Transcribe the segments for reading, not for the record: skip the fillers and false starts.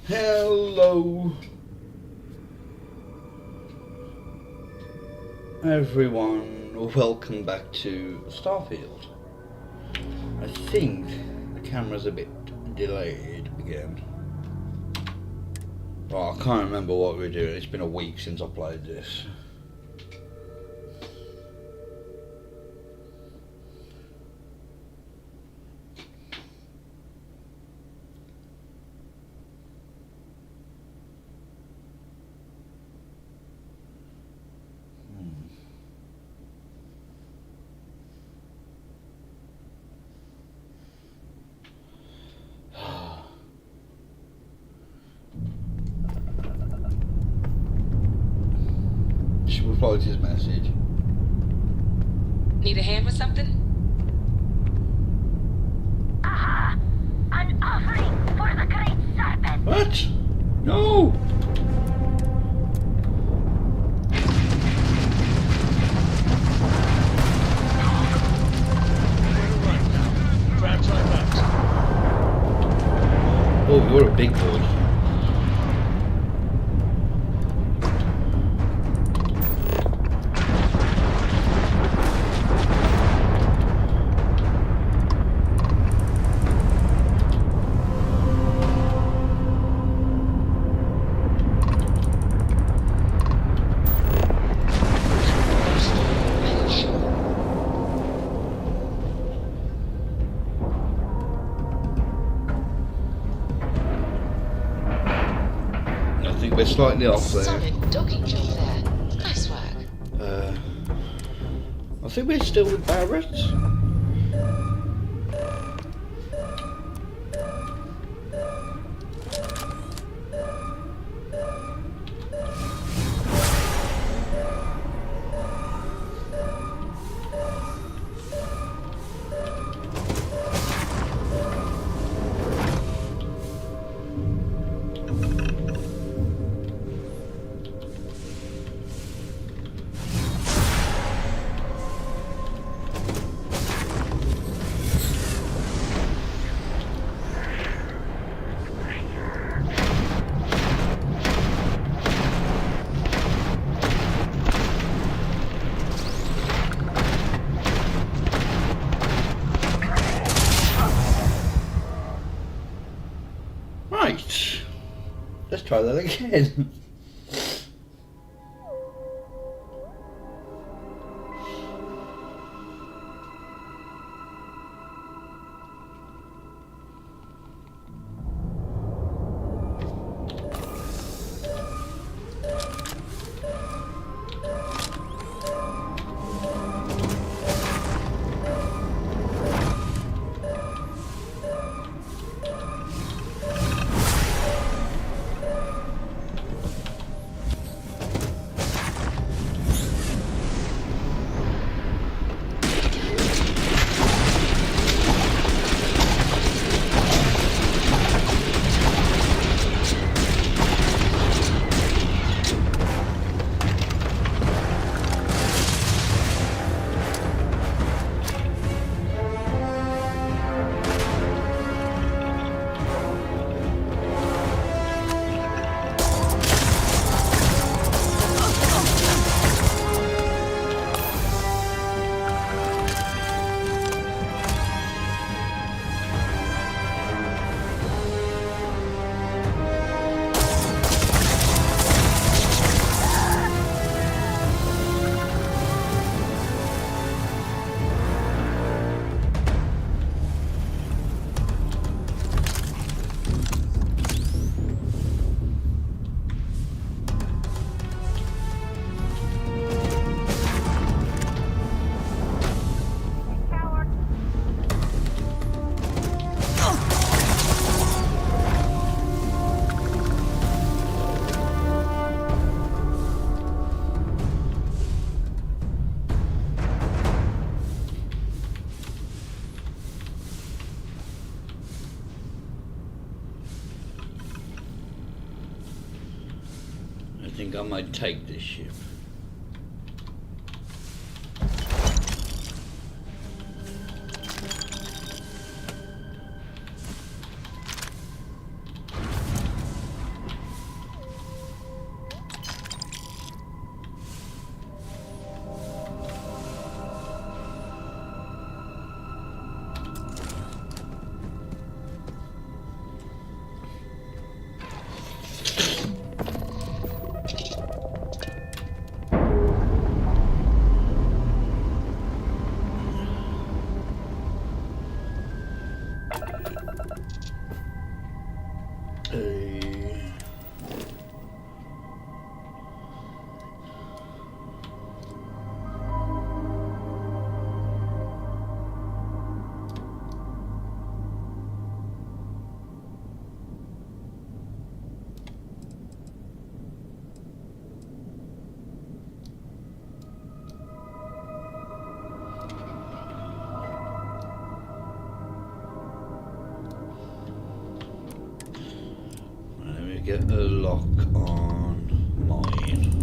Hello everyone, welcome back to Starfield. I think the camera's a bit delayed again. Well, I can't remember what we're doing, it's been a week since I played this. She replied his message. Need a hand with something? Aha! An offering for the great serpent! What? No! Crabs like that. Oh, you're a big boy. I think we're slightly off there. Solid docking job there. Nice work. I think we're still with Barrett. Right, let's try that again. I think I might take this ship. get a lock on mine.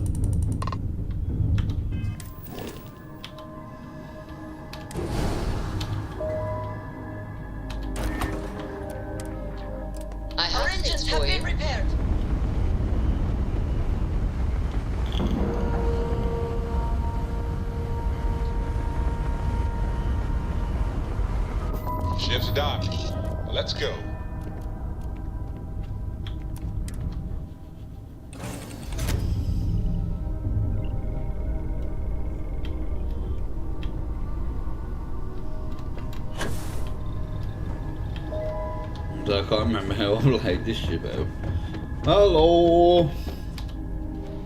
I have Our engines things have for been you. repaired. Ship's docked. Let's go. I can't remember how I laid this ship out. Hello!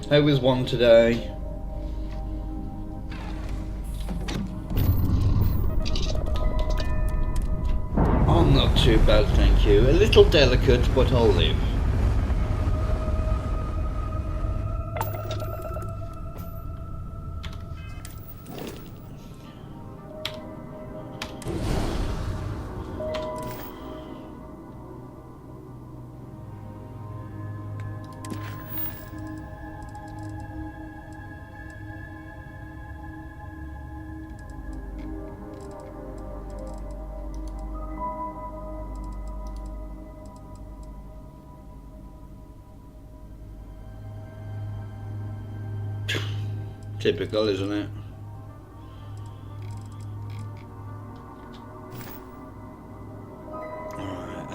How was one today? I'm not too bad, thank you. A little delicate, but I'll live. Typical, isn't it? Alright,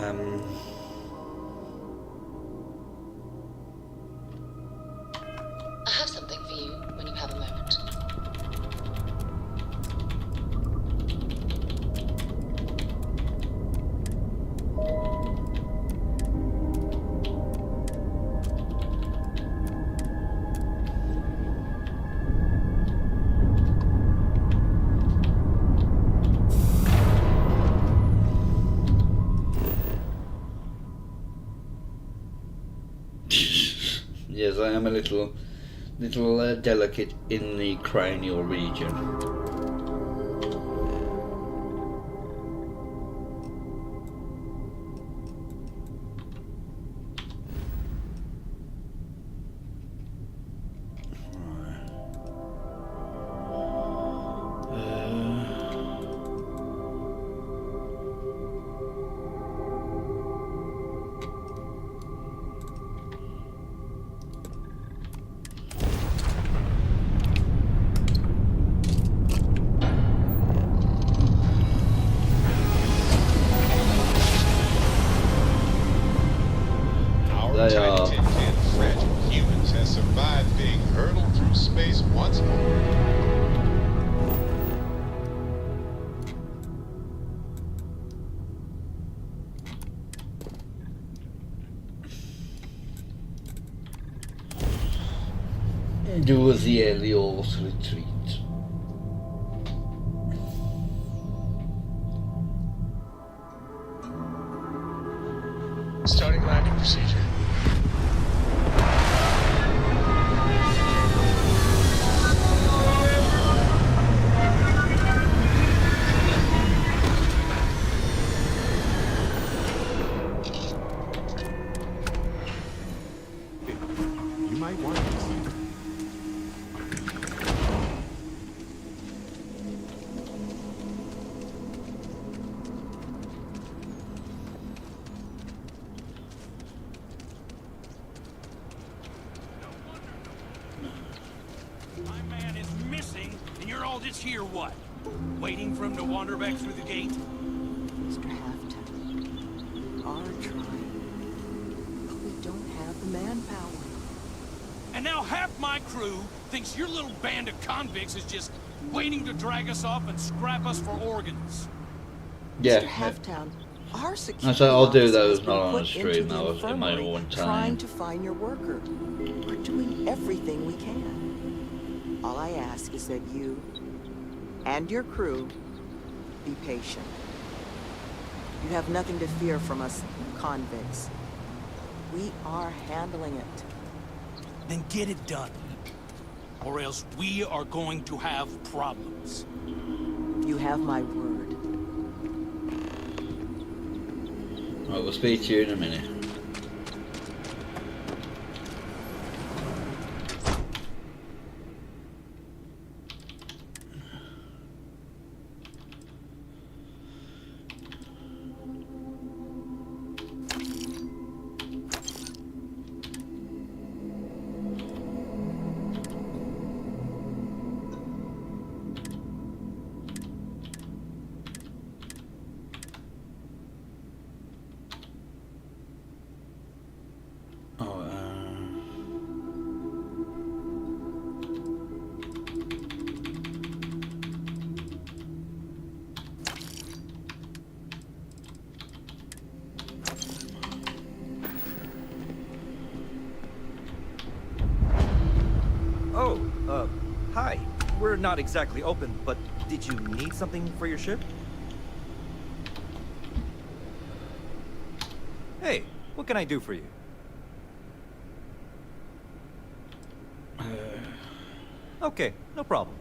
I have something for you when you have a moment. yes, I am a little delicate in the cranial region. Our tiny 1010 fragile humans has survived being hurtled through space once more. Do the Helios retreat. Starting landing procedure. You might want to. My man is missing, and you're all just here, what? Waiting for him to wander back through the gate? Mr. Halfton, our trying, but we don't have the manpower. And now half my crew thinks your little band of convicts is just waiting to drag us off and scrap us for organs. Yeah. Mr. Halftown, our I security said I'll do officer those has not been on the put stream, into the that was in my infirmary own trying time. to find your worker. We're doing everything we can. All I ask is that you and your crew be patient. You have nothing to fear from us convicts. We are handling it. Then get it done. Or else we are going to have problems. You have my word. I will speak to you in a minute. not exactly open, but did you need something for your ship? Hey, what can I do for you? Okay, no problem.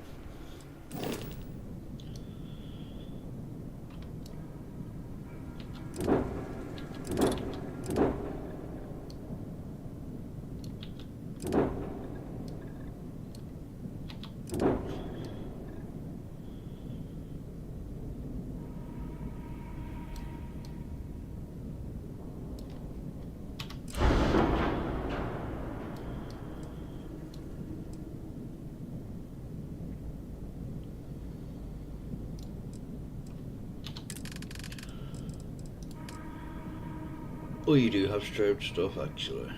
Oh, you do have strobed stuff, actually.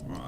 Right.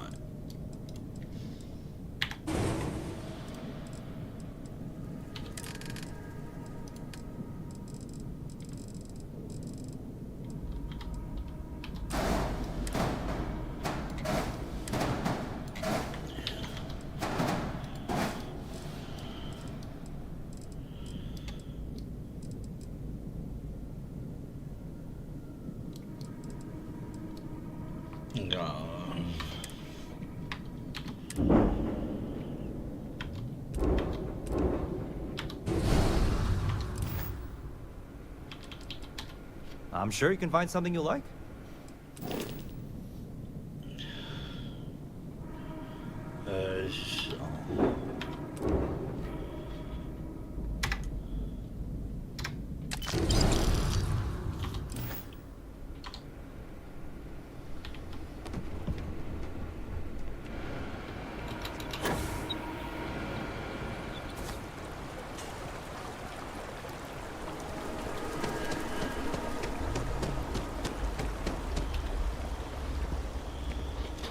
I'm sure you can find something you like. So.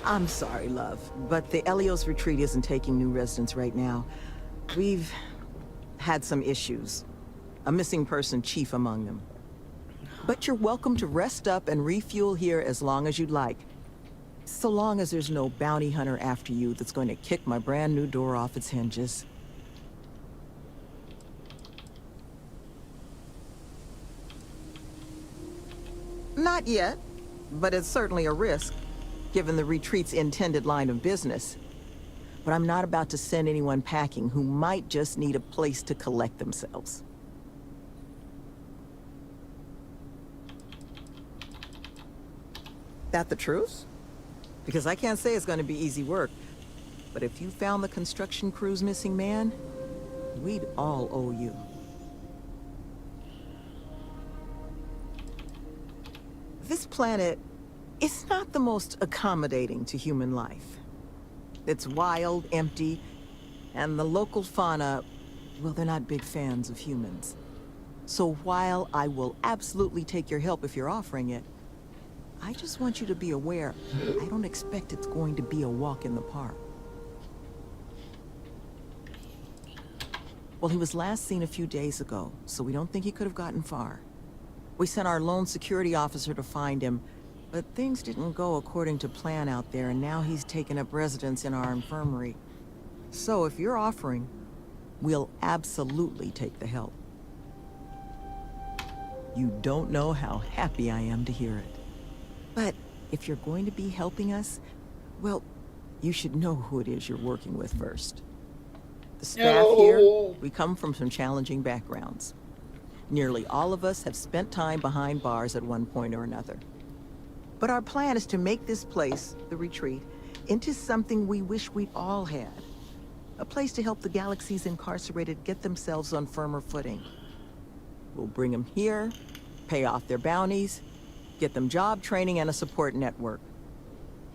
I'm sorry, love, but the Elios retreat isn't taking new residents right now. We've had some issues. A missing person chief among them. But you're welcome to rest up and refuel here as long as you'd like. So long as there's no bounty hunter after you that's going to kick my brand new door off its hinges. Not yet, but it's certainly a risk, given the retreat's intended line of business. But I'm not about to send anyone packing who might just need a place to collect themselves. That the truth? Because I can't say it's going to be easy work. But if you found the construction crew's missing man, we'd all owe you. This planet is not the most accommodating to human life. It's wild, empty, and the local fauna, well, they're not big fans of humans. So while I will absolutely take your help if you're offering it, I just want you to be aware, I don't expect it's going to be a walk in the park. Well, he was last seen a few days ago, so we don't think he could have gotten far. We sent our lone security officer to find him, but things didn't go according to plan out there, and now he's taken up residence in our infirmary. So if you're offering, we'll absolutely take the help. You don't know how happy I am to hear it. But if you're going to be helping us, well, you should know who it is you're working with first. The staff here, we come from some challenging backgrounds. Nearly all of us have spent time behind bars at one point or another. But our plan is to make this place, the retreat, into something we wish we'd all had. A place to help the galaxy's incarcerated get themselves on firmer footing. We'll bring them here, pay off their bounties, get them job training and a support network.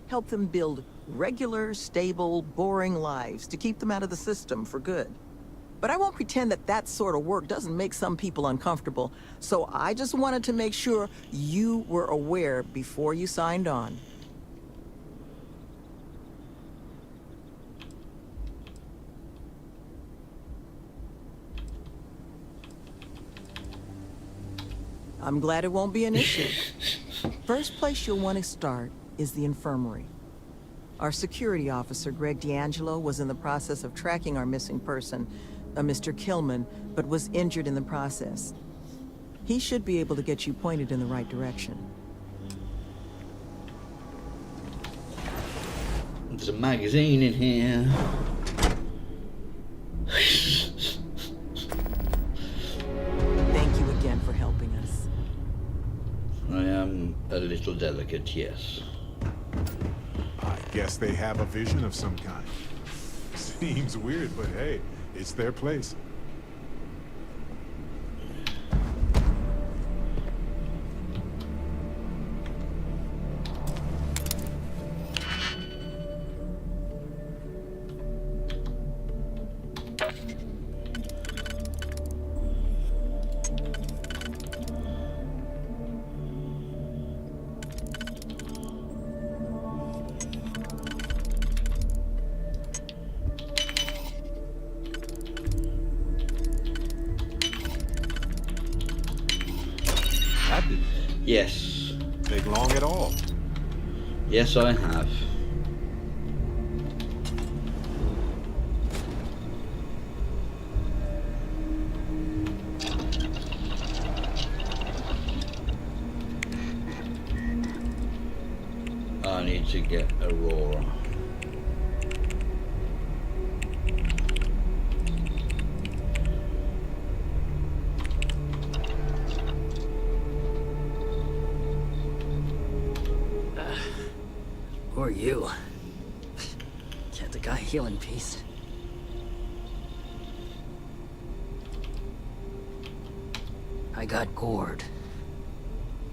Help them build regular, stable, boring lives to keep them out of the system for good. But I won't pretend that that sort of work doesn't make some people uncomfortable, so I just wanted to make sure you were aware before you signed on. I'm glad it won't be an issue. First place you'll want to start is the infirmary. Our security officer, Greg D'Angelo, was in the process of tracking our missing person, a Mr. Killman, but was injured in the process. He should be able to get you pointed in the right direction. There's a magazine in here. Thank you again for helping us. I am a little delicate, yes. I guess they have a vision of some kind. Seems weird, but hey, it's their place. That didn't Yes. take long at all. Yes, I have. I need to get Aurora. Who are you? Can't the guy heal in peace? I got gored.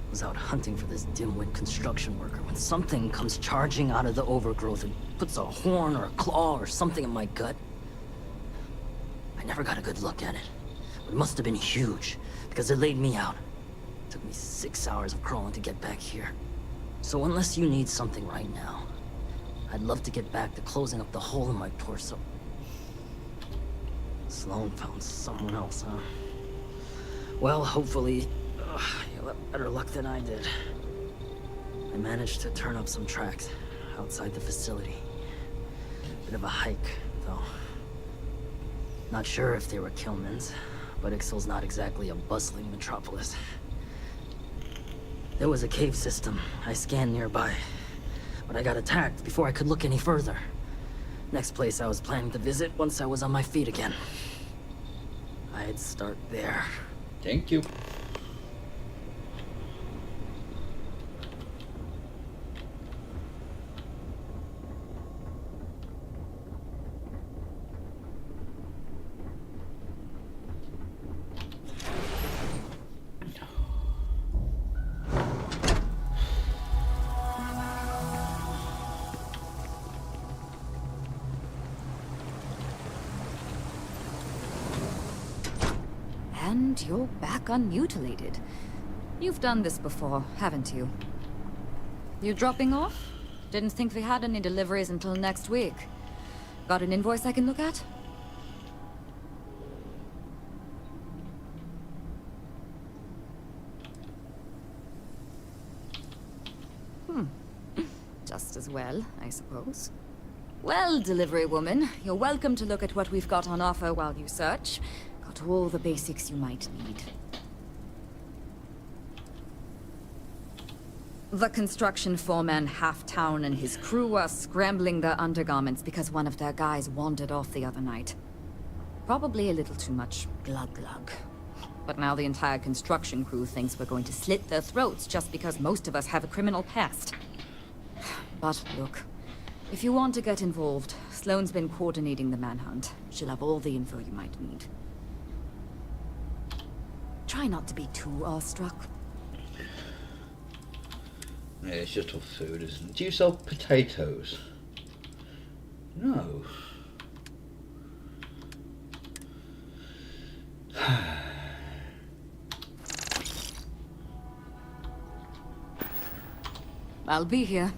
Was out hunting for this dimwit construction worker when something comes charging out of the overgrowth and puts a horn or a claw or something in my gut. I never got a good look at it. But it must have been huge, because it laid me out. It took me 6 hours of crawling to get back here. So unless you need something right now, I'd love to get back to closing up the hole in my torso. Sloan found someone else, huh? Well, hopefully, you'll have better luck than I did. I managed to turn up some tracks outside the facility. Bit of a hike, though. Not sure if they were Killman's, but Ixtal's not exactly a bustling metropolis. There was a cave system I scanned nearby, but I got attacked before I could look any further. Next place I was planning to visit once I was on my feet again. I'd start there. Thank you. And you're back unmutilated. You've done this before, haven't you? You dropping off? Didn't think we had any deliveries until next week. Got an invoice I can look at? Just as well, I suppose. Well, delivery woman, you're welcome to look at what we've got on offer while you search. Got all the basics you might need. The construction foreman, Halftown, and his crew are scrambling their undergarments because one of their guys wandered off the other night. Probably a little too much glug-glug. But now the entire construction crew thinks we're going to slit their throats just because most of us have a criminal past. But look, if you want to get involved, Sloane's been coordinating the manhunt. She'll have all the info you might need. Try not to be too awestruck. Yeah, it's just all food, isn't it? Do you sell potatoes? No. I'll be here.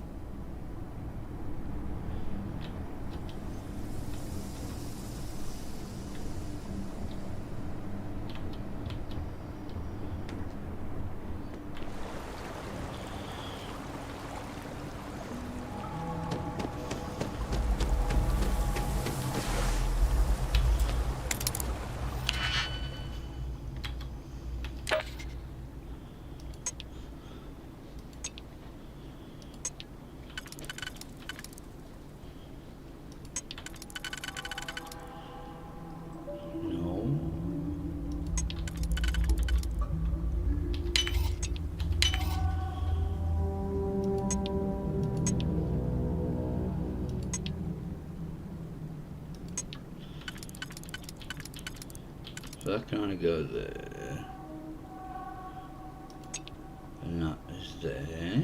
So that kind of goes there. And that is there.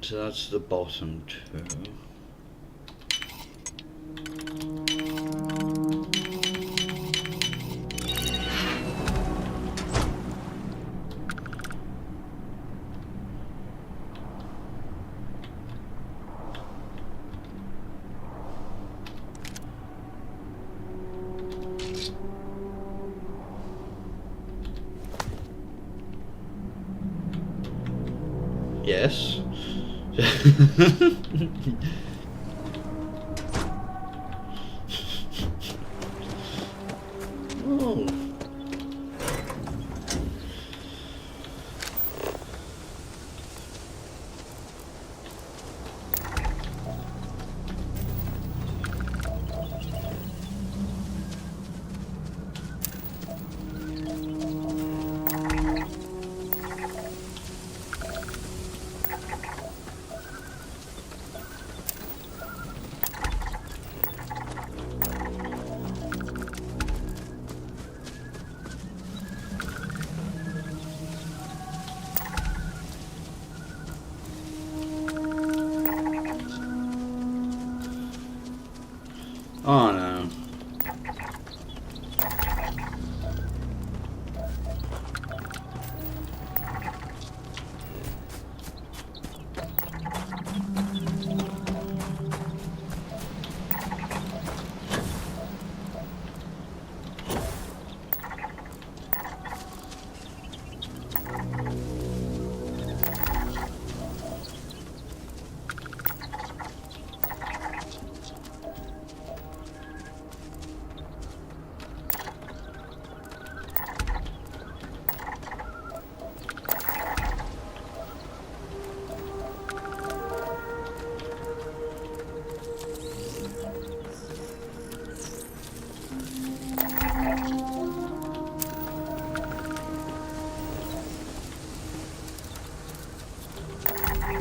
So that's the bottom two. Yes. Oh. Oh no.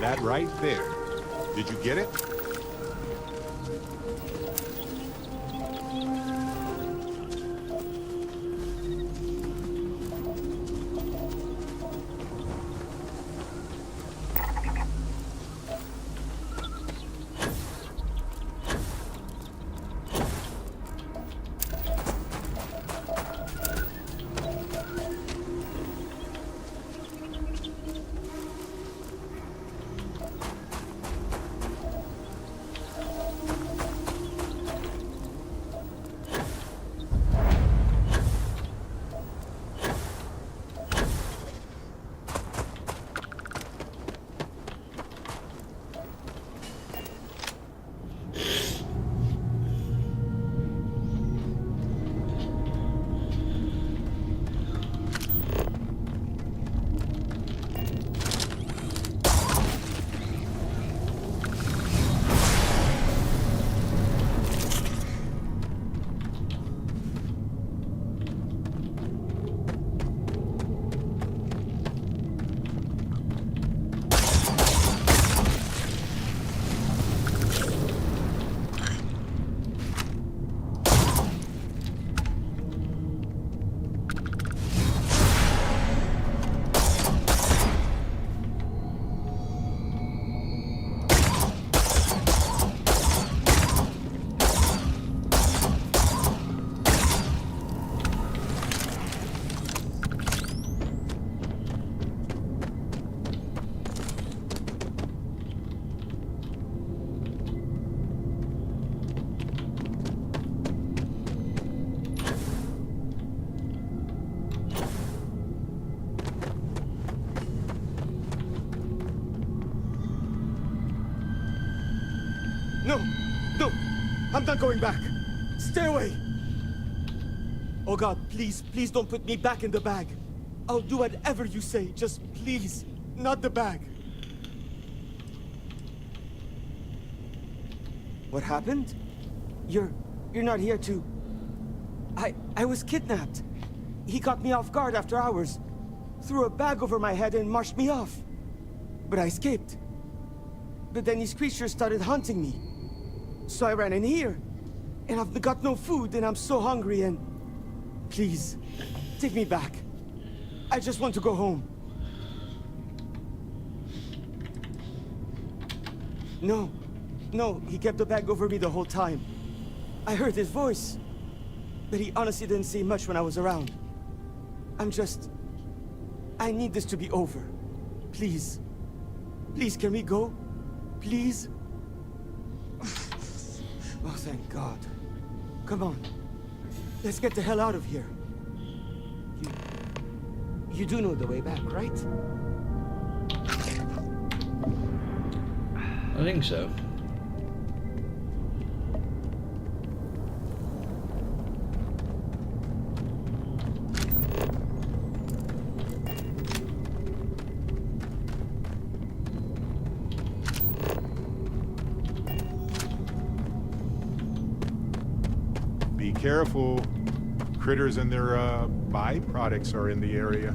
That right there. Did you get it? No! No! I'm not going back! Stay away! Oh God, please, please don't put me back in the bag. I'll do whatever you say, just please, not the bag. What happened? You're not here to... I was kidnapped. He caught me off guard after hours, threw a bag over my head and marched me off. But I escaped. But then these creatures started hunting me. So I ran in here. And I've got no food and I'm so hungry and... Please, take me back. I just want to go home. No, he kept the bag over me the whole time. I heard his voice, but he honestly didn't say much when I was around. I need this to be over. Please. Please, can we go? Please? Oh, thank God. Come on. Let's get the hell out of here. You do know the way back, right? I think so. Be careful. Critters and their byproducts are in the area.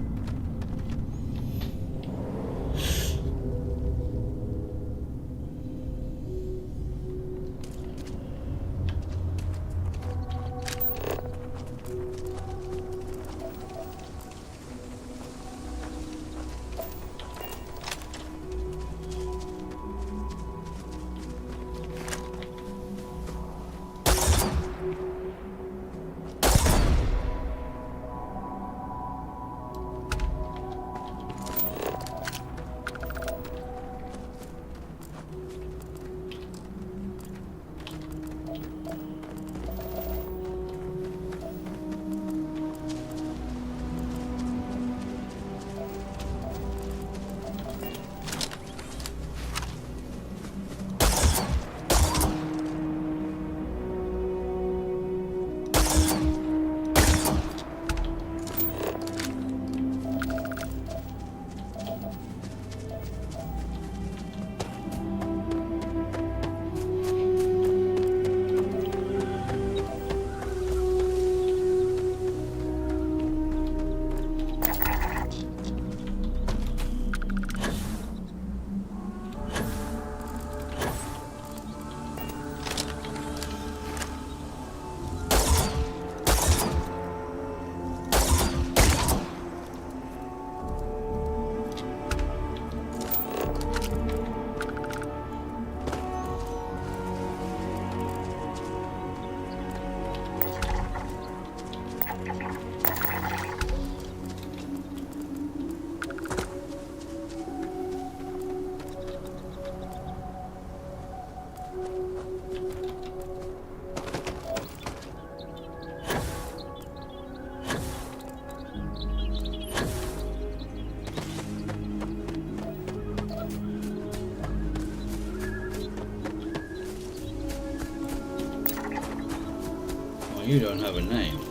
You don't have a name.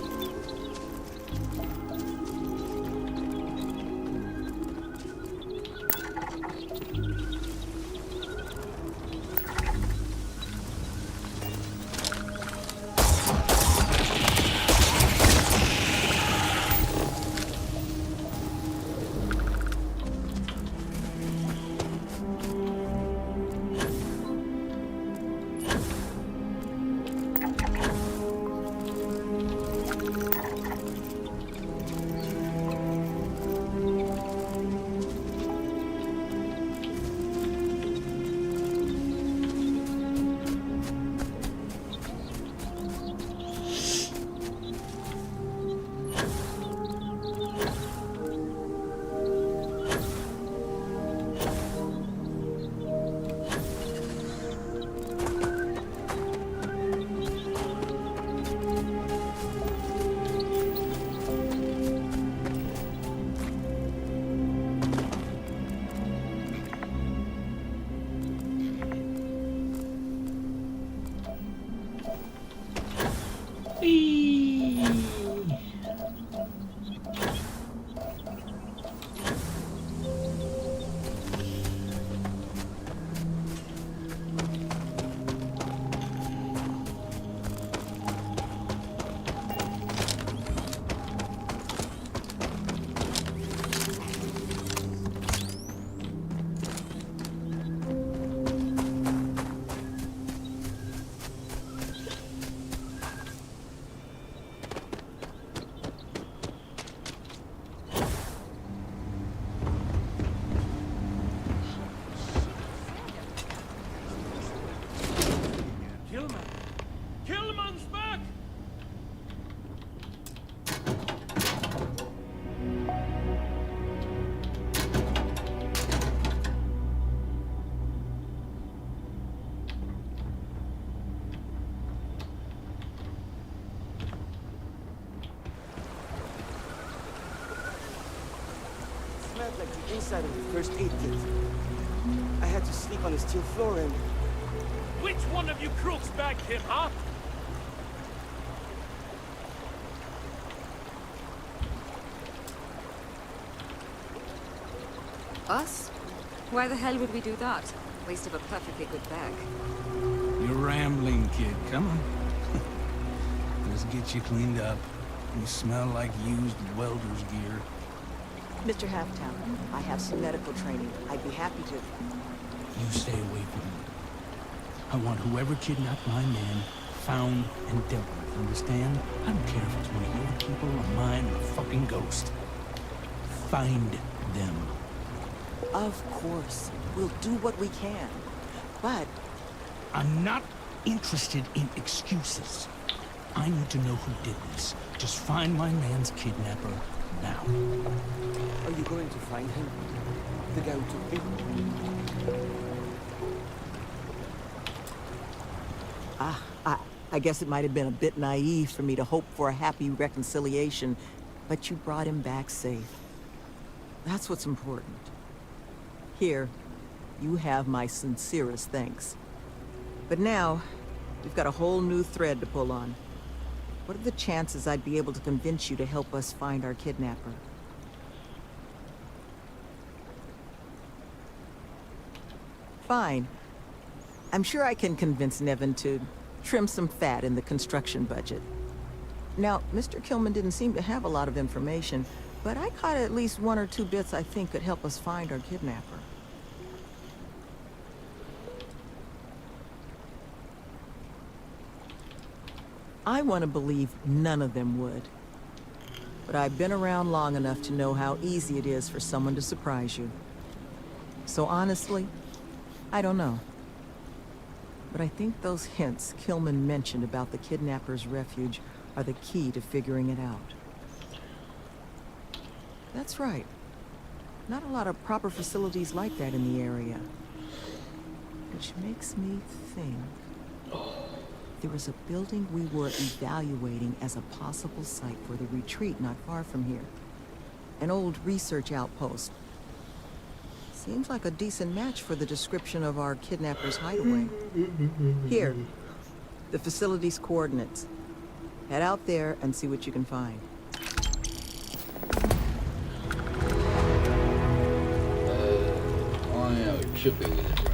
side of the first aid kit. I had to sleep on a steel floor and... Which one of you crooks bagged him, huh? Us? Why the hell would we do that? Waste of a perfectly good bag. You're rambling, kid. Come on. Let's get you cleaned up. You smell like used welder's gear. Mr. Halftown, I have some medical training. I'd be happy to... You stay away from him. I want whoever kidnapped my man found and dealt with, understand? I don't care if it's one of your people or mine or a fucking ghost. Find them. Of course. We'll do what we can. But... I'm not interested in excuses. I need to know who did this. Just find my man's kidnapper now. Are you going to find him? The guy who took me? I guess it might have been a bit naive for me to hope for a happy reconciliation, but you brought him back safe. That's what's important. Here, you have my sincerest thanks. But now, we've got a whole new thread to pull on. What are the chances I'd be able to convince you to help us find our kidnapper? Fine. I'm sure I can convince Nevin to trim some fat in the construction budget. Now, Mr. Kilman didn't seem to have a lot of information, but I caught at least 1 or 2 bits I think could help us find our kidnapper. I want to believe none of them would. But I've been around long enough to know how easy it is for someone to surprise you. So honestly, I don't know. But I think those hints Kilman mentioned about the kidnapper's refuge are the key to figuring it out. That's right. Not a lot of proper facilities like that in the area. Which makes me think... There was a building we were evaluating as a possible site for the retreat not far from here. An old research outpost. Seems like a decent match for the description of our kidnapper's hideaway. Here, the facility's coordinates. Head out there and see what you can find. I know it should be within range.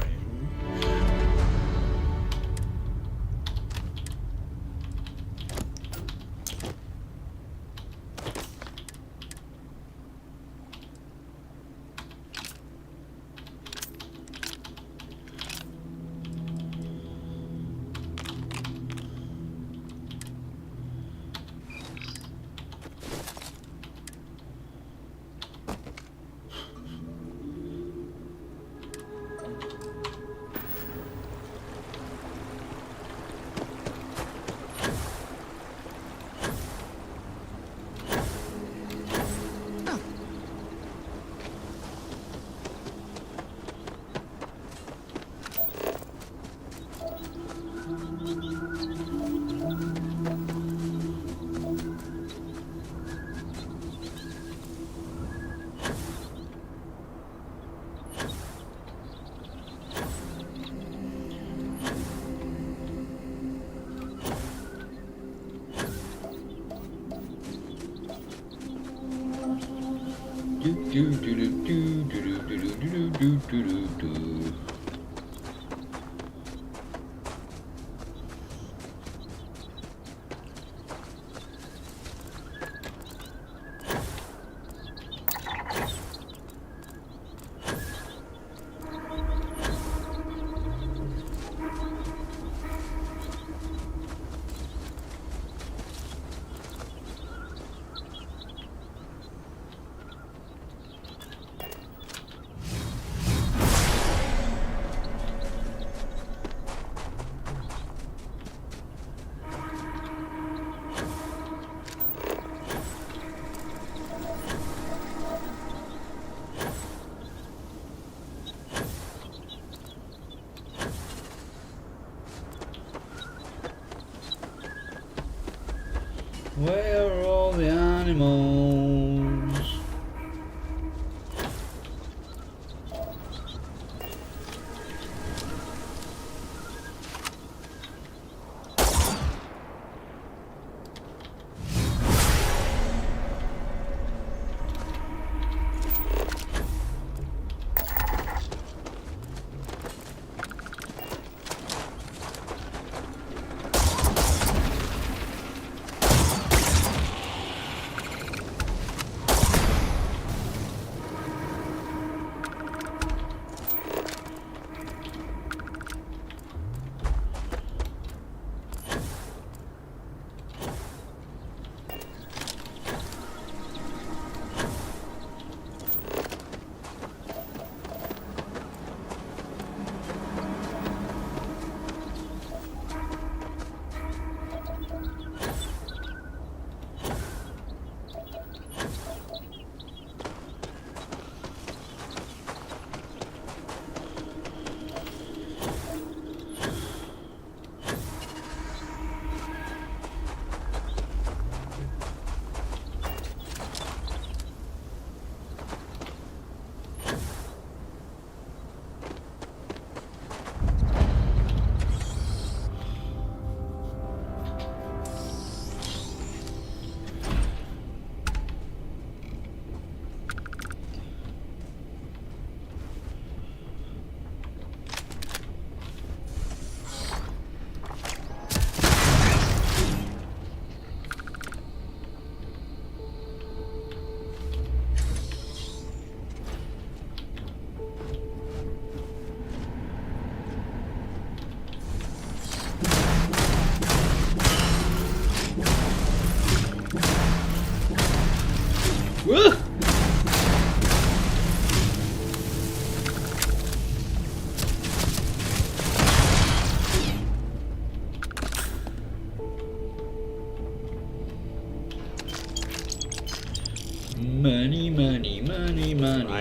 Where are all the animals?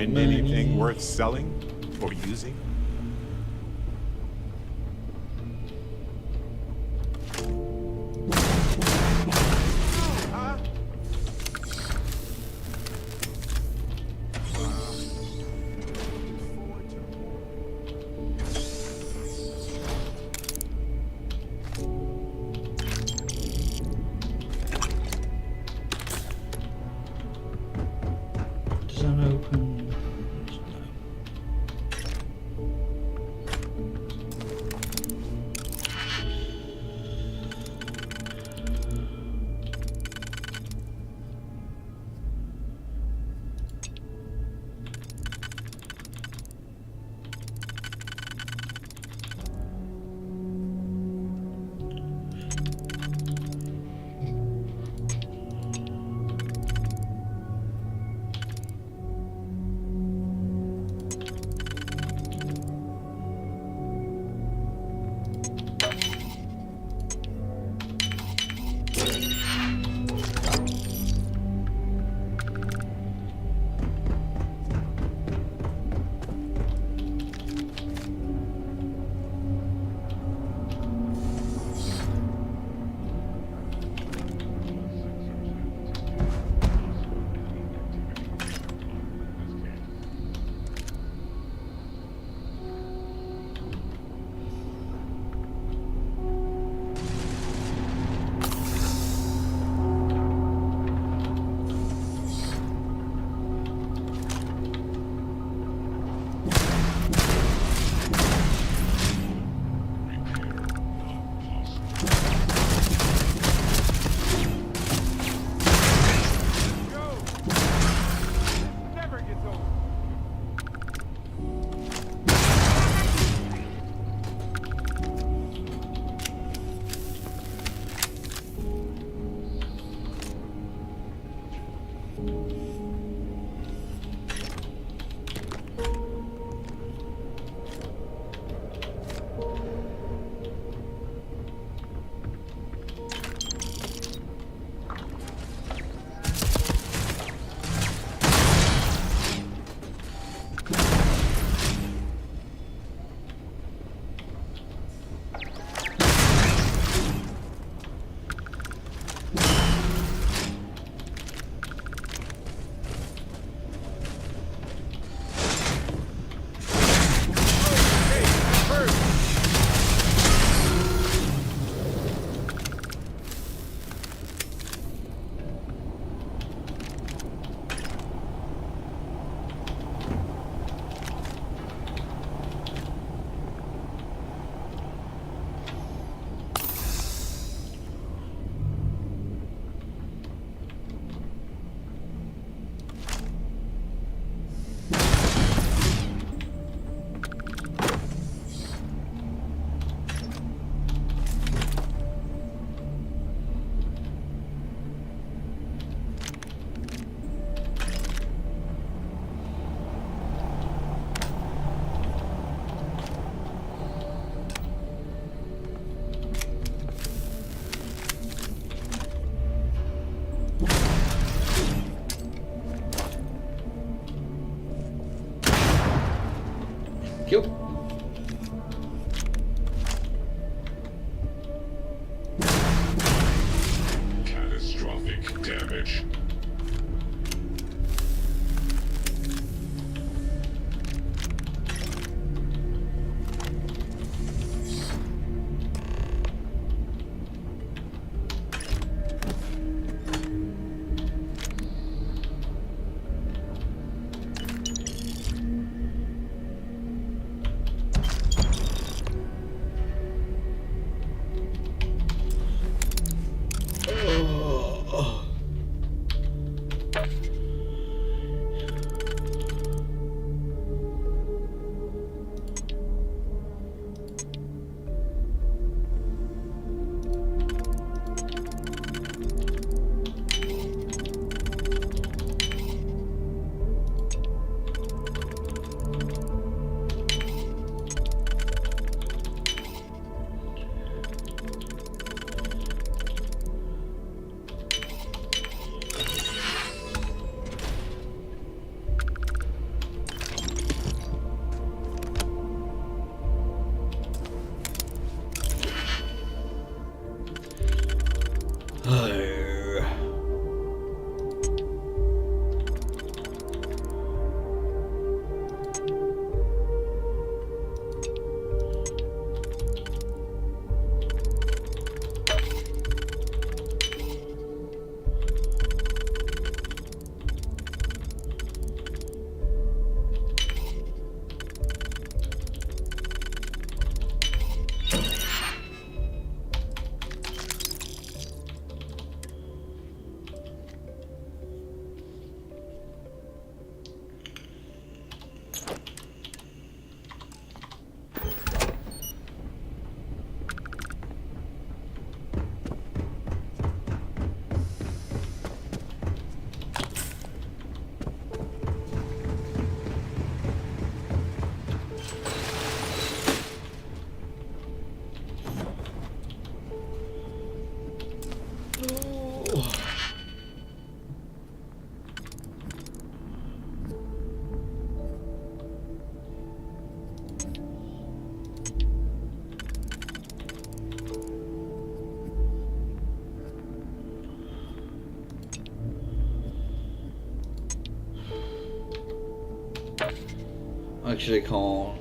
Find anything worth selling or using? Does that open? Thank you. Catastrophic damage. Actually can't.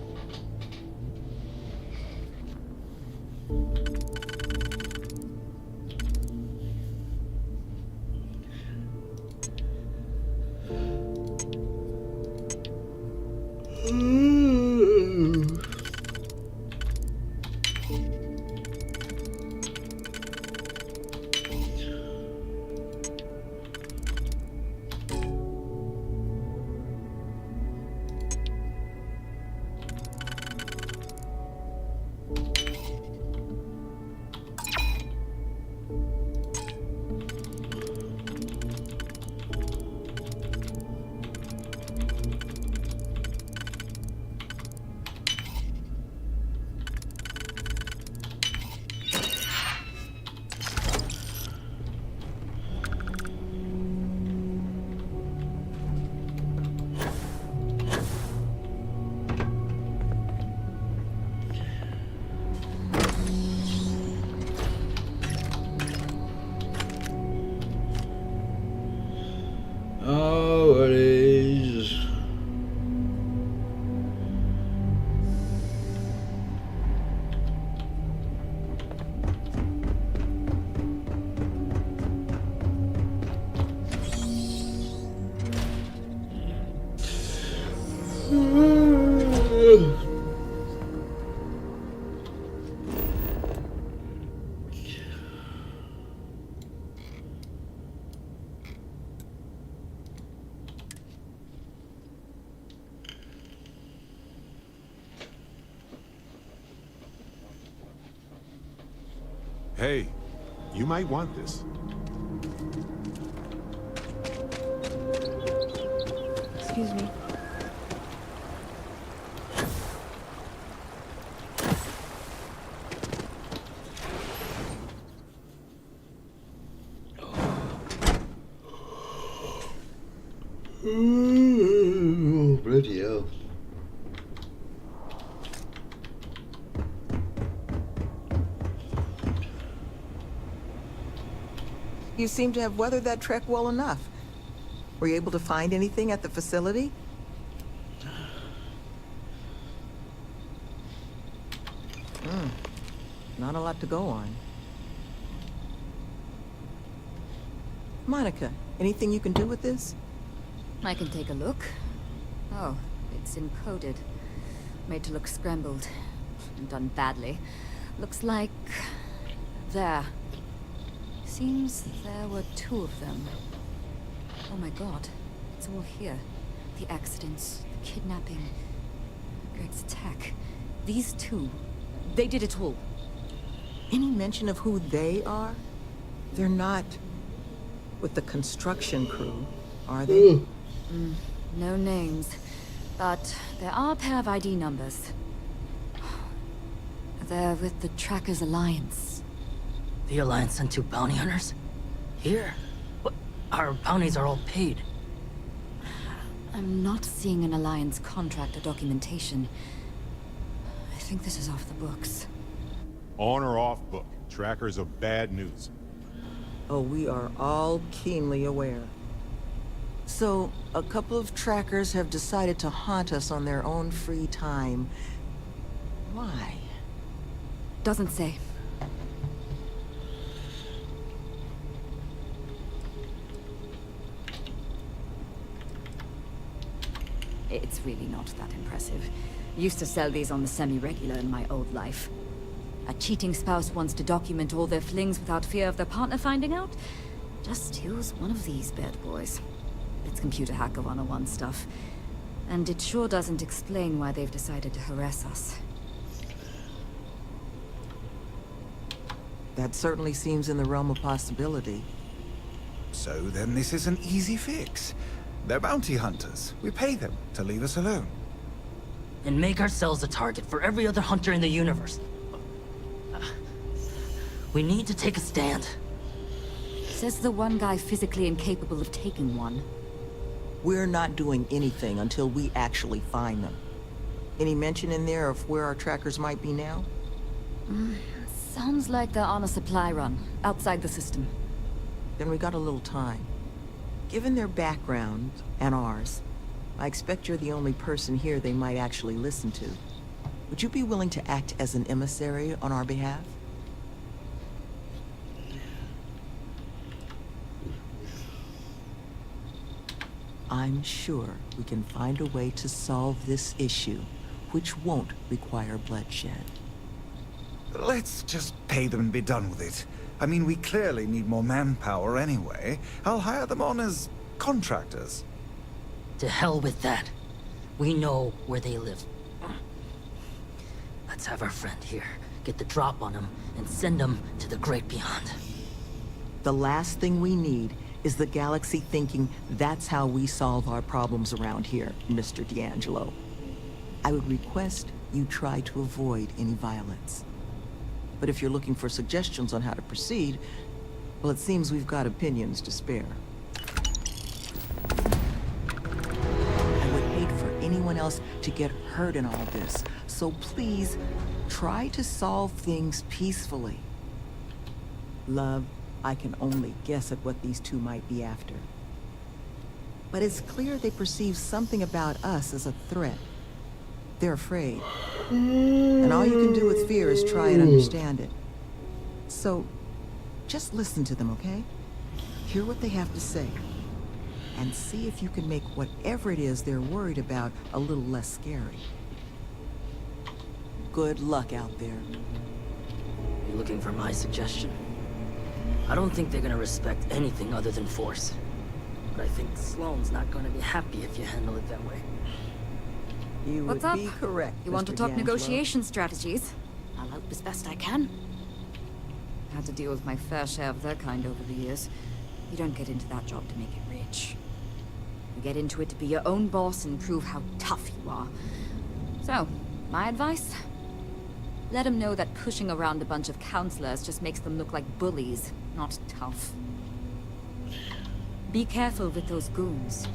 Oh, it is. Hey, you might want this. Excuse me. Ooh, bloody hell. You seem to have weathered that trek well enough. Were you able to find anything at the facility? Not a lot to go on. Monica, anything you can do with this? I can take a look. Oh, it's encoded. Made to look scrambled. And done badly. Looks like... there. Seems there were two of them. Oh my god. It's all here. The accidents, the kidnapping, Greg's attack. These two. They did it all. Any mention of who they are? They're not with the construction crew, are they? No names. But there are a pair of ID numbers. They're with the Trackers Alliance. The Alliance sent two bounty hunters? Here? What? Our bounties are all paid. I'm not seeing an Alliance contract or documentation. I think this is off the books. On or off book, trackers are bad news. Oh, we are all keenly aware. So, a couple of trackers have decided to haunt us on their own free time. Why? Doesn't say. It's really not that impressive. Used to sell these on the semi-regular in my old life. A cheating spouse wants to document all their flings without fear of their partner finding out? Just use one of these bad boys. It's computer hacker 101 stuff. And it sure doesn't explain why they've decided to harass us. That certainly seems in the realm of possibility. So then this is an easy fix. They're bounty hunters. We pay them to leave us alone. And make ourselves a target for every other hunter in the universe. We need to take a stand. Says the one guy physically incapable of taking one. We're not doing anything until we actually find them. Any mention in there of where our trackers might be now? Sounds like they're on a supply run, outside the system. Then we got a little time. Given their background, and ours, I expect you're the only person here they might actually listen to. Would you be willing to act as an emissary on our behalf? I'm sure we can find a way to solve this issue, which won't require bloodshed. Let's just pay them and be done with it. I mean, we clearly need more manpower anyway. I'll hire them on as contractors. To hell with that. We know where they live. Let's have our friend here get the drop on them and send them to the great beyond. The last thing we need is the galaxy thinking that's how we solve our problems around here, Mr. D'Angelo. I would request you try to avoid any violence. But if you're looking for suggestions on how to proceed, well, it seems we've got opinions to spare. I would hate for anyone else to get hurt in all this, so please, try to solve things peacefully. Love, I can only guess at what these two might be after. But it's clear they perceive something about us as a threat. They're afraid. And all you can do with fear is try and understand it. So, just listen to them, okay? Hear what they have to say. And see if you can make whatever it is they're worried about a little less scary. Good luck out there. You looking for my suggestion? I don't think they're gonna respect anything other than force. But I think Sloane's not gonna be happy if you handle it that way. You What's would up? be correct, You want to Mr. talk D'Angelo. negotiation strategies? I'll help as best I can. Had to deal with my fair share of their kind over the years. You don't get into that job to make it rich. You get into it to be your own boss and prove how tough you are. So, my advice? Let them know that pushing around a bunch of counselors just makes them look like bullies, not tough. Be careful with those goons.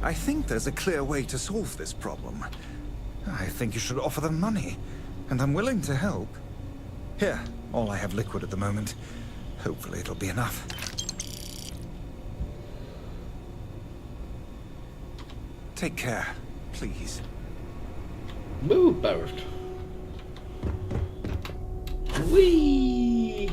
I think there's a clear way to solve this problem. I think you should offer them money, and I'm willing to help. Here, all I have liquid at the moment. Hopefully it'll be enough. Take care, please. Move, Barrett. Whee!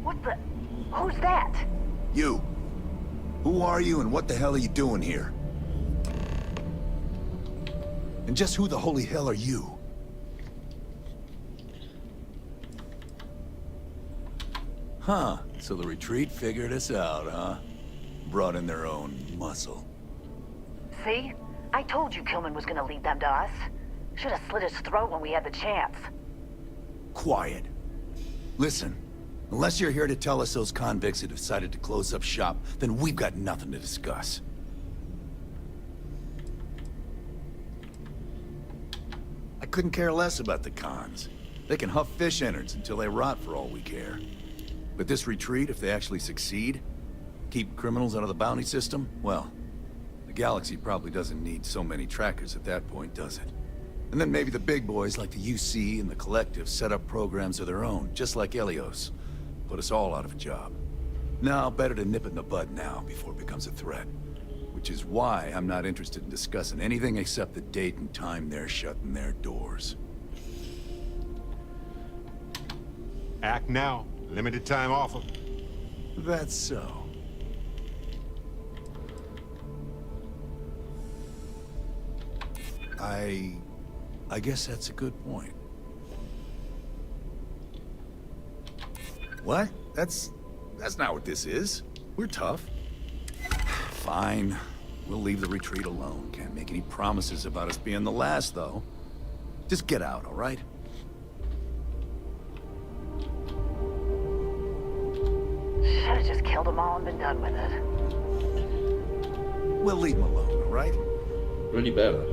What the? Who's that? You. Who are you and what the hell are you doing here? And just who the holy hell are you? Huh, so the retreat figured us out, huh? Brought in their own muscle. See? I told you Kilman was gonna lead them to us. Should have slit his throat when we had the chance. Quiet. Listen, unless you're here to tell us those convicts have decided to close up shop, then we've got nothing to discuss. I couldn't care less about the cons. They can huff fish innards until they rot for all we care. But this retreat, if they actually succeed, keep criminals out of the bounty system, well, the galaxy probably doesn't need so many trackers at that point, does it? And then maybe the big boys like the UC and the Collective set up programs of their own, just like Helios. Put us all out of a job. Now, better to nip it in the bud now before it becomes a threat. Which is why I'm not interested in discussing anything except the date and time they're shutting their doors. Act now. Limited time offer. That's so. I guess that's a good point. What? That's not what this is. We're tough. Fine. We'll leave the retreat alone. Can't make any promises about us being the last, though. Just get out, all right? Should've just killed them all and been done with it. We'll leave them alone, all right? Really better.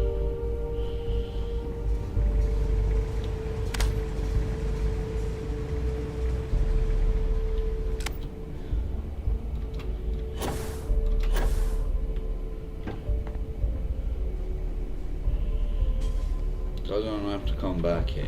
I don't have to come back here.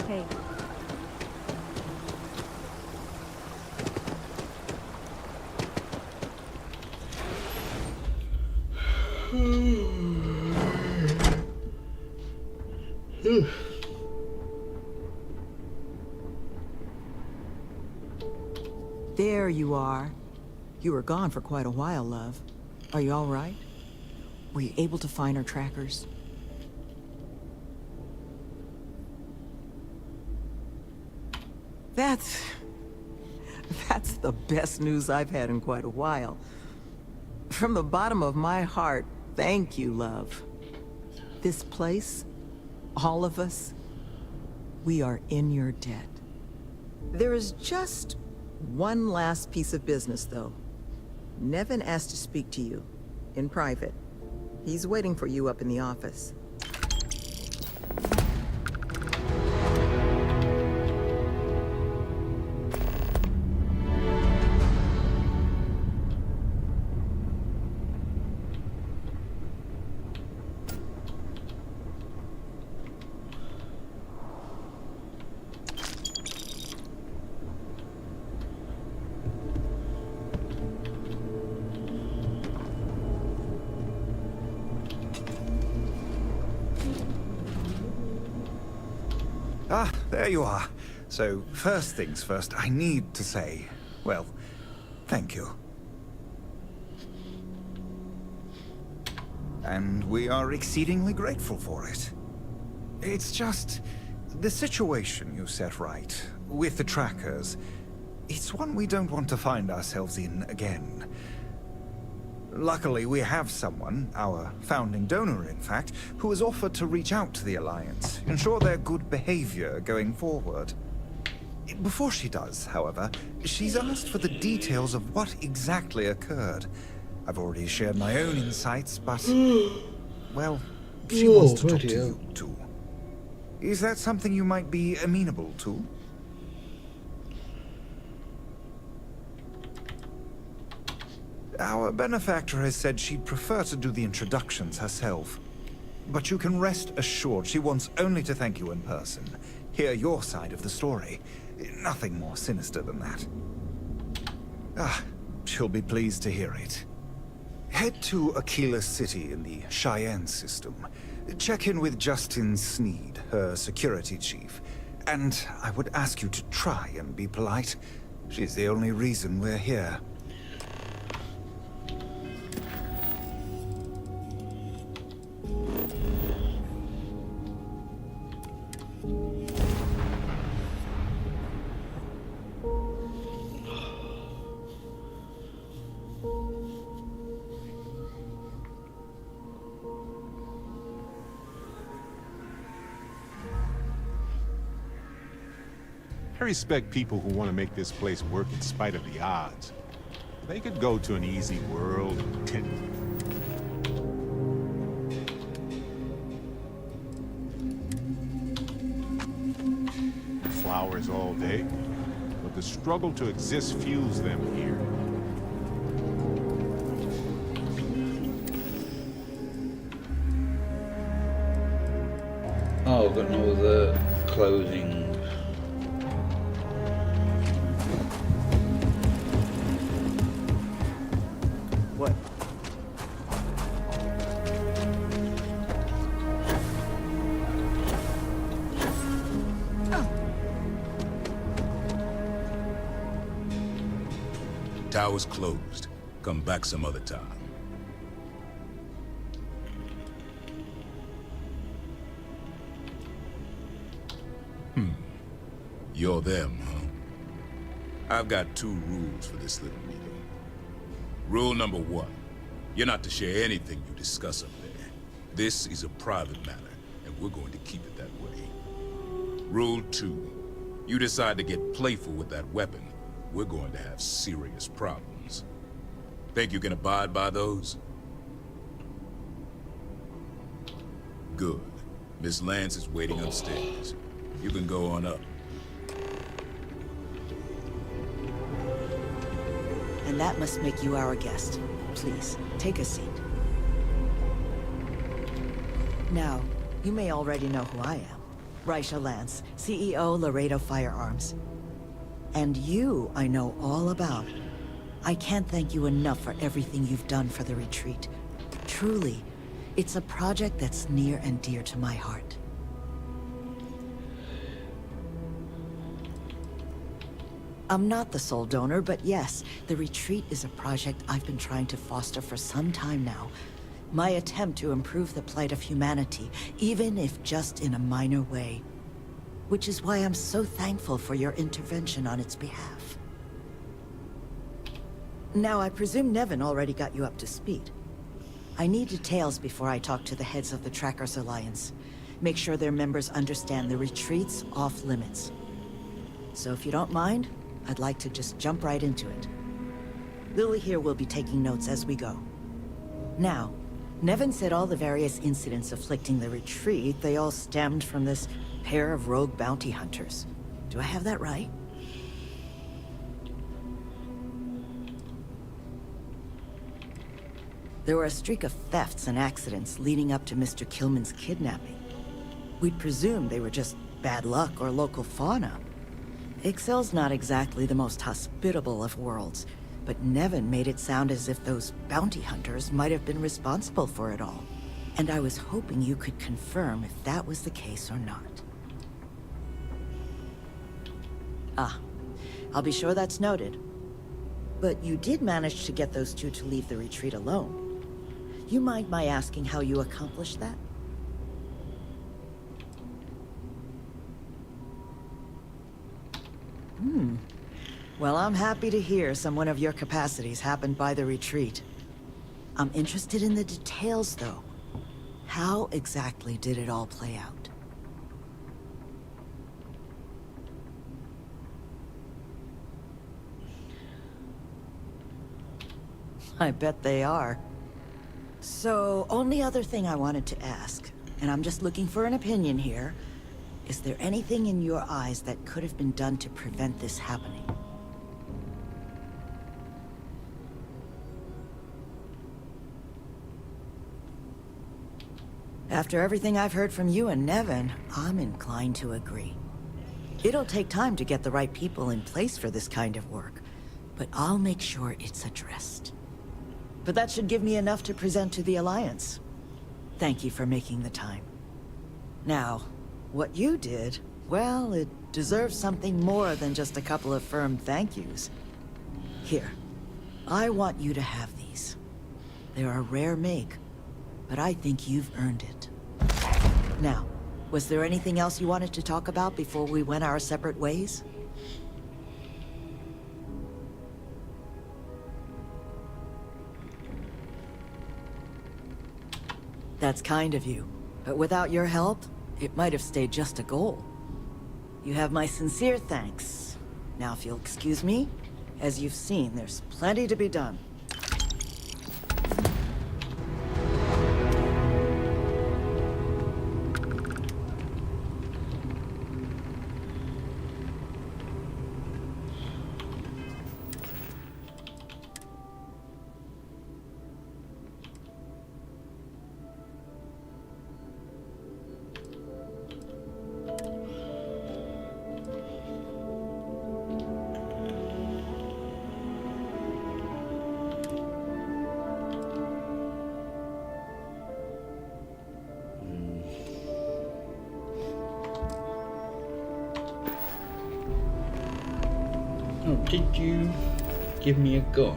Hey. There you are. You were gone for quite a while, love. Are you all right? Were you able to find our trackers? That's the best news I've had in quite a while. From the bottom of my heart, thank you, love. This place, all of us, we are in your debt. There is just one last piece of business, though. Nevin asked to speak to you, in private. He's waiting for you up in the office. Ah, there you are. So, first things first, I need to say, well, thank you. And we are exceedingly grateful for it. It's just, the situation you set right, with the trackers, it's one we don't want to find ourselves in again. Luckily, we have someone, our founding donor in fact, who has offered to reach out to the Alliance, ensure their good behavior going forward. Before she does, however, she's asked for the details of what exactly occurred. I've already shared my own insights, but, well, she wants to talk to you too. Is that something you might be amenable to? Our benefactor has said she'd prefer to do the introductions herself. But you can rest assured she wants only to thank you in person. Hear your side of the story. Nothing more sinister than that. Ah, she'll be pleased to hear it. Head to Aquila City in the Cheyenne system. Check in with Justin Sneed, her security chief. And I would ask you to try and be polite. She's the only reason we're here. I respect people who want to make this place work in spite of the odds. They could go to an easy world. Flowers all day, but the struggle to exist fuels them here. Oh, I've got no other clothing. What? Tower's closed. Come back some other time. You're them, huh? I've got 2 rules for this little meeting. Rule number 1, you're not to share anything you discuss up there. This is a private matter, and we're going to keep it that way. Rule 2, you decide to get playful with that weapon, we're going to have serious problems. Think you can abide by those? Good. Miss Lance is waiting upstairs. You can go on up. And that must make you our guest. Please, take a seat. Now, you may already know who I am. Raisha Lance, CEO Laredo Firearms. And you, I know all about. I can't thank you enough for everything you've done for the retreat. Truly, it's a project that's near and dear to my heart. I'm not the sole donor, but yes, the retreat is a project I've been trying to foster for some time now. My attempt to improve the plight of humanity, even if just in a minor way. Which is why I'm so thankful for your intervention on its behalf. Now, I presume Nevin already got you up to speed. I need details before I talk to the heads of the Trackers Alliance. Make sure their members understand the retreat's off limits. So if you don't mind, I'd like to just jump right into it. Lily here will be taking notes as we go. Now, Nevin said all the various incidents afflicting the retreat, they all stemmed from this pair of rogue bounty hunters. Do I have that right? There were a streak of thefts and accidents leading up to Mr. Kilman's kidnapping. We'd presumed they were just bad luck or local fauna. Ixel's not exactly the most hospitable of worlds, but Nevin made it sound as if those bounty hunters might have been responsible for it all. And I was hoping you could confirm if that was the case or not. Ah, I'll be sure that's noted. But you did manage to get those 2 to leave the retreat alone. You mind my asking how you accomplished that? Well, I'm happy to hear someone of your capacities happened by the retreat. I'm interested in the details, though. How exactly did it all play out? I bet they are. So, only other thing I wanted to ask, and I'm just looking for an opinion here, is there anything in your eyes that could have been done to prevent this happening? After everything I've heard from you and Nevin, I'm inclined to agree. It'll take time to get the right people in place for this kind of work, but I'll make sure it's addressed. But that should give me enough to present to the Alliance. Thank you for making the time. Now, what you did, well, it deserves something more than just a couple of firm thank yous. Here, I want you to have these. They're a rare make, but I think you've earned it. Now, was there anything else you wanted to talk about before we went our separate ways? That's kind of you, but without your help, it might have stayed just a goal. You have my sincere thanks. Now if you'll excuse me, As you've seen, there's plenty to be done. Oh, did you give me a gun?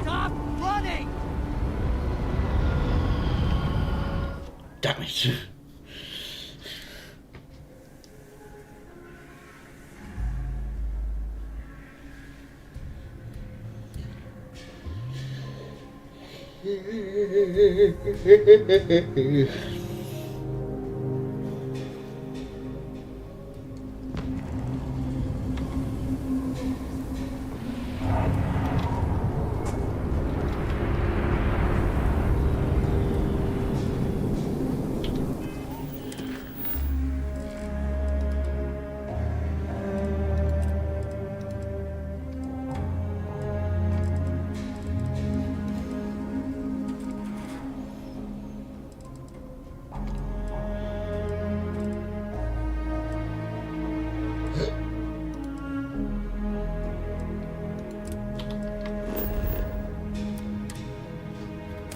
Stop running! Damn it.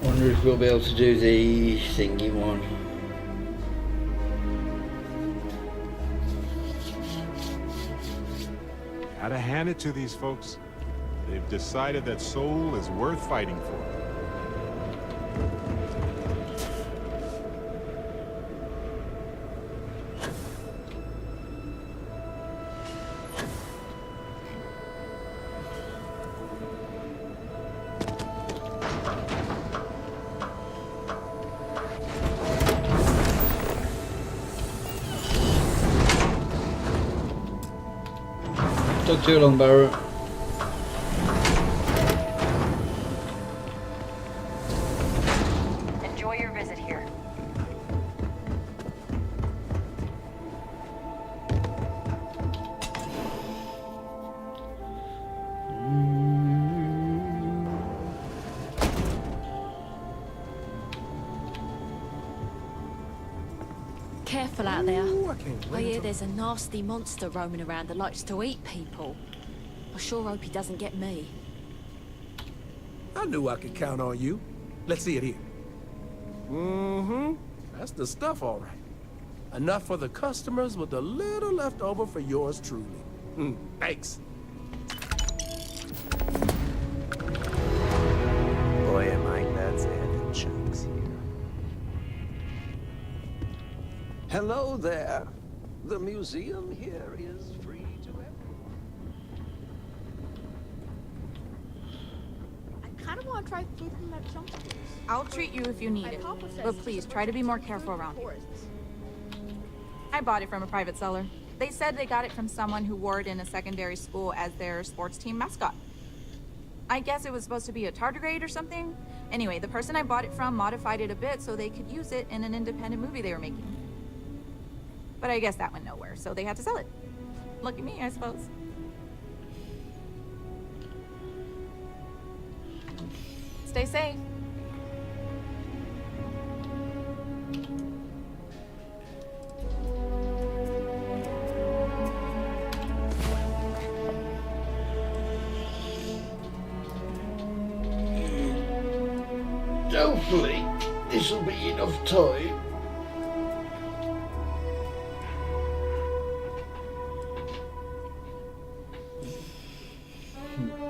Wonder if we'll be able to do the thingy one. Gotta hand it to these folks. They've decided that Soul is worth fighting for. Took too long, Barrett. Enjoy your visit here. Careful out there. I hear there's a nasty monster roaming around that likes to eat people. I sure hope he doesn't get me. I knew I could count on you. Let's see it here. Mm-hmm. That's the stuff, all right. Enough for the customers with a little left over for yours truly. Thanks. Boy, am I glad Sand Chunks here. Hello there. The museum here is free to everyone. I kind of want to try food from that chunk. I'll treat you if you need it, but please try to be more careful around here. I bought it from a private seller. They said they got it from someone who wore it in a secondary school as their sports team mascot. I guess it was supposed to be a tardigrade or something. Anyway, the person I bought it from modified it a bit so they could use it in an independent movie they were making. But I guess that went nowhere, so they had to sell it. Lucky me, I suppose. Stay safe. Hopefully this'll be enough time.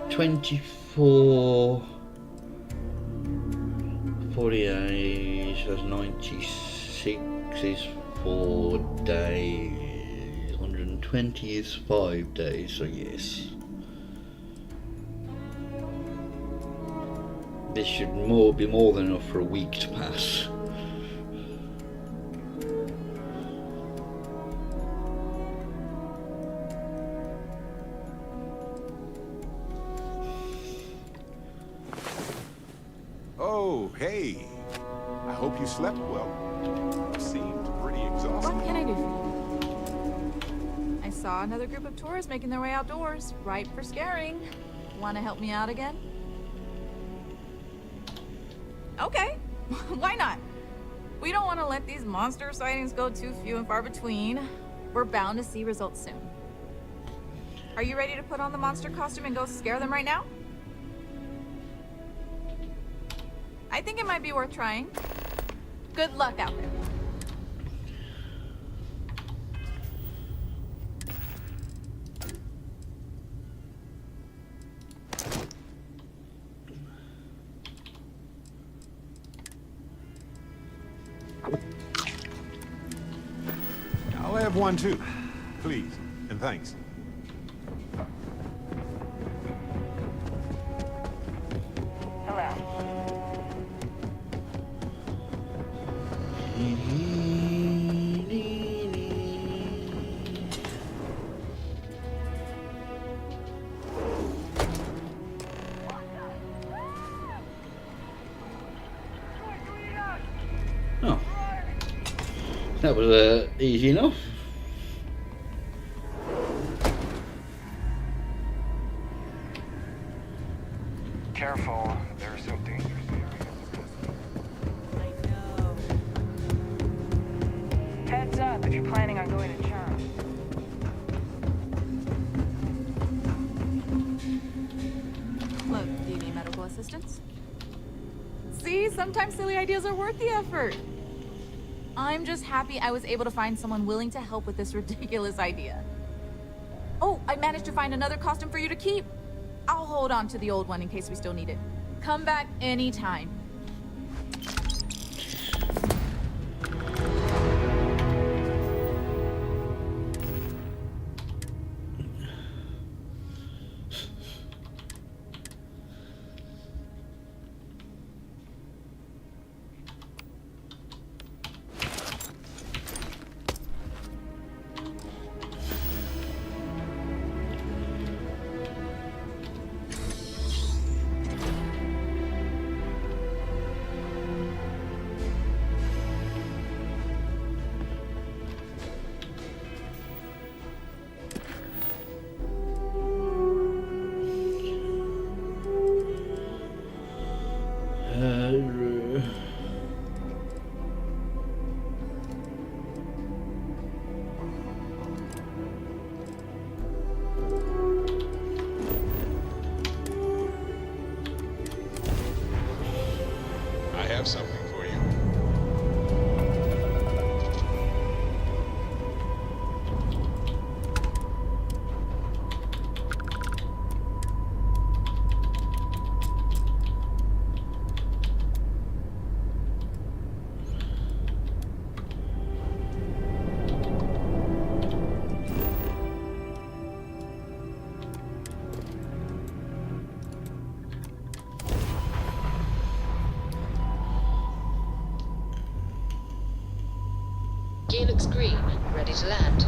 $24, 48, that's 96 is 4 days, 120 is 5 days, so yes. This should be more than enough for a week to pass. Oh, hey. I hope you slept well. You seemed pretty exhausted. What can I do for you? I saw another group of tourists making their way outdoors, ripe for scaring. Want to help me out again? Okay, why not? We don't want to let these monster sightings go too few and far between. We're bound to see results soon. Are you ready to put on the monster costume and go scare them right now? I think it might be worth trying. Good luck out there. I'll have one too. Please, and thanks. Oh, that was easy enough. Careful, there are some dangerous areas. Heads up if you're planning on going to church. Look, do you need medical assistance? See, sometimes silly ideas are worth the effort. I'm just happy I was able to find someone willing to help with this ridiculous idea. Oh, I managed to find another costume for you to keep. I'll hold on to the old one in case we still need it. Come back anytime. I have something for you. Gear looks green, ready to land.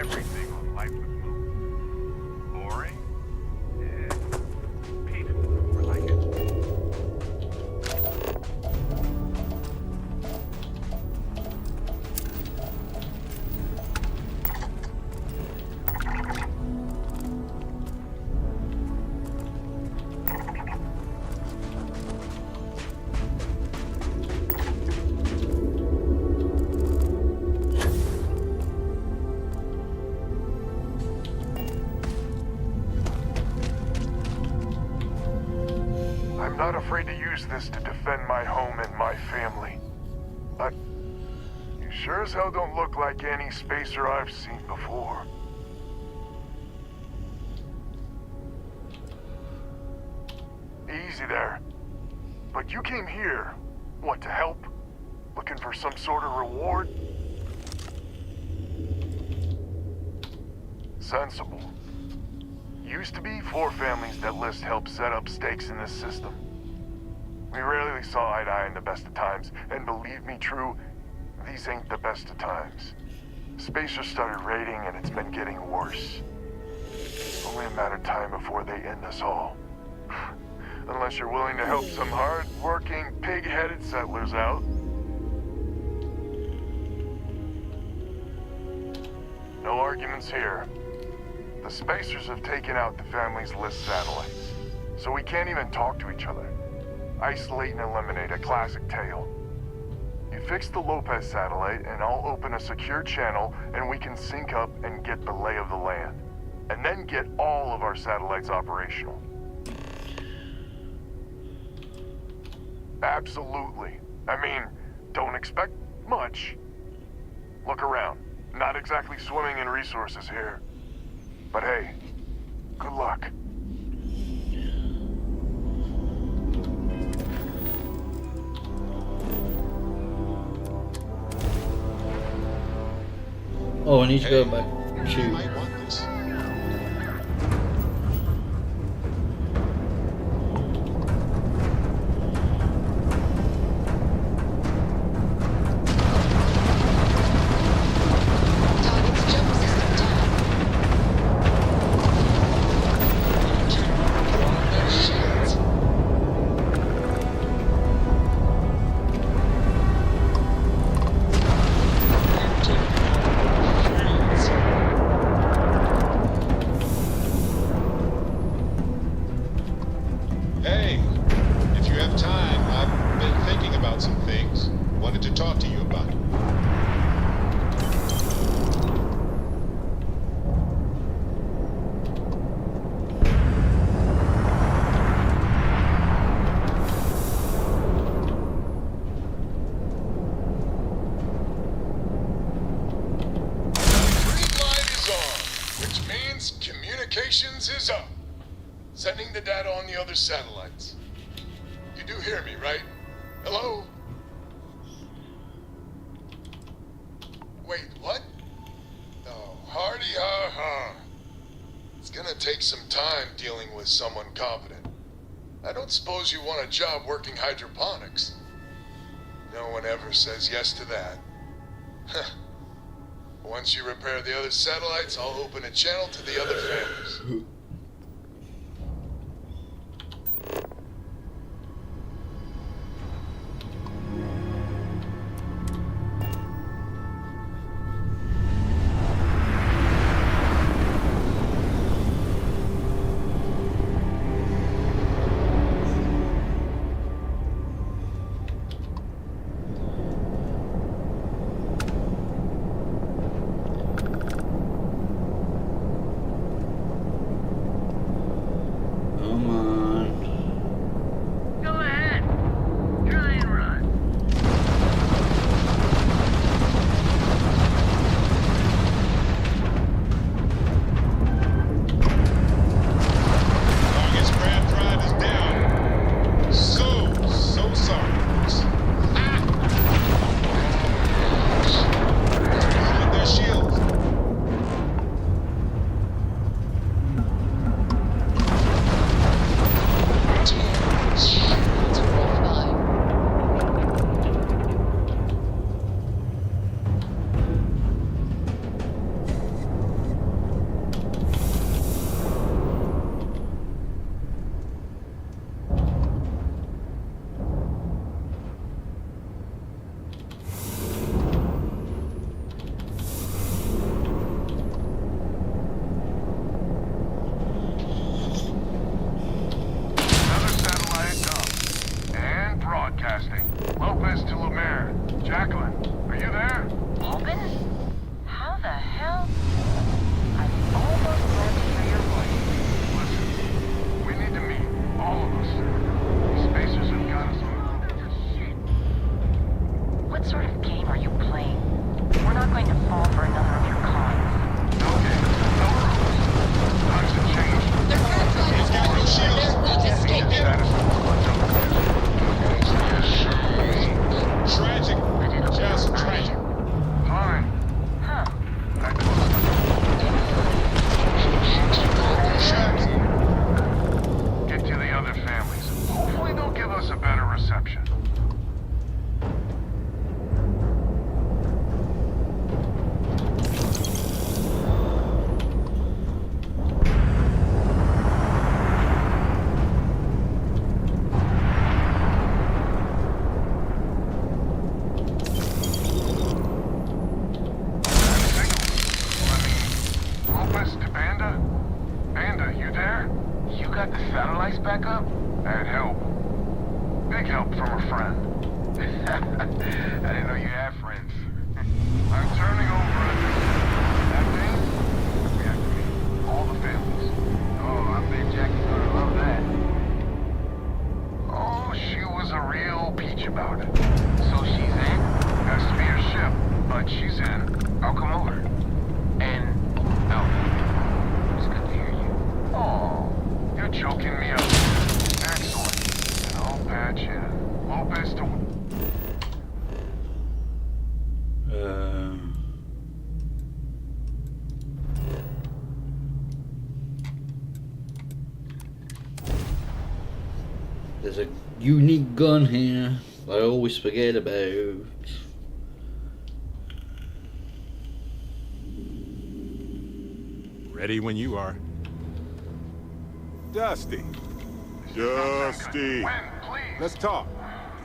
everything on life would move. Boring? Yeah. Peaceful. I like it. I'm not afraid to use this to defend my home and my family. But you sure as hell don't look like any spacer I've seen before. Easy there. But you came here, what, to help? Looking for some sort of reward? Sensible. Used to be 4 families that list help set up stakes in this system. We rarely saw eye to eye in the best of times, and believe me, True, these ain't the best of times. Spacers started raiding, and it's been getting worse. Only a matter of time before they end us all. Unless you're willing to help some hard-working, pig-headed settlers out. No arguments here. The Spacers have taken out the family's list satellites, so we can't even talk to each other. Isolate and eliminate, a classic tale. You fix the Lopez satellite, and I'll open a secure channel, and we can sync up and get the lay of the land. And then get all of our satellites operational. Absolutely. I mean, don't expect much. Look around. Not exactly swimming in resources here. But hey, good luck. Oh, I need to go back. Shoot. might want this. Hey, if you have time, I've been thinking about some things. Wanted to talk to you about it. Green light is on, which means communications is up. Sending the data on the other satellites. You do hear me, right? Hello? Wait, what? Oh, hardy ha ha. It's gonna take some time dealing with someone competent. I don't suppose you want a job working hydroponics. No one ever says yes to that. Once you repair the other satellites, I'll open a channel to the other families. Mr. Panda? Panda, you there? You got the satellites back up? I had help. Big help from a friend. I didn't know you had friends. I'm turning over that thing. Reactivate all the families. Oh, I bet Jackie's gonna love that. Oh, she was a real peach about it. So she's in? Has to be her ship, but she's in. I'll come over. And, oh, it's good to hear you. Oh, you're choking me up. Excellent. And I'll patch in. Lopez to... There's a unique gun here I always forget about. Ready when you are. Dusty. Dusty. Let's talk.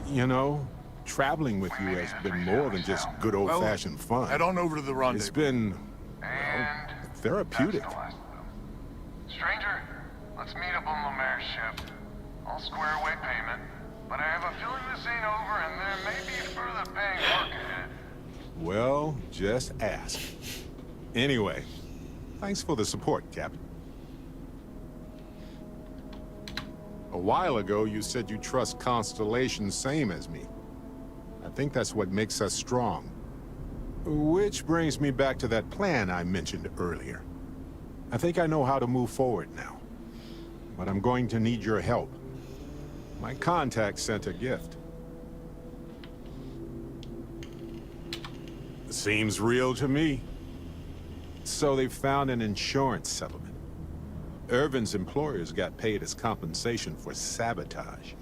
You know, traveling with you has been more than just good old-fashioned fun. Head on over to the rendezvous. It's been, well, therapeutic. Stranger, let's meet up on Lemare's ship. I'll square away payment, but I have a feeling this ain't over and there may be further paying work ahead. Well, just ask. Anyway, thanks for the support, Captain. A while ago, you said you trust Constellation same as me. I think that's what makes us strong. Which brings me back to that plan I mentioned earlier. I think I know how to move forward now. But I'm going to need your help. My contact sent a gift. Seems real to me. So they found an insurance settlement. Irvin's employers got paid as compensation for sabotage.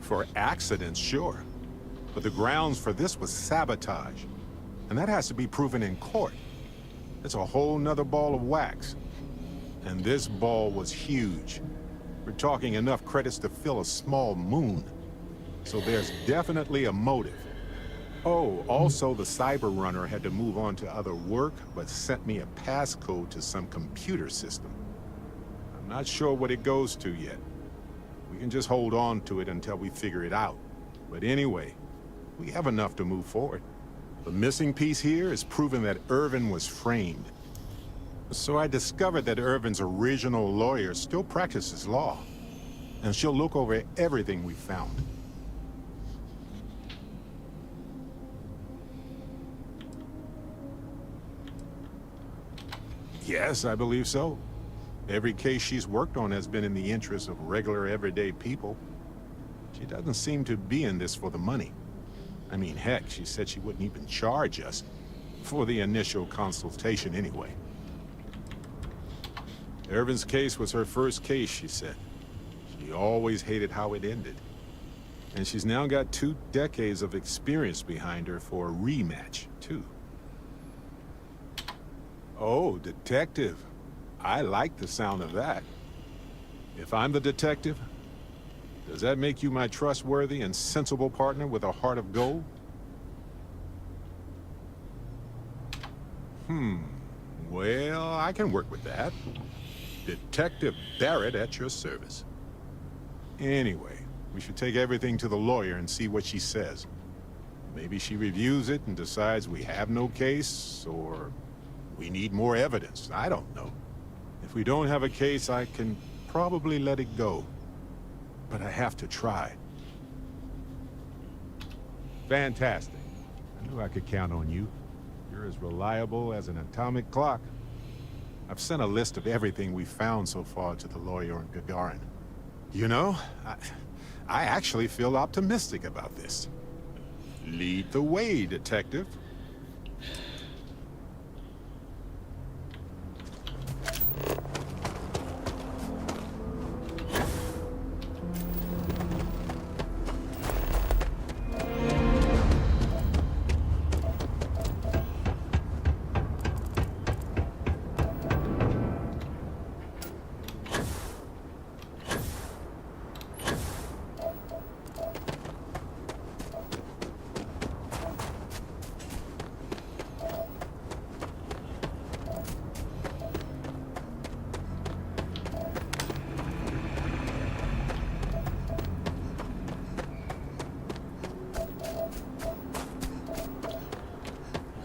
For accidents, sure. But the grounds for this was sabotage. And that has to be proven in court. It's a whole nother ball of wax. And this ball was huge. We're talking enough credits to fill a small moon. So there's definitely a motive. Oh, also the Cyber Runner had to move on to other work, but sent me a passcode to some computer system. I'm not sure what it goes to yet. We can just hold on to it until we figure it out. But anyway, we have enough to move forward. The missing piece here is proving that Irvin was framed. So I discovered that Irvin's original lawyer still practices law. And she'll look over everything we found. Yes, I believe so. Every case she's worked on has been in the interest of regular, everyday people. She doesn't seem to be in this for the money. I mean, heck, she said she wouldn't even charge us for the initial consultation anyway. Irvin's case was her first case, she said. She always hated how it ended. And she's now got 2 decades of experience behind her for a rematch, too. Oh, detective. I like the sound of that. If I'm the detective, does that make you my trustworthy and sensible partner with a heart of gold? Well, I can work with that. Detective Barrett at your service. Anyway, we should take everything to the lawyer and see what she says. Maybe she reviews it and decides we have no case, or we need more evidence. I don't know. If we don't have a case, I can probably let it go. But I have to try. Fantastic. I knew I could count on you. You're as reliable as an atomic clock. I've sent a list of everything we found so far to the lawyer on Gagarin. You know, I actually feel optimistic about this. Lead the way, detective.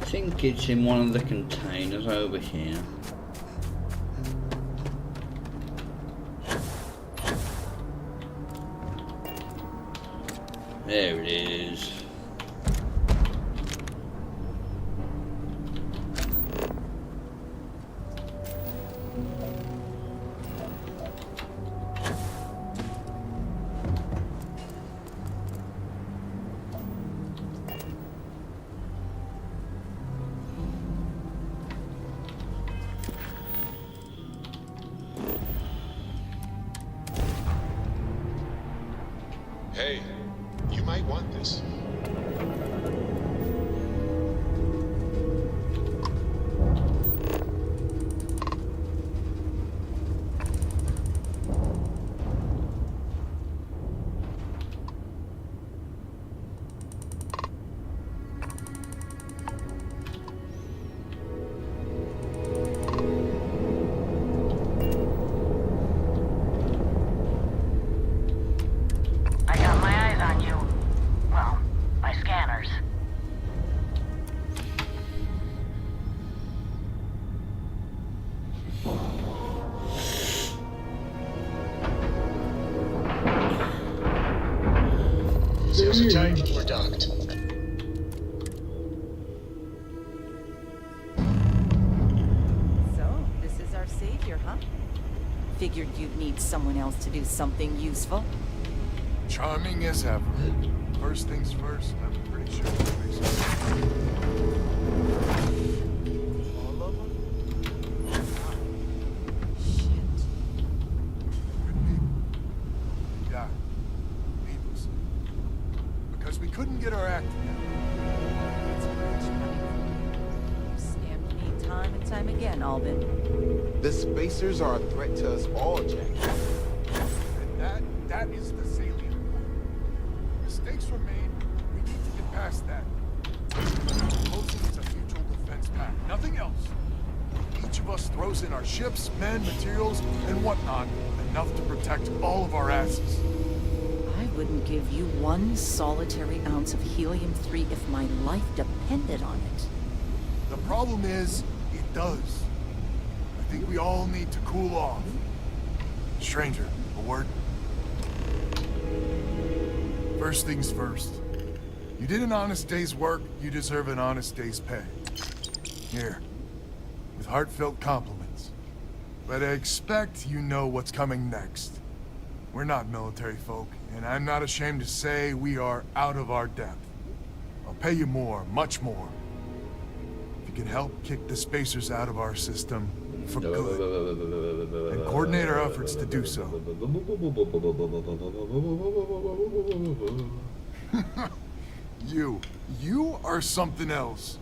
think it's in one of the containers over here. There it is. Hey, you might want this. Seals are tight. We're docked. So, this is our savior, huh? Figured you'd need someone else to do something useful. Charming as ever. First things first, I'm pretty sure that makes sense. All of them? Shit. Good people. Yeah. Needlessly. Because we couldn't get our act together. Scammed me time and time again, Albin. The spacers are a threat to us all, Jack. And that is the salient point. Mistakes were made. We need to get past that. Proposing is a mutual defense pact. Nothing else. Each of us throws in our ships, men, materials, and whatnot, enough to protect all of our asses. I wouldn't give you one solitary ounce of helium-3 if my life depended on it. The problem is, it does. I think we all need to cool off. Stranger, a word? First things first. You did an honest day's work, you deserve an honest day's pay. Here, with heartfelt compliments. But I expect you know what's coming next. We're not military folk, and I'm not ashamed to say we are out of our depth. I'll pay you more, much more. If you can help kick the spacers out of our system for good, and coordinate our efforts to do so. You are something else.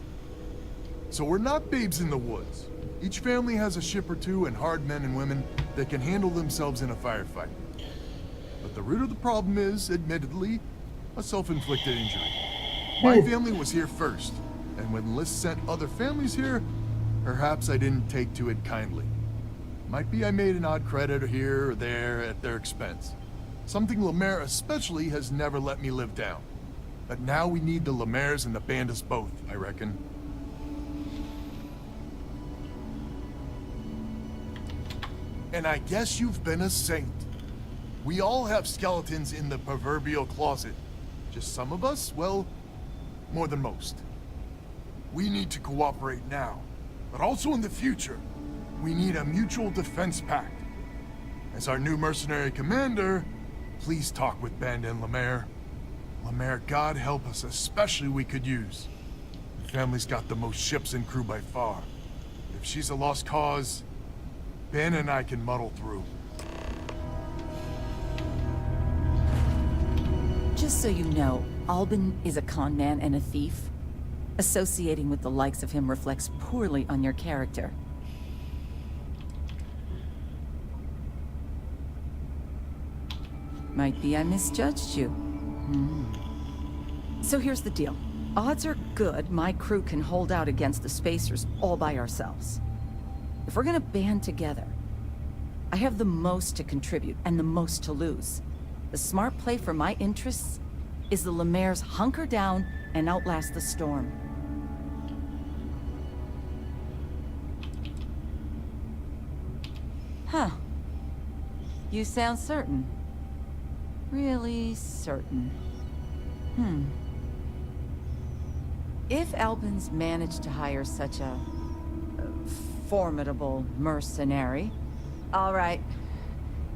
So we're not babes in the woods. Each family has a ship or two and hard men and women that can handle themselves in a firefight. But the root of the problem is, admittedly, a self-inflicted injury. My family was here first, and when Liz sent other families here, perhaps I didn't take to it kindly. Might be I made an odd credit here or there at their expense. Something Lemaire especially has never let me live down. But now we need the Lemaires and the Bandits both, I reckon. And I guess you've been a saint. We all have skeletons in the proverbial closet. Just some of us, well, more than most. We need to cooperate now, but also in the future. We need a mutual defense pact. As our new mercenary commander, please talk with Band and Lemaire. Lemaire, God help us, especially we could use. The family's got the most ships and crew by far. If she's a lost cause, Ben and I can muddle through. Just so you know, Albin is a con man and a thief. Associating with the likes of him reflects poorly on your character. Might be I misjudged you. So here's the deal. Odds are good my crew can hold out against the Spacers all by ourselves. If we're gonna band together, I have the most to contribute and the most to lose. The smart play for my interests is the Lemaire's hunker down and outlast the storm. Huh. You sound certain. Really certain. If Albans managed to hire such a formidable mercenary, all right.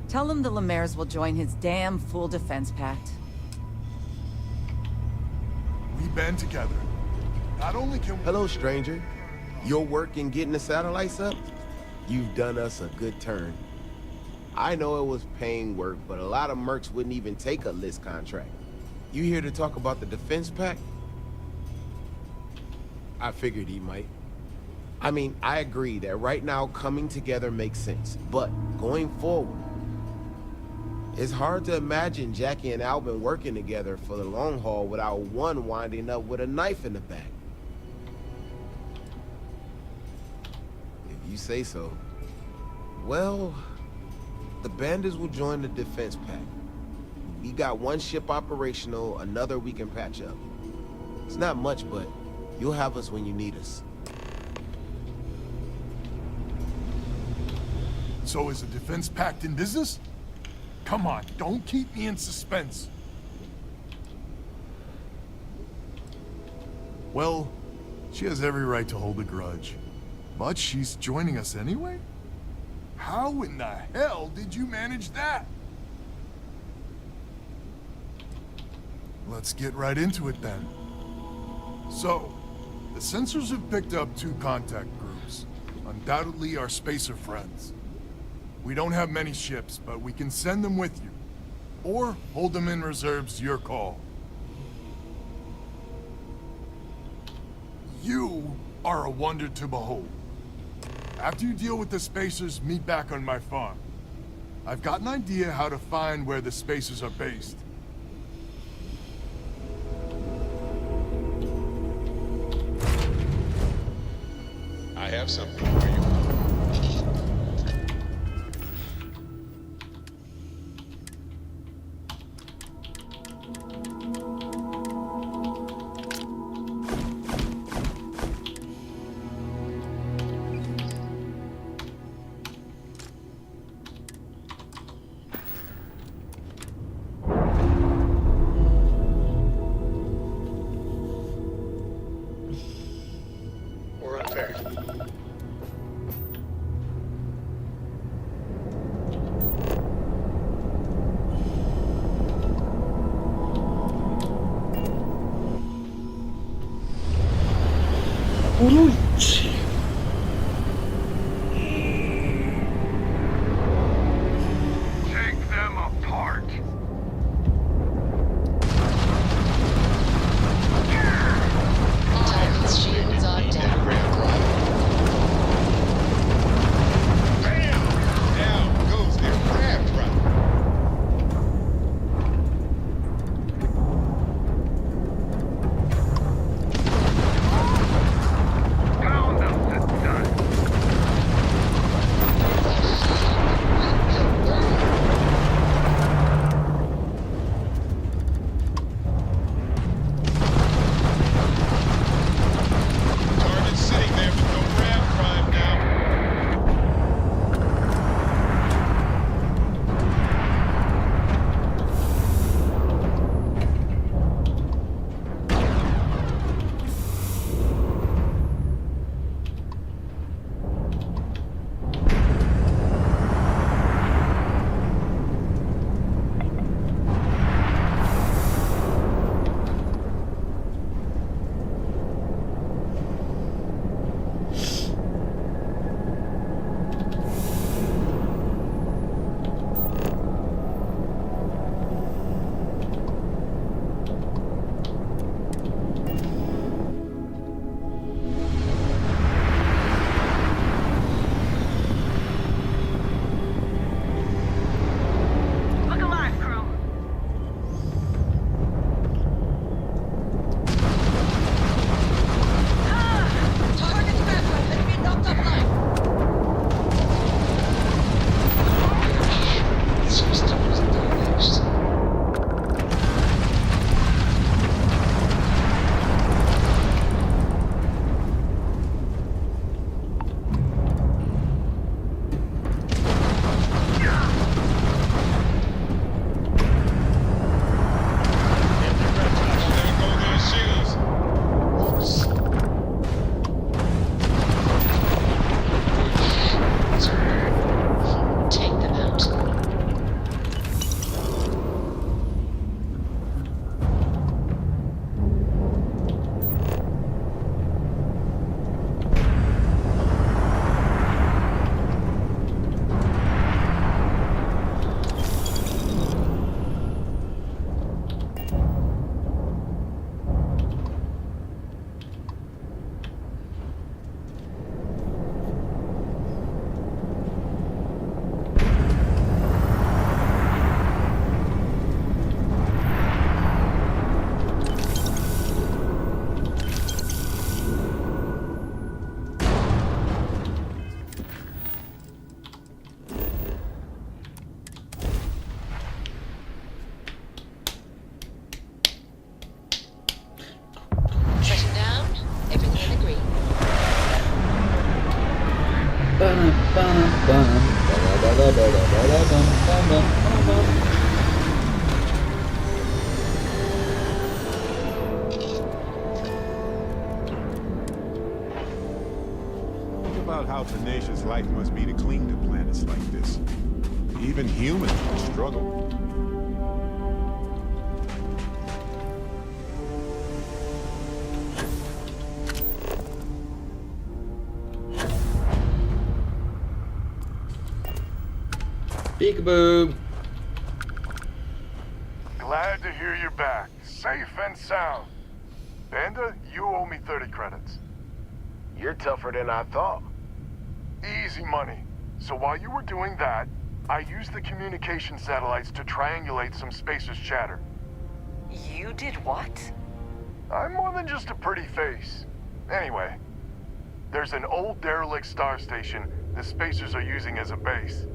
Tell him the Lemaire's will join his damn fool defense pact. We band together. Not only can we... Hello, stranger. Your work in getting the satellites up? You've done us a good turn. I know it was paying work, but a lot of mercs wouldn't even take a list contract. You here to talk about the defense pact? I figured he might. I mean, I agree that right now coming together makes sense, but going forward, it's hard to imagine Jackie and Albin working together for the long haul without one winding up with a knife in the back. If you say so. Well, the bandits will join the defense pact. We got one ship operational, another we can patch up. It's not much, but you'll have us when you need us. So is the defense pact in business? Come on, don't keep me in suspense. Well, she has every right to hold a grudge. But she's joining us anyway? How in the hell did you manage that? Let's get right into it then. So, the sensors have picked up 2 contact groups. Undoubtedly our spacer friends. We don't have many ships, but we can send them with you. Or hold them in reserves, your call. You are a wonder to behold. After you deal with the spacers, meet back on my farm. I've got an idea how to find where the spacers are based. I have something for you. Or unfair. Uluci. Take them apart. Target's shields are down. Bam! Down goes their crab trap. Pound Think about how tenacious life must be to cling to planets like this. Even humans would struggle. Peekaboo! Glad to hear you're back, safe and sound. Banda, you owe me 30 credits. You're tougher than I thought. Easy money. So while you were doing that, I used the communication satellites to triangulate some spacers' chatter. You did what? I'm more than just a pretty face. Anyway, there's an old derelict star station the spacers are using as a base.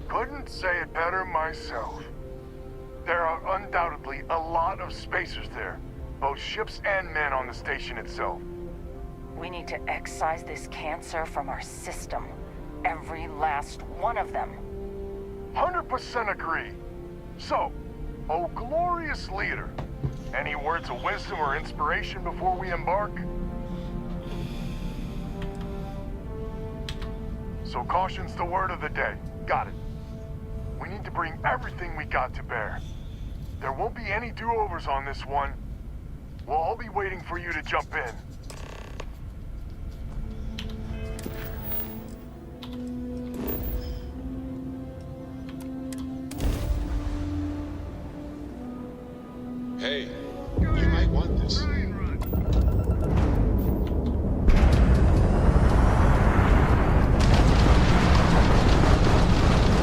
Couldn't say it better myself. There are undoubtedly a lot of spacers there, both ships and men on the station itself. We need to excise this cancer from our system. Every last one of them. 100% agree. So, oh glorious leader, any words of wisdom or inspiration before we embark? So caution's the word of the day. Got it. We need to bring everything we got to bear. There won't be any do-overs on this one. We'll all be waiting for you to jump in. Hey, you might want this.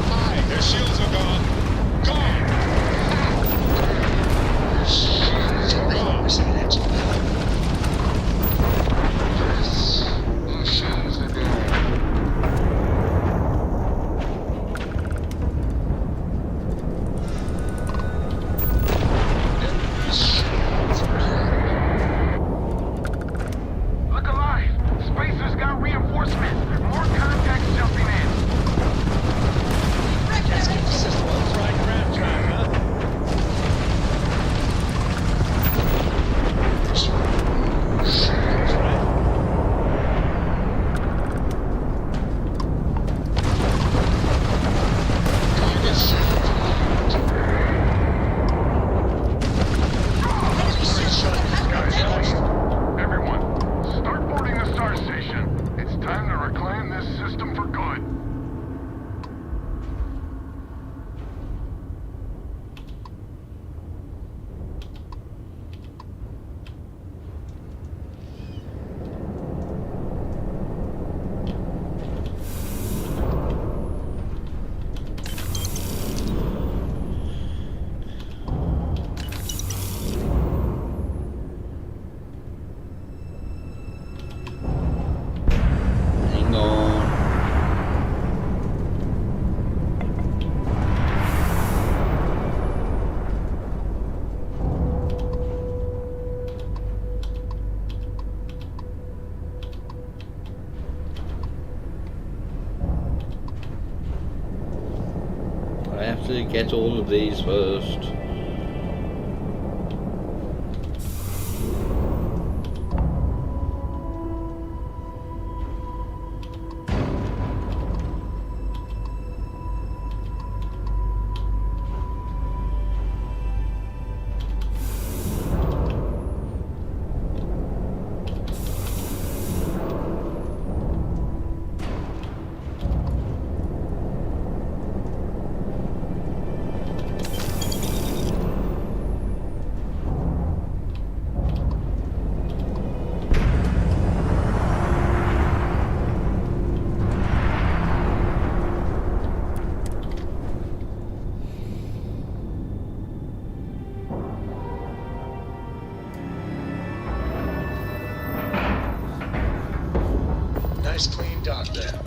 Hi, their shields are gone. Gone! Shields are gone. Our shields are gone. Look alive! Spacers got reinforcements. More contacts jumping in. Let's get the system on fried crab track, huh? Shields ready. Target shields locked. Enemy shield has been damaged. Everyone, start boarding the star station. It's time to reclaim this system for good. Hang on. I have to get all of these first. Nice clean dock there.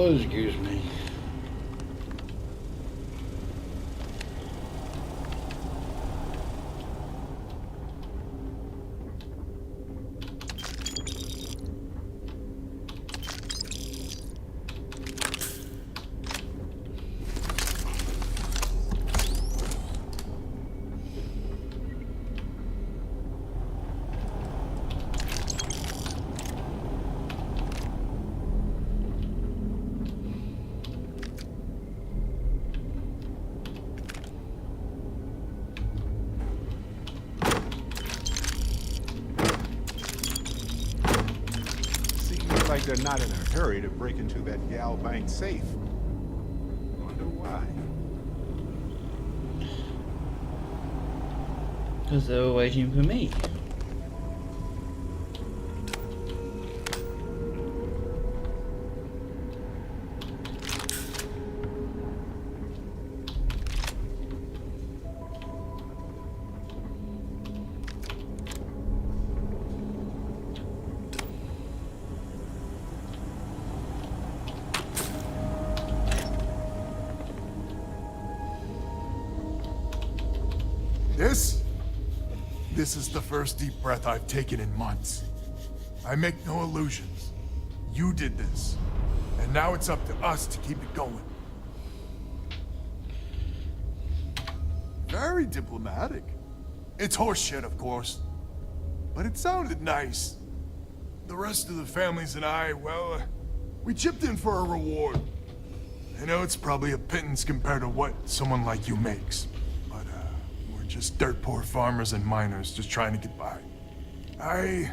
Oh, excuse me. Like they're not in a hurry to break into that gal bank safe. Wonder why. Because they were waiting for me. This is the first deep breath I've taken in months. I make no illusions. You did this. And now it's up to us to keep it going. Very diplomatic. It's horseshit, of course. But it sounded nice. The rest of the families and I, well, we chipped in for a reward. I know it's probably a pittance compared to what someone like you makes. Just dirt poor farmers and miners just trying to get by. I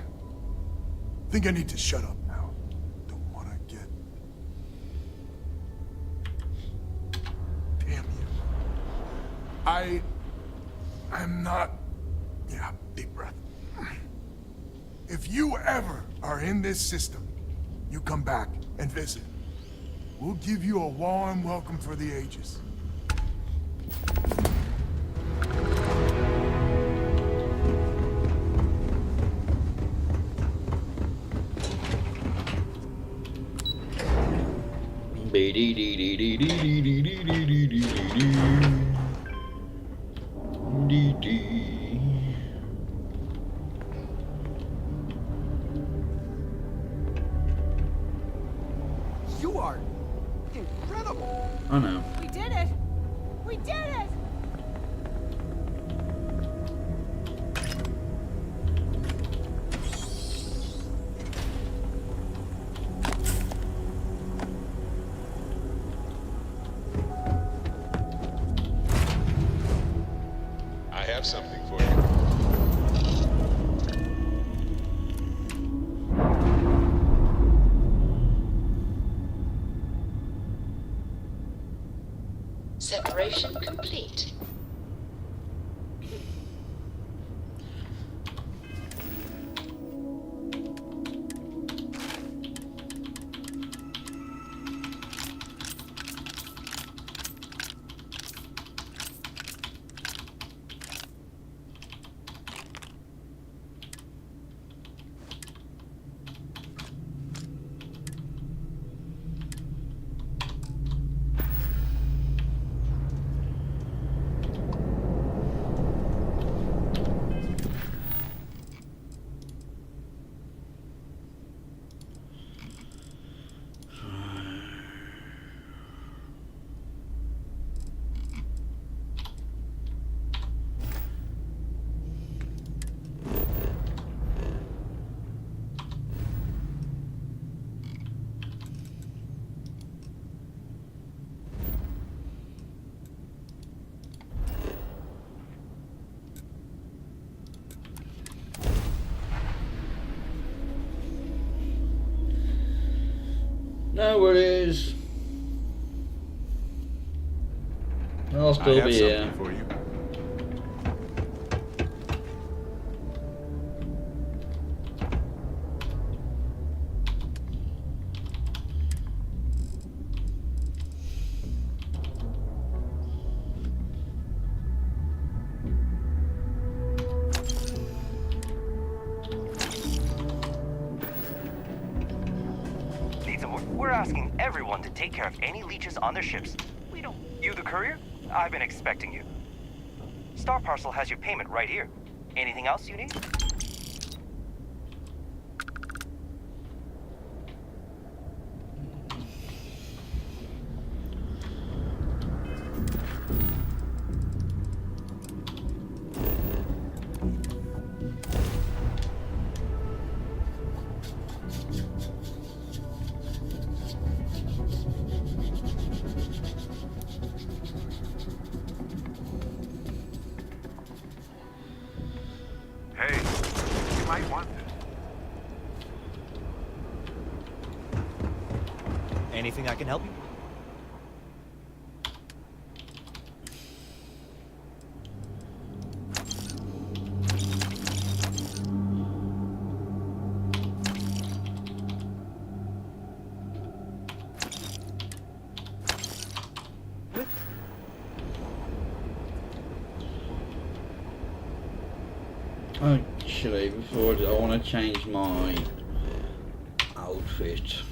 think I need to shut up now. Don't want to get... Damn you. I'm not... Yeah, deep breath. If you ever are in this system, you come back and visit. We'll give you a warm welcome for the ages. You are incredible. I know. We did it! We did it! Something for you. Separation complete. No worries. I'll still be here. For you. Listen, we're asking everyone to take care of any leeches on their ships. We don't... You the courier? I've been expecting you. Star Parcel has your payment right here. Anything else you need? Hey, you might want this. Anything I can help you? Actually, before I want to change my outfit.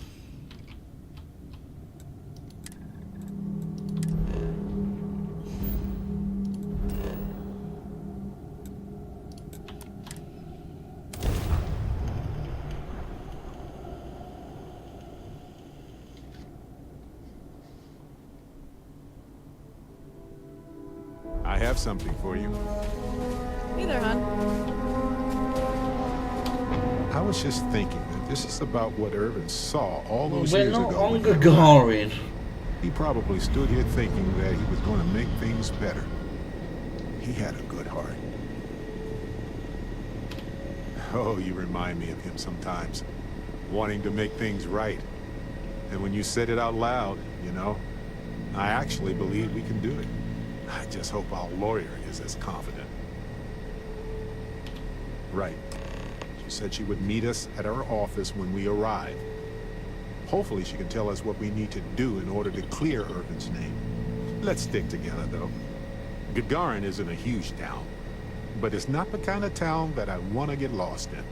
I have something for you. Hey there, hon. I was just thinking that this is about what Irvin saw all those We're years not ago. on Gagarin. He probably stood here thinking that he was going to make things better. He had a good heart. Oh, you remind me of him sometimes, wanting to make things right. And when you said it out loud, you know, I actually believe we can do it. I just hope our lawyer is as confident. Right. She said she would meet us at our office when we arrive. Hopefully she can tell us what we need to do in order to clear Irvin's name. Let's stick together, though. Gagarin isn't a huge town, but it's not the kind of town that I want to get lost in.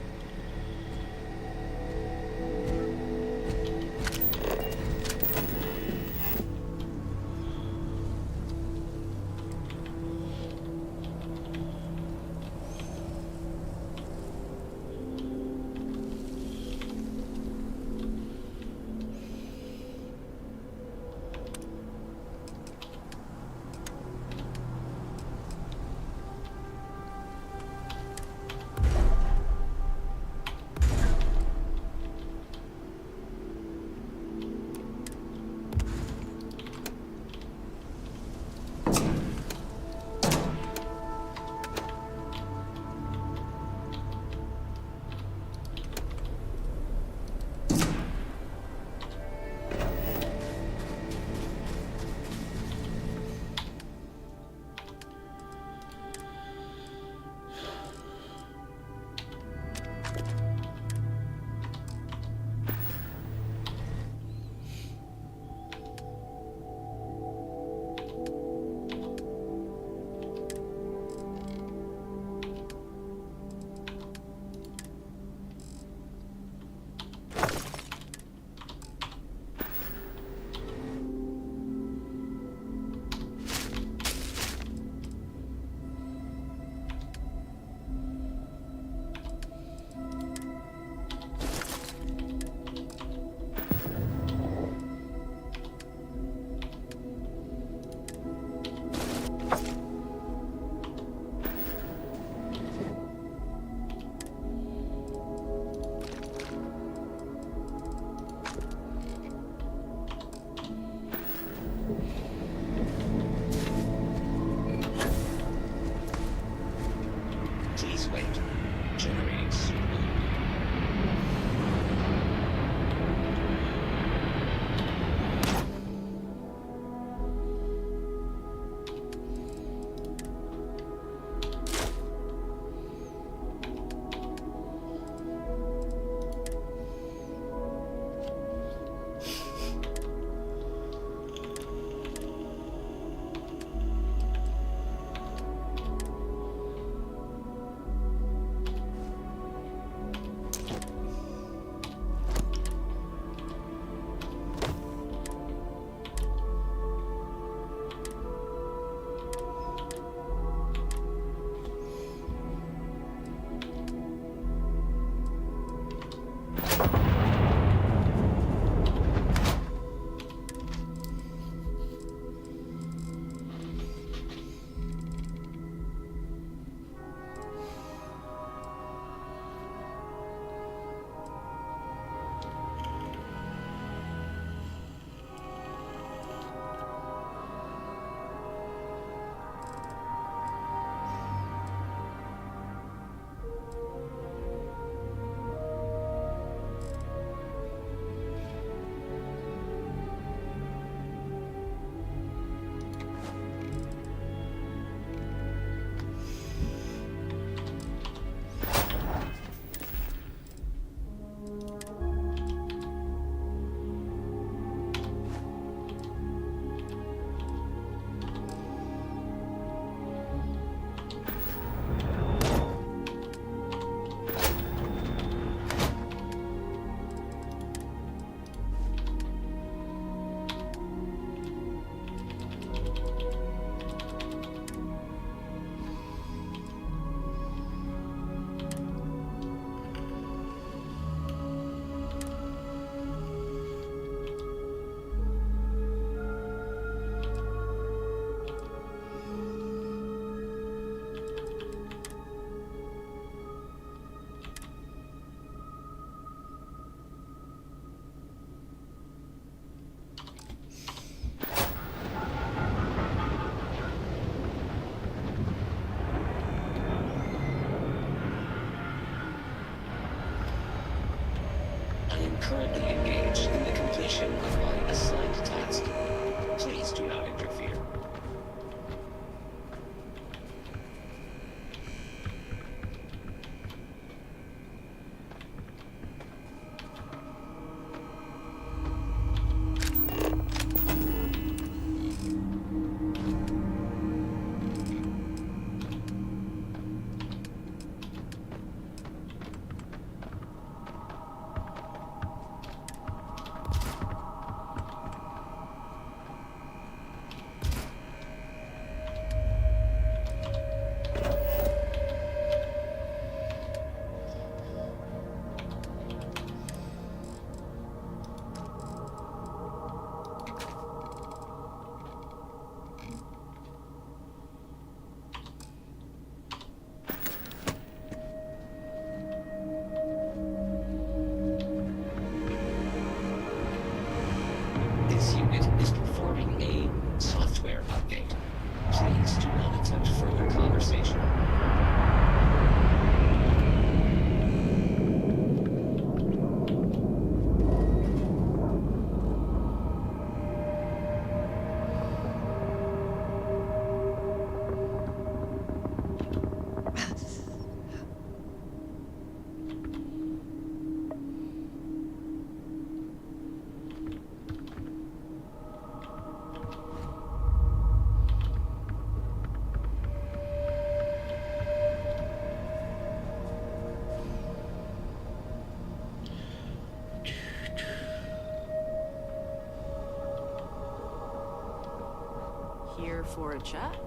currently engaged in the completion of my assigned task. Please do not interfere. This unit is performing a software update. Please do not attempt further conversation. Here for a chat?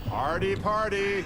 Party, party!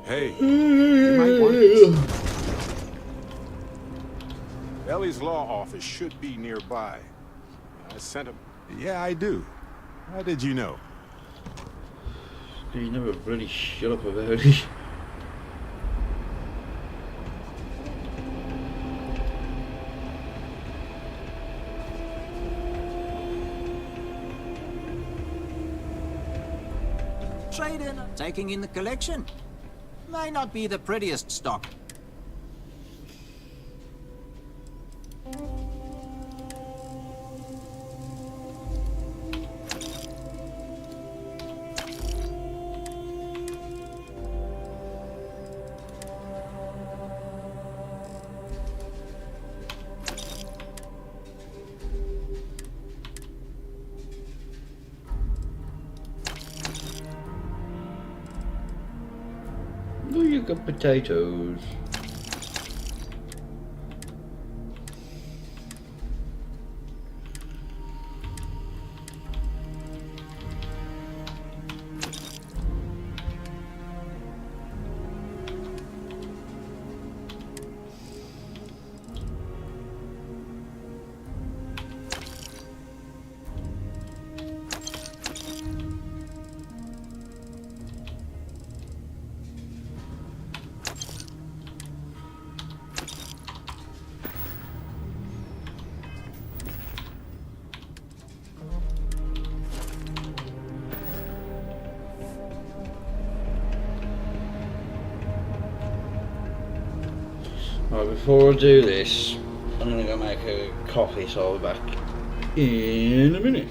Hey, you might want to... Ellie's law office should be nearby. I sent him... Yeah, I do. How did you know? You never really shut up about it. Trade-in, taking in the collection. May not be the prettiest stock. Oh, you got potatoes. Right, before I do this, I'm gonna go make a coffee, so I'll be back in a minute.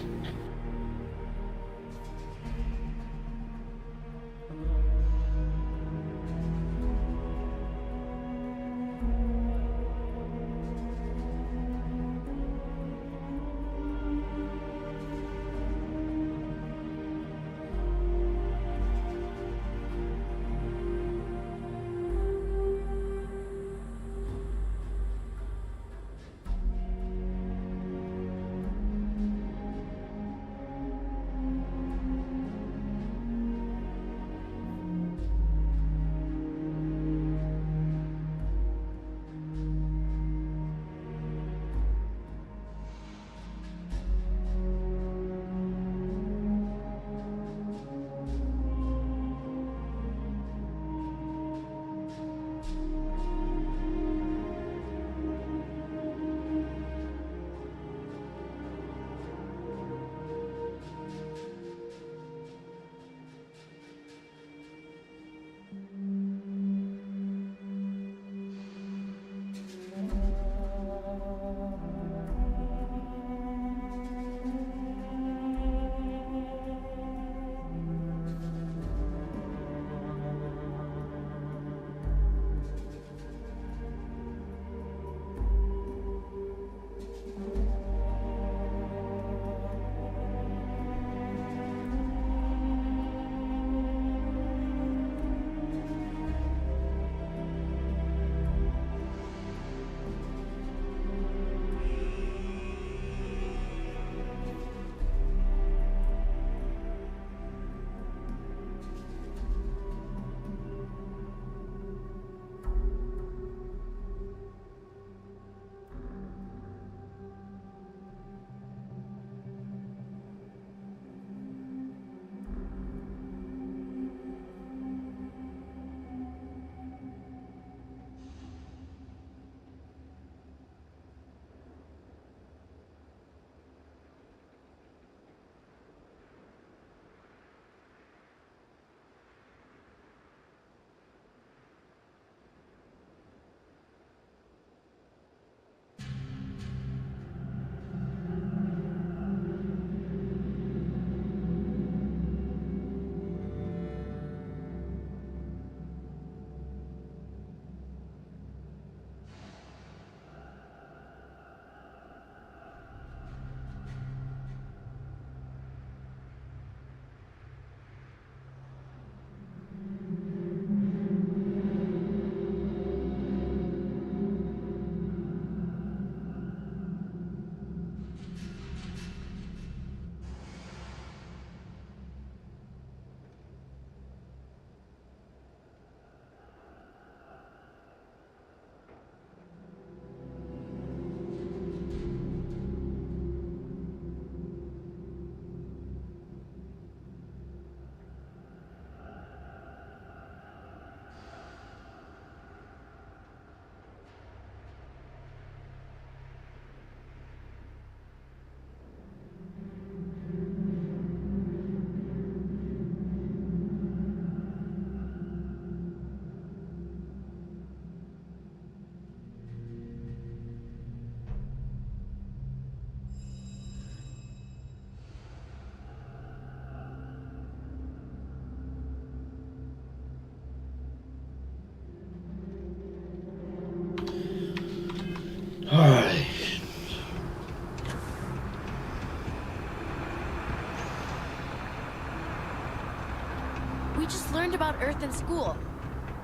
We just learned about Earth in school.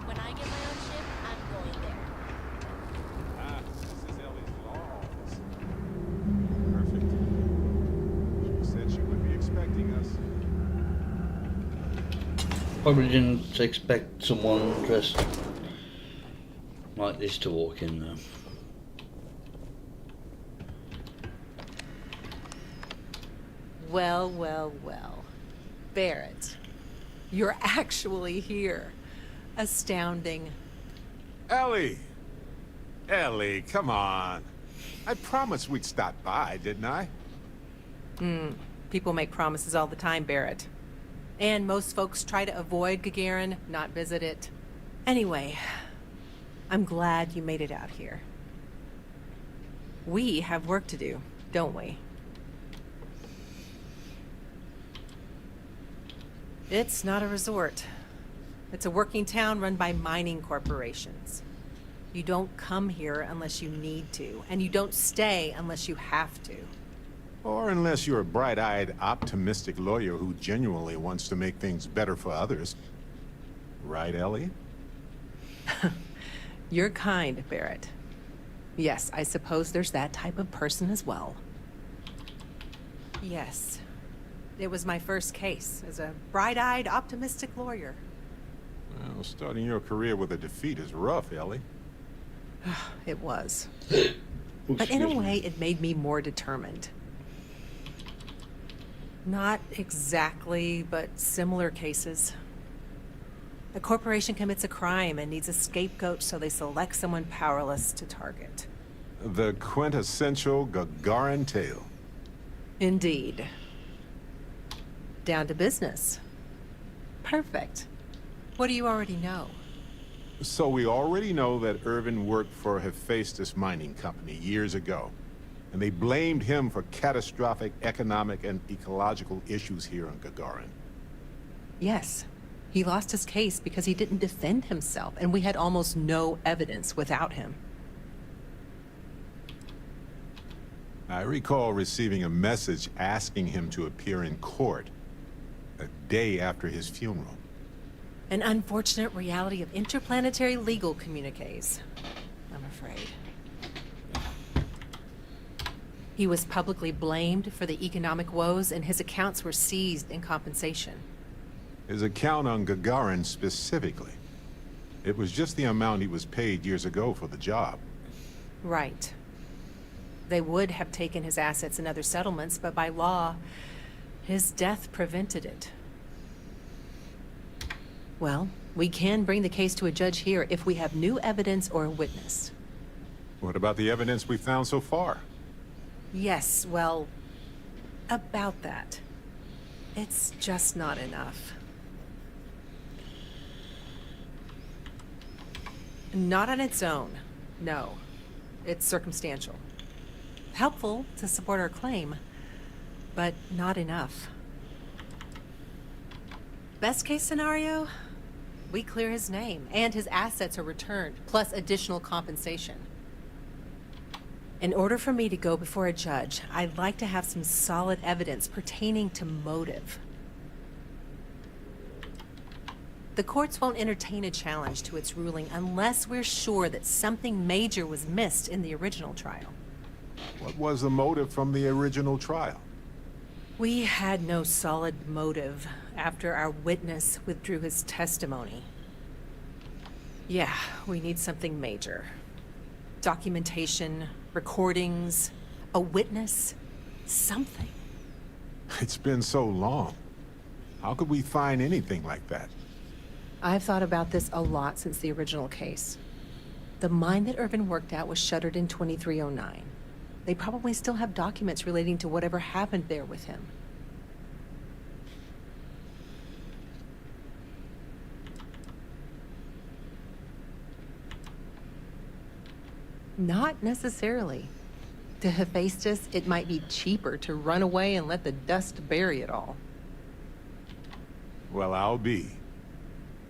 When I get my own ship, I'm going there. Ah, this is Ellie's law office. Perfect. She said she would be expecting us. Probably didn't expect someone dressed like this to walk in though. Well, well, well. Barrett, you're actually here. Astounding. Ellie! Ellie, come on. I promised we'd stop by, didn't I? People make promises all the time, Barrett. And most folks try to avoid Gagarin, not visit it. Anyway, I'm glad you made it out here. We have work to do, don't we? It's not a resort. It's a working town run by mining corporations. You don't come here unless you need to, and you don't stay unless you have to. Or unless you're a bright-eyed, optimistic lawyer who genuinely wants to make things better for others. Right, Ellie? You're kind, Barrett. Yes, I suppose there's that type of person as well. Yes. It was my first case as a bright-eyed, optimistic lawyer. Well, starting your career with a defeat is rough, Ellie. It was. But in a way, it made me more determined. Not exactly, but similar cases. A corporation commits a crime and needs a scapegoat, so they select someone powerless to target. The quintessential Gagarin tale. Indeed. Down to business. Perfect. What do you already know? So we already know that Irvin worked for Hephaestus Mining Company years ago, and they blamed him for catastrophic economic and ecological issues here on Gagarin. Yes. He lost his case because he didn't defend himself, and we had almost no evidence without him. I recall receiving a message asking him to appear in court a day after his funeral. An unfortunate reality of interplanetary legal communiques, I'm afraid. He was publicly blamed for the economic woes, and his accounts were seized in compensation. His account on Gagarin specifically. It was just the amount he was paid years ago for the job. Right. They would have taken his assets in other settlements, but by law, his death prevented it. Well, we can bring the case to a judge here if we have new evidence or a witness. What about the evidence we found so far? Yes, well, about that. It's just not enough. Not on its own, no. It's circumstantial. Helpful to support our claim, but not enough. Best case scenario, we clear his name and his assets are returned, plus additional compensation. In order for me to go before a judge, I'd like to have some solid evidence pertaining to motive. The courts won't entertain a challenge to its ruling unless we're sure that something major was missed in the original trial. What was the motive from the original trial? We had no solid motive after our witness withdrew his testimony. Yeah, we need something major. Documentation, recordings, a witness, something. It's been so long. How could we find anything like that? I've thought about this a lot since the original case. The mine that Irvin worked at was shuttered in 2309. They probably still have documents relating to whatever happened there with him. Not necessarily. To Hephaestus, it might be cheaper to run away and let the dust bury it all. Well, I'll be.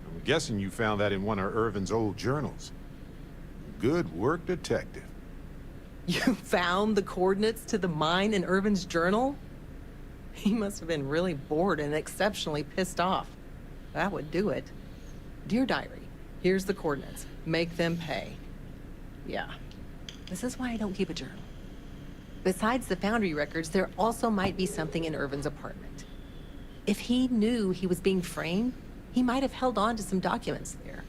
I'm guessing you found that in one of Irvin's old journals. Good work, detective. You found the coordinates to the mine in Irvin's journal? He must have been really bored and exceptionally pissed off. That would do it. Dear Diary, here's the coordinates. Make them pay. Yeah. This is why I don't keep a journal. Besides the Foundry records, there also might be something in Irvin's apartment. If he knew he was being framed, he might have held on to some documents there.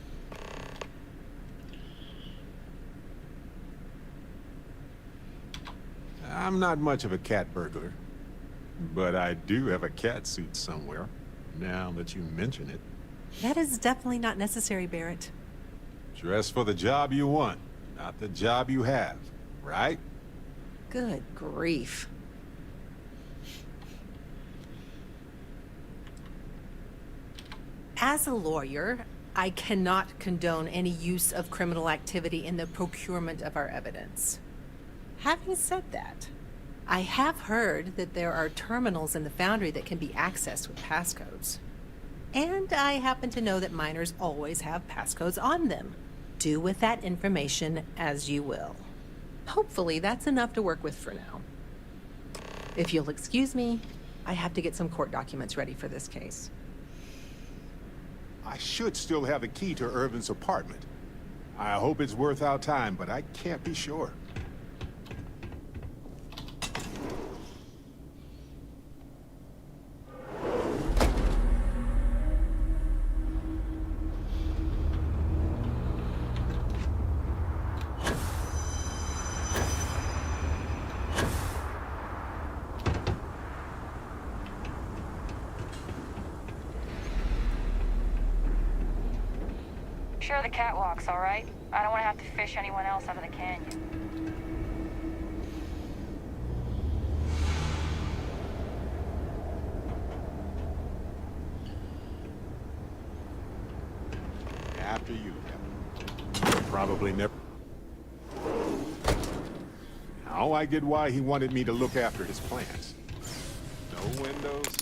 I'm not much of a cat burglar, but I do have a cat suit somewhere, now that you mention it. That is definitely not necessary, Barrett. Dress for the job you want, not the job you have, right? Good grief. As a lawyer, I cannot condone any use of criminal activity in the procurement of our evidence. Having said that, I have heard that there are terminals in the Foundry that can be accessed with passcodes. And I happen to know that miners always have passcodes on them. Do with that information as you will. Hopefully that's enough to work with for now. If you'll excuse me, I have to get some court documents ready for this case. I should still have a key to Irvin's apartment. I hope it's worth our time, but I can't be sure. Sure, the catwalk's all right. I don't want to have to fish anyone else out of the canyon. After you, Captain. Probably never. Now I get why he wanted me to look after his plants. No windows.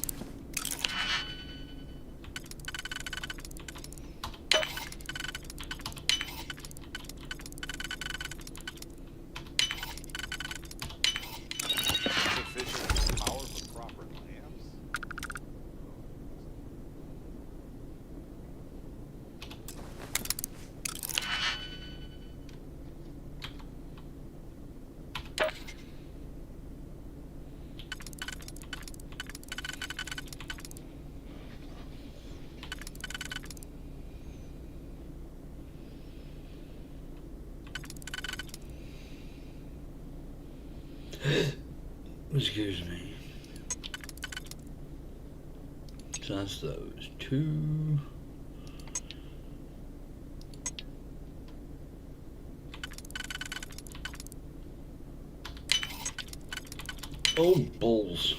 Excuse me. So that's those two. Oh, balls.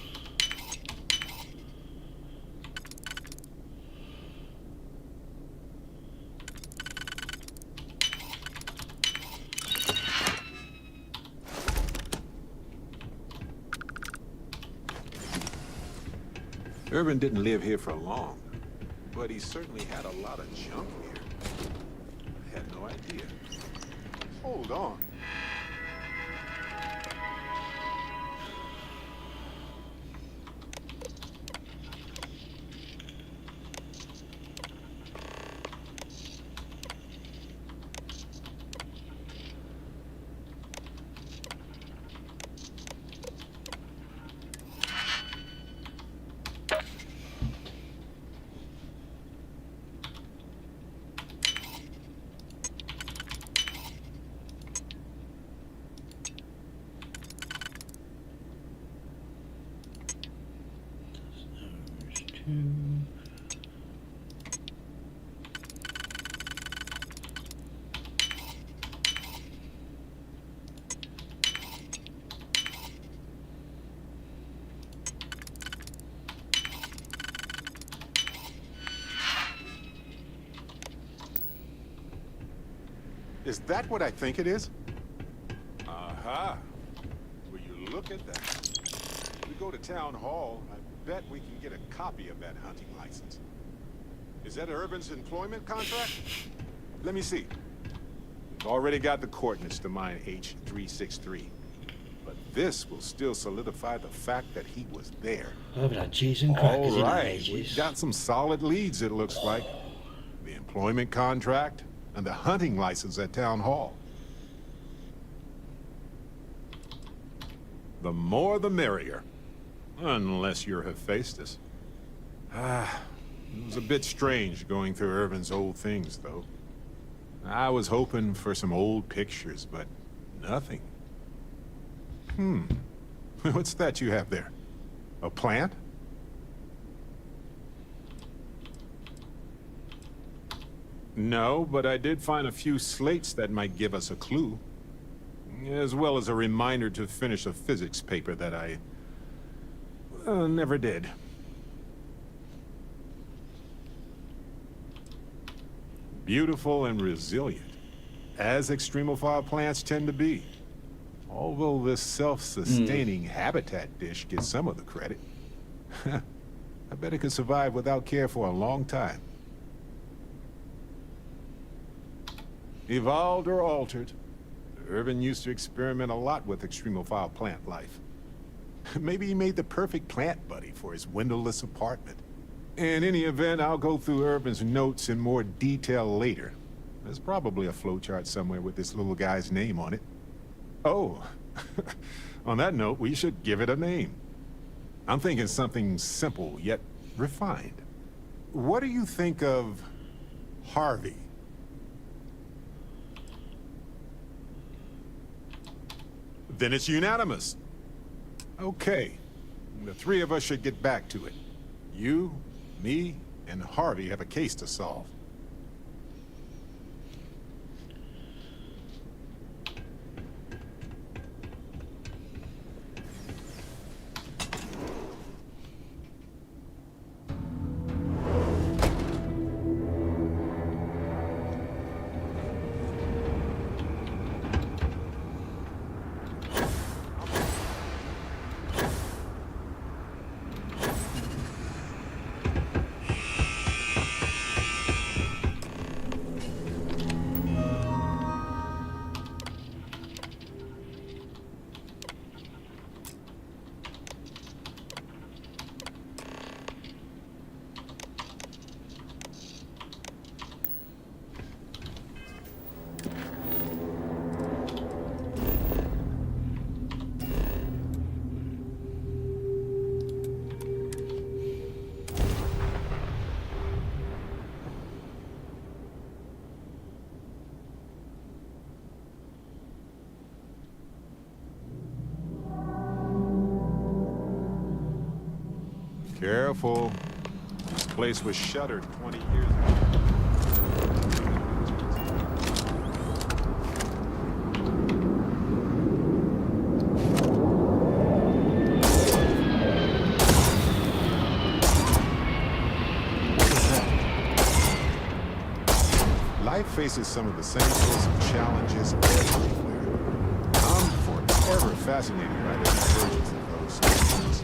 Irvin didn't live here for long, but he certainly had a lot of junk here. I had no idea. Hold on. Is that what I think it is? Aha! Will you look at that? If we go to town hall, I bet we can get a copy of that hunting license. Is that Irvin's employment contract? Let me see. We've already got the coordinates to mine H363. But this will still solidify the fact that he was there. I haven't had cheese and crackers All right, in ages. we've got some solid leads, it looks like. The employment contract and the hunting license at Town Hall. The more the merrier. Unless you're Hephaestus. It was a bit strange going through Irvin's old things, though. I was hoping for some old pictures, but nothing. What's that you have there? A plant? No, but I did find a few slates that might give us a clue. As well as a reminder to finish a physics paper that I never did. Beautiful and resilient, as extremophile plants tend to be. Although this self-sustaining habitat dish gets some of the credit. I bet it could survive without care for a long time. Evolved or altered, Irvin used to experiment a lot with extremophile plant life. Maybe he made the perfect plant buddy for his windowless apartment. In any event, I'll go through Irvin's notes in more detail later. There's probably a flowchart somewhere with this little guy's name on it. Oh, on that note, we should give it a name. I'm thinking something simple, yet refined. What do you think of Harvey? Then it's unanimous. Okay, the three of us should get back to it. You, me, and Harvey have a case to solve. Careful. This place was shuttered 20 years ago. Life faces some of the same sorts of challenges everywhere. I'm forever fascinated by the convergence of those systems.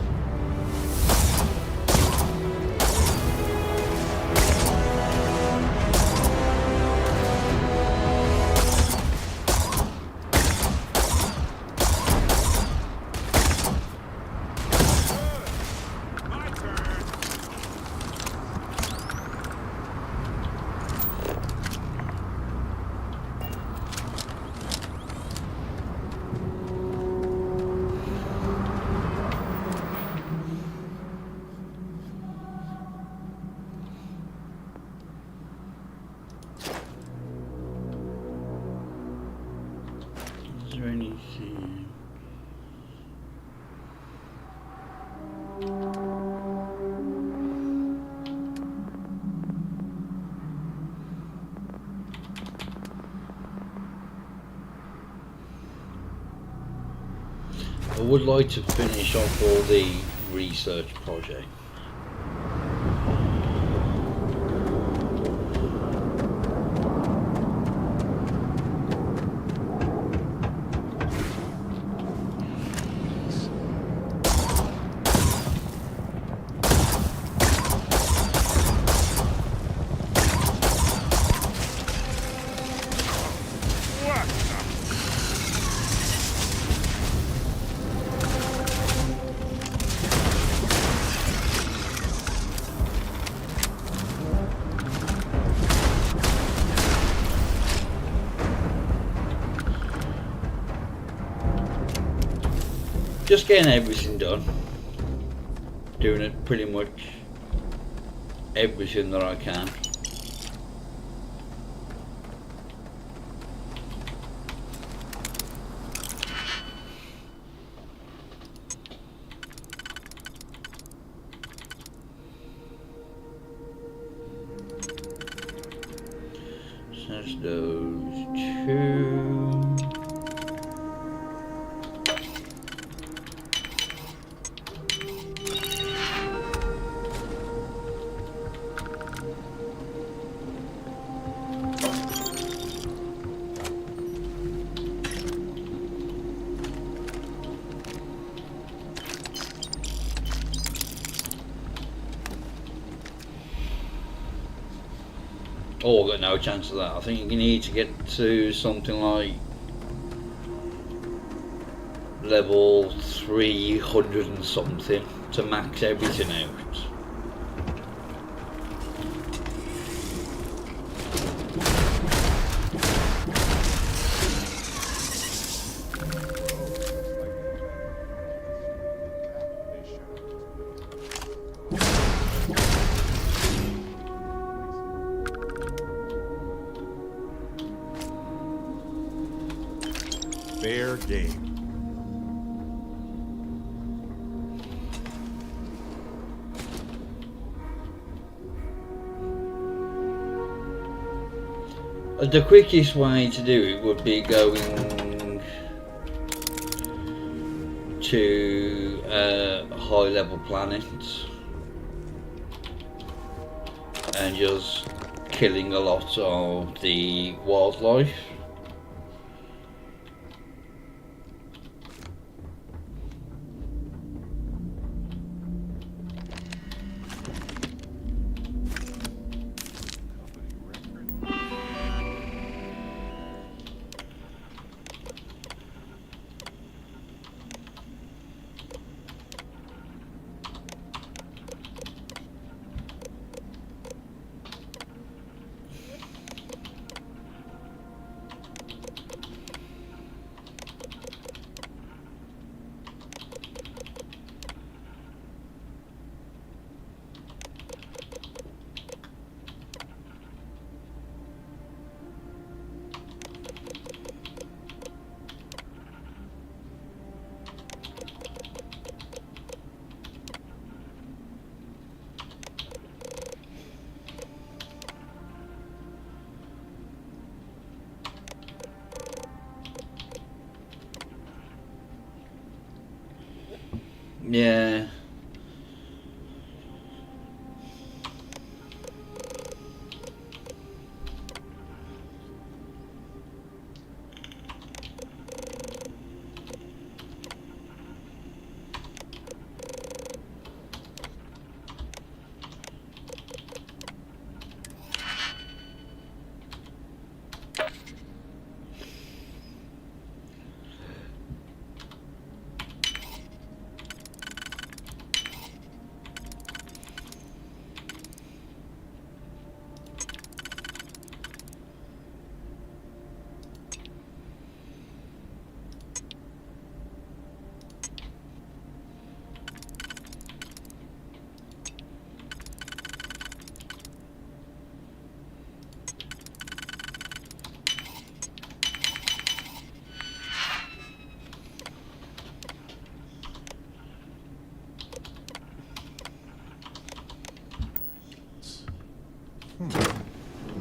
Is there anything? I would like to finish off all the research project. just getting everything done. Doing it pretty much everything that I can. There's those two. Oh, I've got no chance of that. I think you need to get to something like level 300 and something to max everything out. Fair game. The quickest way to do it would be going to high level planets and just killing a lot of the wildlife. Yeah.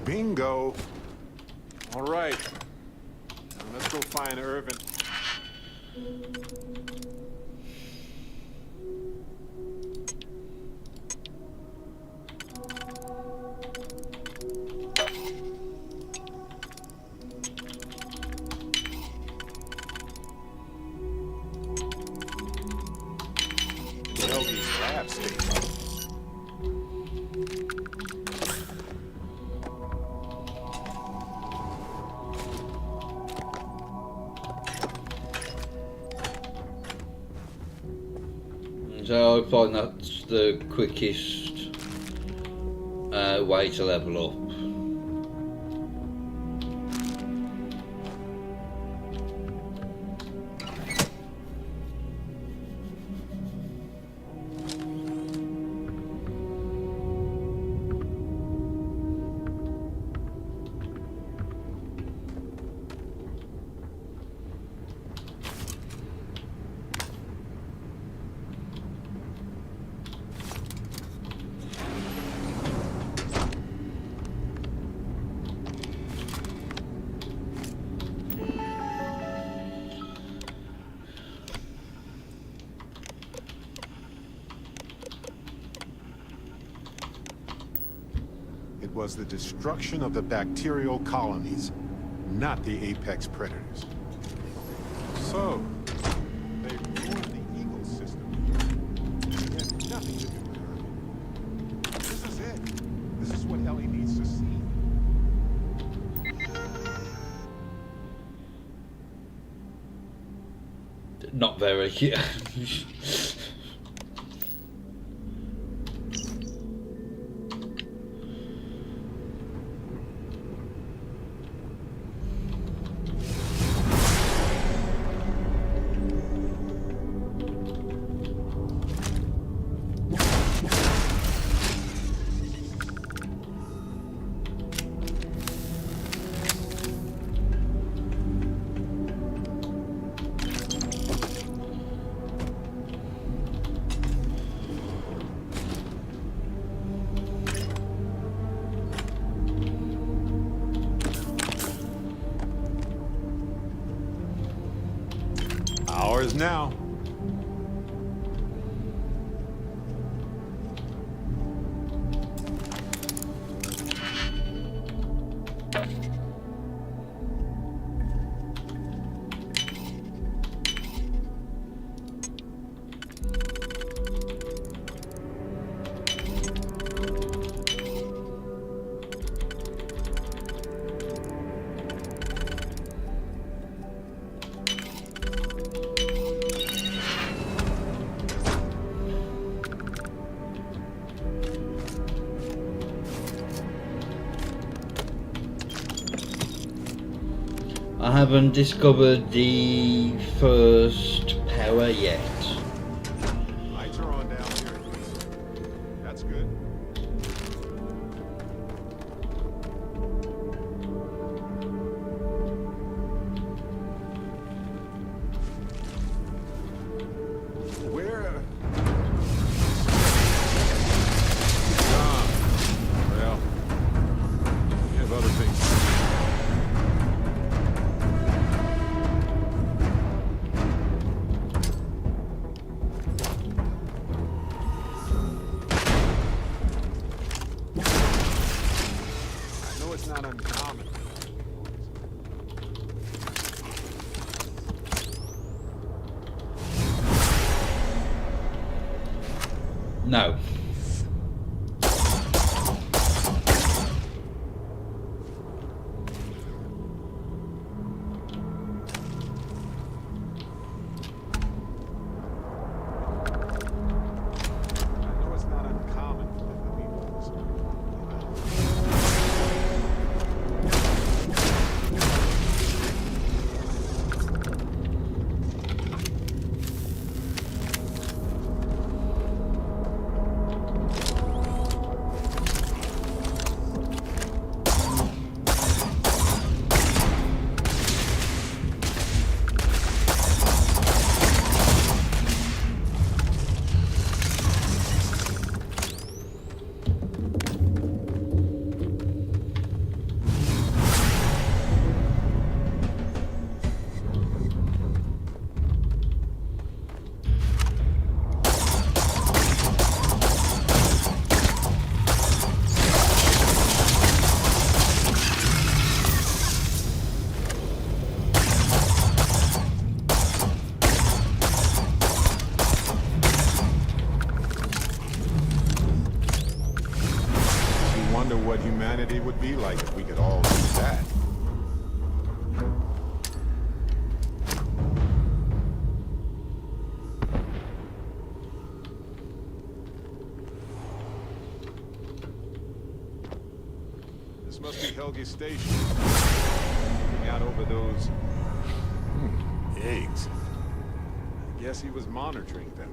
Bingo. All right. Now let's go find Irvin. Lab station. So I find that's the quickest way to level up. It was the destruction of the bacterial colonies, not the apex predators. So, they ruined the ecosystem. They had nothing to do with her. This is it. This is what Ellie needs to see. Not very. Ours now. I haven't discovered the first power yet. Lights are on down here. That's good. Where? Well, we have other things. Not uncommon. No. What humanity would be like if we could all do that. This must be Helge's station. Looking out over those eggs. I guess he was monitoring them.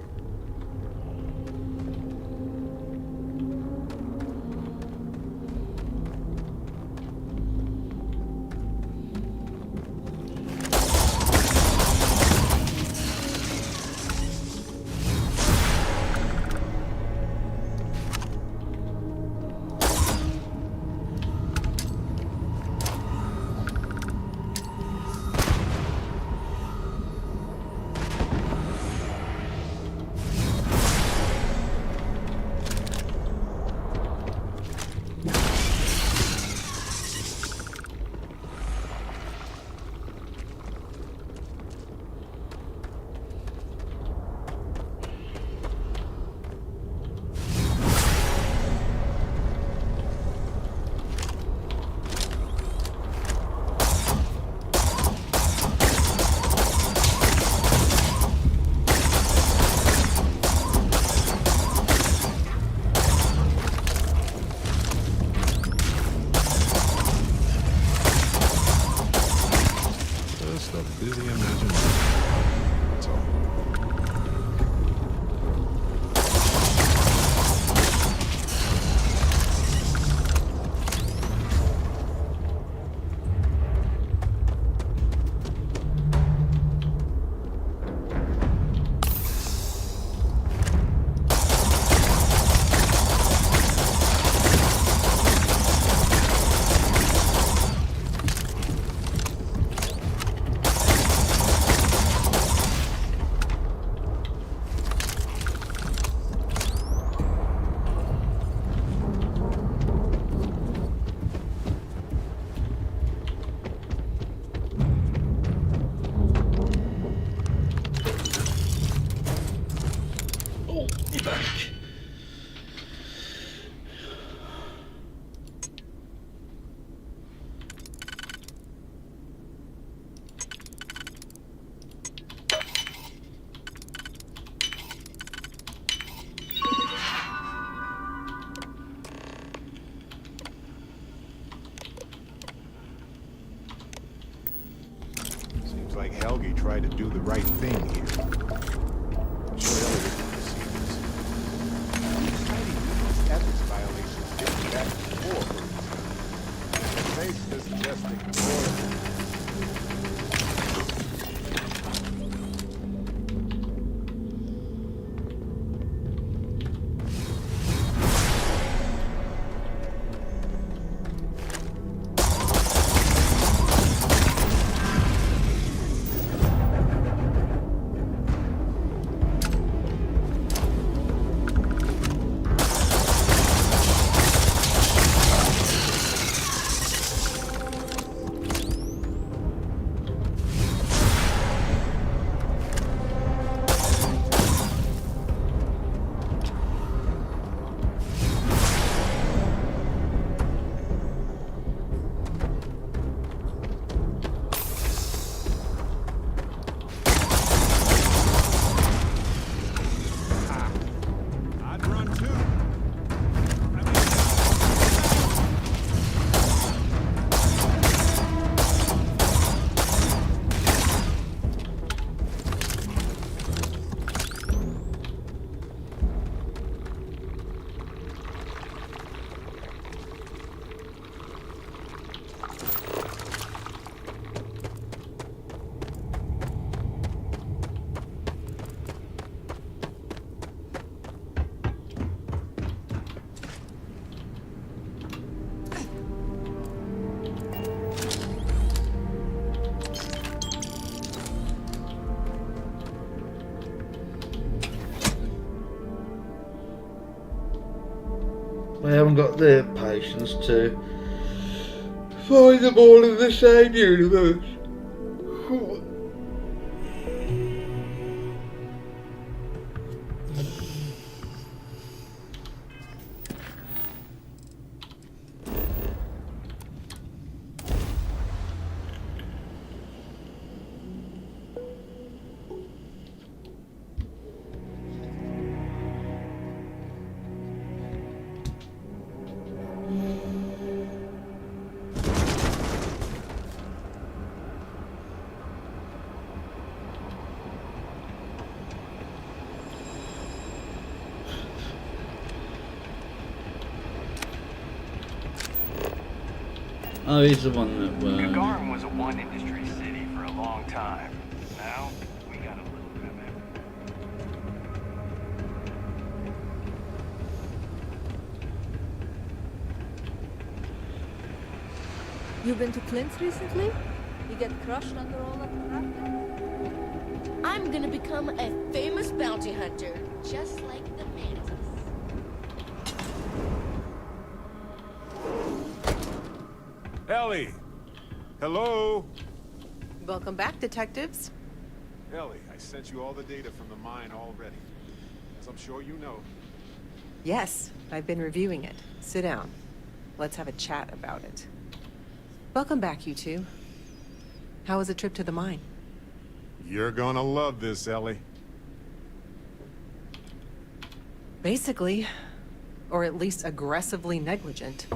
Helgi tried to do the right thing here. I'm sure Elliot can see this. These tiny numerous ethics violations dating back before. Faces just ignore them. I haven't got the patience to find them all in the same universe. Oh, he's the one that Gagarin was a one-industry city for a long time. Now, we got a little bit of everything. You been to Clint's recently? You get crushed under all that crap? I'm gonna become a famous bounty hunter, just like the mantis. Ellie! Hello? Welcome back, detectives. Ellie, I sent you all the data from the mine already. As I'm sure you know. Yes, I've been reviewing it. Sit down. Let's have a chat about it. Welcome back, you two. How was the trip to the mine? You're gonna love this, Ellie. Basically, or at least aggressively negligent.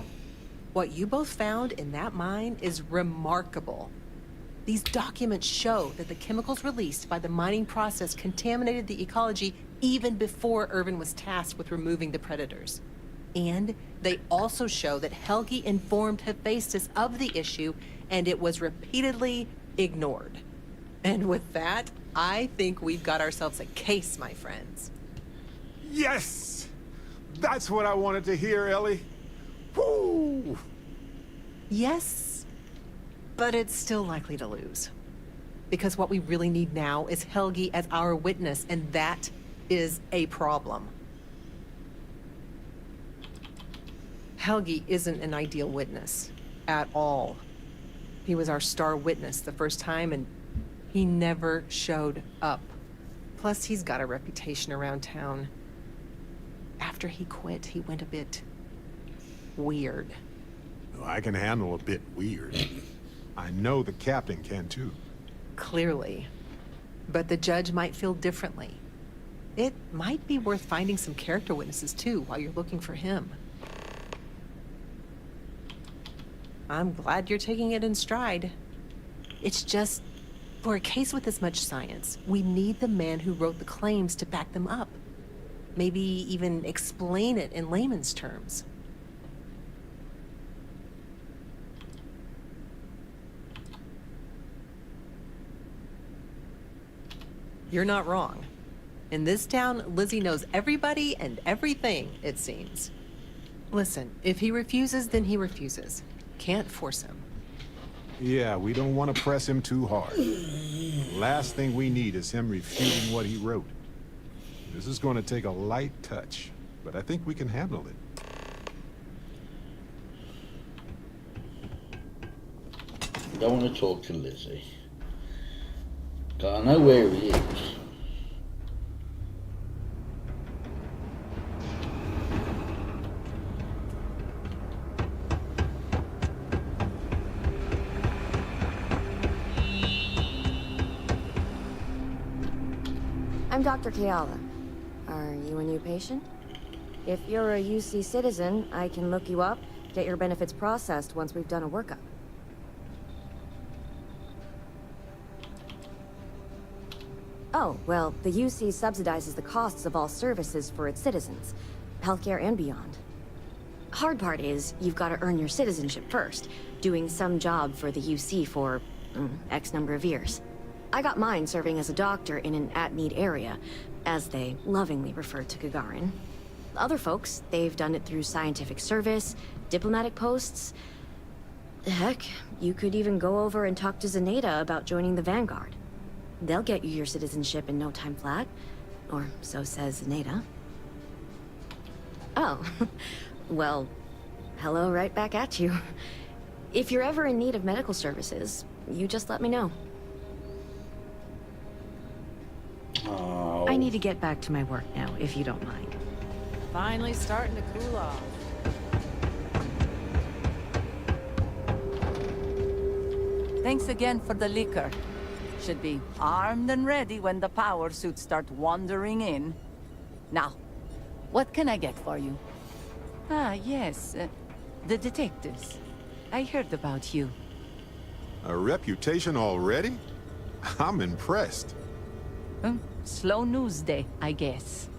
What you both found in that mine is remarkable. These documents show that the chemicals released by the mining process contaminated the ecology even before Irvin was tasked with removing the predators. And they also show that Helgi informed Hephaestus of the issue, and it was repeatedly ignored. And with that, I think we've got ourselves a case, my friends. Yes! That's what I wanted to hear, Ellie. Woo! Yes, but it's still likely to lose. Because what we really need now is Helgi as our witness, and that is a problem. Helgi isn't an ideal witness at all. He was our star witness the first time, and he never showed up. Plus, he's got a reputation around town. After he quit, he went a bit weird. I can handle a bit weird. I know the captain can too. Clearly. But the judge might feel differently. It might be worth finding some character witnesses too while you're looking for him. I'm glad you're taking it in stride. It's just For a case with this much science, we need the man who wrote the claims to back them up. Maybe even explain it in layman's terms. You're not wrong. In this town, Lizzie knows everybody and everything, it seems. Listen, if he refuses, then he refuses. Can't force him. Yeah, we don't want to press him too hard. Last thing we need is him refuting what he wrote. This is going to take a light touch, but I think we can handle it. Don't want to talk to Lizzie. Gotta know where he is. I'm Dr. Keala. Are you a new patient? If you're a UC citizen, I can look you up, get your benefits processed once we've done a workup. Oh, well, the UC subsidizes the costs of all services for its citizens, healthcare and beyond. Hard part is, you've got to earn your citizenship first, doing some job for the UC for X number of years. I got mine serving as a doctor in an at-need area, as they lovingly refer to Gagarin. Other folks, they've done it through scientific service, diplomatic posts. Heck, you could even go over and talk to Zenaida about joining the Vanguard. They'll get you your citizenship in no time flat, or so says Zenaida. Oh, well, hello right back at you. If you're ever in need of medical services, you just let me know. Oh. I need to get back to my work now, if you don't mind. Finally starting to cool off. Thanks again for the liquor. Should be armed and ready when the power suits start wandering in. Now, what can I get for you? Ah, yes, the detectives. I heard about you. A reputation already? I'm impressed. Slow news day, I guess.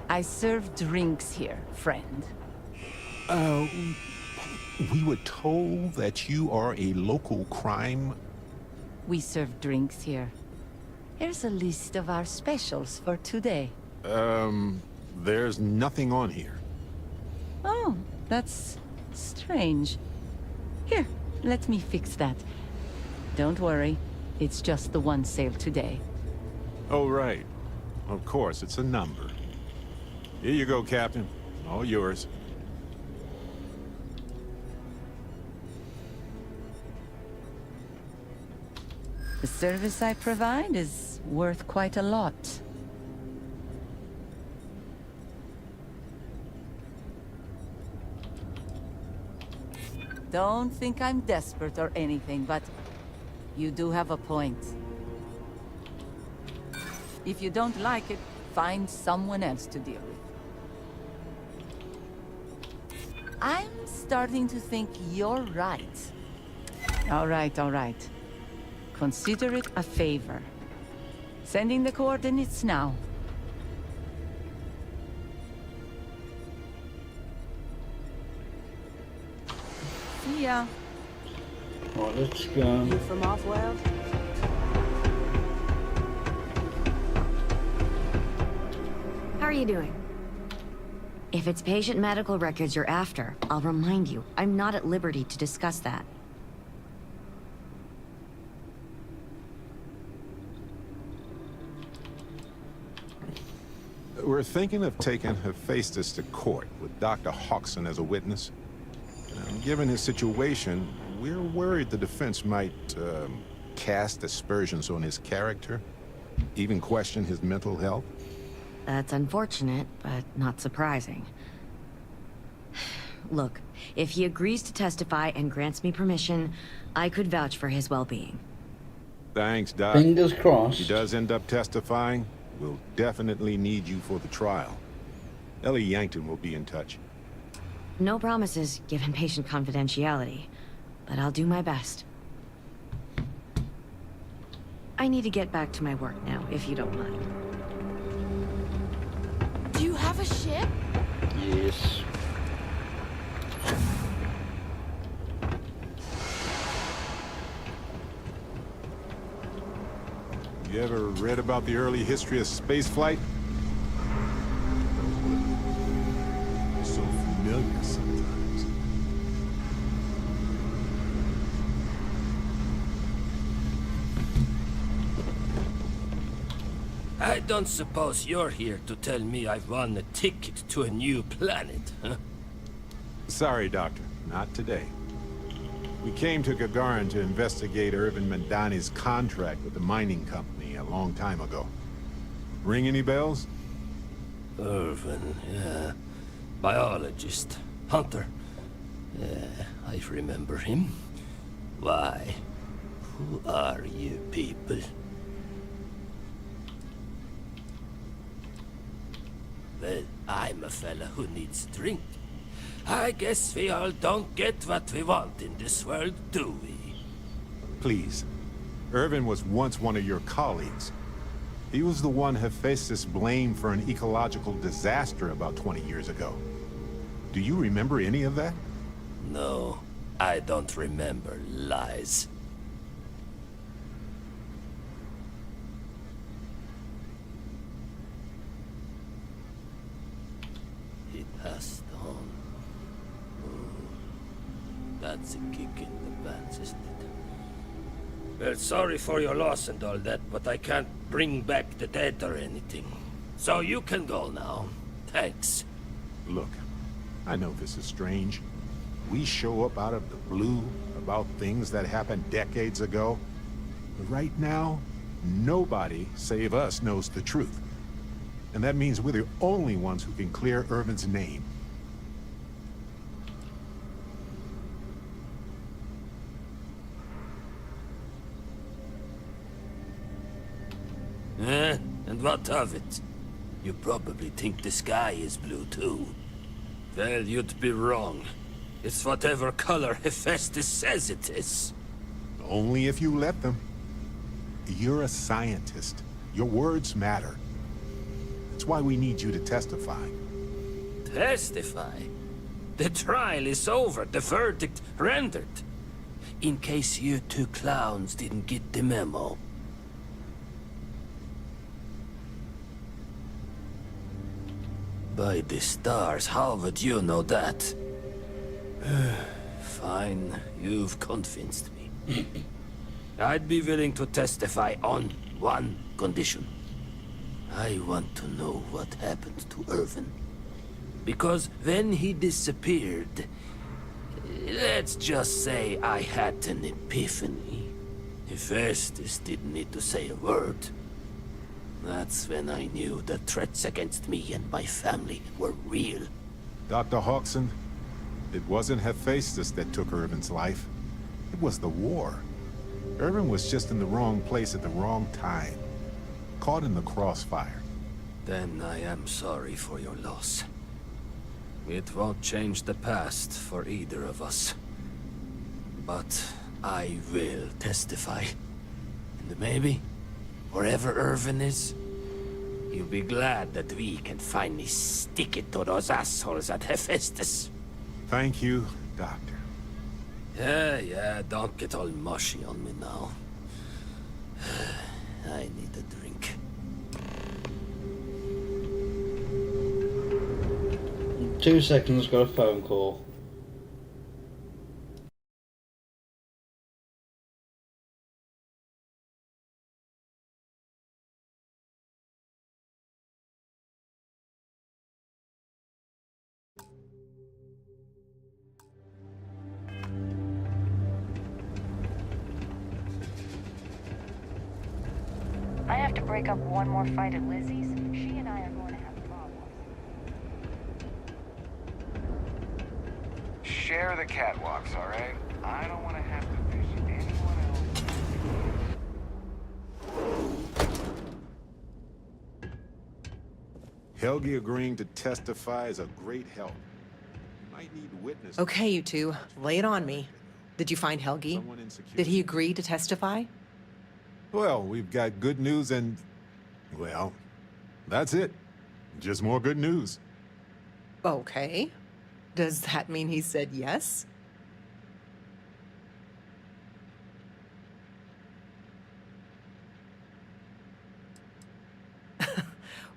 I serve drinks here, friend. We were told that you are a local crime. We serve drinks here. Here's a list of our specials for today. There's nothing on here. Oh, that's strange. Here, let me fix that. Don't worry, it's just the one sale today. Oh, right. Of course, it's a number. Here you go, Captain. All yours. The service I provide is worth quite a lot. Don't think I'm desperate or anything, but you do have a point. If you don't like it, find someone else to deal with. I'm starting to think you're right. All right, all right. Consider it a favor. Sending the coordinates now. See ya. Right, let's go. You from off-world? How are you doing? If it's patient medical records you're after, I'll remind you, I'm not at liberty to discuss that. We're thinking of taking Hephaestus to court with Dr. Hodgson as a witness. Given his situation, we're worried the defense might cast aspersions on his character, even question his mental health. That's unfortunate, but not surprising. Look, if he agrees to testify and grants me permission, I could vouch for his well-being. Thanks, Doc. Fingers crossed. If he does end up testifying, we'll definitely need you for the trial. Ellie Yankton will be in touch. No promises, given patient confidentiality. but I'll do my best. I need to get back to my work now, if you don't mind. Do you have a ship? Yes. You ever read about the early history of spaceflight? So familiar sometimes. I don't suppose you're here to tell me I've won a ticket to a new planet, huh? Sorry, Doctor. Not today. We came to Gagarin to investigate Irvin Mandani's contract with the mining company a long time ago. Ring any bells? Irvin, yeah. Biologist. Hunter. Yeah, I remember him. Why? Who are you people? Well, I'm a fella who needs a drink. I guess we all don't get what we want in this world, do we? Please. Irvin was once one of your colleagues. He was the one Hephaestus blamed for an ecological disaster about 20 years ago. Do you remember any of that? No, I don't remember lies. He passed on. That's a kick in the pants, isn't it? Well, sorry for your loss and all that, but I can't bring back the dead or anything. So you can go now. Thanks. Look, I know this is strange. We show up out of the blue about things that happened decades ago. But right now, nobody save us knows the truth. And that means we're the only ones who can clear Irvin's name. And what of it? You probably think the sky is blue too. Well, you'd be wrong. It's whatever color Hephaestus says it is. Only if you let them. You're a scientist. Your words matter. That's why we need you to testify. Testify? The trial is over, the verdict rendered. In case you two clowns didn't get the memo. By the stars, how would you know that? Fine, you've convinced me. I'd be willing to testify on one condition. I want to know what happened to Irvin. Because when he disappeared, let's just say I had an epiphany. Hephaestus didn't need to say a word. That's when I knew the threats against me and my family were real. Dr. Hawkson, it wasn't Hephaestus that took Irvin's life. It was the war. Irvin was just in the wrong place at the wrong time. Caught in the crossfire. Then I am sorry for your loss. It won't change the past for either of us. But I will testify. And maybe, wherever Irvin is, you'll be glad that we can finally stick it to those assholes at Hephaestus. Thank you, Doctor. Yeah, don't get all mushy on me now. I need a drink. In 2 seconds, got a phone call. I have to break up one more fight at Lizzie's. She and I are going to have problems. Share the catwalks, all right? I don't want to have to fish anyone else. Helgi agreeing to testify is a great help. Might need witnesses. Okay, you two, lay it on me. Did you find Helgi? Did he agree to testify? Well, we've got good news and... well, that's it. Just more good news. Okay. Does that mean he said yes?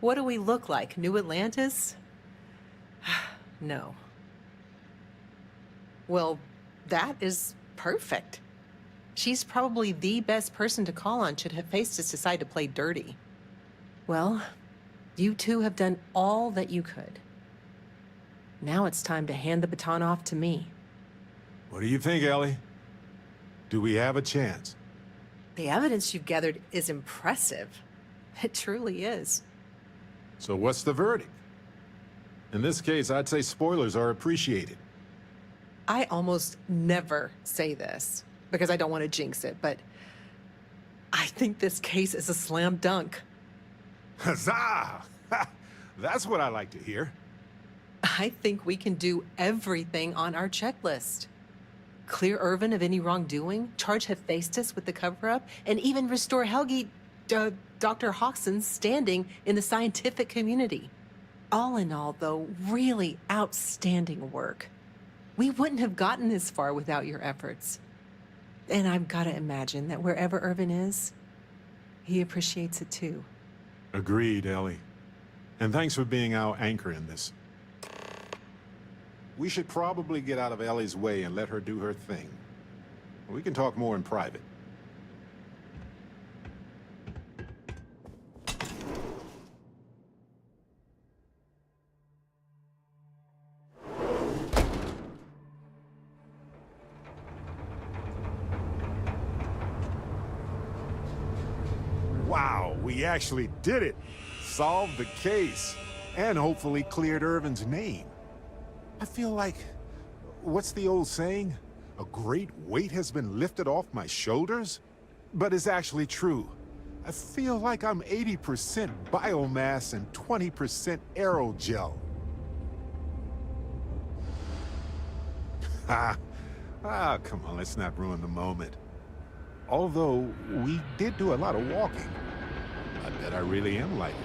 What do we look like? New Atlantis? No. Well, that is perfect. She's probably the best person to call on should Hephaestus decide to play dirty. Well, you two have done all that you could. Now it's time to hand the baton off to me. What do you think, Ellie? Do we have a chance? The evidence you've gathered is impressive. It truly is. So what's the verdict? In this case, I'd say spoilers are appreciated. I almost never say this because I don't want to jinx it, but I think this case is a slam dunk. Huzzah! That's what I like to hear. I think we can do everything on our checklist. Clear Irvin of any wrongdoing, charge Hephaestus with the cover-up, and even restore Helgi, Dr. Hawkson's standing in the scientific community. All in all, though, really outstanding work. We wouldn't have gotten this far without your efforts. And I've got to imagine that wherever Irvin is, he appreciates it too. Agreed, Ellie. And thanks for being our anchor in this. We should probably get out of Ellie's way and let her do her thing. We can talk more in private. Wow, we actually did it! Solved the case, and hopefully cleared Irvin's name. I feel like, what's the old saying? A great weight has been lifted off my shoulders? But it's actually true. I feel like I'm 80% biomass and 20% aerogel. Come on, let's not ruin the moment. Although, we did do a lot of walking. I bet I really am lighter.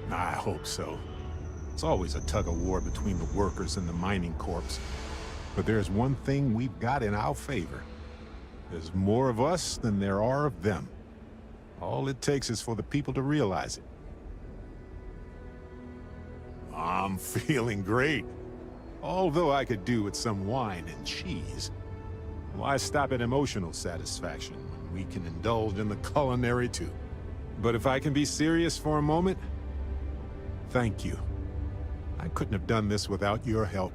I hope so. It's always a tug-of-war between the workers and the mining corps. But there's one thing we've got in our favor. There's more of us than there are of them. All it takes is for the people to realize it. I'm feeling great. Although I could do with some wine and cheese. Why stop at emotional satisfaction when we can indulge in the culinary too? But if I can be serious for a moment, thank you. I couldn't have done this without your help.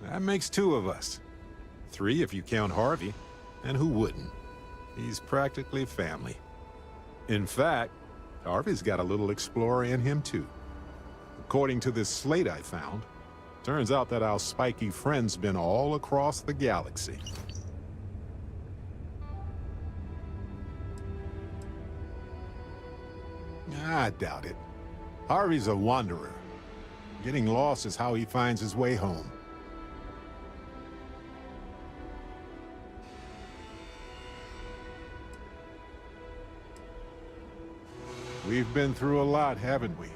That makes two of us. Three if you count Harvey. And who wouldn't? He's practically family. In fact, Harvey's got a little explorer in him too. According to this slate I found, turns out that our spiky friend's been all across the galaxy. I doubt it. Harvey's a wanderer. Getting lost is how he finds his way home. We've been through a lot, haven't we?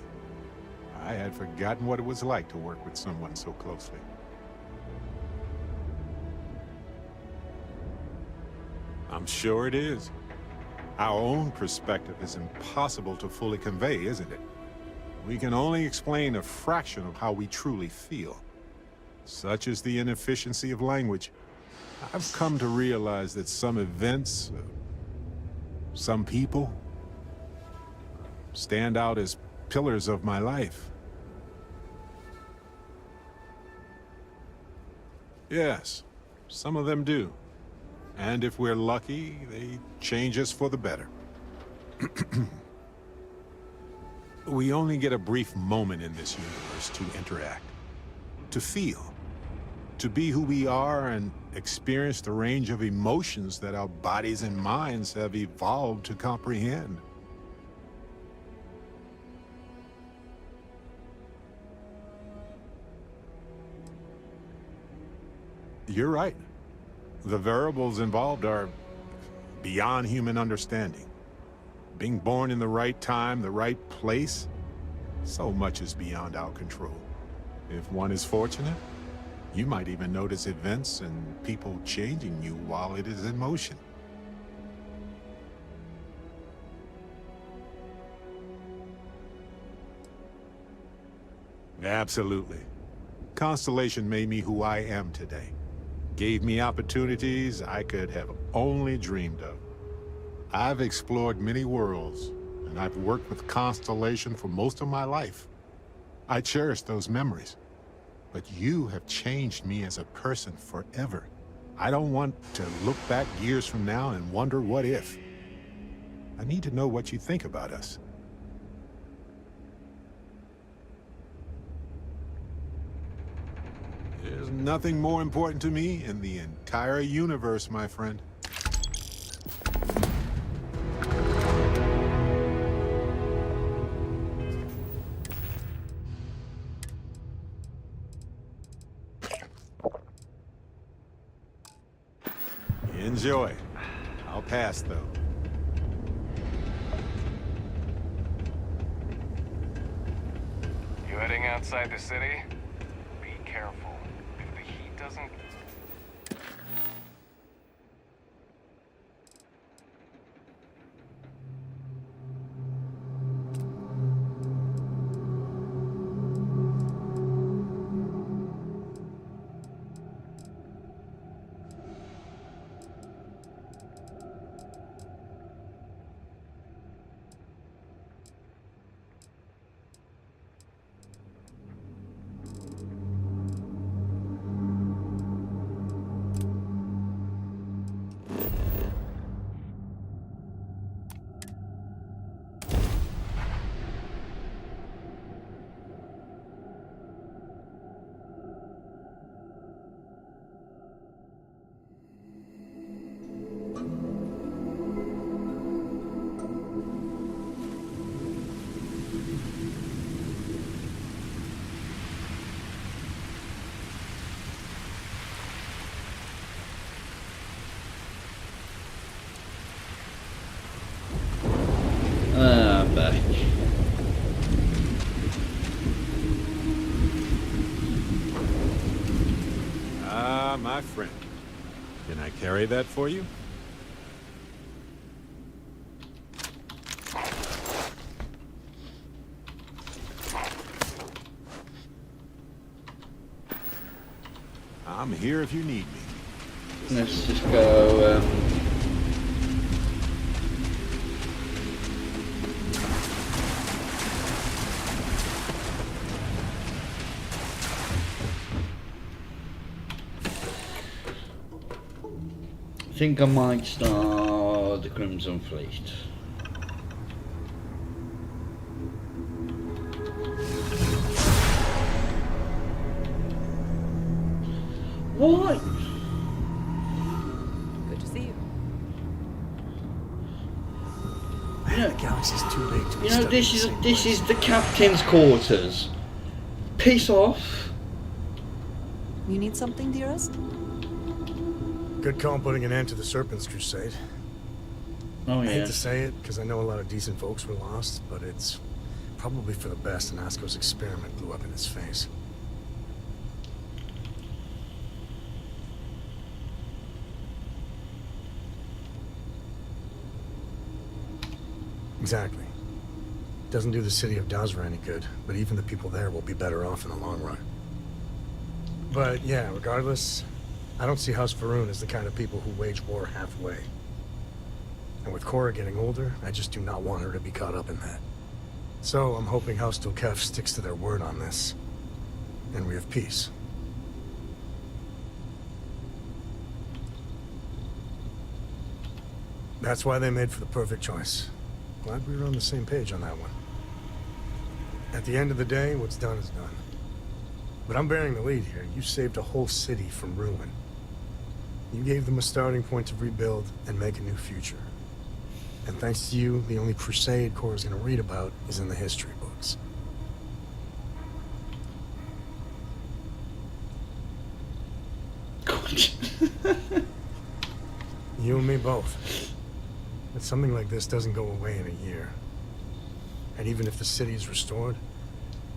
I had forgotten what it was like to work with someone so closely. I'm sure it is. Our own perspective is impossible to fully convey, isn't it? We can only explain a fraction of how we truly feel. Such is the inefficiency of language. I've come to realize that some events, some people, stand out as pillars of my life. Yes, some of them do. And if we're lucky, they change us for the better. We only get a brief moment in this universe to interact, to feel. to be who we are and experience the range of emotions that our bodies and minds have evolved to comprehend. You're right. The variables involved are beyond human understanding. Being born in the right time, the right place, so much is beyond our control. If one is fortunate, you might even notice events and people changing you while it is in motion. Absolutely. Constellation made me who I am today. Gave me opportunities I could have only dreamed of. I've explored many worlds, and I've worked with Constellation for most of my life. I cherish those memories. But you have changed me as a person forever. I don't want to look back years from now and wonder what if. I need to know what you think about us. There's nothing more important to me in the entire universe, my friend. Enjoy. I'll pass, though. You heading outside the city? Be careful. If the heat doesn't... Back. Ah, my friend. Can I carry that for you? I'm here if you need me. Let's just go. I think I might start the Crimson Fleet. What? Good to see you. Man, the galaxy's too big to be you know, stuck this is the captain's quarters. Piss off. You need something, dearest? Good call putting an end to the Serpent's crusade. Oh, I hate yeah. to say it, because I know a lot of decent folks were lost, but it's probably for the best and Asko's experiment blew up in his face. Exactly. Doesn't do the city of Dazra any good, but even the people there will be better off in the long run. But yeah, regardless, I don't see House Faroon as the kind of people who wage war halfway. And with Cora getting older, I just do not want her to be caught up in that. So I'm hoping House Tokef sticks to their word on this, and we have peace. That's why they made for the perfect choice. Glad we were on the same page on that one. At the end of the day, what's done is done. But I'm bearing the lead here. You saved a whole city from ruin. You gave them a starting point to rebuild and make a new future. And thanks to you, the only crusade Cora's gonna read about is in the history books. You and me both. But something like this doesn't go away in a year. And even if the city is restored,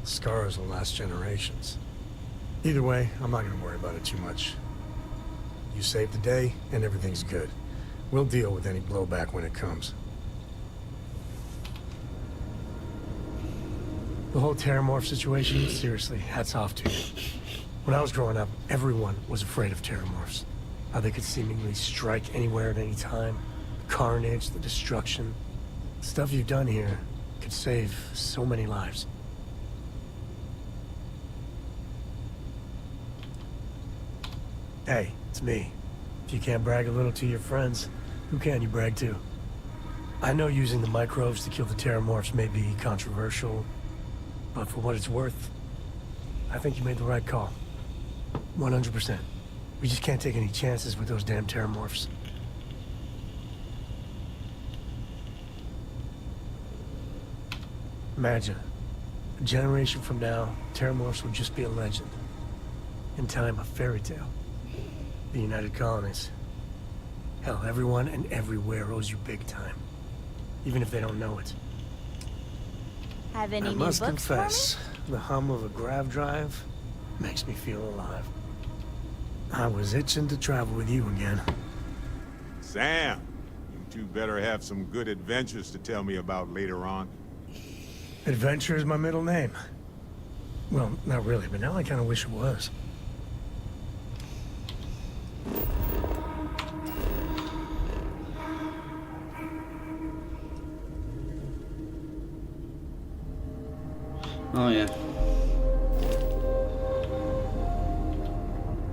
the scars will last generations. Either way, I'm not gonna worry about it too much. You saved the day, and everything's good. We'll deal with any blowback when it comes. The whole Terramorph situation, seriously, hats off to you. When I was growing up, everyone was afraid of Terramorphs. How they could seemingly strike anywhere at any time. The carnage, the destruction. The stuff you've done here could save so many lives. Hey, it's me. If you can't brag a little to your friends, who can you brag to? I know using the microbes to kill the Terramorphs may be controversial, but for what it's worth, I think you made the right call. 100%. We just can't take any chances with those damn Terramorphs. Imagine, a generation from now, Terramorphs would just be a legend. In time, a fairy tale. The United Colonies. Hell, everyone and everywhere owes you big time. Even if they don't know it. Have any I new must books confess, the hum of a grav drive makes me feel alive. I was itching to travel with you again. Sam, you two better have some good adventures to tell me about later on. Adventure is my middle name. Well, not really, but now I kind of wish it was. Oh, yeah.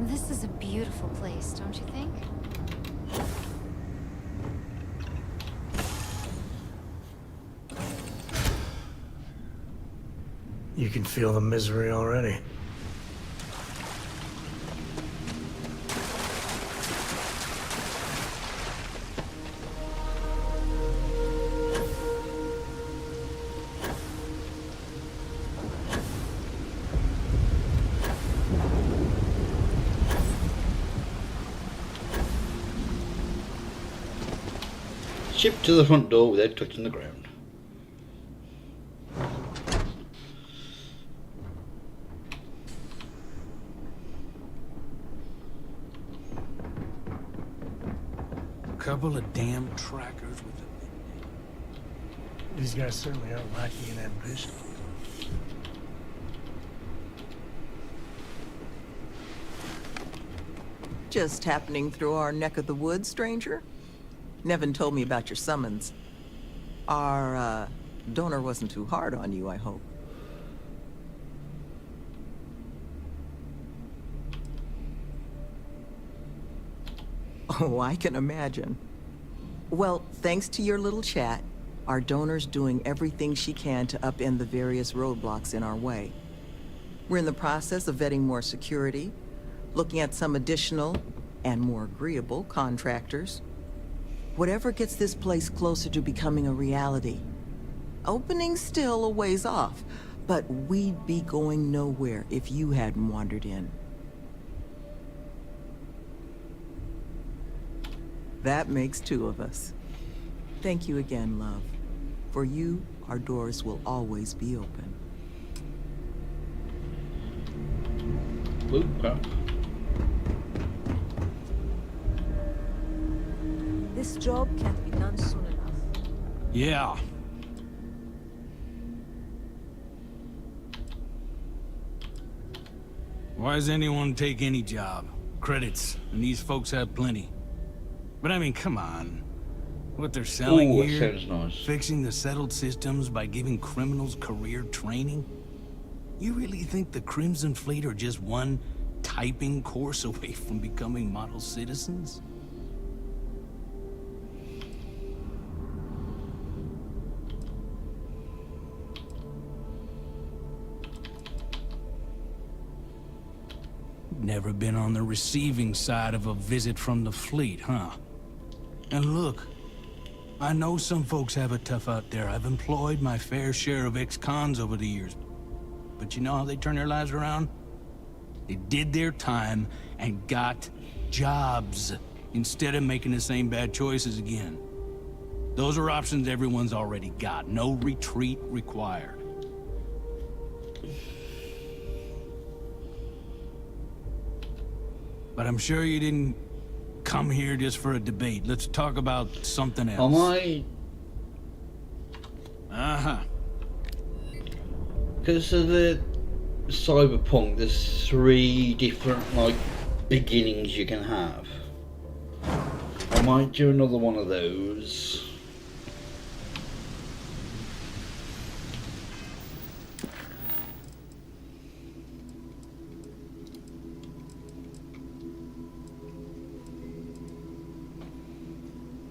This is a beautiful place, don't you think? You can feel the misery already. Shipped to the front door without touching the ground. Couple of damn trackers with a... These guys certainly aren't lacking in ambition. Just happening through our neck of the woods, stranger? Nevin told me about your summons. Our, donor wasn't too hard on you, I hope. Oh, I can imagine. Well, thanks to your little chat, our donor's doing everything she can to upend the various roadblocks in our way. We're in the process of vetting more security, looking at some additional and more agreeable contractors. Whatever gets this place closer to becoming a reality. Opening's still a ways off, but we'd be going nowhere if you hadn't wandered in. That makes two of us. Thank you again, love. For you, our doors will always be open. Okay. This job can't be done soon enough. Yeah. Why does anyone take any job? Credits, and these folks have plenty. But I mean, come on. What they're selling Ooh, here, that sounds nice. fixing the settled systems by giving criminals career training? You really think the Crimson Fleet are just one typing course away from becoming model citizens? Never been on the receiving side of a visit from the fleet, huh? And look, I know some folks have it tough out there. I've employed my fair share of ex-cons over the years. But you know how they turn their lives around? They did their time and got jobs instead of making the same bad choices again. Those are options everyone's already got. No retreat required. But I'm sure you didn't come here just for a debate. Let's talk about something else. Am I? Uh-huh. Because of the Cyberpunk, there's 3 different, like, beginnings you can have. I might do another one of those.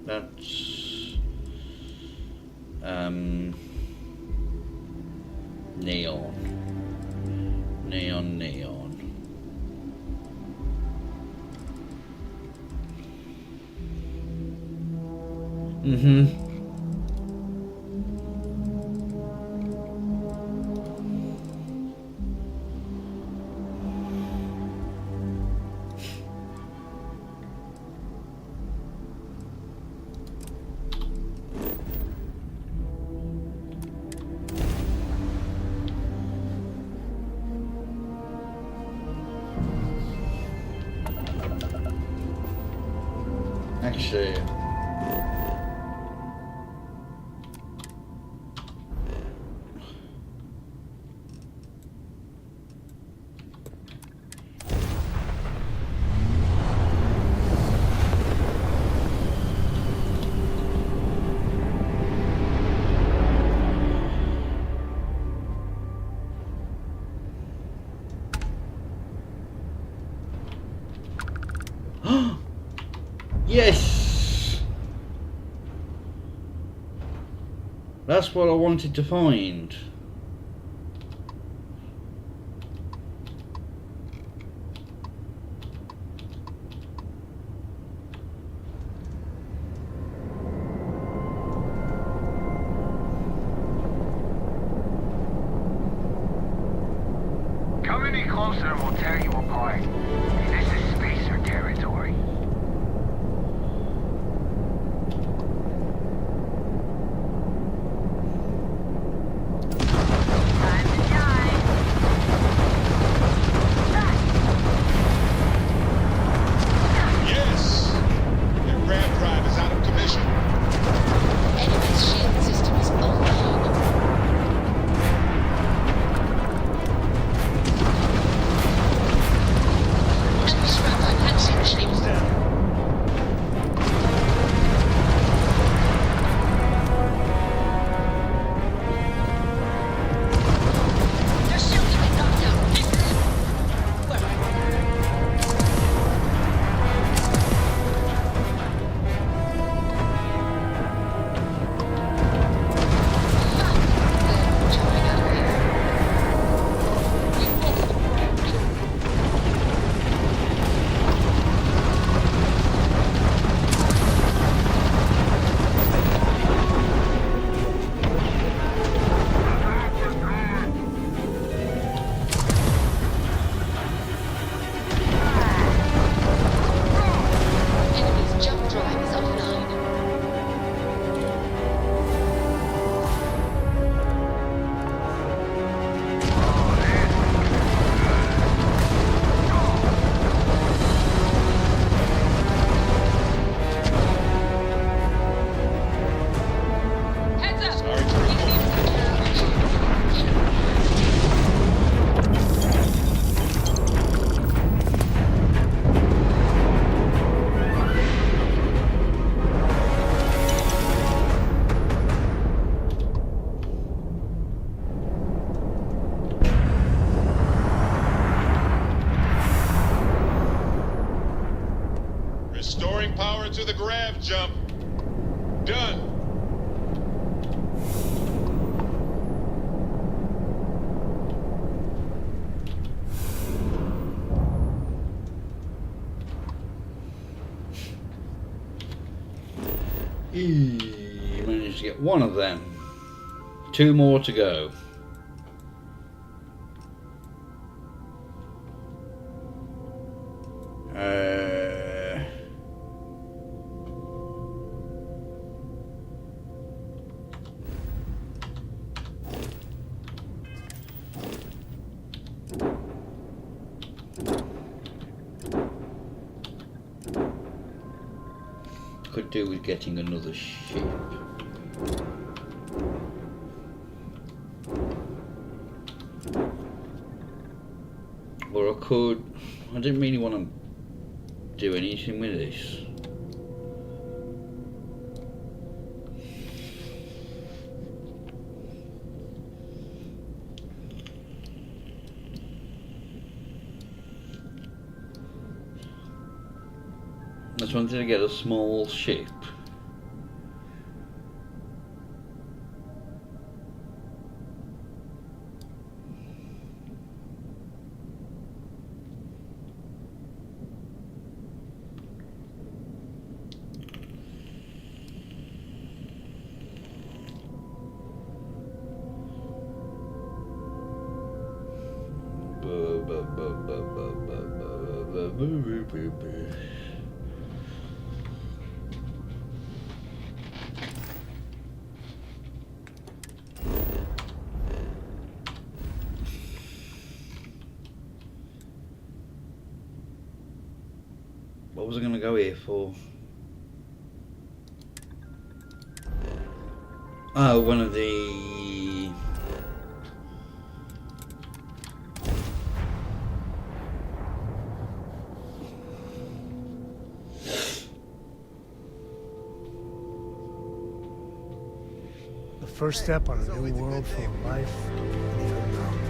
That's neon. Actually, yes! That's what I wanted to find. Come any closer and we'll tear you apart. This is spacer territory. Yes! Their grab drive is out of commission. Enemy's shield system is online. Enemy strap on hatching shields down. Their shield's been knocked out. Enemy's jump drive is offline. Heads up! Restoring power to the grav jump. Done. You managed to get one of them. 2 more to go. Could do with getting another ship. Or I could... I didn't really want to do anything with this. I just wanted to get a small ship. What was I going to go here for? Oh, one of the... The first step on a new world full of life and the unknown.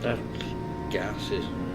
That's gas, isn't it?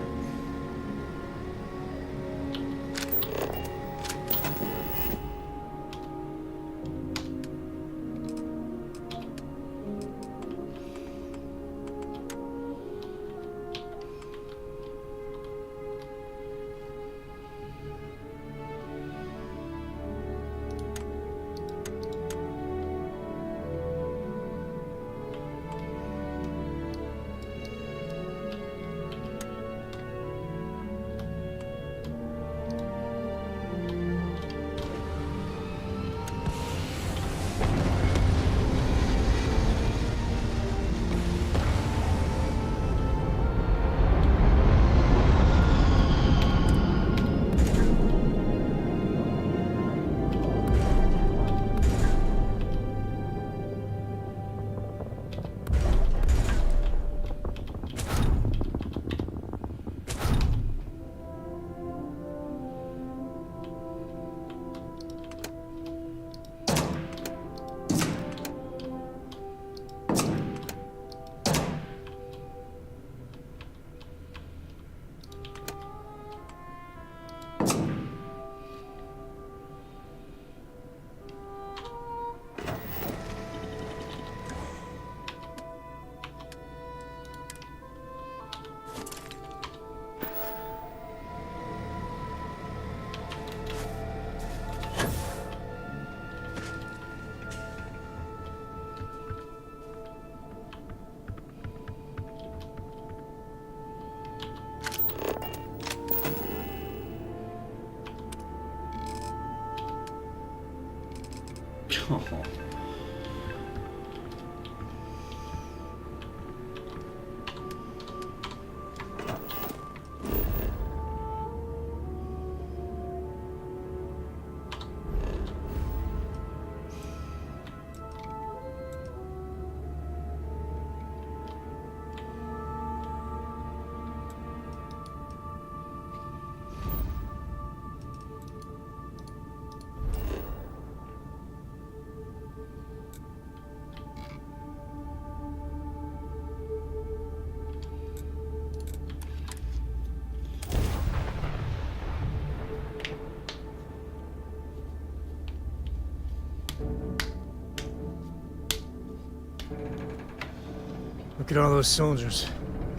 Look at all those soldiers.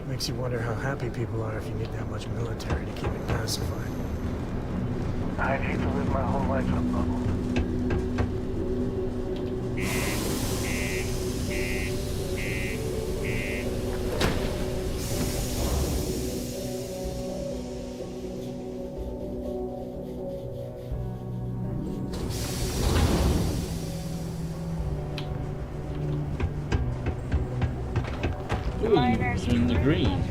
Makes you wonder how happy people are if you need that much military to keep it pacified. I'd hate to live my whole life in a bubble. Ooh, in the green.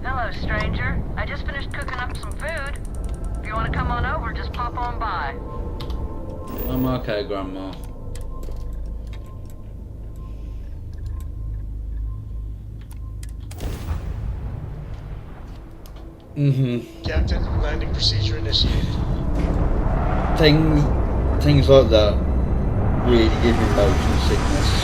Hello, stranger. I just finished cooking up some food. If you want to come on over, just pop on by. I'm okay, Grandma. Captain, landing procedure initiated. Things like that really give me motion sickness.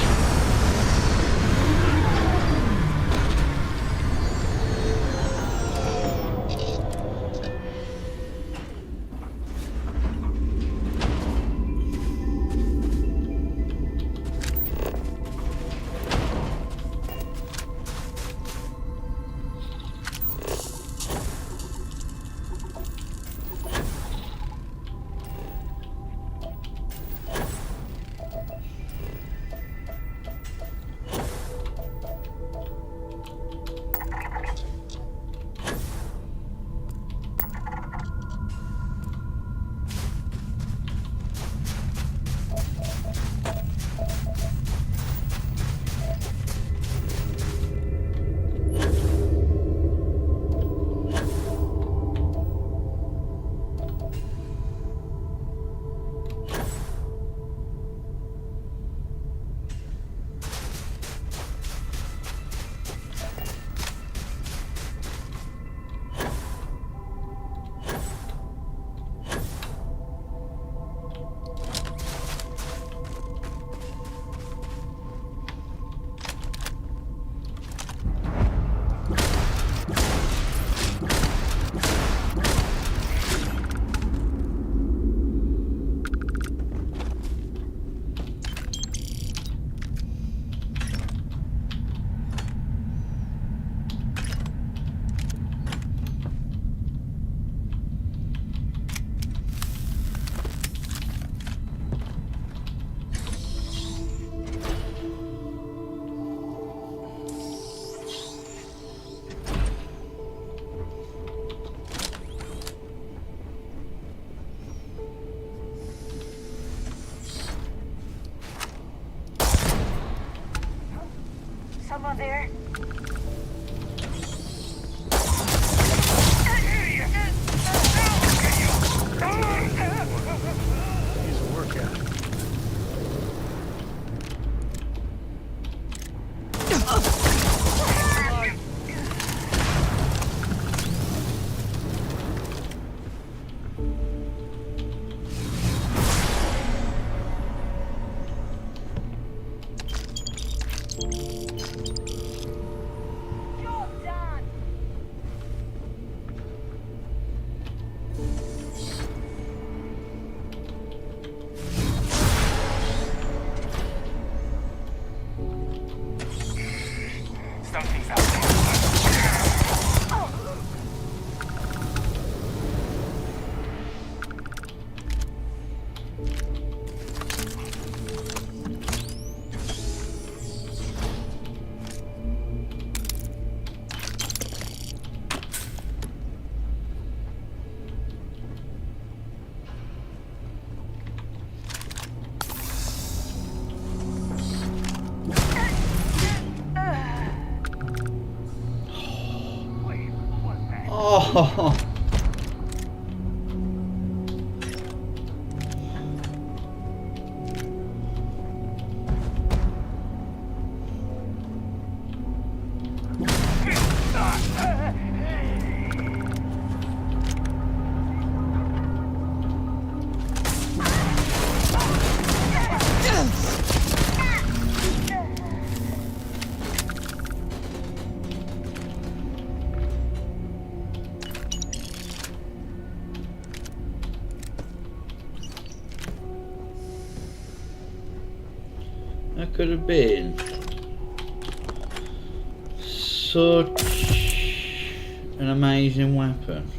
That could have been such an amazing weapon.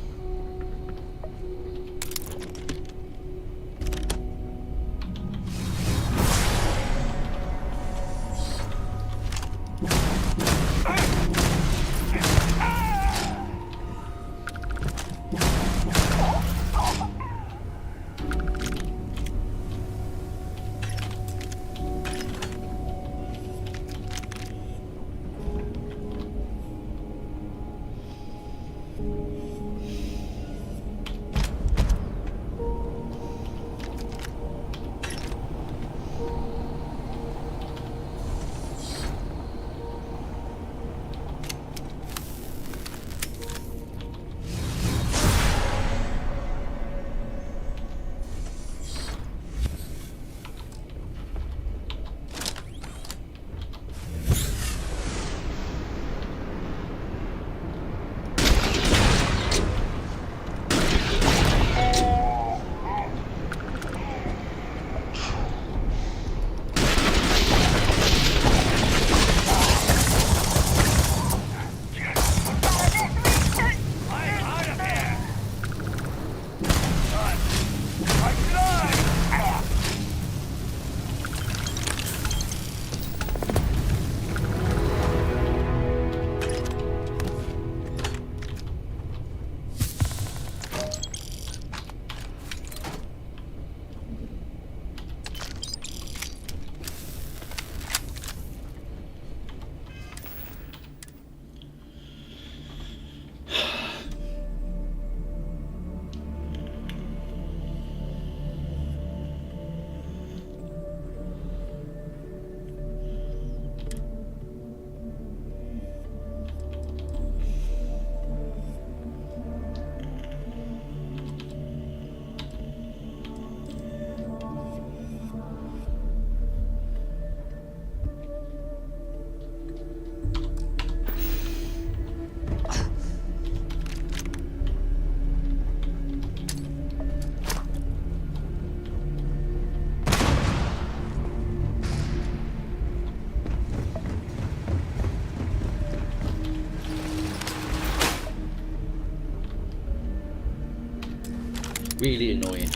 Really annoying.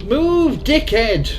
Move, dickhead!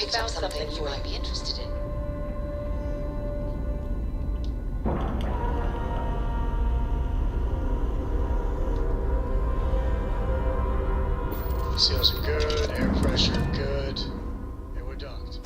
picked up something you might be interested in. Seals are good, air pressure good, and we're docked.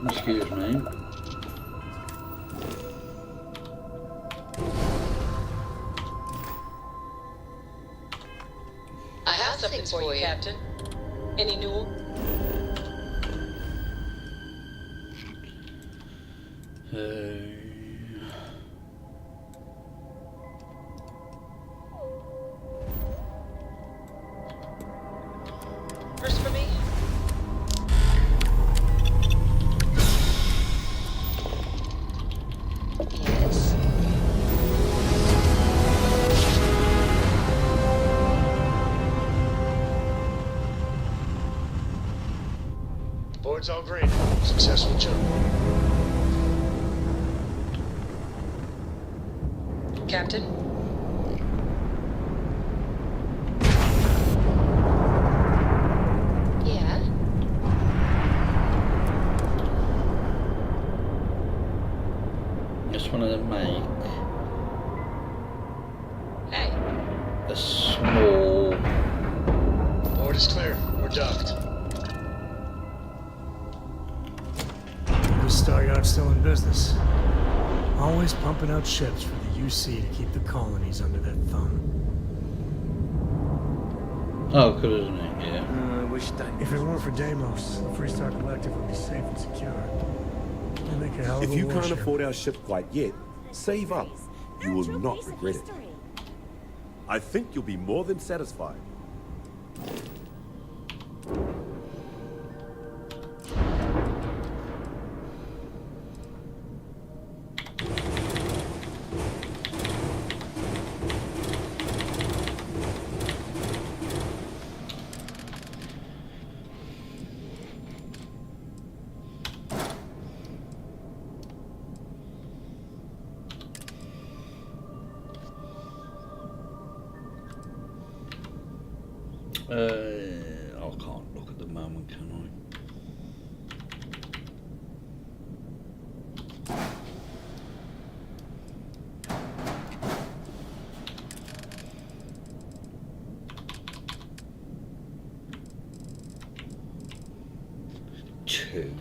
Excuse me. I have something for you, Captain. Any new? First for me? Yes. Board's all green. Successful jump. Captain? Yeah? Just wanted to make Hey. a small. Board is clear. We're docked. The Star Yacht's still in business. Always pumping out ships for the UC to keep the colonies under their thumb. Oh, cool, isn't it? Yeah. I wish that. If it weren't for Deimos, the Freestar Collective would be safe and secure. They make a hell of If a you can't warship. afford our ship quite yet, save up. You will not regret it. I think you'll be more than satisfied. I can't look at the moment, can I? Two.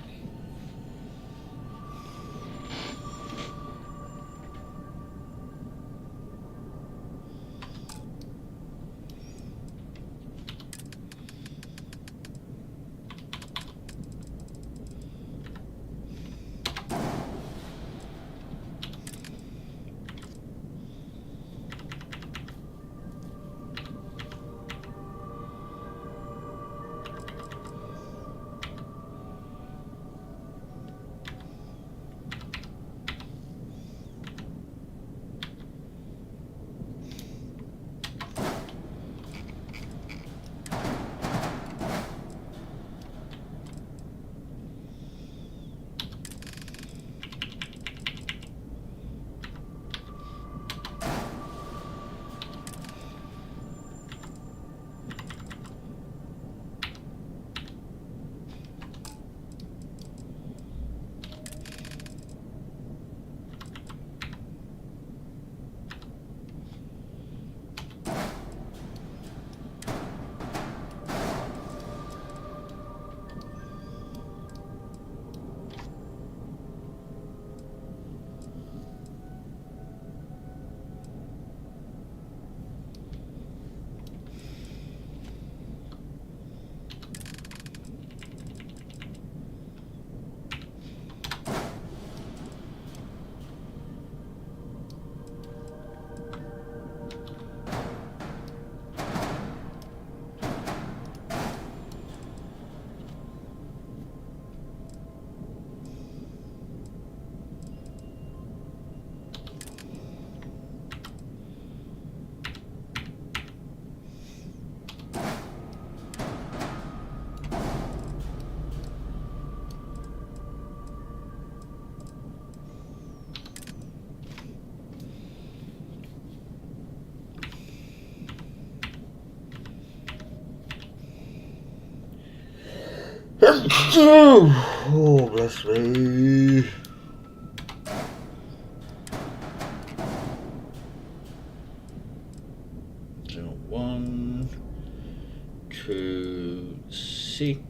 Oh, bless me. So 1, 2, 6.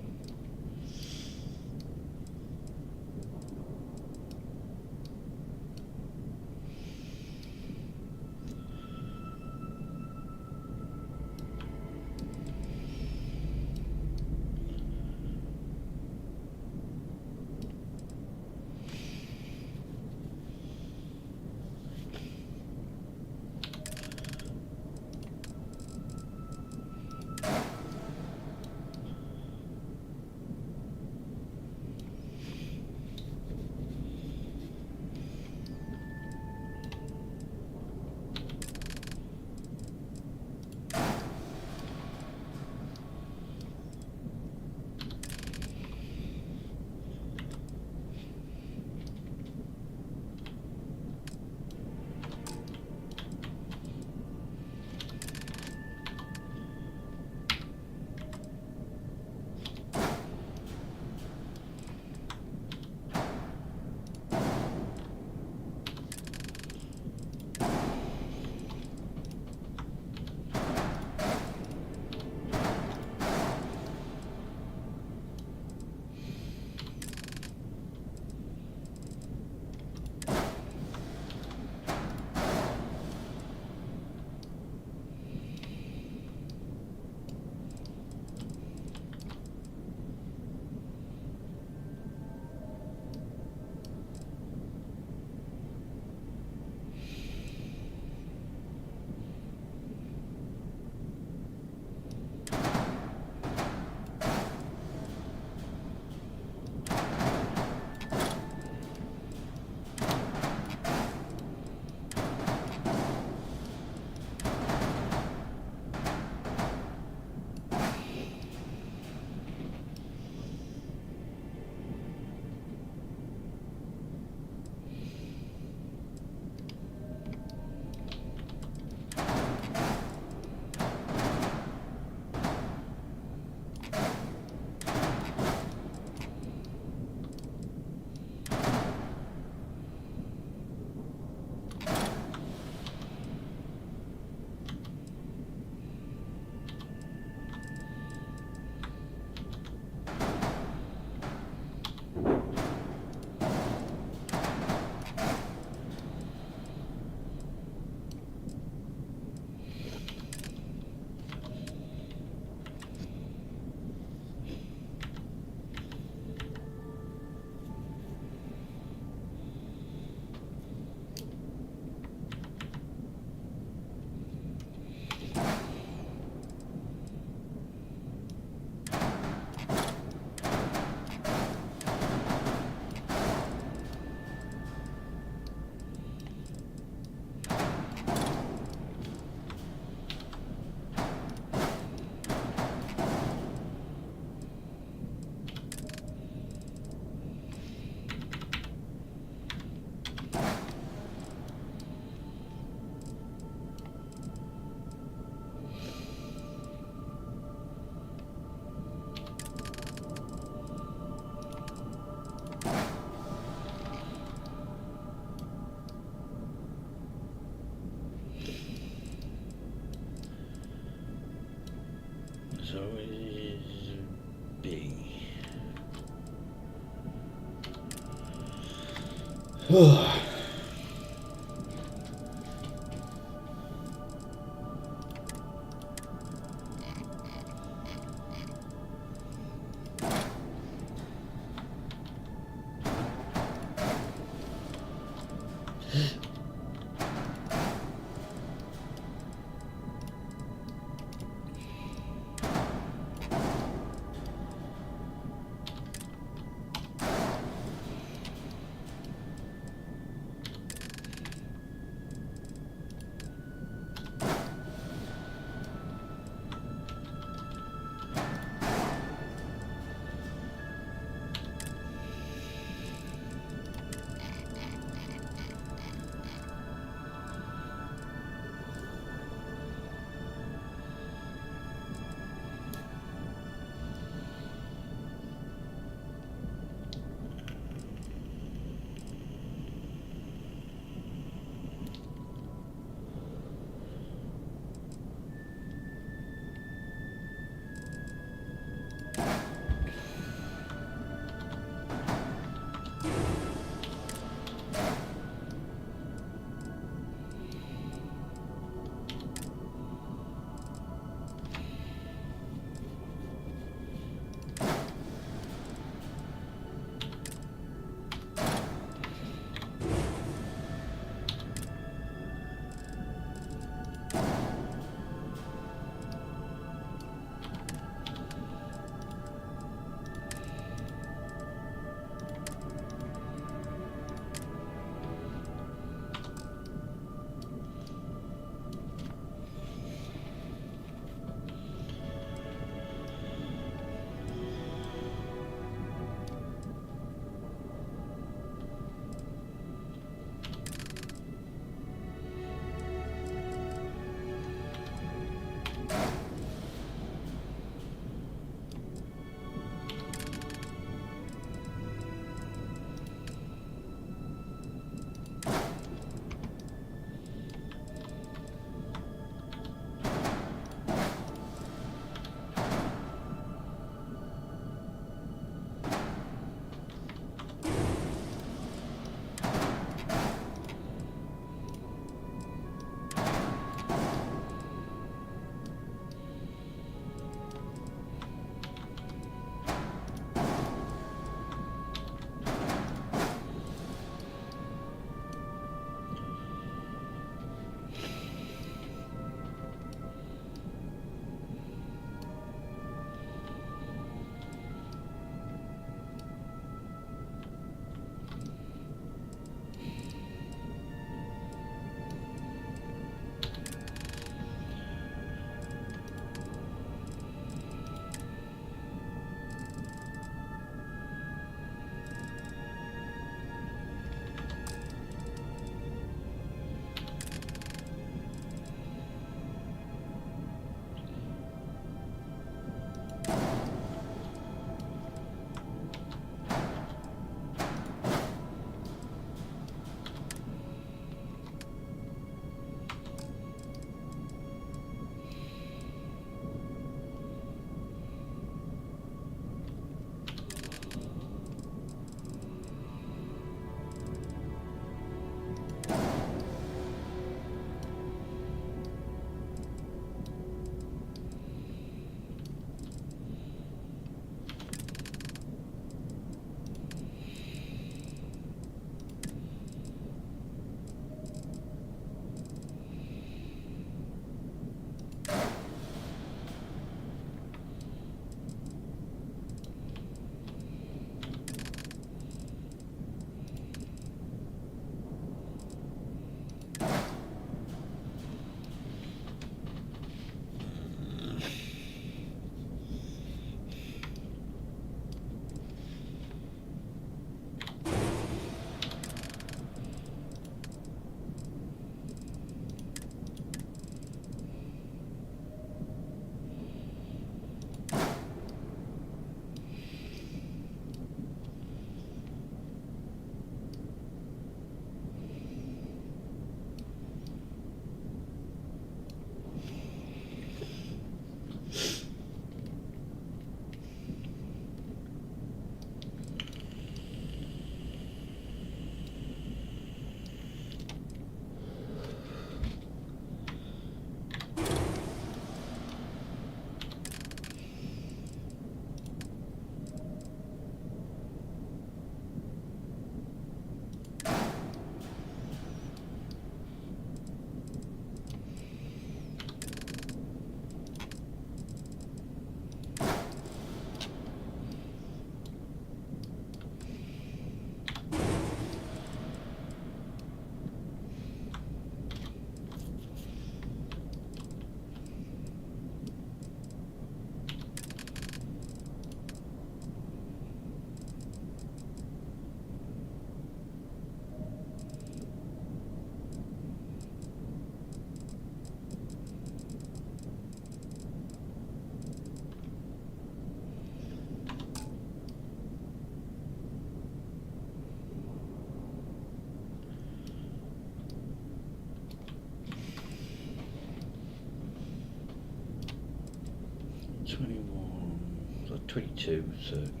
22 circuit.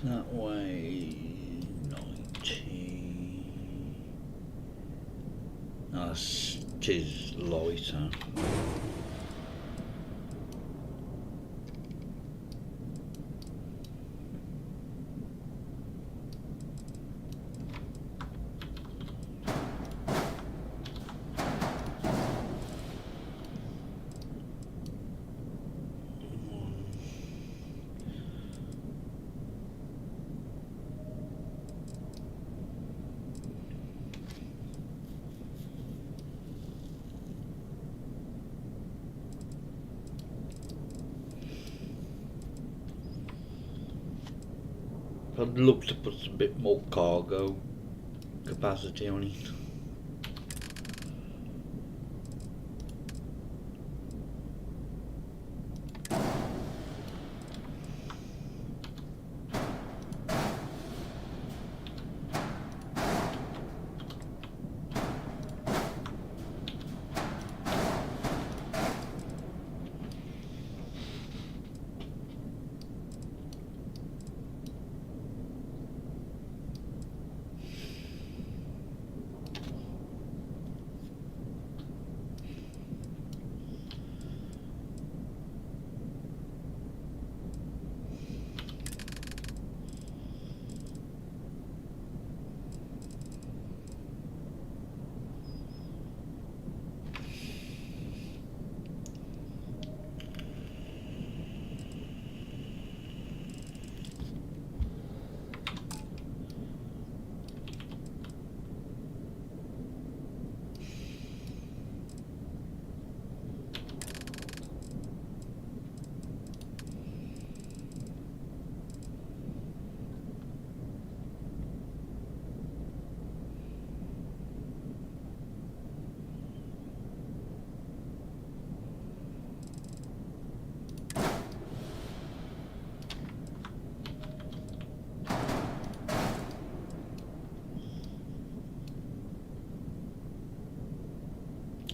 That way, 90. That's tis lighter. I'd love to put a bit more cargo capacity on it.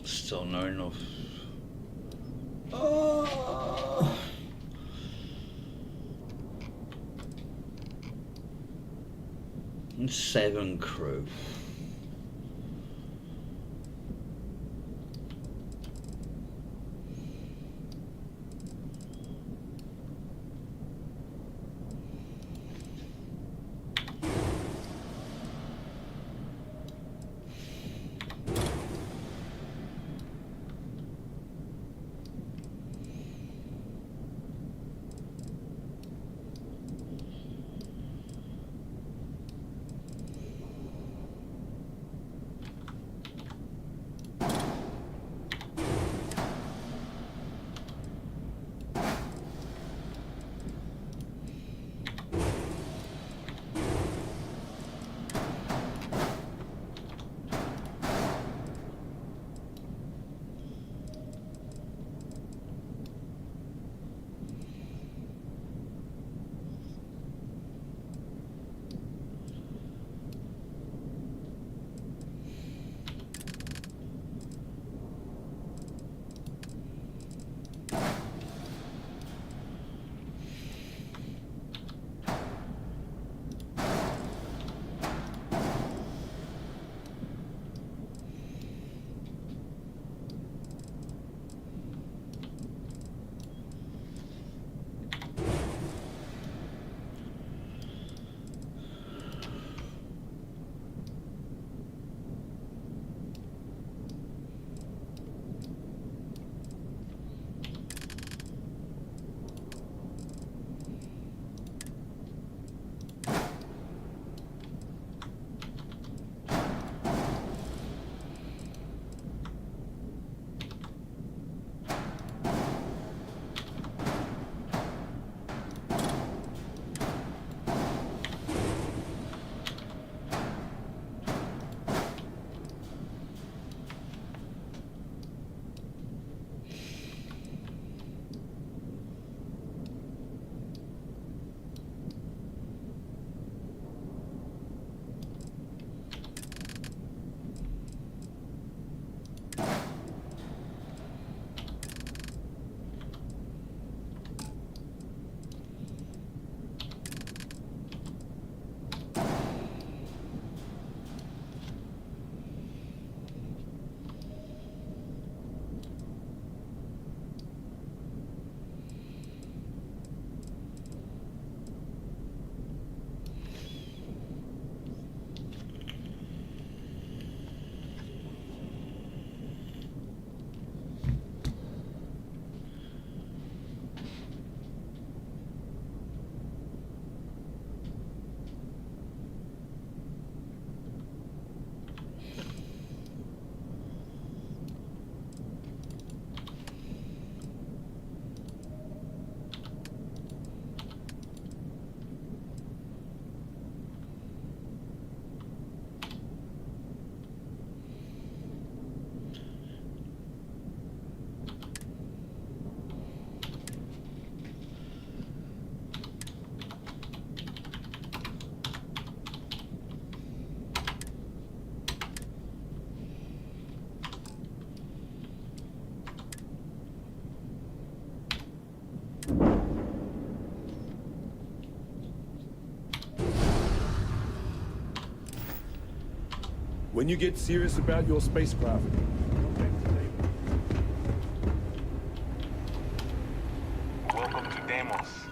Still not enough. Oh. And 7 crew. When you get serious about your spacecraft, Welcome to Deimos.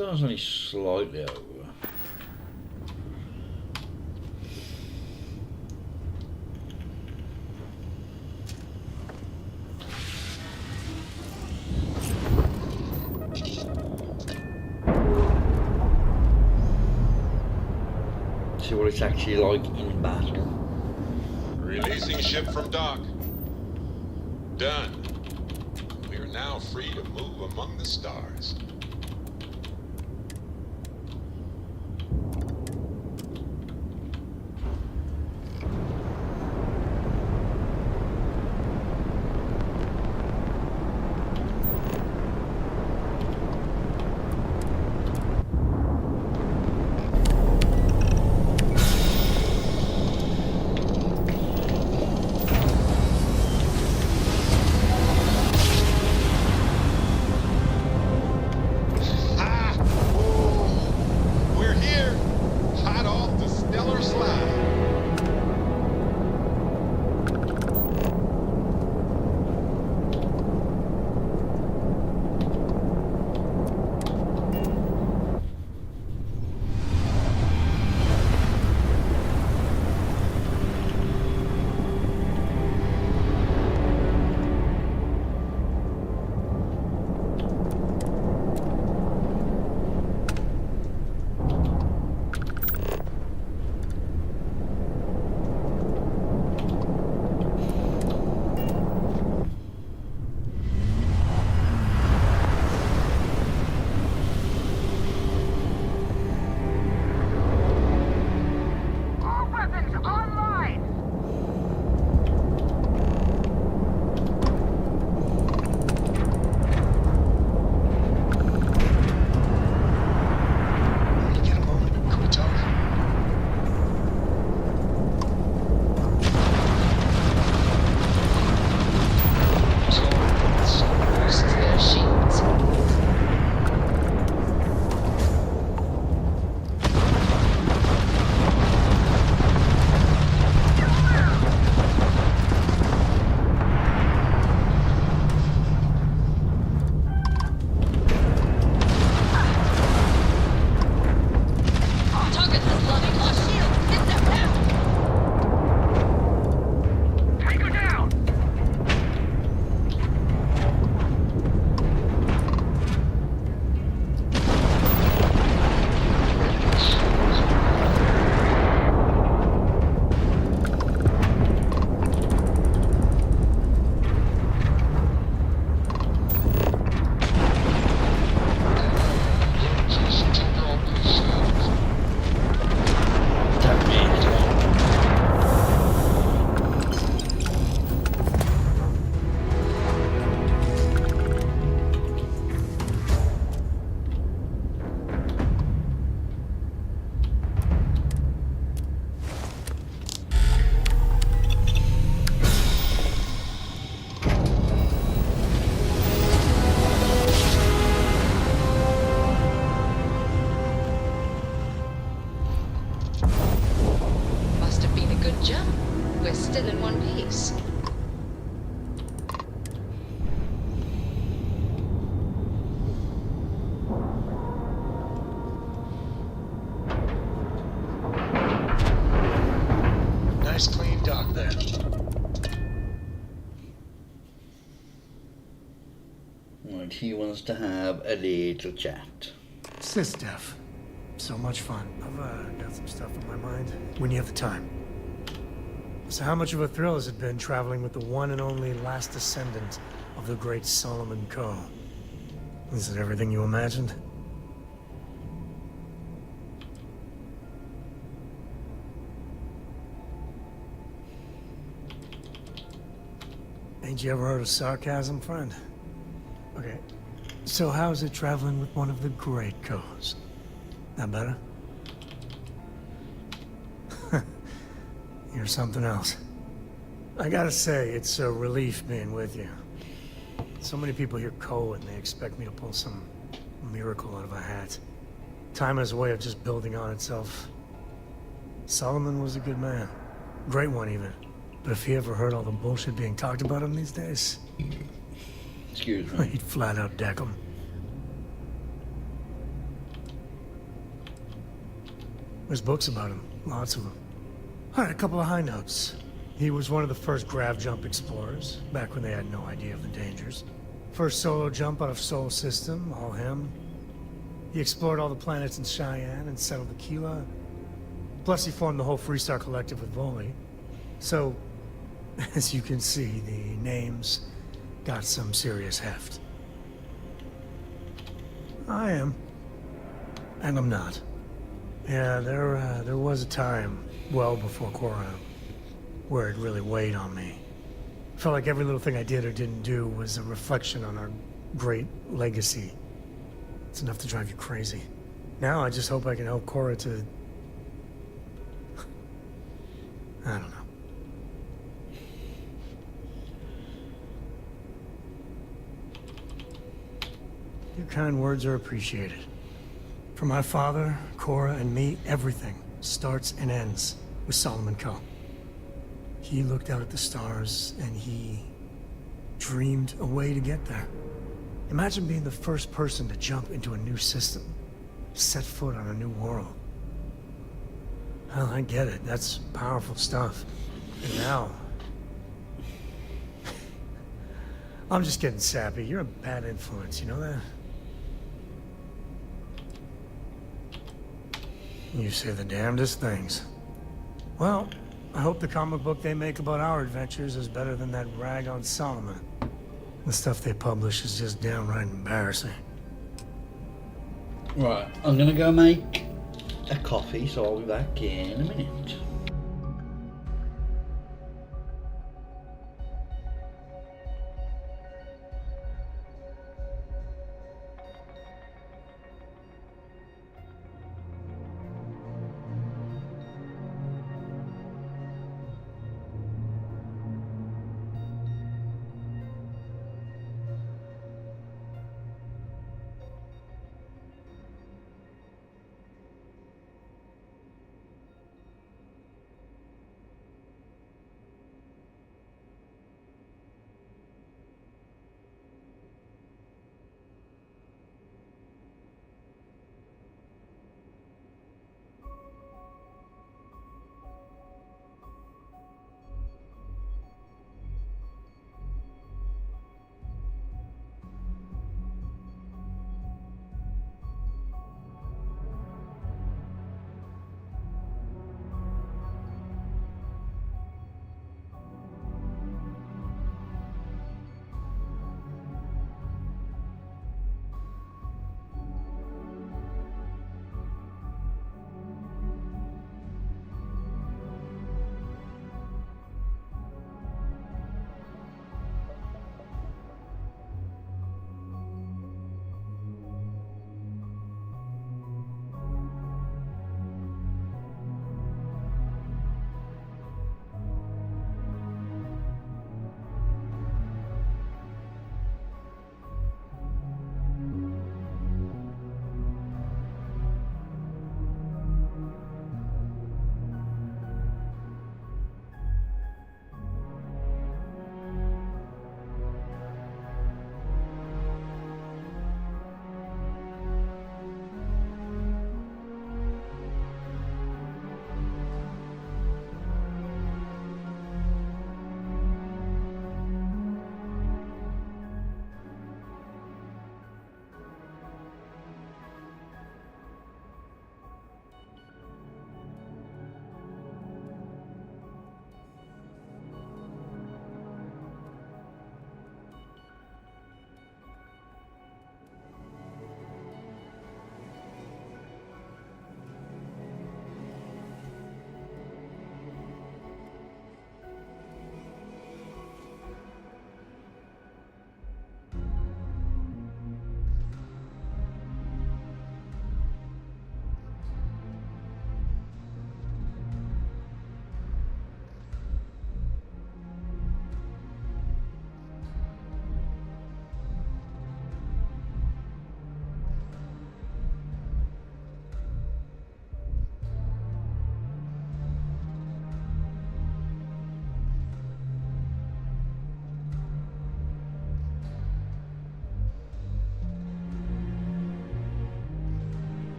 That was only slightly over. See what it's actually like in battle. Releasing ship from dock. Done. We are now free to move among the stars. still in one piece. Nice clean dock there. Right, he wants to have a little chat. Sys-Def. So much fun. I've got some stuff in my mind. When you have the time. So how much of a thrill has it been traveling with the one and only last descendant of the great Solomon Coe. Is it everything you imagined? Ain't you ever heard of sarcasm, friend? Okay, so how's it traveling with one of the great Coes? That better? You're something else. I gotta say, it's a relief being with you. So many people hear Coe and they expect me to pull some miracle out of a hat. Time has a way of just building on itself. Solomon was a good man. Great one, even. But if he ever heard all the bullshit being talked about him these days... Excuse me. He'd flat out deck him. There's books about him. Lots of them. Alright, a couple of high notes. He was one of the first grav jump explorers, back when they had no idea of the dangers. First solo jump out of Sol System, all him. He explored all the planets in Cheyenne and settled Aquila. Plus he formed the whole Freestar Collective with Voli. So, as you can see, the names got some serious heft. I am. And I'm not. Yeah, there was a time, well before Cora, where it really weighed on me. Felt like every little thing I did or didn't do was a reflection on our great legacy. It's enough to drive you crazy. Now I just hope I can help Cora to... I don't know. Your kind words are appreciated. For my father, Cora, and me, everything starts and ends with Solomon Coe. He looked out at the stars, and he dreamed a way to get there. Imagine being the first person to jump into a new system, set foot on a new world. Well, I get it. That's powerful stuff. And now... I'm just getting sappy. You're a bad influence, you know that? You say the damnedest things. Well, I hope the comic book they make about our adventures is better than that rag on Solomon. The stuff they publish is just downright embarrassing. Right, I'm gonna go make a coffee, so I'll be back in a minute.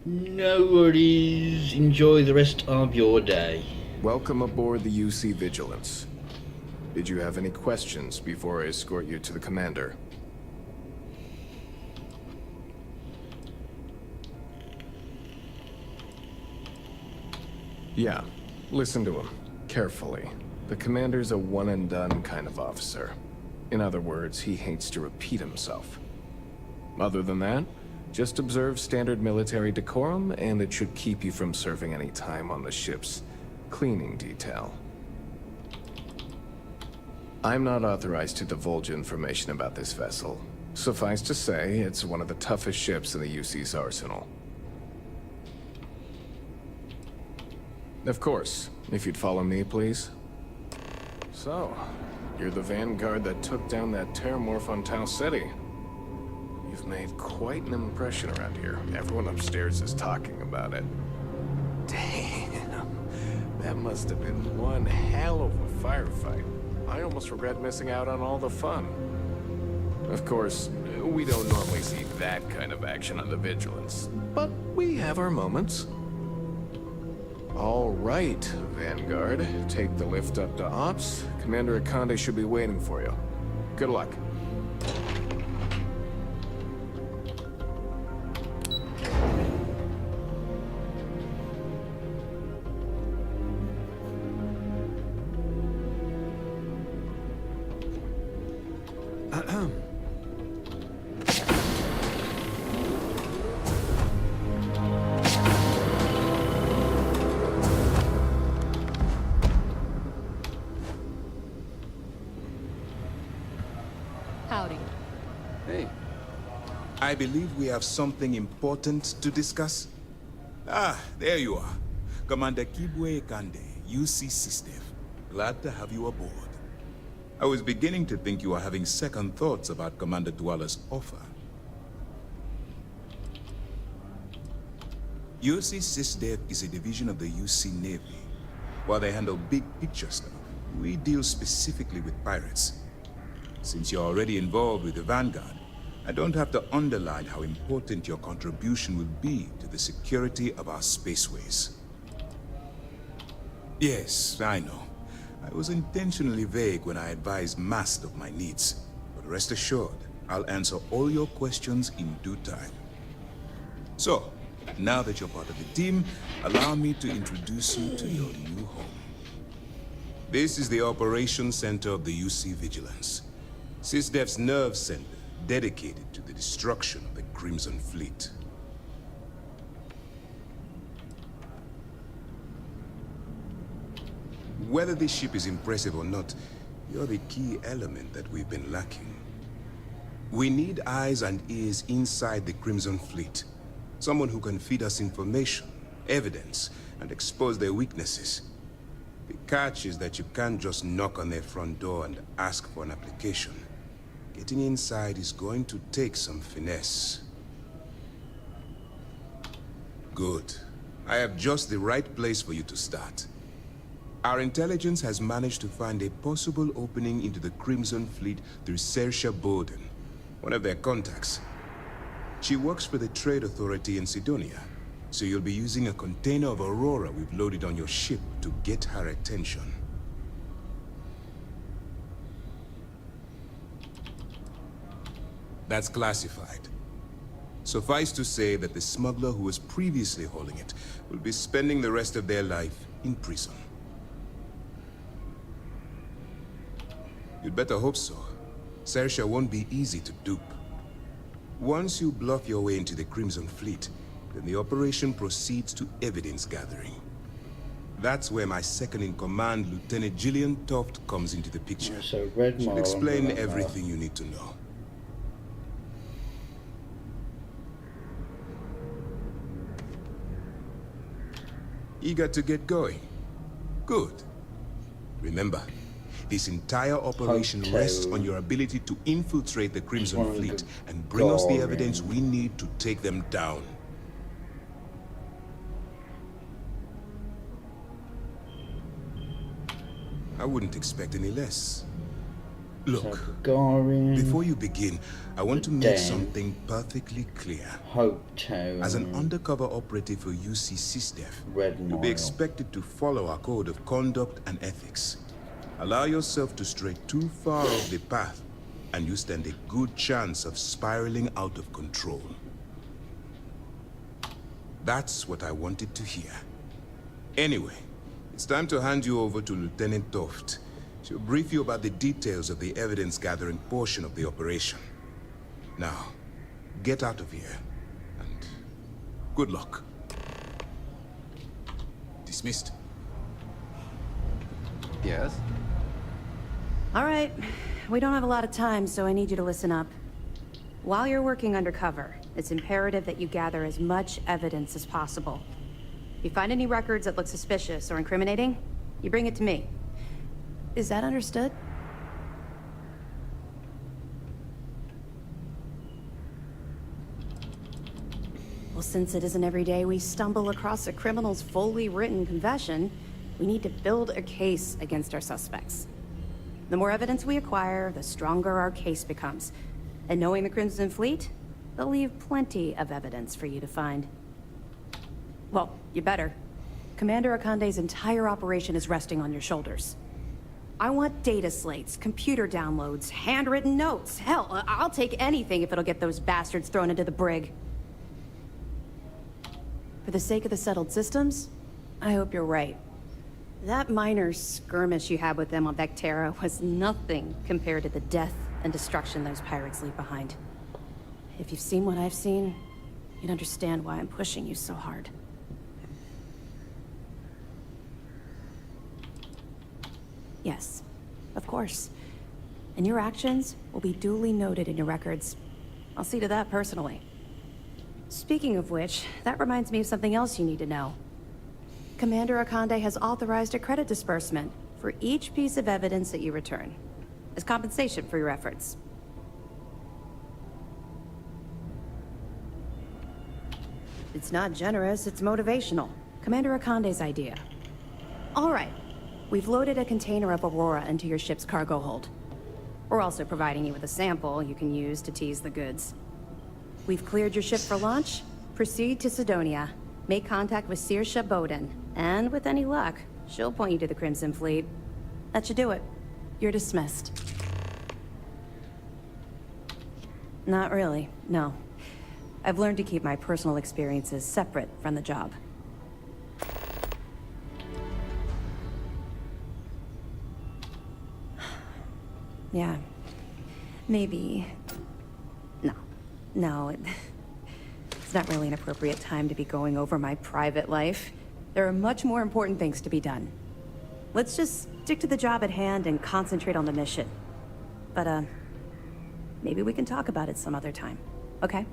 No worries. Enjoy the rest of your day. Welcome aboard the UC Vigilance. Did you have any questions before I escort you to the commander? Yeah, listen to him carefully. The commander's a one-and-done kind of officer. In other words, he hates to repeat himself. Other than that, just observe standard military decorum, and it should keep you from serving any time on the ship's cleaning detail. I'm not authorized to divulge information about this vessel. Suffice to say, it's one of the toughest ships in the UC's arsenal. Of course, if you'd follow me, please. So, you're the vanguard that took down that terramorph on Tau City. You've made quite an impression around here. Everyone upstairs is talking about it. Damn, that must have been one hell of a firefight. I almost regret missing out on all the fun. Of course, we don't normally see that kind of action on the Vigilance, but we have our moments. All right, Vanguard. Take the lift up to Ops. Commander Akande should be waiting for you. Good luck. Howdy. Hey. I believe we have something important to discuss. Ah, there you are. Commander Kibwe Kande, UC SysDev. Glad to have you aboard. I was beginning to think you were having second thoughts about Commander Dwala's offer. UC SysDev is a division of the UC Navy. While they handle big picture stuff, we deal specifically with pirates. Since you're already involved with the Vanguard, I don't have to underline how important your contribution will be to the security of our spaceways. Yes, I know. I was intentionally vague when I advised Mast of my needs, but rest assured, I'll answer all your questions in due time. So, now that you're part of the team, allow me to introduce you to your new home. This is the Operations Center of the UC Vigilance. SysDev's nerve center, dedicated to the destruction of the Crimson Fleet. Whether this ship is impressive or not, you're the key element that we've been lacking. We need eyes and ears inside the Crimson Fleet. Someone who can feed us information, evidence, and expose their weaknesses. The catch is that you can't just knock on their front door and ask for an application. Getting inside is going to take some finesse. Good. I have just the right place for you to start. Our intelligence has managed to find a possible opening into the Crimson Fleet through Saoirse Bowden, one of their contacts. She works for the Trade Authority in Sidonia, so you'll be using a container of Aurora we've loaded on your ship to get her attention. That's classified. Suffice to say that the smuggler who was previously holding it will be spending the rest of their life in prison. You'd better hope so. Saoirse won't be easy to dupe. Once you bluff your way into the Crimson Fleet, then the operation proceeds to evidence gathering. That's where my second-in-command, Lieutenant Gillian Toft, comes into the picture. So Red She'll Marlin, explain remember. everything you need to know. Eager to get going? Good. Remember, this entire operation rests on your ability to infiltrate the Crimson Fleet and bring us the evidence we need to take them down. I wouldn't expect any less. Look, Gagarin, before you begin, I want to make Den, something perfectly clear. Hotel, As an undercover operative for UC SysDef, Red you'll be Nile. expected to follow our code of conduct and ethics. Allow yourself to stray too far off the path, and you stand a good chance of spiraling out of control. That's what I wanted to hear. Anyway, it's time to hand you over to Lieutenant Toft. She'll brief you about the details of the evidence-gathering portion of the operation. Now, get out of here, and good luck. Dismissed. Yes? All right. We don't have a lot of time, so I need you to listen up. While you're working undercover, it's imperative that you gather as much evidence as possible. If you find any records that look suspicious or incriminating, you bring it to me. Is that understood? Well, since it isn't every day we stumble across a criminal's fully written confession, we need to build a case against our suspects. The more evidence we acquire, the stronger our case becomes. And knowing the Crimson Fleet, they'll leave plenty of evidence for you to find. Well, you better. Commander Akande's entire operation is resting on your shoulders. I want data slates, computer downloads, handwritten notes. Hell, I'll take anything if it'll get those bastards thrown into the brig. For the sake of the settled systems, I hope you're right. That minor skirmish you had with them on Vectera was nothing compared to the death and destruction those pirates leave behind. If you've seen what I've seen, you'd understand why I'm pushing you so hard. Yes, of course. And your actions will be duly noted in your records. I'll see to that personally. Speaking of which, that reminds me of something else you need to know. Commander Akande has authorized a credit disbursement for each piece of evidence that you return, as compensation for your efforts. It's not generous, it's motivational. Commander Akande's idea. All right. We've loaded a container of Aurora into your ship's cargo hold. We're also providing you with a sample you can use to tease the goods. We've cleared your ship for launch. Proceed to Sidonia. Make contact with Saoirse Bowden. And with any luck, she'll point you to the Crimson Fleet. That should do it. You're dismissed. Not really, no. I've learned to keep my personal experiences separate from the job. Yeah. Maybe... No, it's not really an appropriate time to be going over my private life. There are much more important things to be done. Let's just stick to the job at hand and concentrate on the mission. But, maybe we can talk about it some other time, okay?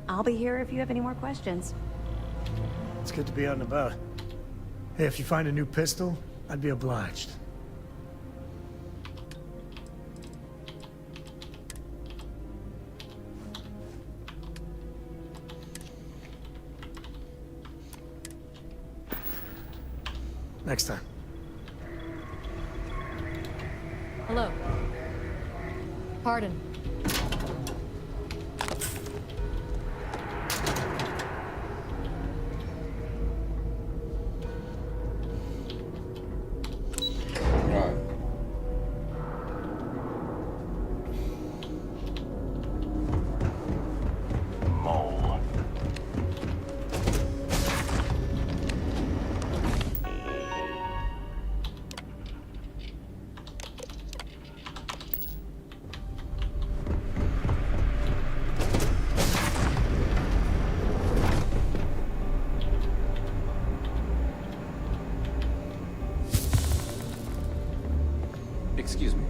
I'll be here if you have any more questions. It's good to be out and about. Hey, if you find a new pistol, I'd be obliged. Next time. Hello. Pardon. Right. Mole. Excuse me.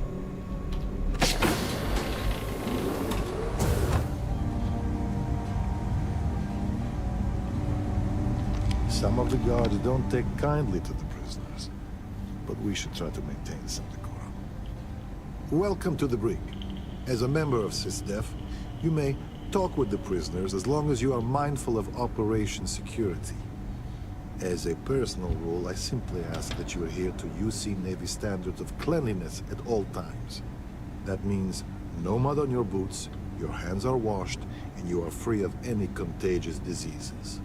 Some of the guards don't take kindly to the prisoners, but we should try to maintain some decorum. Welcome to the brig. As a member of SysDef, you may talk with the prisoners as long as you are mindful of operation security. As a personal rule, I simply ask that you adhere to UC Navy standards of cleanliness at all times. That means no mud on your boots, your hands are washed, and you are free of any contagious diseases.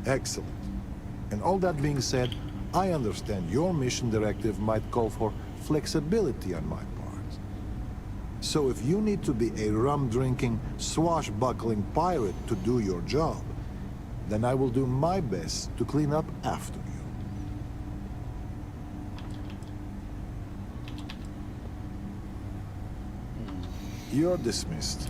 Excellent. And all that being said, I understand your mission directive might call for flexibility on my part. So if you need to be a rum-drinking, swashbuckling pirate to do your job, then I will do my best to clean up after you. You're dismissed.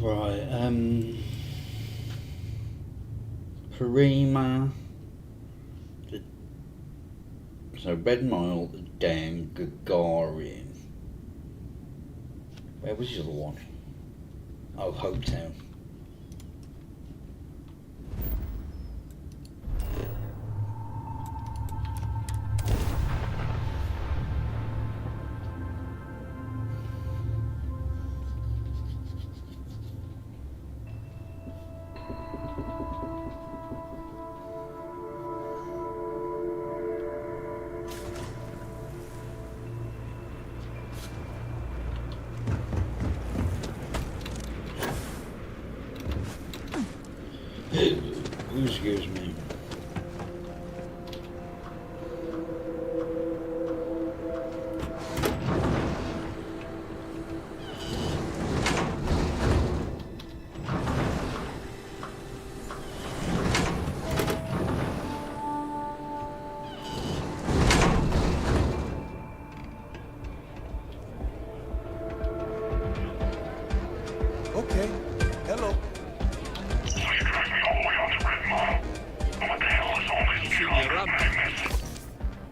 Right, Prima, so Red Mile, Dan Gagarin. Where was the other one? Oh, Hopetown. Excuse me. Okay. Hello.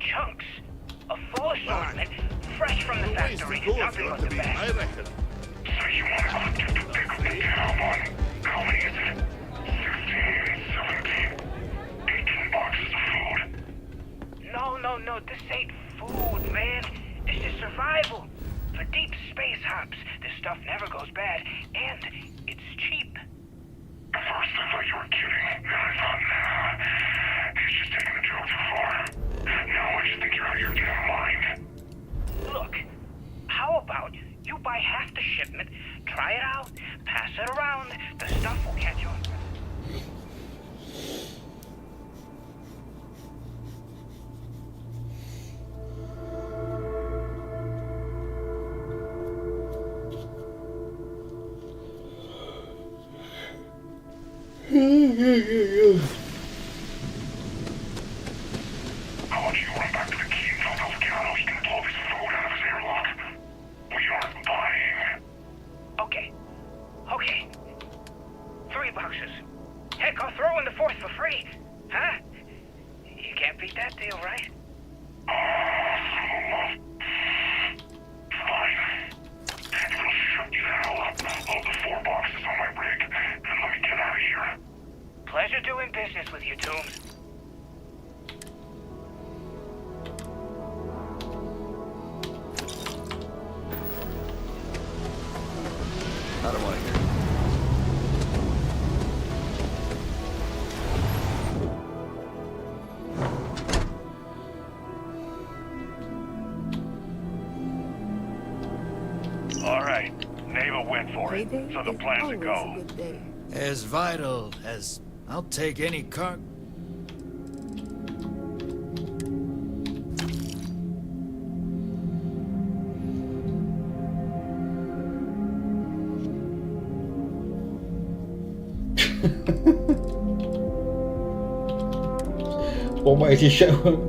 Chunks. A full assortment, fresh from the factory. Nothing but the best. I reckon. So you want to pick up the carbon? How many is it? 16, 17, 18 boxes of food. No, this ain't food, man. This is survival. For deep space hops, this stuff never goes bad, and it's cheap. At first I thought you were kidding, and I thought, nah, he's just taking the joke too far. Now I just think you're out of your damn mind. Look, how about you buy half the shipment, try it out, pass it around, the stuff will catch on. I want you to run back to the Kingston Volcano. He can blow this food out of his airlock. We aren't buying. Okay. 3 boxes. Heck, I'll throw in the 4th for free. Huh? You can't beat that deal, right? Fine. It'll shut you the hell up. Load the 4 boxes on my rig, and let me get out of here. Pleasure doing business with you, Toombs. I don't want to hear it. All right. Naval went for it. So the plan's a go. As vital as I'll take any car. One way to show him.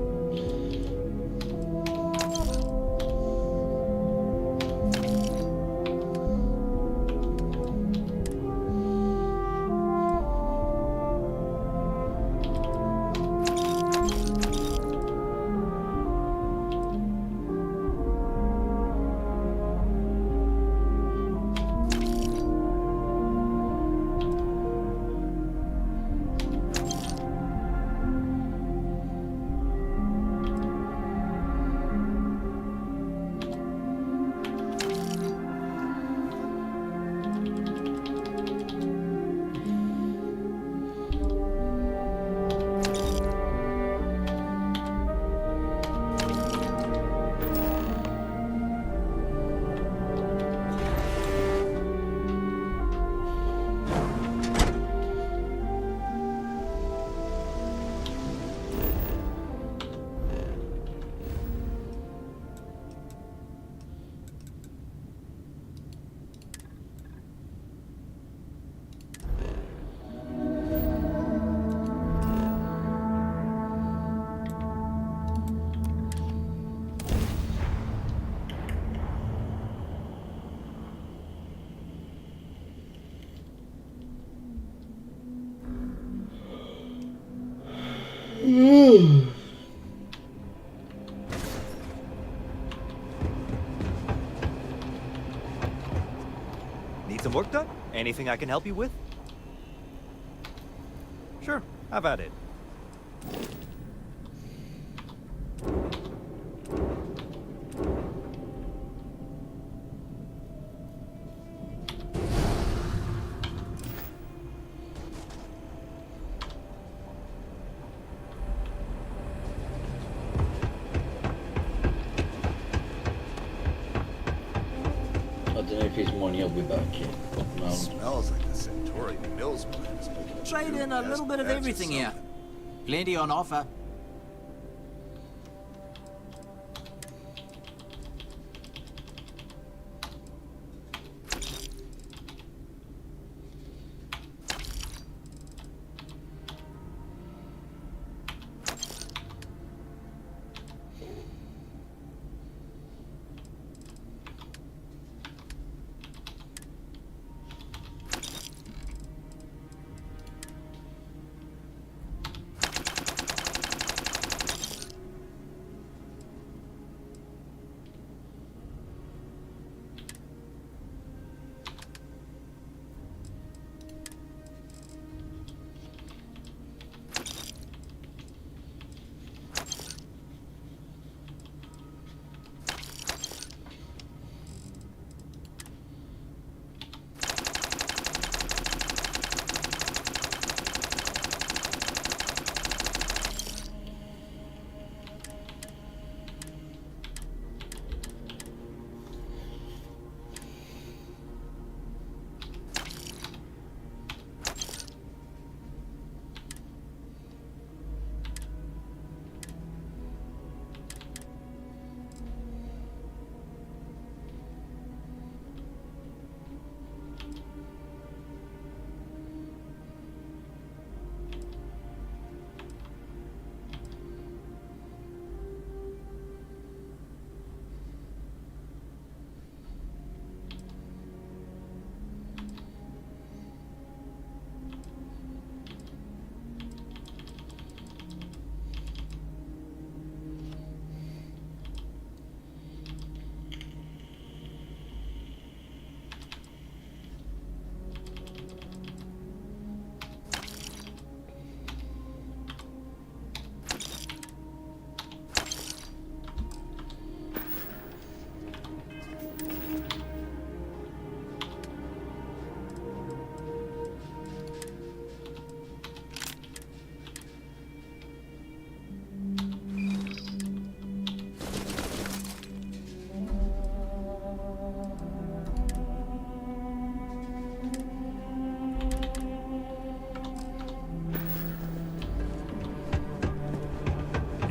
Need some work done? Anything I can help you with? Sure, have at it. I don't know if his money will be back yet. But no. Smells like the Centauri Mills plant is making Trade in a little bit of batch everything something. here. Plenty on offer.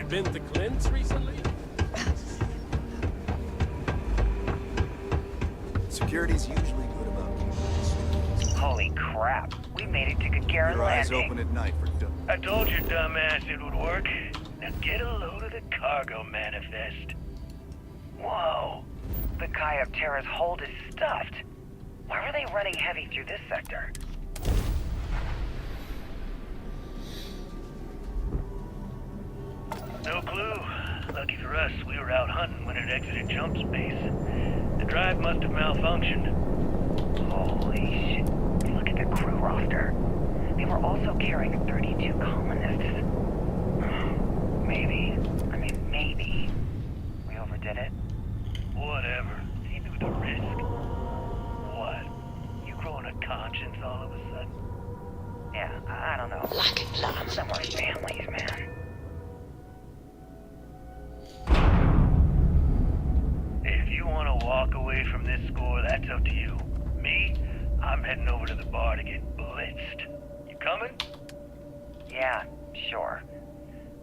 Been to Clint's recently? Security's usually good about keeping. Holy crap. We made it to Gagarin Your eyes Landing. open at night for I told your dumbass it would work. Now get a load of the cargo manifest. Whoa. The Kyoptera's hold is stuffed. Why were they running heavy through this sector? No clue. Lucky for us, we were out hunting when it exited jump space. The drive must have malfunctioned. Holy shit. Look at the crew roster. They were also carrying 32 colonists. Maybe. Maybe. We overdid it? Whatever. He knew the risk. What? You growing a conscience all of a sudden? Yeah, I don't know. Like it, love. Some more families, man. If you want to walk away from this score, that's up to you. Me, I'm heading over to the bar to get blitzed. You coming? Yeah, sure.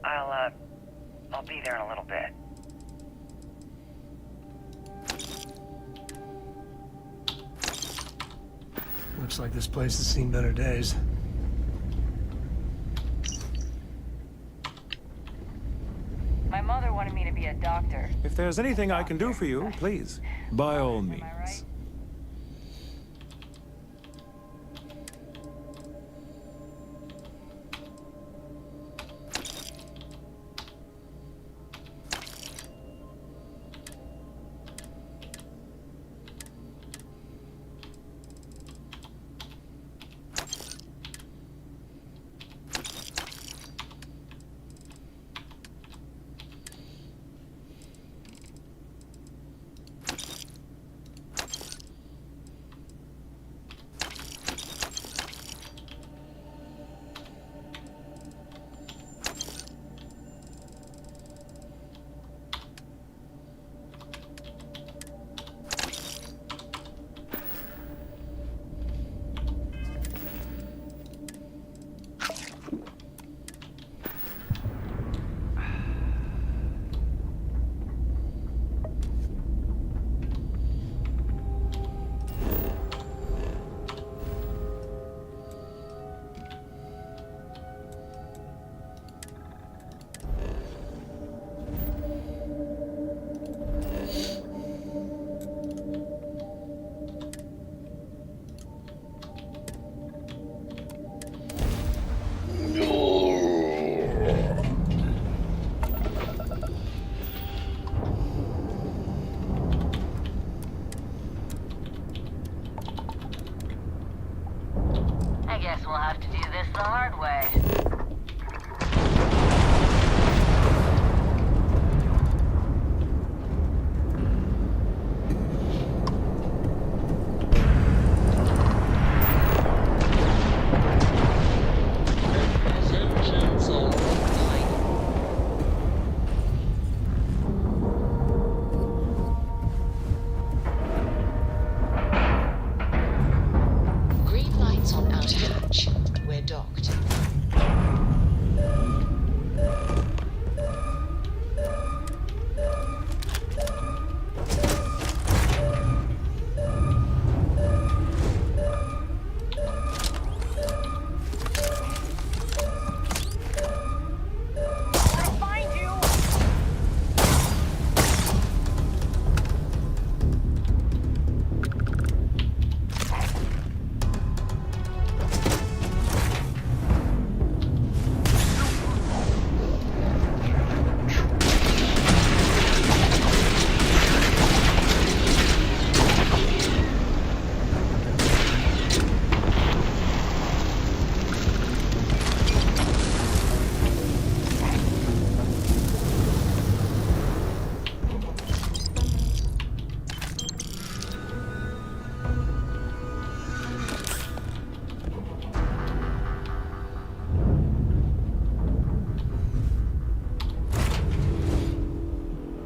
I'll be there in a little bit. Looks like this place has seen better days. My mother wanted me to be a doctor. If there's anything I can do for you, please, by all means. we'll have to do this the hard way. Green lights on outer hatch. We're docked.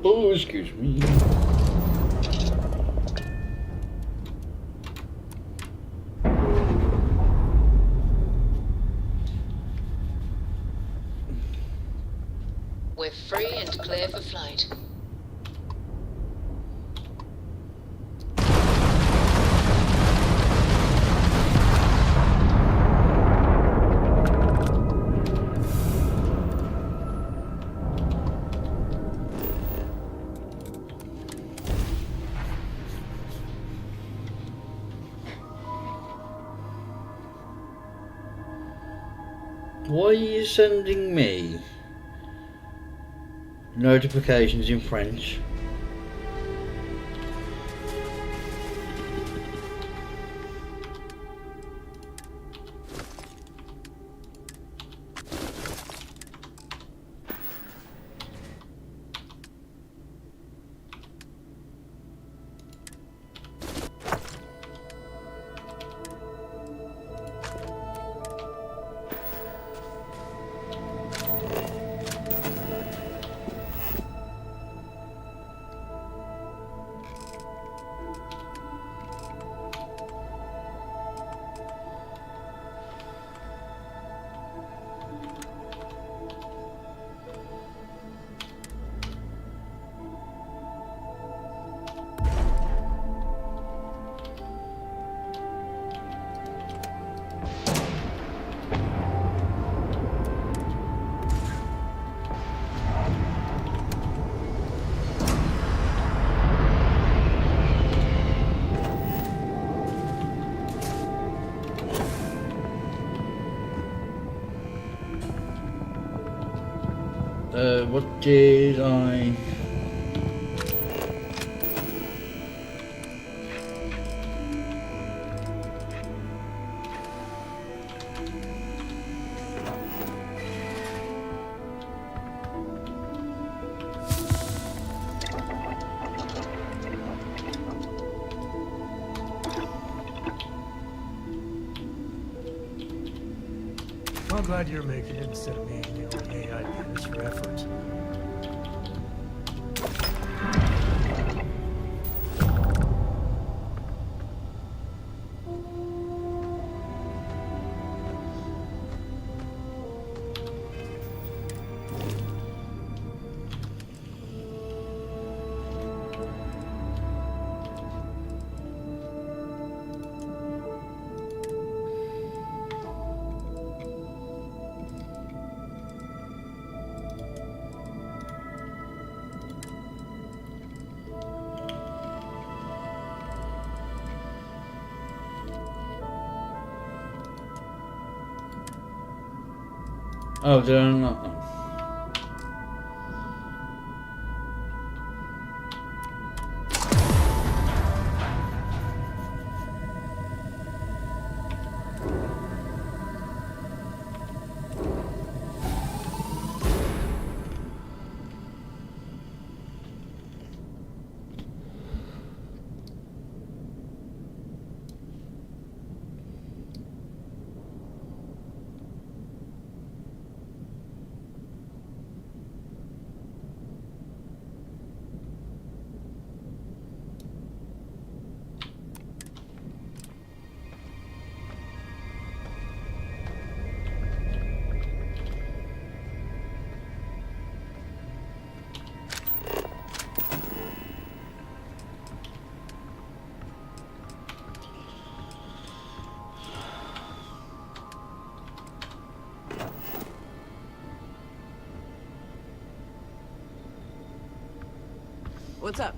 Oh, excuse me. We're free and clear for flight. Why are you sending me notifications in French? What did I... I'm glad you're making it instead of me and the only AI manage your efforts. Oh, did I not? What's up?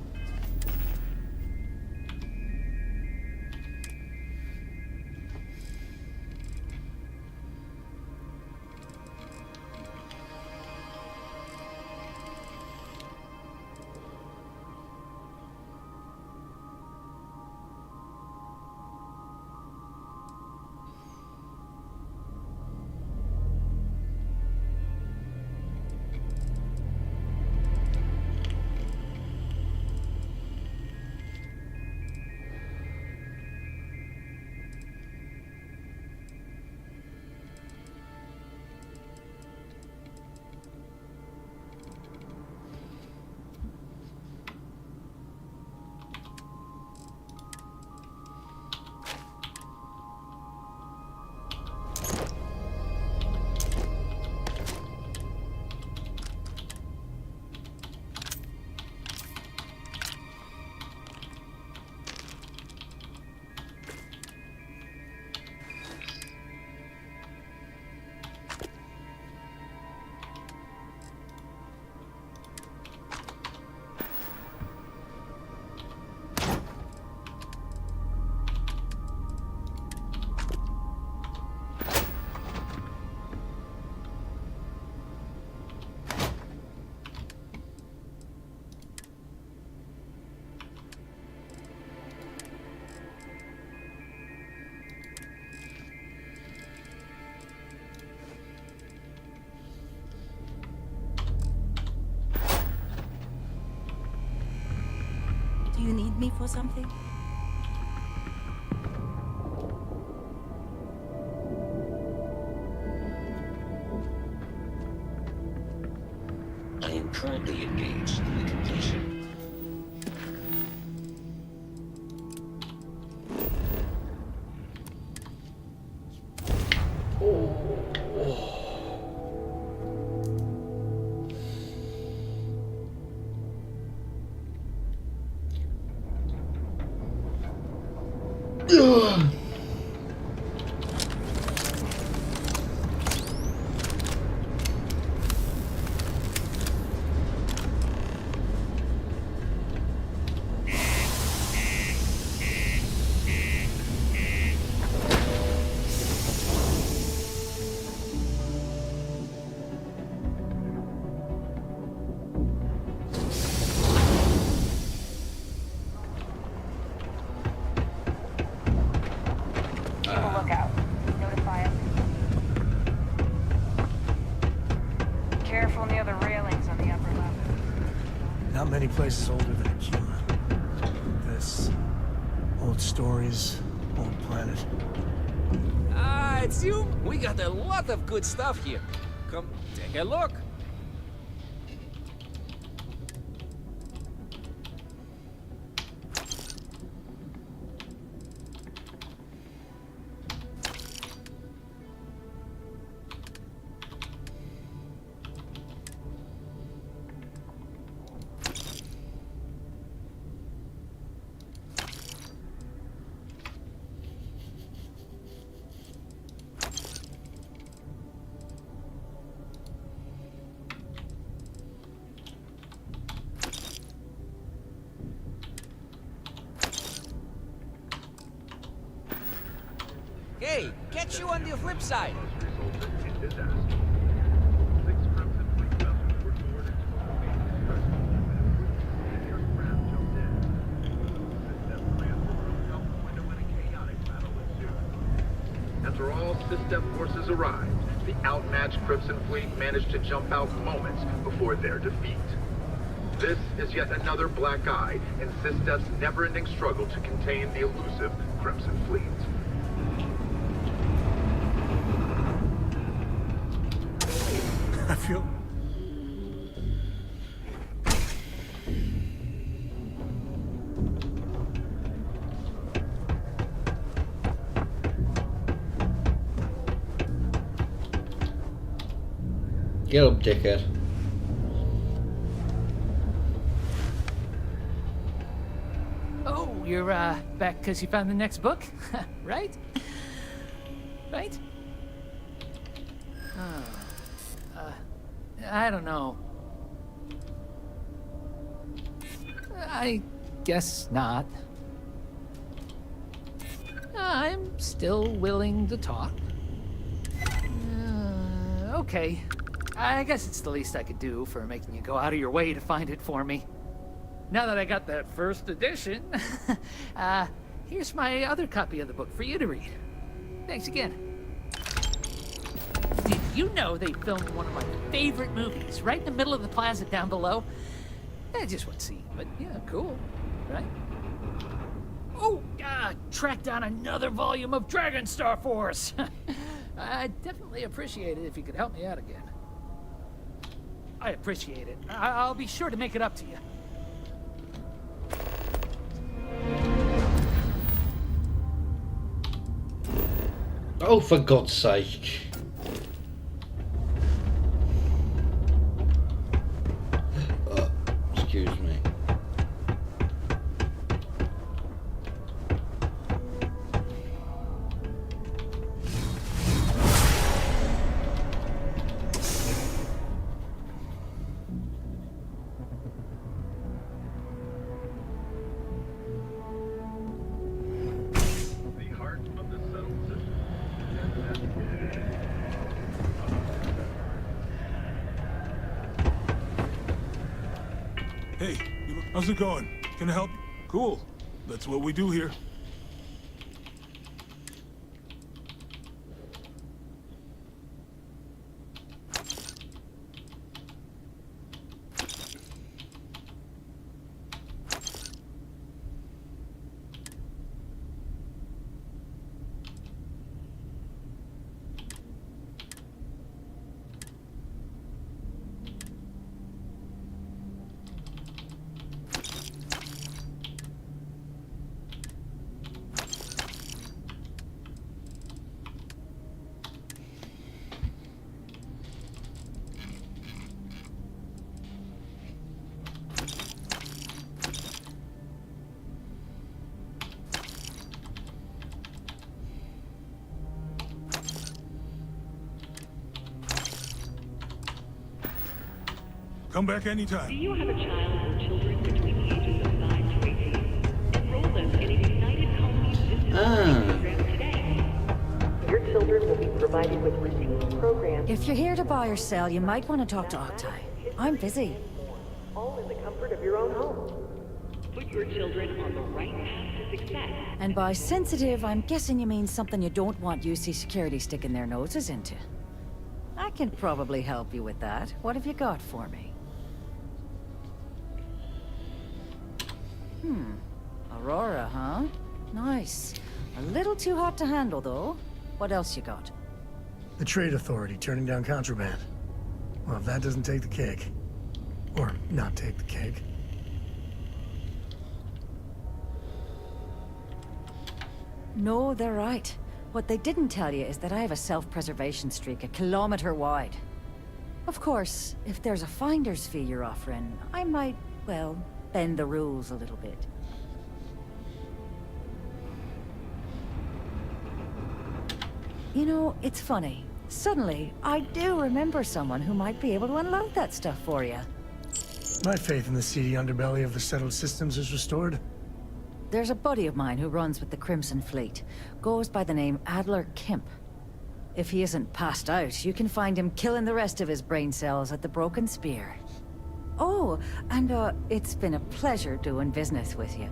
Do you need me for something? I am currently engaged in the completion. Not many places older than Akima. This. Old stories, old planet. Ah, it's you? We got a lot of good stuff here. Come, take a look. Hey, catch you on the flip side. After all SysDef forces arrived, the outmatched Crimson Fleet managed to jump out moments before their defeat. This is yet another black eye in SysDef's never-ending struggle to contain the elusive Crimson Fleet. I feel... Get up, dickhead. Oh, you're back because you found the next book? Right? Right? I don't know. I guess not. I'm still willing to talk. Okay. I guess it's the least I could do for making you go out of your way to find it for me. Now that I got that first edition, here's my other copy of the book for you to read. Thanks again. Did you know they filmed one of my favorite movies right in the middle of the plaza down below? Just one scene, but yeah, cool, right? Oh, tracked down another volume of Dragon Star Force. I'd definitely appreciate it if you could help me out again. I appreciate it. I'll be sure to make it up to you. Oh, for God's sake. Excuse me. Hey, how's it going? Can I help? Cool. That's what we do here. Come back anytime. Do you have a child or children between the ages of 9 to 18? Enroll them in a United Colonies Distance Learning program today. Your children will be provided with routine programs. If you're here to buy or sell, you might want to talk to Octai. I'm busy. All in the comfort of your own home. Put your children on the right path to success. And by sensitive, I'm guessing you mean something you don't want UC security sticking their noses into. I can probably help you with that. What have you got for me? Aurora, huh? Nice. A little too hot to handle, though. What else you got? The Trade Authority turning down contraband. Well, if that doesn't take the cake. Or not take the cake. No, they're right. What they didn't tell you is that I have a self-preservation streak 1 kilometer wide. Of course, if there's a finder's fee you're offering, I might, well, bend the rules a little bit. You know, it's funny. Suddenly, I do remember someone who might be able to unload that stuff for you. My faith in the seedy underbelly of the settled systems is restored. There's a buddy of mine who runs with the Crimson Fleet. Goes by the name Adler Kemp. If he isn't passed out, you can find him killing the rest of his brain cells at the Broken Spear. Oh, and it's been a pleasure doing business with you.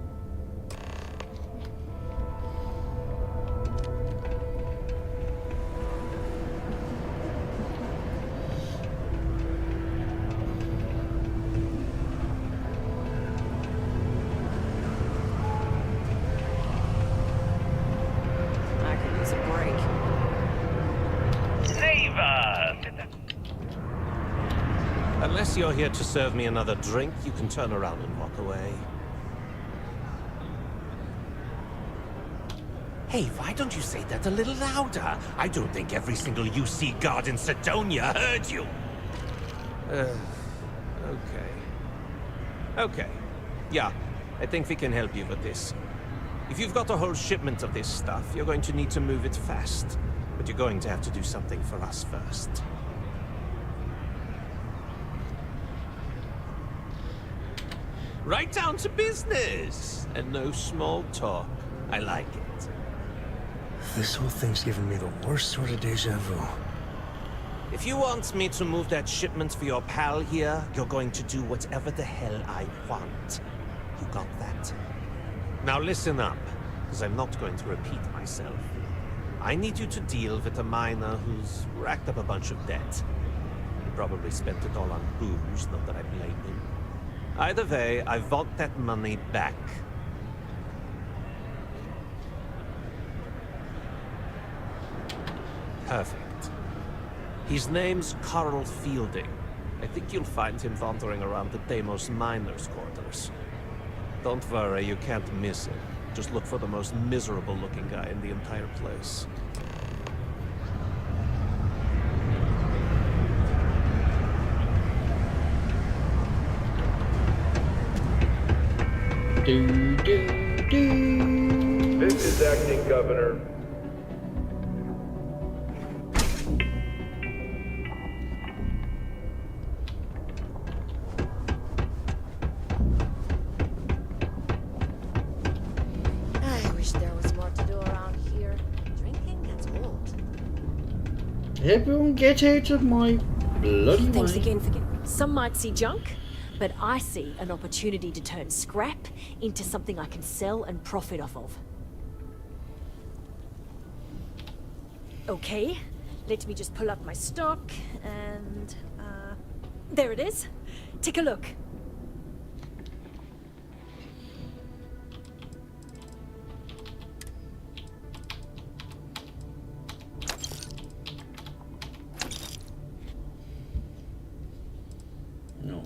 Unless you're here to serve me another drink, you can turn around and walk away. Hey, why don't you say that a little louder? I don't think every single UC guard in Sidonia heard you. Okay. Yeah, I think we can help you with this. If you've got a whole shipment of this stuff, you're going to need to move it fast. But you're going to have to do something for us first. Right down to business. And no small talk. I like it. This whole thing's giving me the worst sort of deja vu. If you want me to move that shipment for your pal here, you're going to do whatever the hell I want. You got that? Now listen up, because I'm not going to repeat myself. I need you to deal with a miner who's racked up a bunch of debt. He probably spent it all on booze, not that I blame him. Either way, I want that money back. Perfect. His name's Carl Fielding. I think you'll find him wandering around the Deimos miners' quarters. Don't worry, you can't miss him. Just look for the most miserable-looking guy in the entire place. This is Acting Governor. I wish there was more to do around here. Drinking gets old. Everyone get out of my bloody Thanks way. again for some might see junk, but I see an opportunity to turn scrap into something I can sell and profit off of. Okay, let me just pull up my stock and there it is. Take a look. No.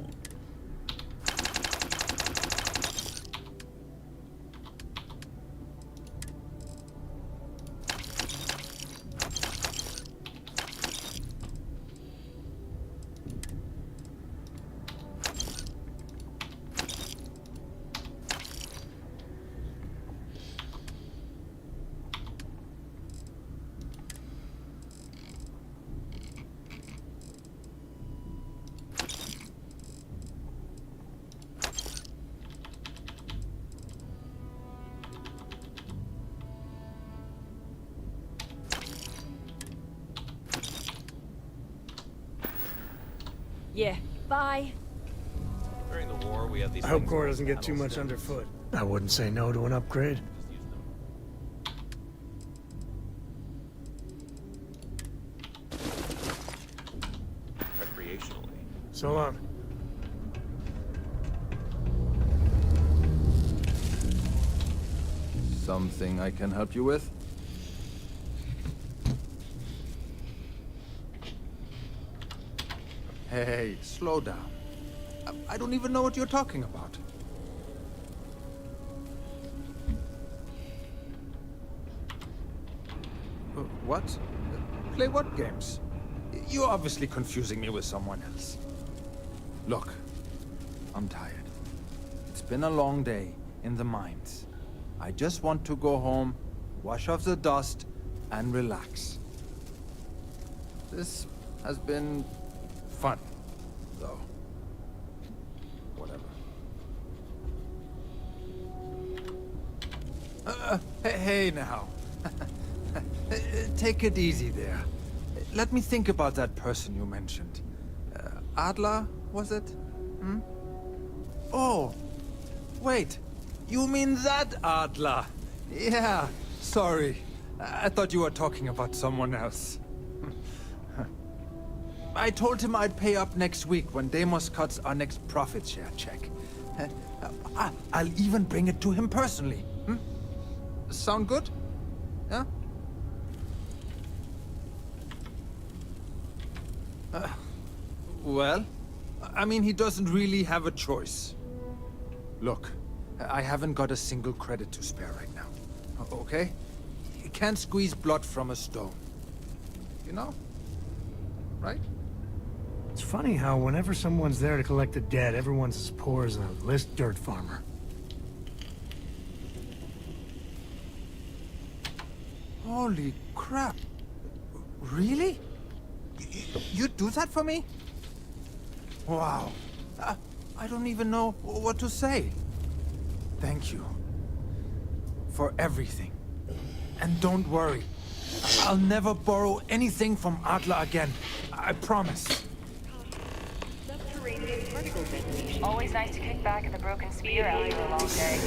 Yeah, bye. During the war, we had these I hope things Gore called doesn't get too battle much stems. underfoot. I wouldn't say no to an upgrade. Recreationally. So long. Something I can help you with? Hey, slow down. I don't even know what you're talking about. What? Play what games? You're obviously confusing me with someone else. Look, I'm tired. It's been a long day in the mines. I just want to go home, wash off the dust, and relax. This has been fun, though. Whatever. Hey now. Take it easy there. Let me think about that person you mentioned. Adler, was it? Hmm? Oh, wait. You mean that Adler? Yeah, sorry. I thought you were talking about someone else. I told him I'd pay up next week when Deimos cuts our next profit share check. I'll even bring it to him personally. Hmm? Sound good? Yeah? Well, I mean, he doesn't really have a choice. Look, I haven't got a single credit to spare right now. Okay? You can't squeeze blood from a stone. You know? Right? It's funny how whenever someone's there to collect the debt, everyone's as poor as a list dirt farmer. Holy crap. Really? You'd do that for me? Wow. I don't even know what to say. Thank you. For everything. And don't worry. I'll never borrow anything from Adler again. I promise. Always nice to kick back at the Broken Spear after a long day.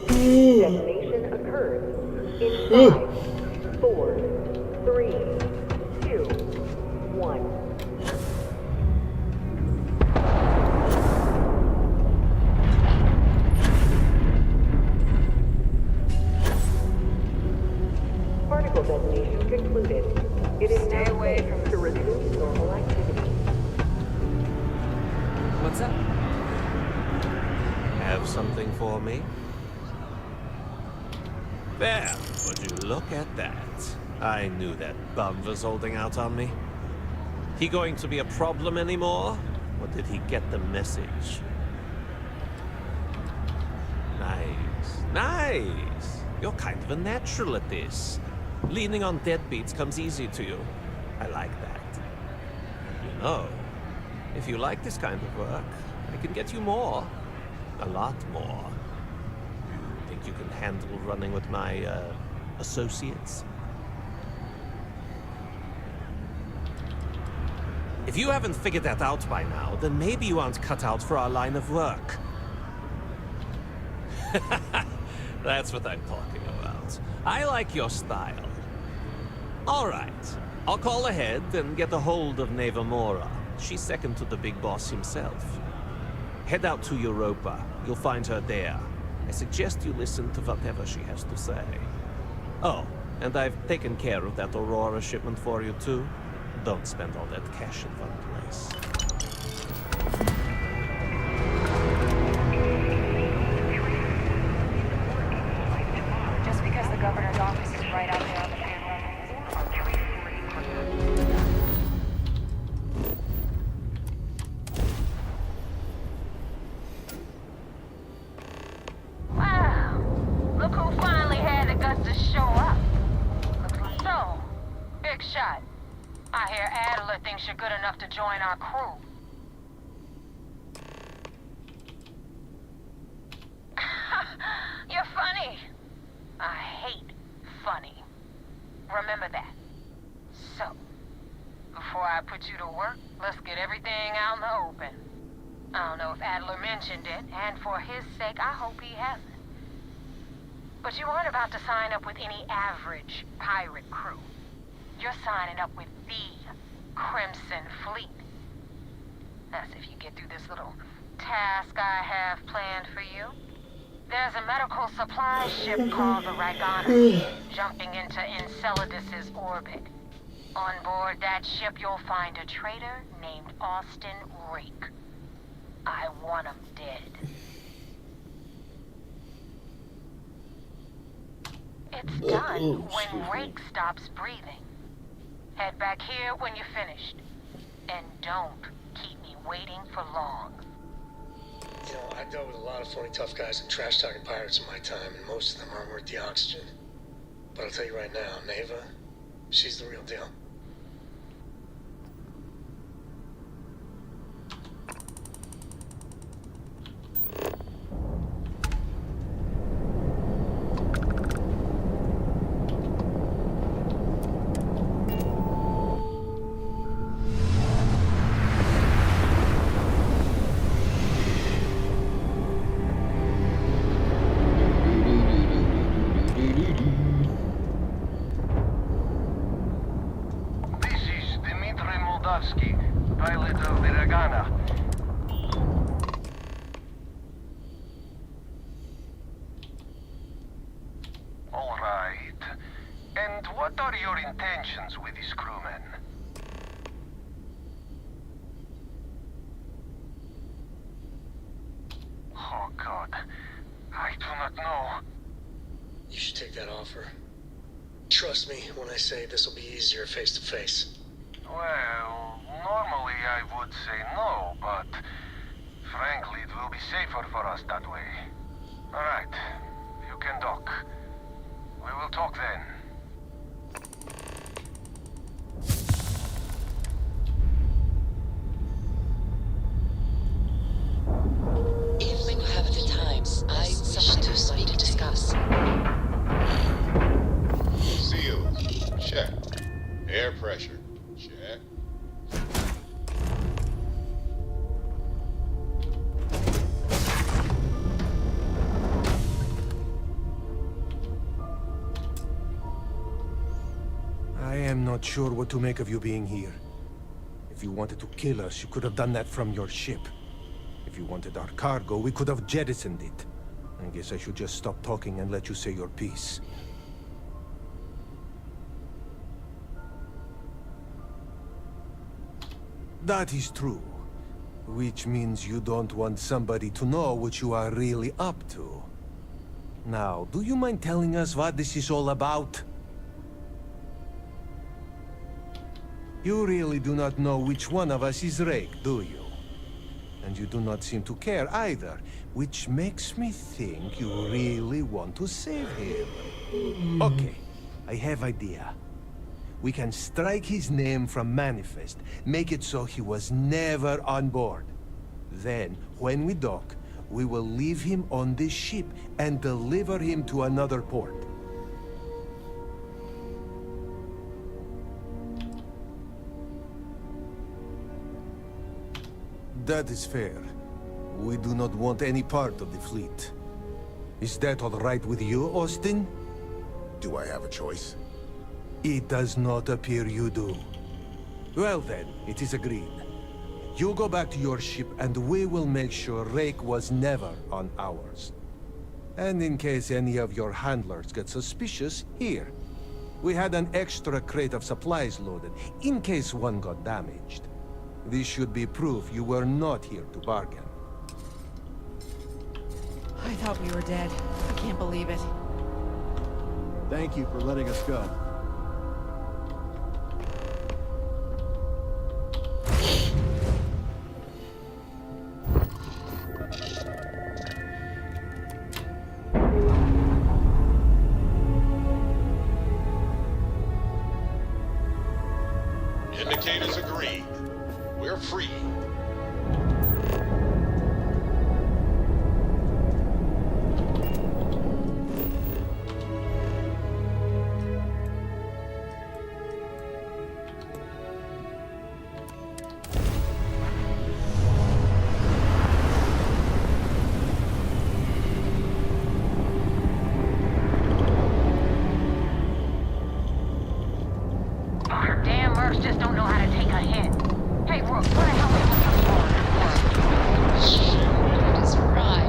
Detonation occurs in 5, 4, 3, 2, 1. Particle detonation concluded. It is Stay now away safe from to resume normal activity. What's up? Have something for me? There, would you look at that? I knew that bum was holding out on me. He going to be a problem anymore? Or did he get the message? Nice. Nice! You're kind of a natural at this. Leaning on deadbeats comes easy to you. I like that. You know, if you like this kind of work, I can get you more. A lot more. You think you can handle running with my, associates? If you haven't figured that out by now, then maybe you aren't cut out for our line of work. That's what I'm talking about. I like your style. All right. I'll call ahead and get a hold of Neva Mora. She's second to the big boss himself. Head out to Europa. You'll find her there. I suggest you listen to whatever she has to say. Oh, and I've taken care of that Aurora shipment for you too. Don't spend all that cash in one place. Just because the governor's office is right out there on the pier level. Wow! Look who finally had the guts to show up. So, big shot. I hear Adler thinks you're good enough to join our crew. You're funny. I hate funny. Remember that. So, before I put you to work, let's get everything out in the open. I don't know if Adler mentioned it, and for his sake, I hope he hasn't. But you aren't about to sign up with any average pirate crew. You're signing up with the Crimson Fleet. That's if you get through this little task I have planned for you. There's a medical supply ship called the Ryzen jumping into Enceladus's orbit. On board that ship, you'll find a traitor named Austin Rake. I want him dead. It's done when Rake stops breathing. Head back here when you're finished. And don't keep me waiting for long. You know, I've dealt with a lot of phony tough guys and trash-talking pirates in my time, and most of them aren't worth the oxygen. But I'll tell you right now, Neva, she's the real deal. Pilot of the Ragana. All right. And what are your intentions with these crewmen? Oh, God. I do not know. You should take that offer. Trust me when I say this will be easier face to face. Well, normally I would say no, but frankly, it will be safer for us that way. All right, you can dock. We will talk then. If you have the time, I wish to speak to discuss. Seals. Check. Air pressure. Check. I am not sure what to make of you being here. If you wanted to kill us, you could have done that from your ship. If you wanted our cargo, we could have jettisoned it. I guess I should just stop talking and let you say your piece. That is true. Which means you don't want somebody to know what you are really up to. Now, do you mind telling us what this is all about? You really do not know which one of us is Rake, do you? And you do not seem to care either, which makes me think you really want to save him. Okay, I have idea. We can strike his name from Manifest, make it so he was never on board. Then, when we dock, we will leave him on this ship and deliver him to another port. That is fair. We do not want any part of the fleet. Is that all right with you, Austin? Do I have a choice? It does not appear you do. Well then, it is agreed. You go back to your ship and we will make sure Rake was never on ours. And in case any of your handlers get suspicious, here. We had an extra crate of supplies loaded, in case one got damaged. This should be proof you were not here to bargain. I thought we were dead. I can't believe it. Thank you for letting us go. Indicators agreed. We're free. Our damn mercs just don't know how to take a hit. Hey, Rook, what the hell is this for? Shit, that is right.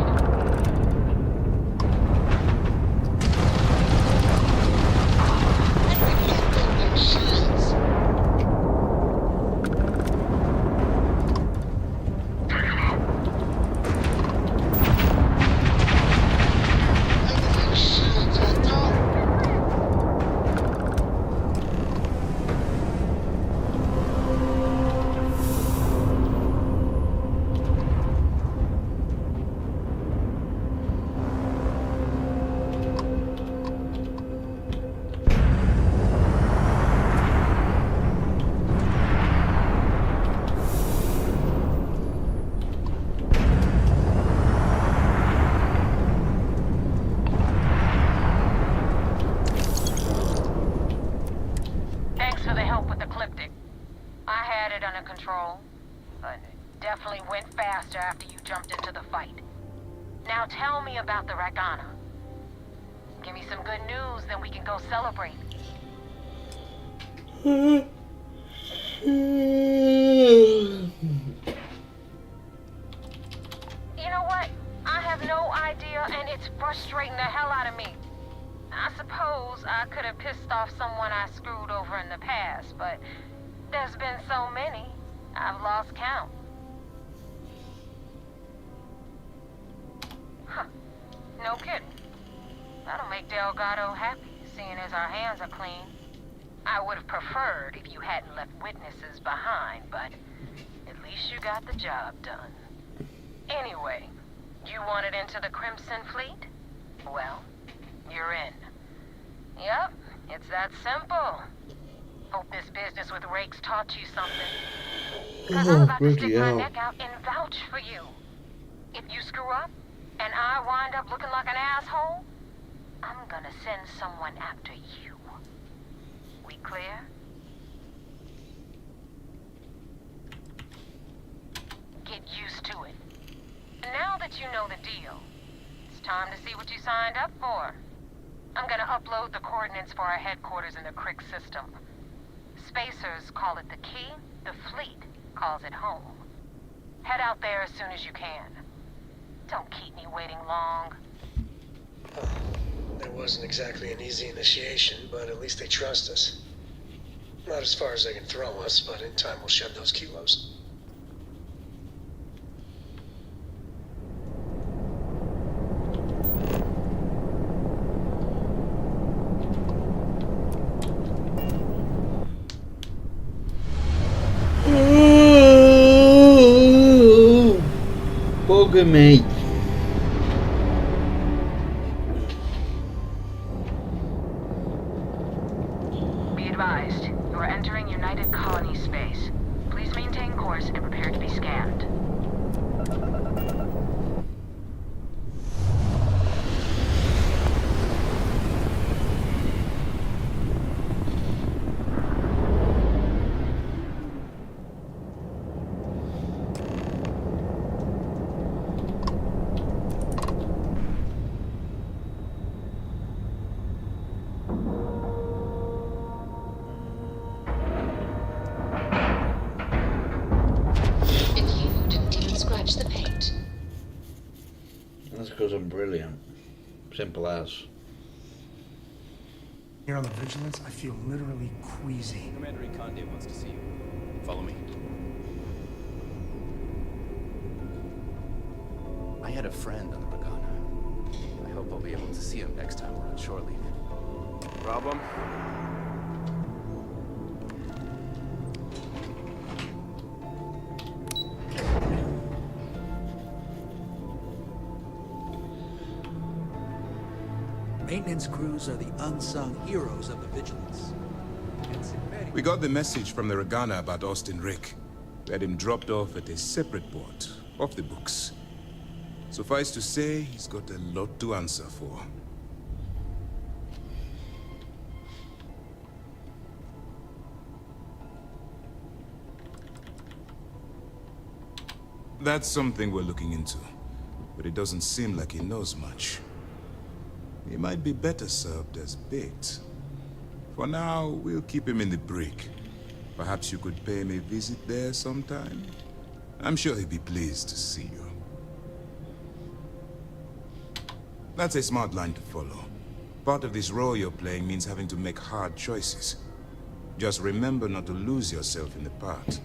Thanks for the help with the Cliptic. I had it under control, but it definitely went faster after you jumped into the fight. Now tell me about the Ragana. Give me some good news, then we can go celebrate. You know what? I have no idea, and it's frustrating the hell out of me. I suppose I could have pissed off someone I screwed over in the past, but there's been so many, I've lost count. Huh. No kidding. That'll make Delgado happy, seeing as our hands are clean. I would have preferred if you hadn't left witnesses behind, but at least you got the job done. Anyway, you wanted into the Crimson Fleet? Well, you're in. Yep, It's that simple. Hope this business with Rake's taught you something. Because I'm about to stick my neck out and vouch for you. If you screw up, and I wind up looking like an asshole, I'm gonna send someone after you. We clear? Get used to it. Now that you know the deal, it's time to see what you signed up for. I'm gonna upload the coordinates for our headquarters in the Crick system. Spacers call it the key, the fleet calls it home. Head out there as soon as you can. Don't keep me waiting long. That wasn't exactly an easy initiation, but at least they trust us. Not as far as they can throw us, but in time we'll shed those kilos. Bugger me. Be advised, you are entering United Colony space. Please maintain course and prepare to be scanned. And you didn't even scratch the paint. That's because I'm brilliant. Simple as. Here on the Vigilance, I feel literally queasy. Commander Ikonde wants to see you. Follow me. I had a friend on the Regana. I hope I'll be able to see him next time we're on shore leave. Problem? Maintenance crews are the unsung heroes of the Vigilance. We got the message from the Regana about Austin Rick. We had him dropped off at a separate port, off the books. Suffice to say, he's got a lot to answer for. That's something we're looking into, but it doesn't seem like he knows much. He might be better served as bait. For now, we'll keep him in the brig. Perhaps you could pay him a visit there sometime? I'm sure he'd be pleased to see you. That's a smart line to follow. Part of this role you're playing means having to make hard choices. Just remember not to lose yourself in the part.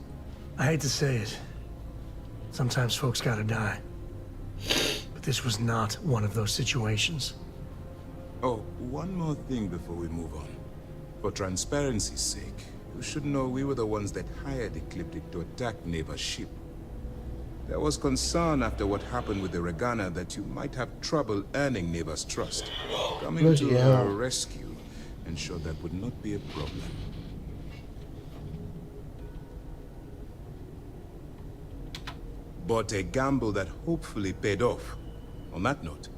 I hate to say it. Sometimes folks gotta die. But this was not one of those situations. Oh, one more thing before we move on. For transparency's sake, you should know we were the ones that hired Ecliptic to attack Neva's ship. There was concern after what happened with the Regana that you might have trouble earning Neva's trust. Coming to her rescue ensured that would not be a problem. But a gamble that hopefully paid off. On that note,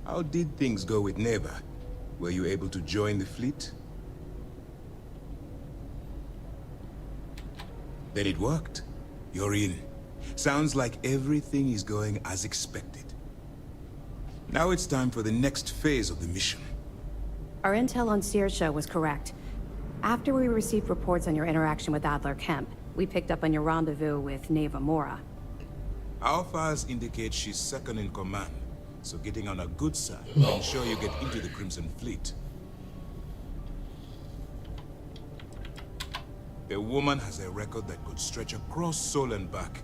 how did things go with Neva? Were you able to join the fleet? Then it worked. You're in. Sounds like everything is going as expected. Now it's time for the next phase of the mission. Our intel on Saoirse was correct. After we received reports on your interaction with Adler Kemp, we picked up on your rendezvous with Neva Mora. Our files indicate she's second in command, so getting on a good side will ensure you get into the Crimson Fleet. The woman has a record that could stretch across Sol and back.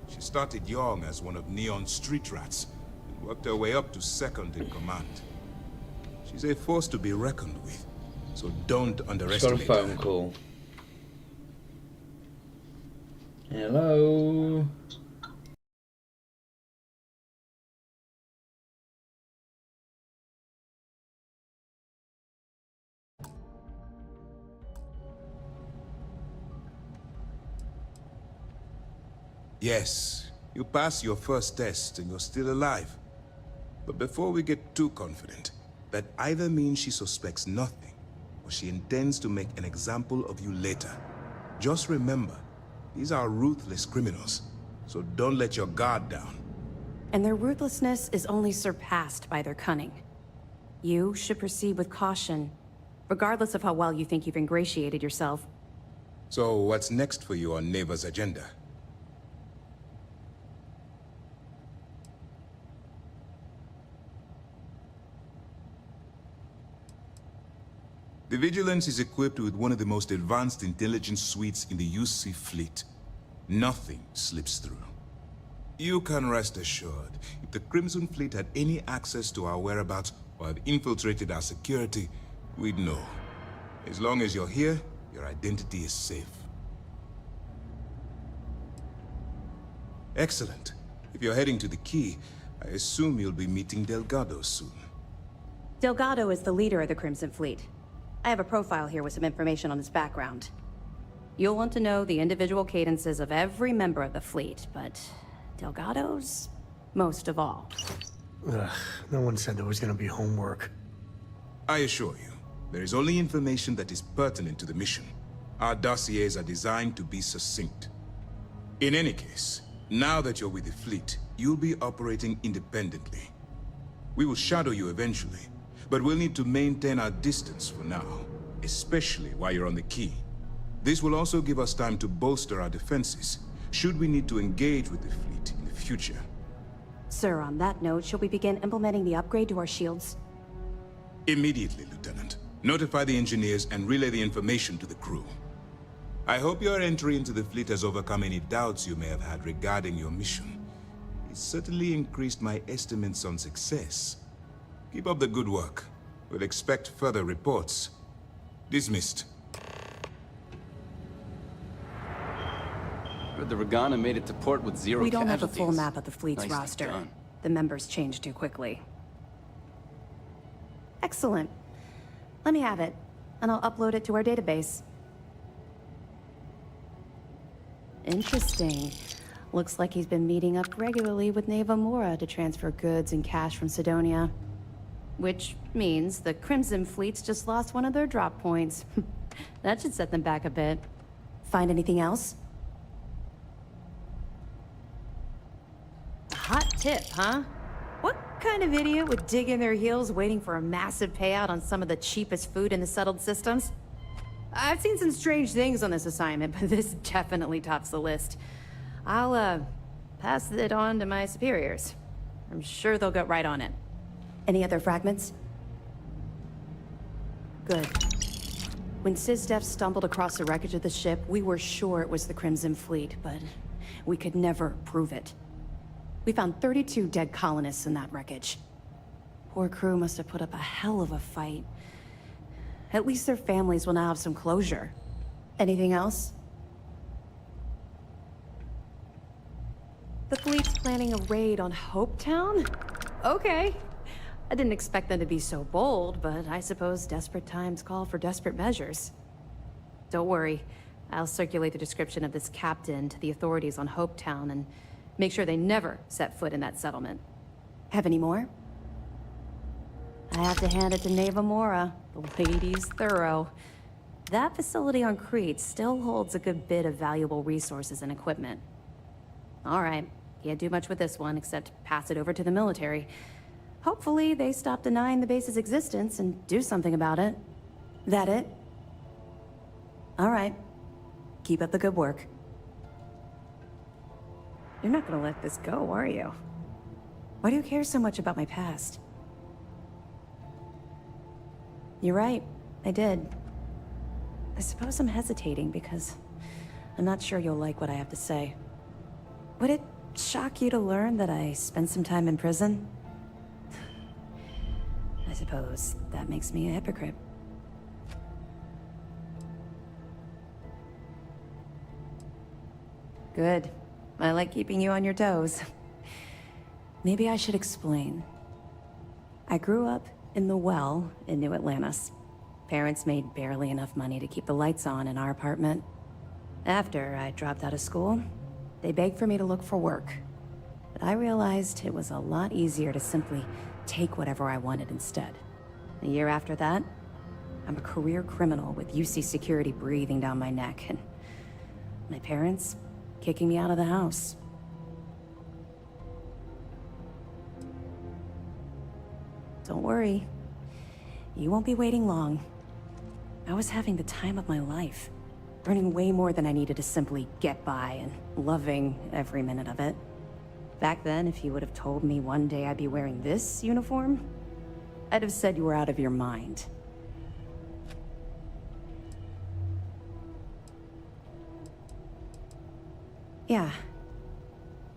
She started young as one of Neon's street rats, and worked her way up to second in command. She's a force to be reckoned with, so don't underestimate got a phone her. call. Hello. Yes, you passed your first test and you're still alive. But before we get too confident, that either means she suspects nothing, or she intends to make an example of you later. Just remember, these are ruthless criminals, so don't let your guard down. And their ruthlessness is only surpassed by their cunning. You should proceed with caution, regardless of how well you think you've ingratiated yourself. So what's next for you on Neva's agenda? The Vigilance is equipped with one of the most advanced intelligence suites in the UC fleet. Nothing slips through. You can rest assured, if the Crimson Fleet had any access to our whereabouts or had infiltrated our security, we'd know. As long as you're here, your identity is safe. Excellent. If you're heading to the Key, I assume you'll be meeting Delgado soon. Delgado is the leader of the Crimson Fleet. I have a profile here with some information on his background. You'll want to know the individual cadences of every member of the fleet, but Delgado's most of all. Ugh, no one said there was gonna be homework. I assure you, there is only information that is pertinent to the mission. Our dossiers are designed to be succinct. In any case, now that you're with the fleet, you'll be operating independently. We will shadow you eventually, but we'll need to maintain our distance for now, especially while you're on the Key. This will also give us time to bolster our defenses, should we need to engage with the fleet in the future. Sir, on that note, shall we begin implementing the upgrade to our shields? Immediately, Lieutenant. Notify the engineers and relay the information to the crew. I hope your entry into the fleet has overcome any doubts you may have had regarding your mission. It certainly increased my estimates on success. Keep up the good work. We'll expect further reports. Dismissed. Heard the Regana made it to port with zero We don't casualties. have a full map of the fleet's Nicely roster. done. The members change too quickly. Excellent. Let me have it, and I'll upload it to our database. Interesting. Looks like he's been meeting up regularly with Neva Mora to transfer goods and cash from Sidonia. Which means the Crimson Fleet's just lost one of their drop points. That should set them back a bit. Find anything else? A hot tip, huh? What kind of idiot would dig in their heels waiting for a massive payout on some of the cheapest food in the settled systems? I've seen some strange things on this assignment, but this definitely tops the list. I'll, pass it on to my superiors. I'm sure they'll get right on it. Any other fragments? Good. When SysDef stumbled across the wreckage of the ship, we were sure it was the Crimson Fleet, but we could never prove it. We found 32 dead colonists in that wreckage. Poor crew must have put up a hell of a fight. At least their families will now have some closure. Anything else? The fleet's planning a raid on Hopetown? Okay. I didn't expect them to be so bold, but I suppose desperate times call for desperate measures. Don't worry. I'll circulate the description of this captain to the authorities on Hopetown and make sure they never set foot in that settlement. Have any more? I have to hand it to Neva Mora. The lady's thorough. That facility on Crete still holds a good bit of valuable resources and equipment. All right. Can't do much with this one except pass it over to the military. Hopefully, they stop denying the base's existence and do something about it. That it? All right. Keep up the good work. You're not gonna let this go, are you? Why do you care so much about my past? You're right. I did. I suppose I'm hesitating because I'm not sure you'll like what I have to say. Would it shock you to learn that I spent some time in prison? I suppose that makes me a hypocrite. Good. I like keeping you on your toes. Maybe I should explain. I grew up in the Well in New Atlantis. Parents made barely enough money to keep the lights on in our apartment. After I dropped out of school, They begged for me to look for work. But I realized it was a lot easier to simply take whatever I wanted instead. A year after that, I'm a career criminal with UC security breathing down my neck, and my parents kicking me out of the house. Don't worry. You won't be waiting long. I was having the time of my life, earning way more than I needed to simply get by and loving every minute of it. Back then, if you would have told me one day I'd be wearing this uniform, I'd have said you were out of your mind. Yeah.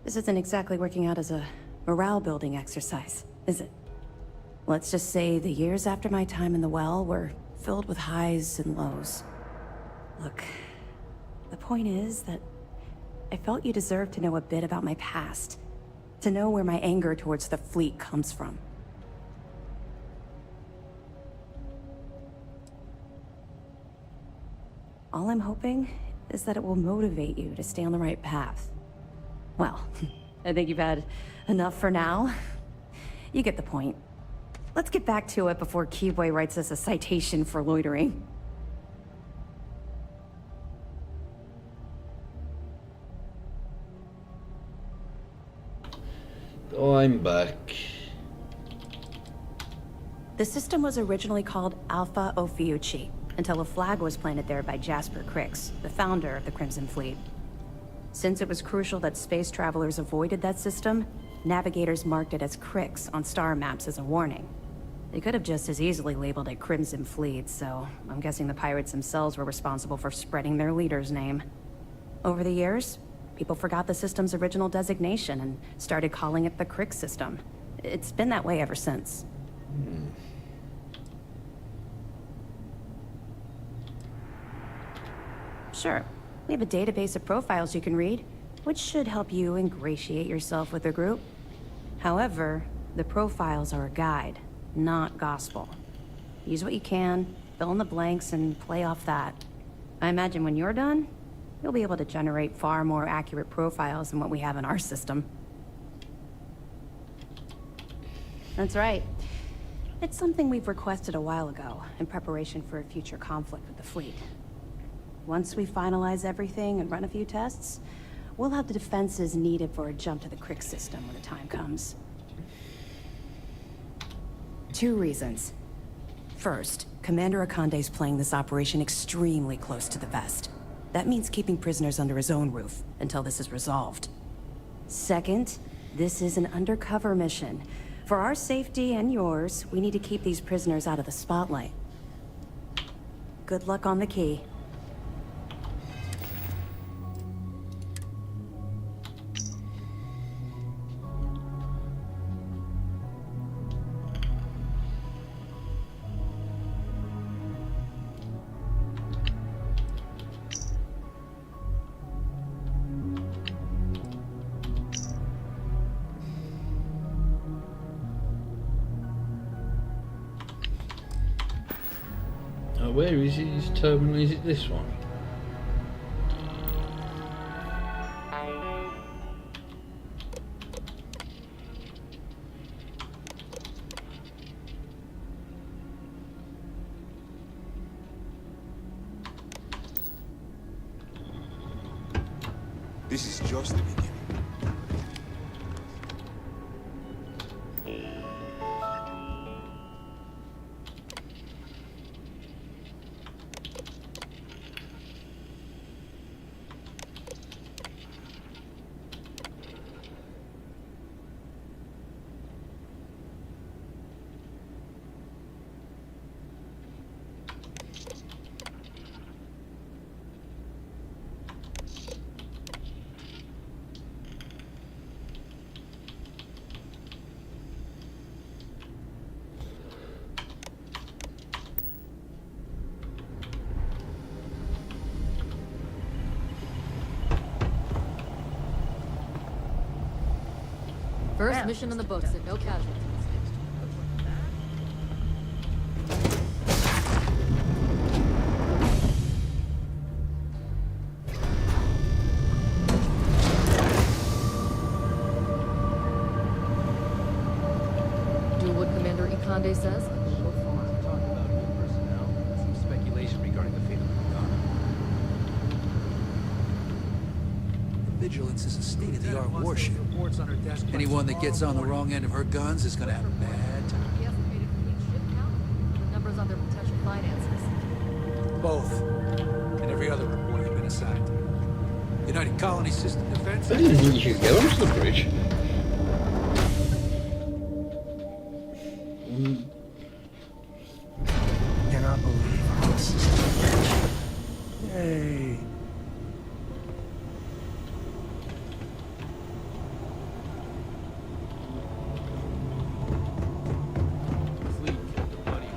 This isn't exactly working out as a morale-building exercise, is it? Let's just say the years after my time in the well were filled with highs and lows. Look, the point is that I felt you deserved to know a bit about my past, to know where my anger towards the fleet comes from. All I'm hoping is that it will motivate you to stay on the right path. Well, I think you've had enough for now. You get the point. Let's get back to it before Keyboy writes us a citation for loitering. I'm back. The system was originally called Alpha Ophiuchi, until a flag was planted there by Jasper Crix, the founder of the Crimson Fleet. Since it was crucial that space travelers avoided that system, navigators marked it as Crix on star maps as a warning. They could have just as easily labeled it Crimson Fleet, so I'm guessing the pirates themselves were responsible for spreading their leader's name. Over the years, people forgot the system's original designation and started calling it the Crix system. It's been that way ever since. Sure, we have a database of profiles you can read, which should help you ingratiate yourself with the group. However, the profiles are a guide, not gospel. Use what you can, fill in the blanks, and play off that. I imagine when you're done, you'll be able to generate far more accurate profiles than what we have in our system. That's right. It's something we've requested a while ago, in preparation for a future conflict with the fleet. Once we finalize everything and run a few tests, we'll have the defenses needed for a jump to the Crix system when the time comes. 2 reasons. First, Commander Akande's playing this operation extremely close to the vest. That means keeping prisoners under his own roof until this is resolved. Second, this is an undercover mission. For our safety and yours, we need to keep these prisoners out of the spotlight. Good luck on the key. Where is his terminal? Is it this one? This is just the beginning. First mission on the books and no casualties. Monday says, go farm. Talk about new personnel. Some speculation regarding the fate of the Madonna. Vigilance is a state-of-the-art warship. Anyone that gets on the wrong end of her guns is gonna have a bad time. The estimated fleet ship count? The numbers on their potential finances. Both. And every other report you've been assigned. United Colony System Defense. I didn't think you could go onto the bridge. Cannot believe this. Yay. Fleet killed a buddy.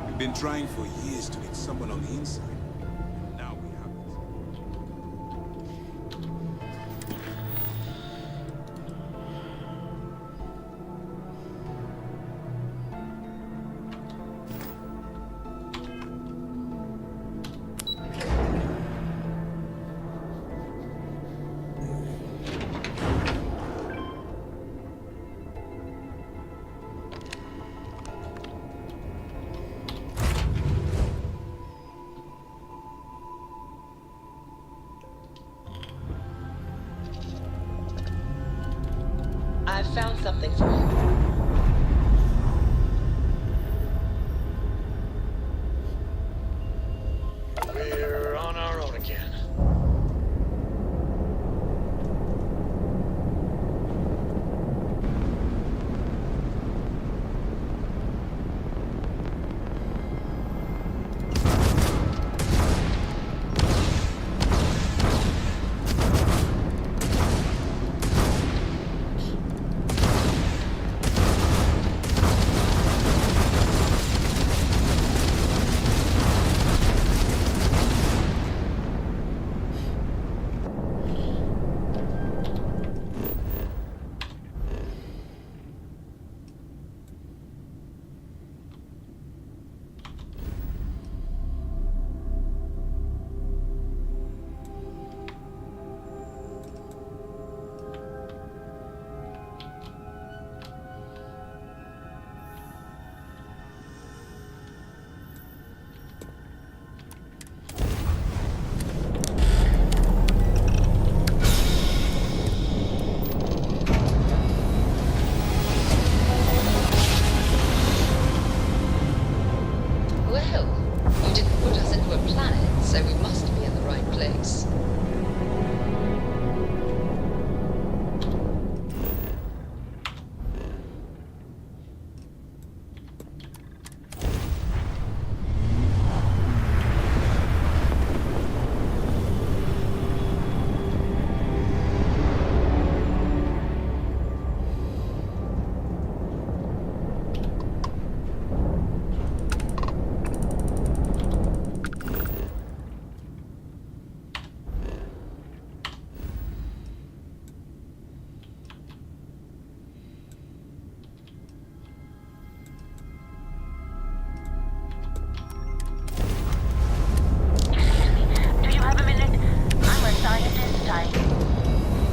We've been trying for years to get someone on the inside. Now we have it. I've found something for you. We're on our own again.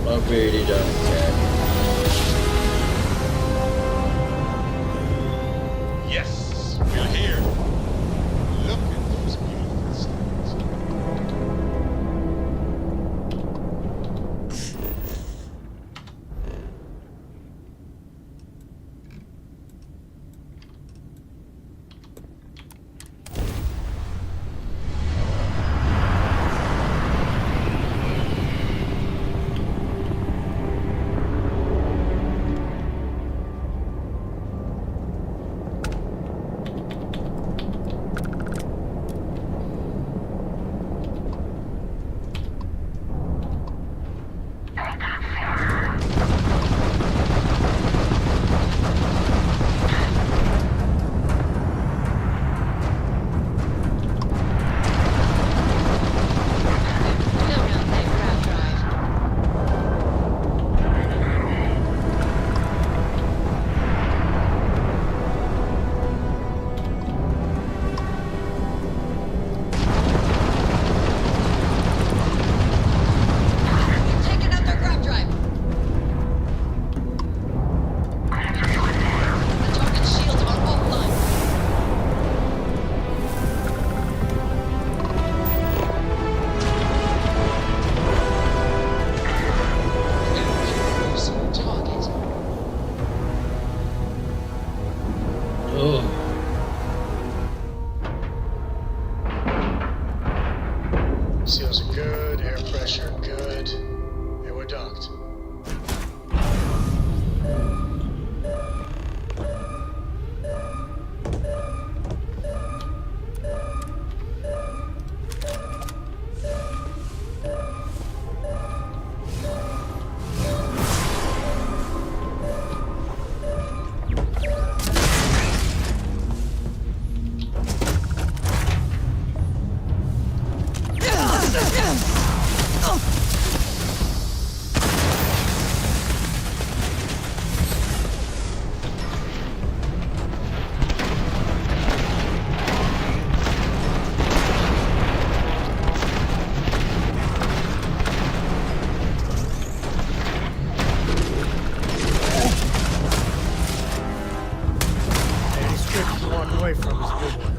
I really don't care. Yes, we're here. Look at those beautiful stars. Seals are good, air pressure good. And we're docked. Away from is a good one.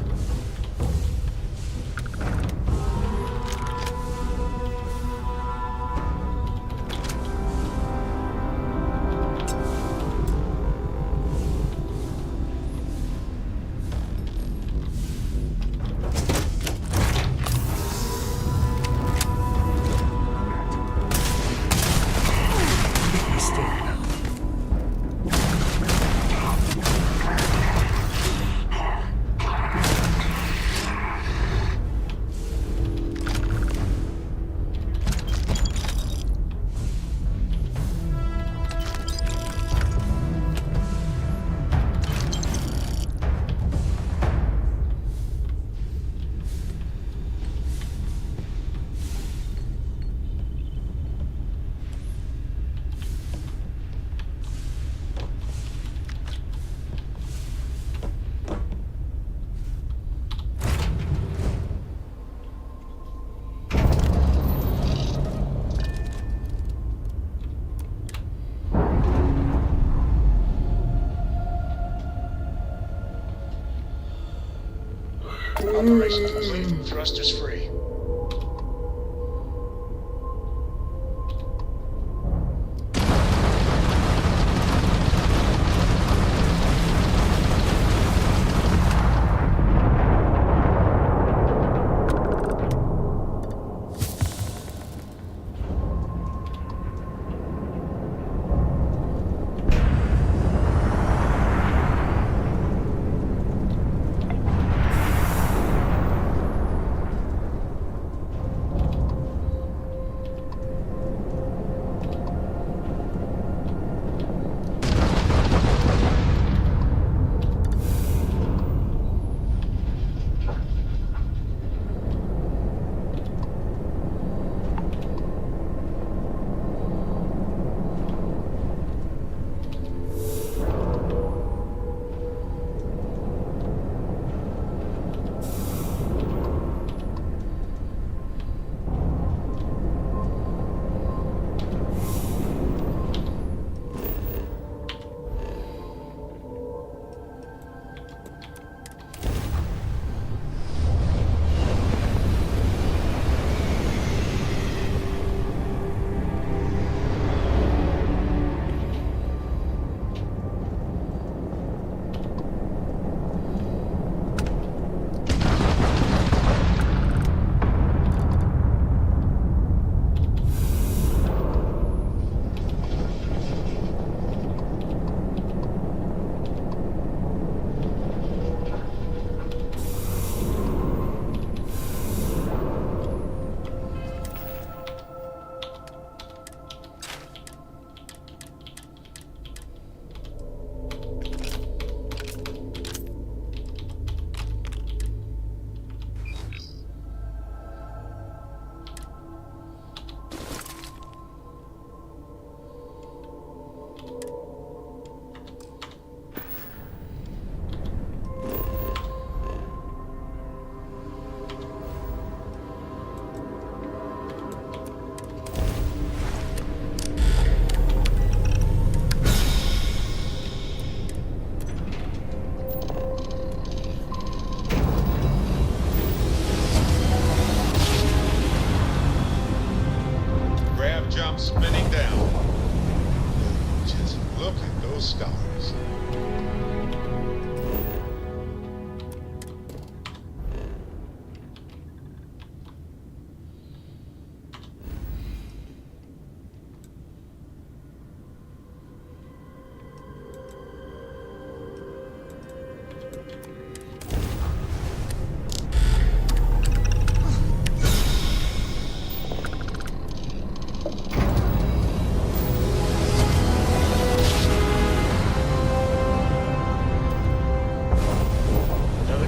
Operation complete. Thrusters free.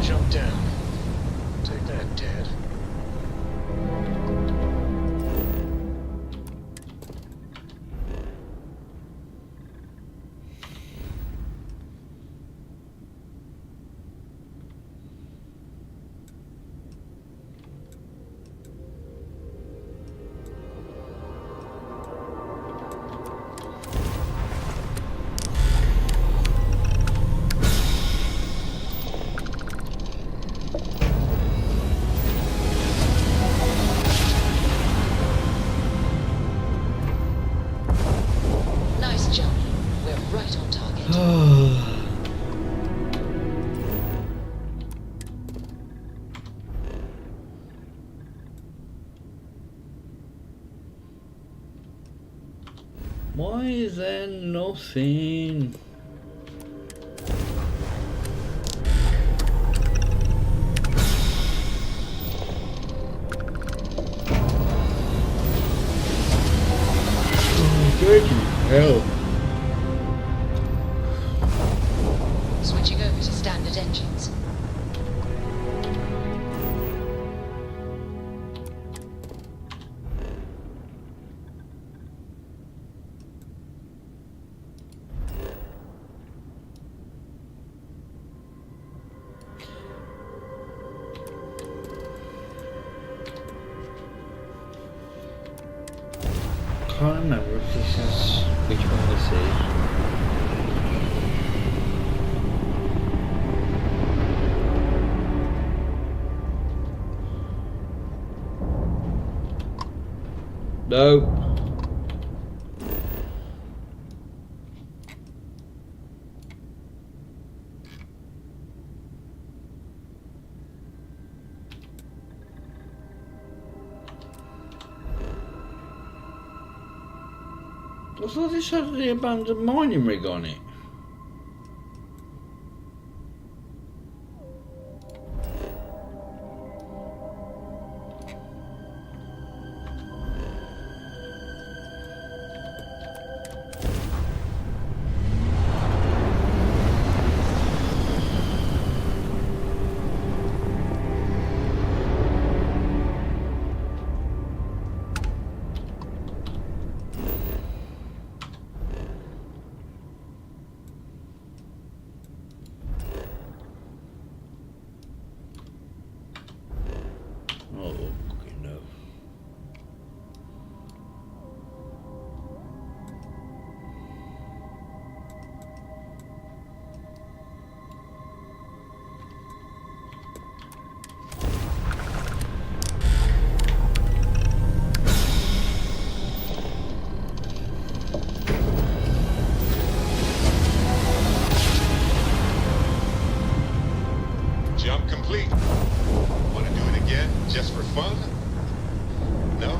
jump down. Take that, Dad. Nice jump. We're right on target. Why is there nothing? Hell. Switching over to standard engines. Can't remember if this is which one this is. No. I thought this had the abandoned mining rig on it. Oh, no. Jump complete. Want to do it again, just for fun? No?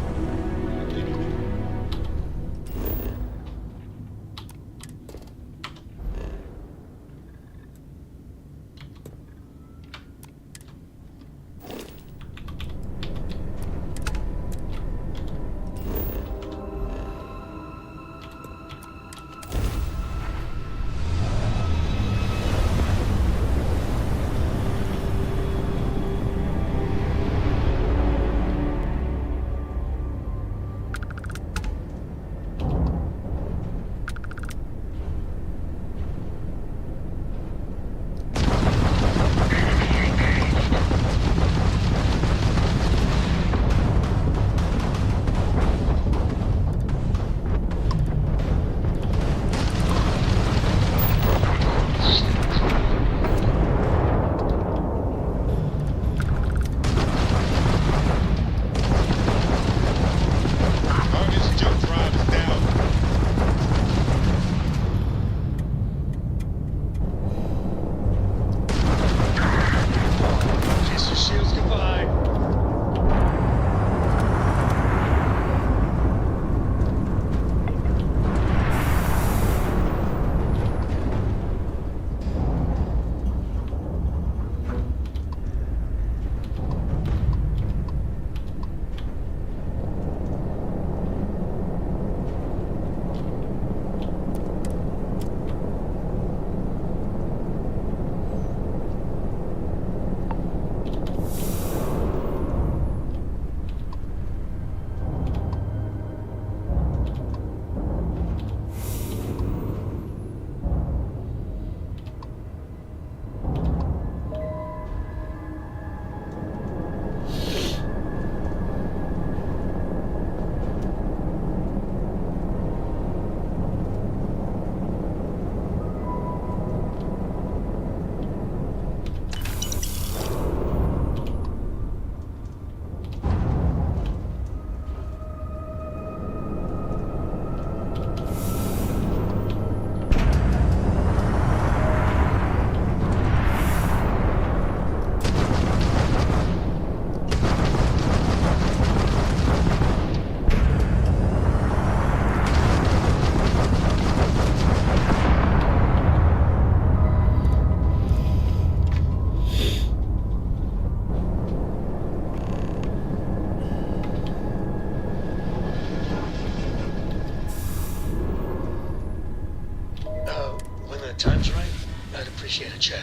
chair.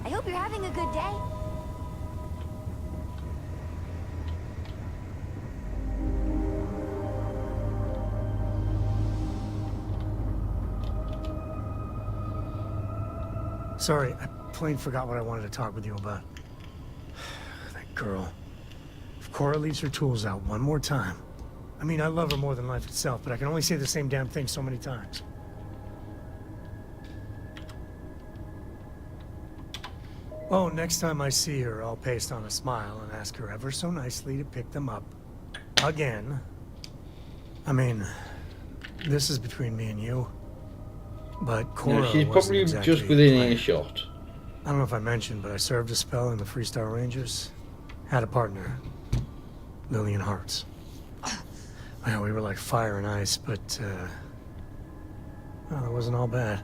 I hope you're having a good day. Sorry, I plain forgot what I wanted to talk with you about. That girl. If Cora leaves her tools out one more time... I mean, I love her more than life itself, but I can only say the same damn thing so many times. Oh, next time I see her, I'll paste on a smile and ask her ever so nicely to pick them up. Again. I mean, this is between me and you. But Cora she's probably exactly just within playing. earshot. I don't know if I mentioned, but I served a spell in the Freestar Rangers. Had a partner. Lillian Hartz. Well, we were like fire and ice, but, well, it wasn't all bad.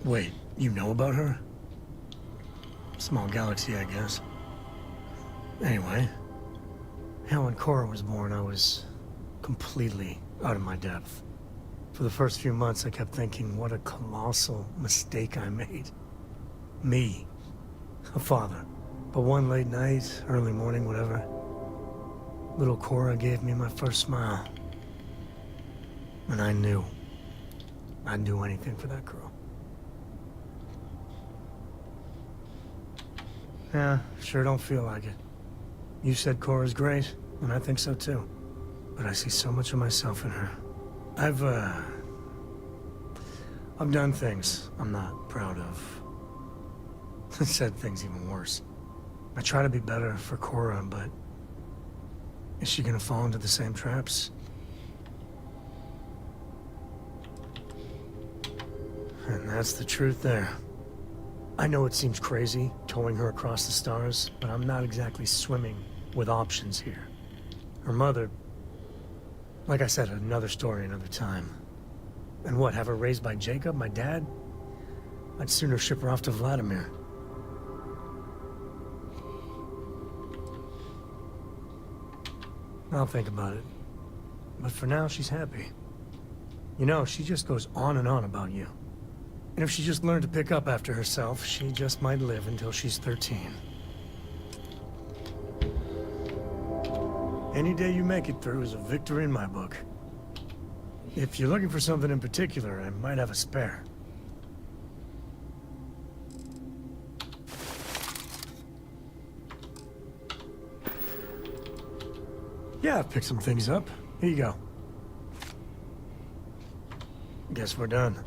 Wait, you know about her? Small galaxy, I guess. Anyway, hell, when Cora was born, I was completely out of my depth. For the first few months, I kept thinking, what a colossal mistake I made. Me, a father. But one late night, early morning, whatever, little Cora gave me my first smile. And I knew I'd do anything for that girl. Yeah, sure don't feel like it. You said Cora's great, and I think so too. But I see so much of myself in her. I've done things I'm not proud of. Said things even worse. I try to be better for Cora, but is she gonna fall into the same traps? And that's the truth there. I know it seems crazy, towing her across the stars, but I'm not exactly swimming with options here. Her mother... Like I said, another story, another time. And what, have her raised by Jacob, my dad? I'd sooner ship her off to Vladimir. I'll think about it. But for now, she's happy. You know, she just goes on and on about you. And if she just learned to pick up after herself, she just might live until she's 13. Any day you make it through is a victory in my book. If you're looking for something in particular, I might have a spare. Yeah, I've picked some things up. Here you go. Guess we're done.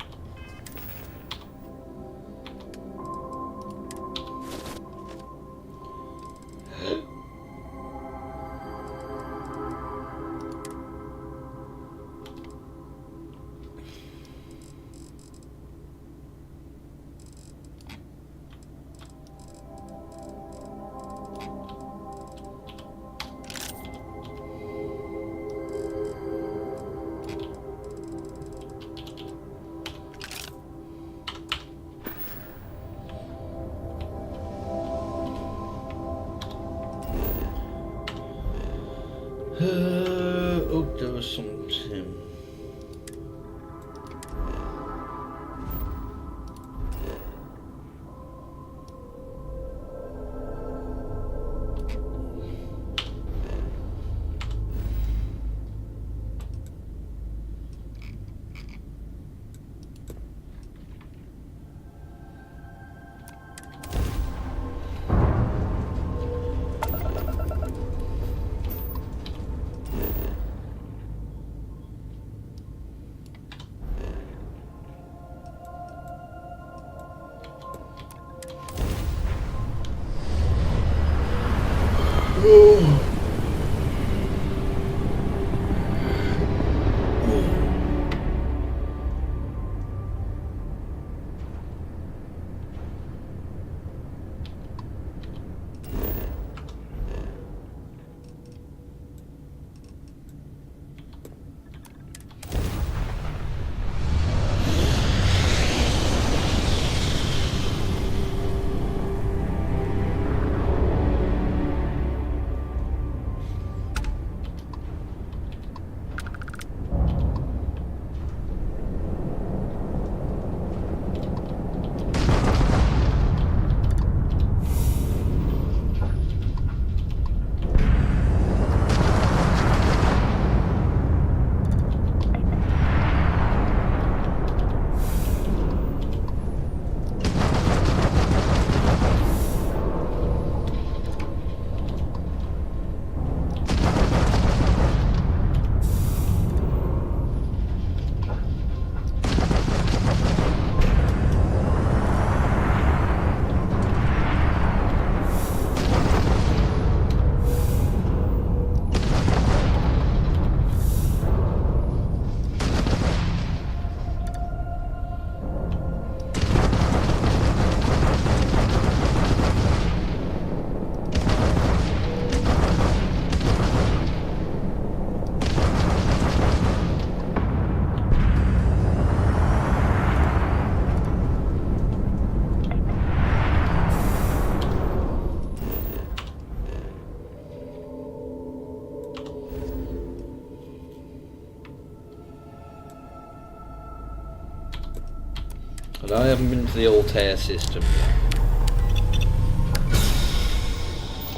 But I haven't been to the Altair system yet.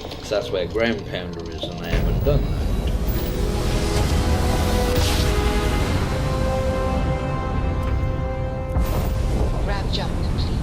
Because that's where Ground Pounder is, and I haven't done that. Grab jump complete.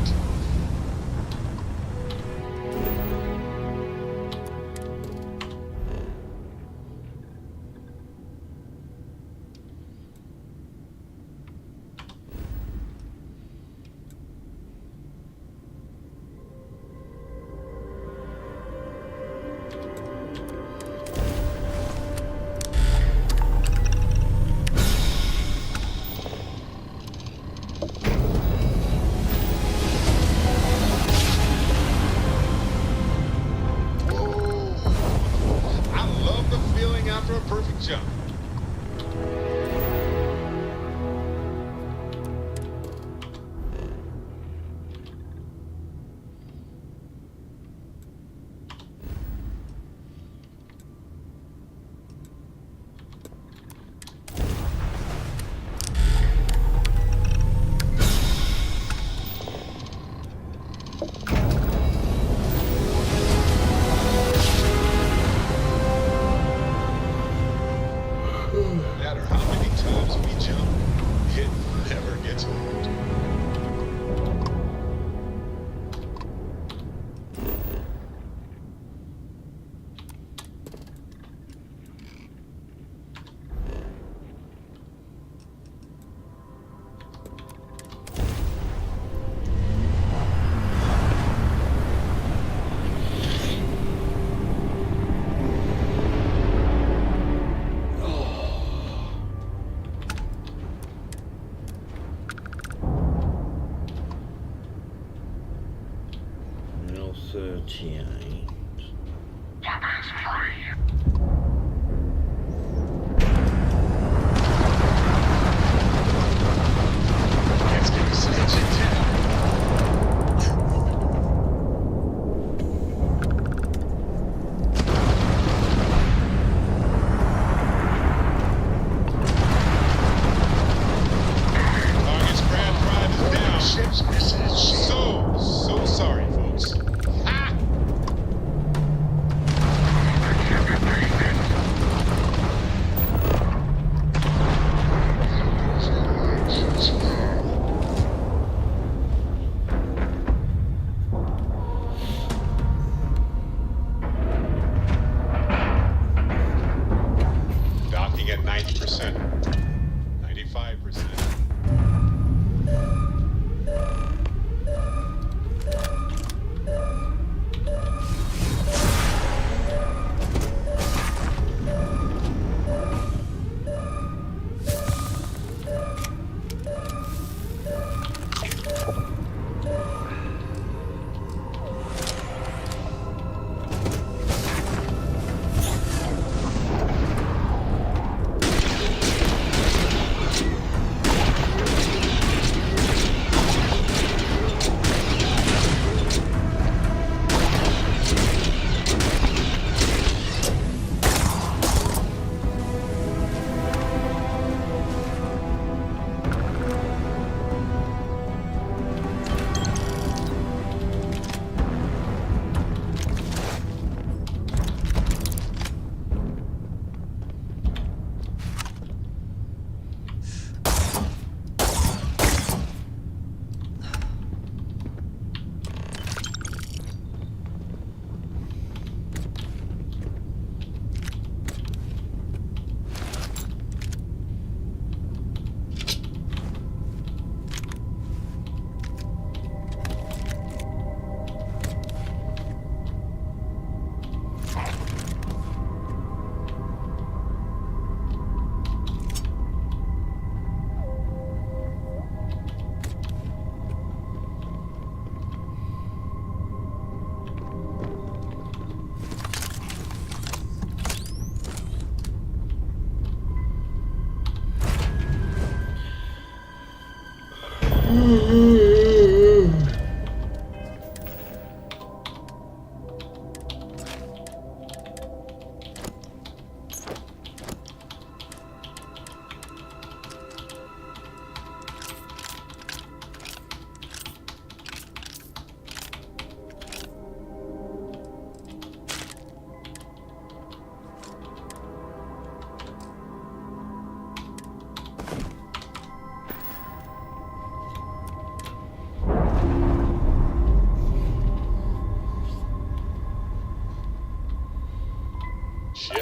I love the feeling after a perfect jump. No matter how many times we jump, it never gets old. Mill 38. Weapons free. Let's give us some attention. Target's grand pride is down. Ship's missing its shield. So sorry, folks. Ah! The ship is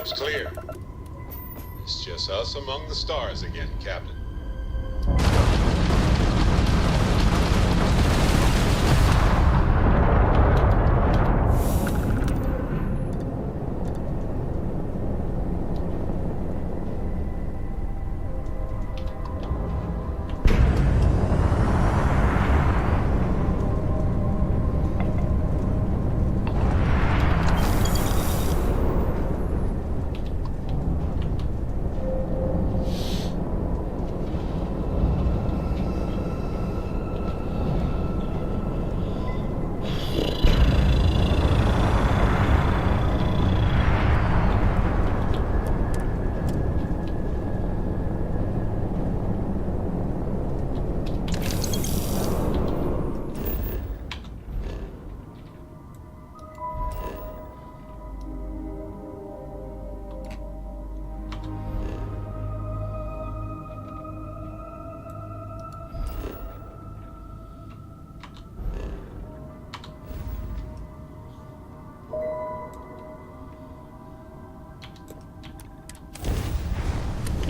Coast clear. It's just us among the stars again, Captain.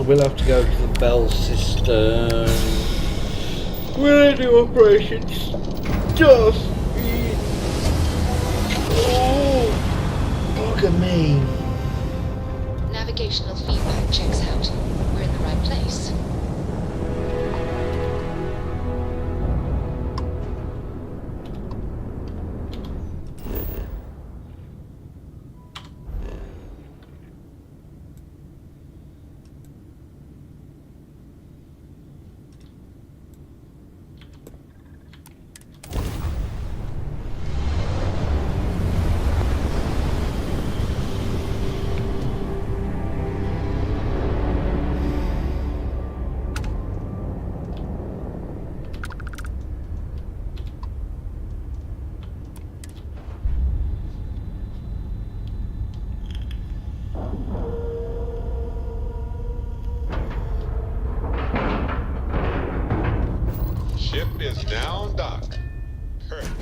We'll have to go to the Bell Cistern. We'll do Operation Starfield. Oh, bugger me. Navigational feedback checks out. We're in the right place. Ship is now docked. Perfect.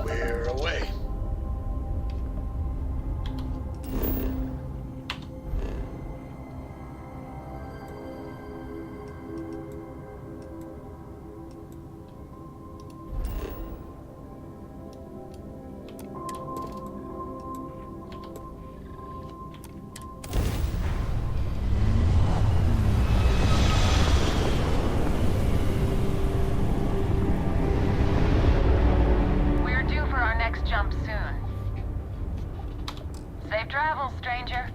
We're away. We're due for our next jump soon. Safe travels, stranger.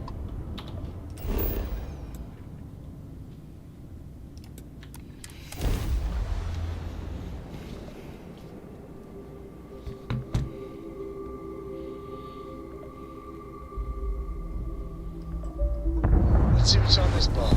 What's on this ball?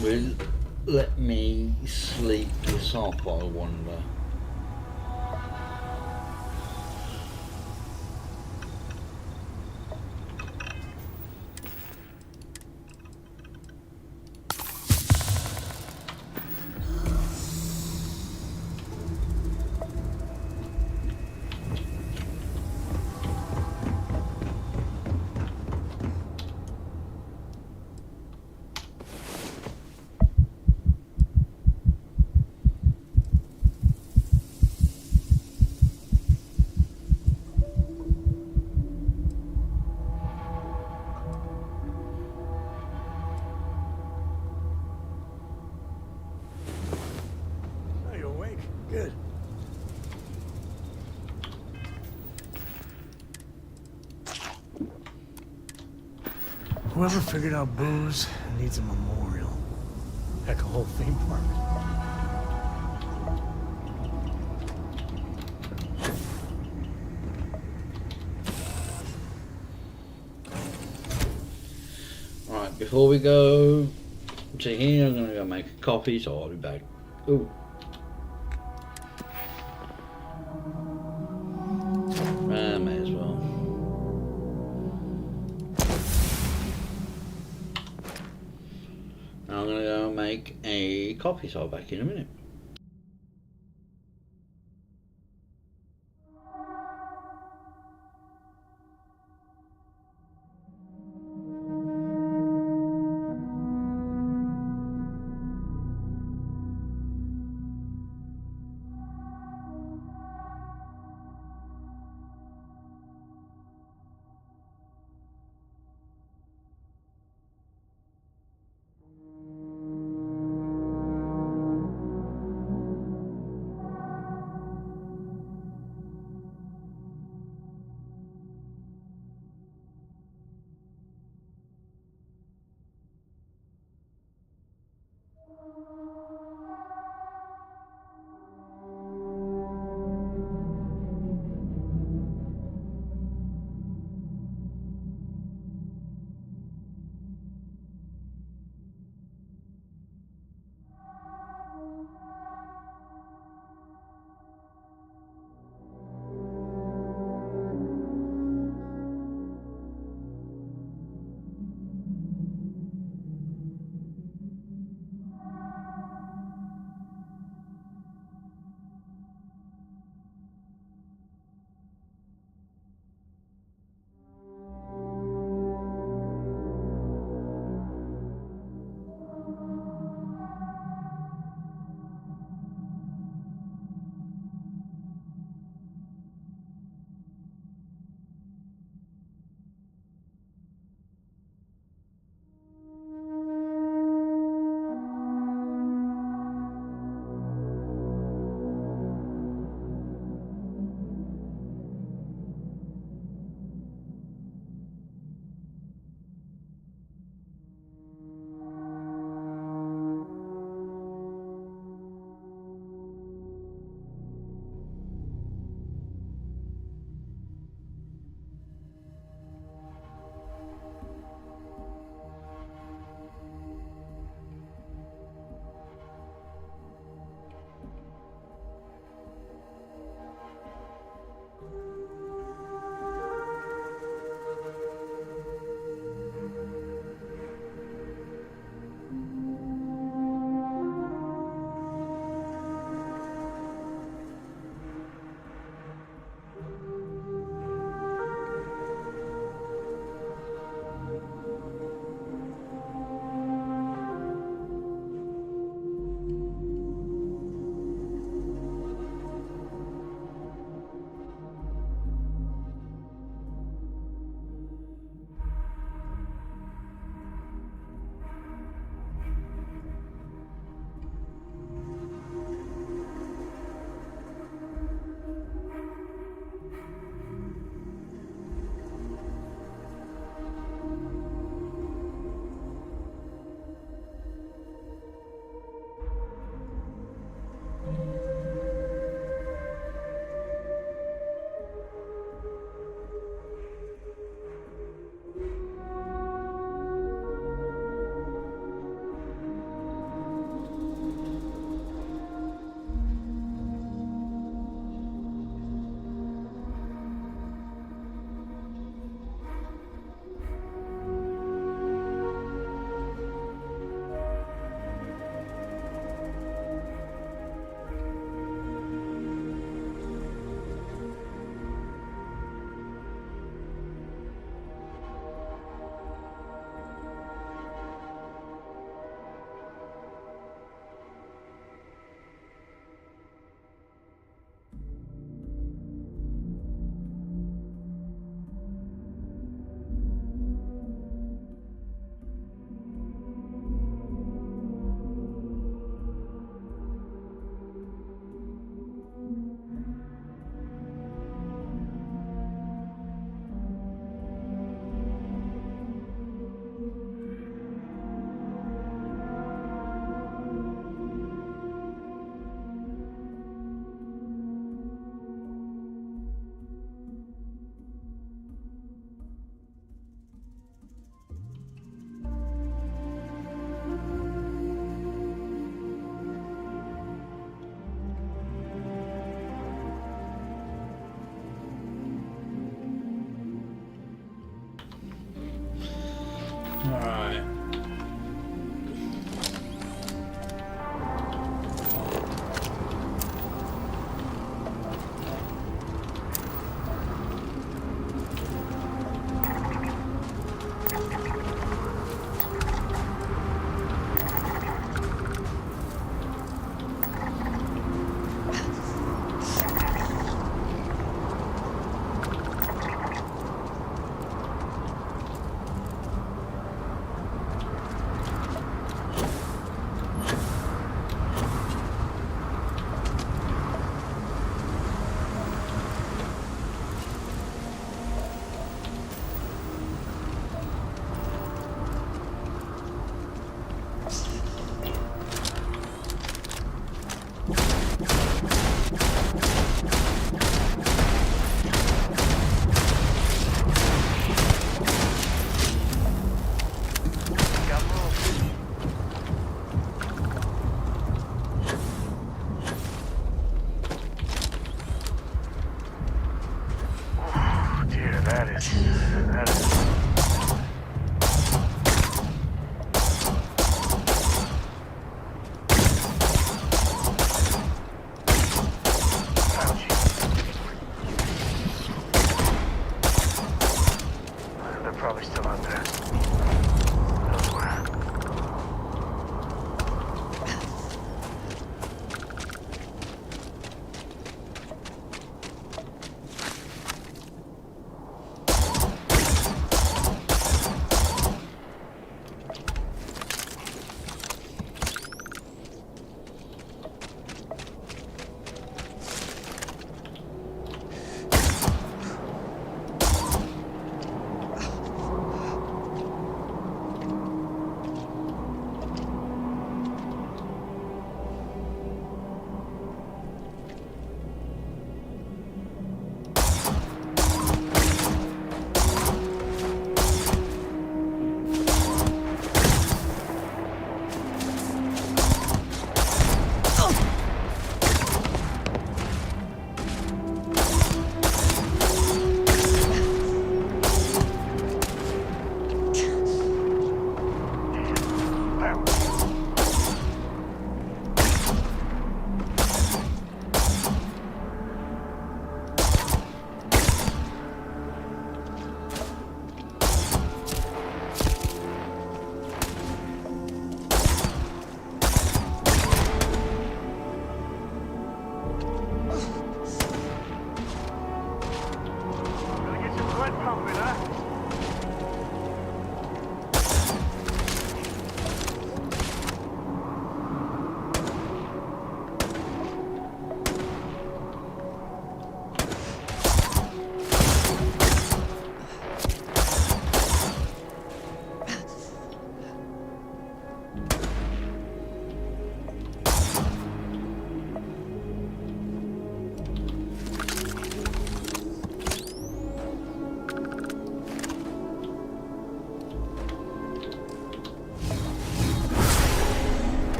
Will let me sleep this off, I wonder. Are you awake? Good. Whoever figured out booze needs a memorial. Heck, a whole theme park. Right, before we go to here, I'm gonna go make a coffee, so I'll be back. Ooh. May as well. I'm gonna go make a coffee, so I'll be back in a minute.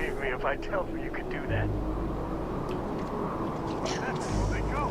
believe me if I tell them you could do that. That's where they go.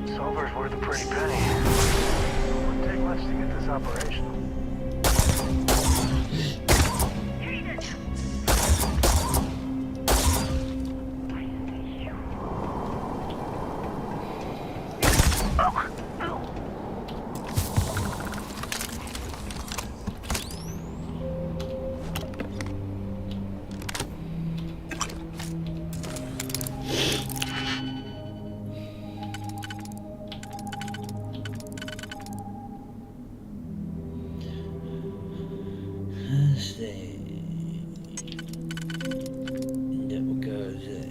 Silver's worth a pretty penny. It wouldn't take much to get this operational. Let's see. That will go there.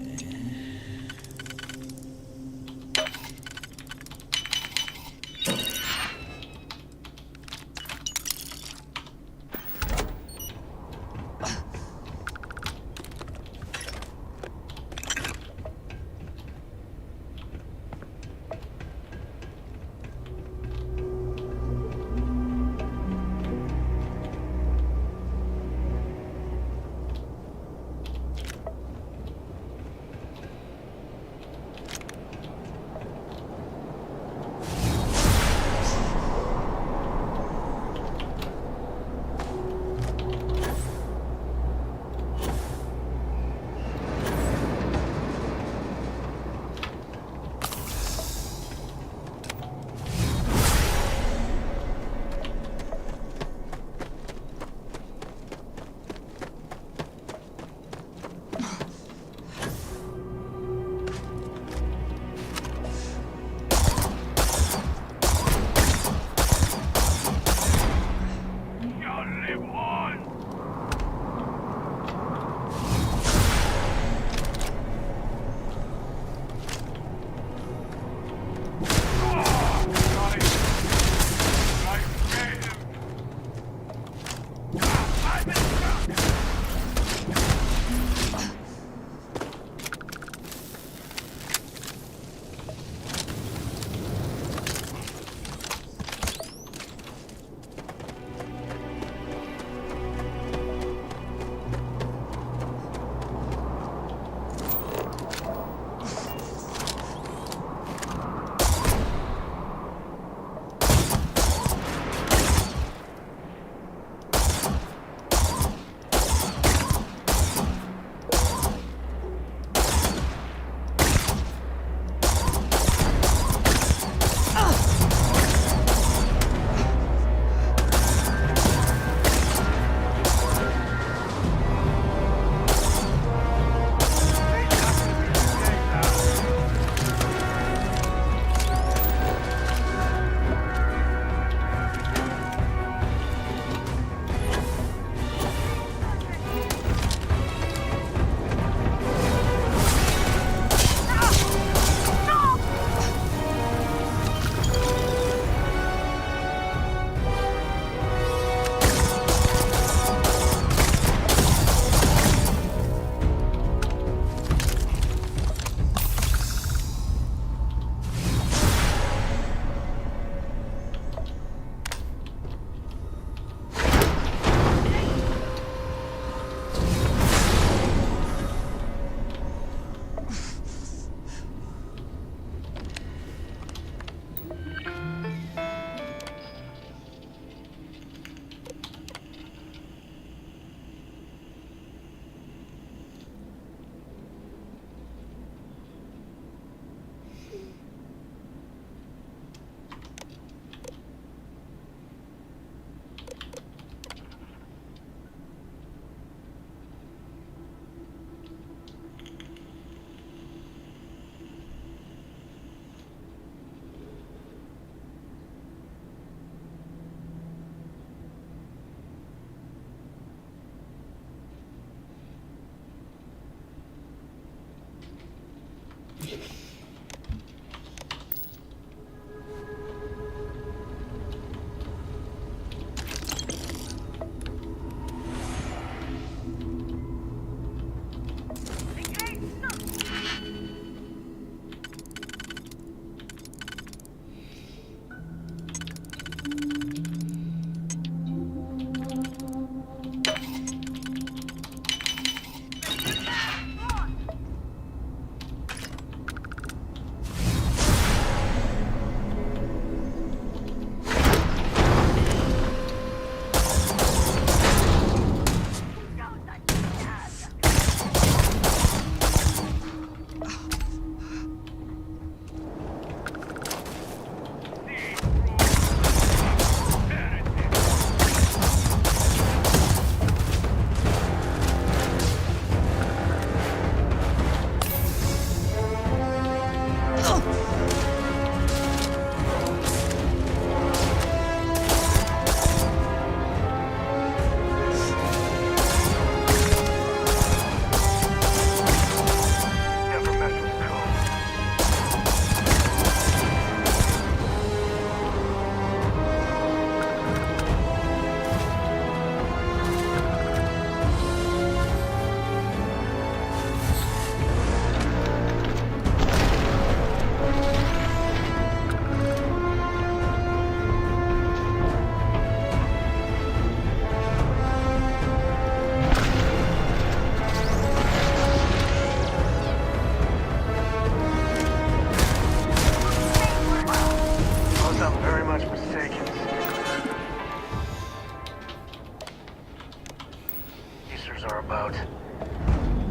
Monsters are about.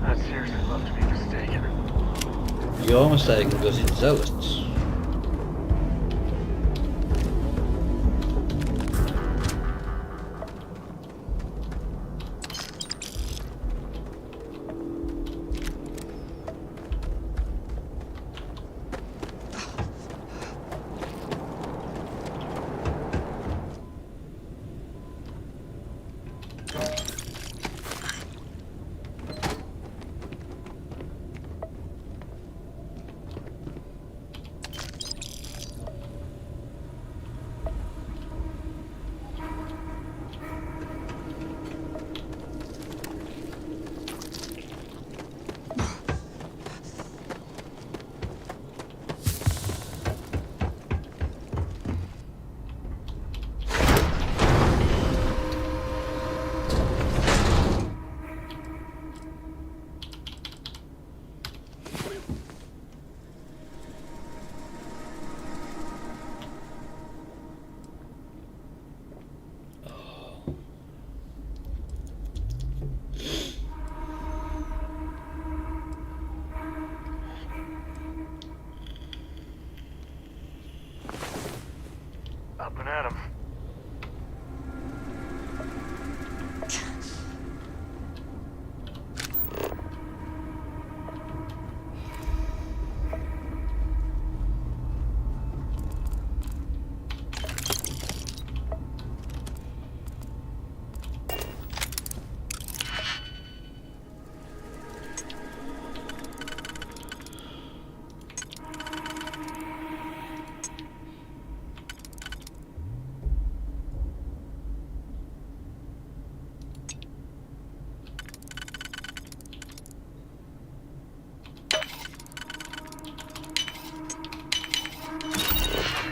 I'd seriously love to be mistaken. You're mistaken because it's zealots. Up and at 'em.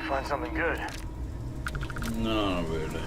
Find something good. No, not really.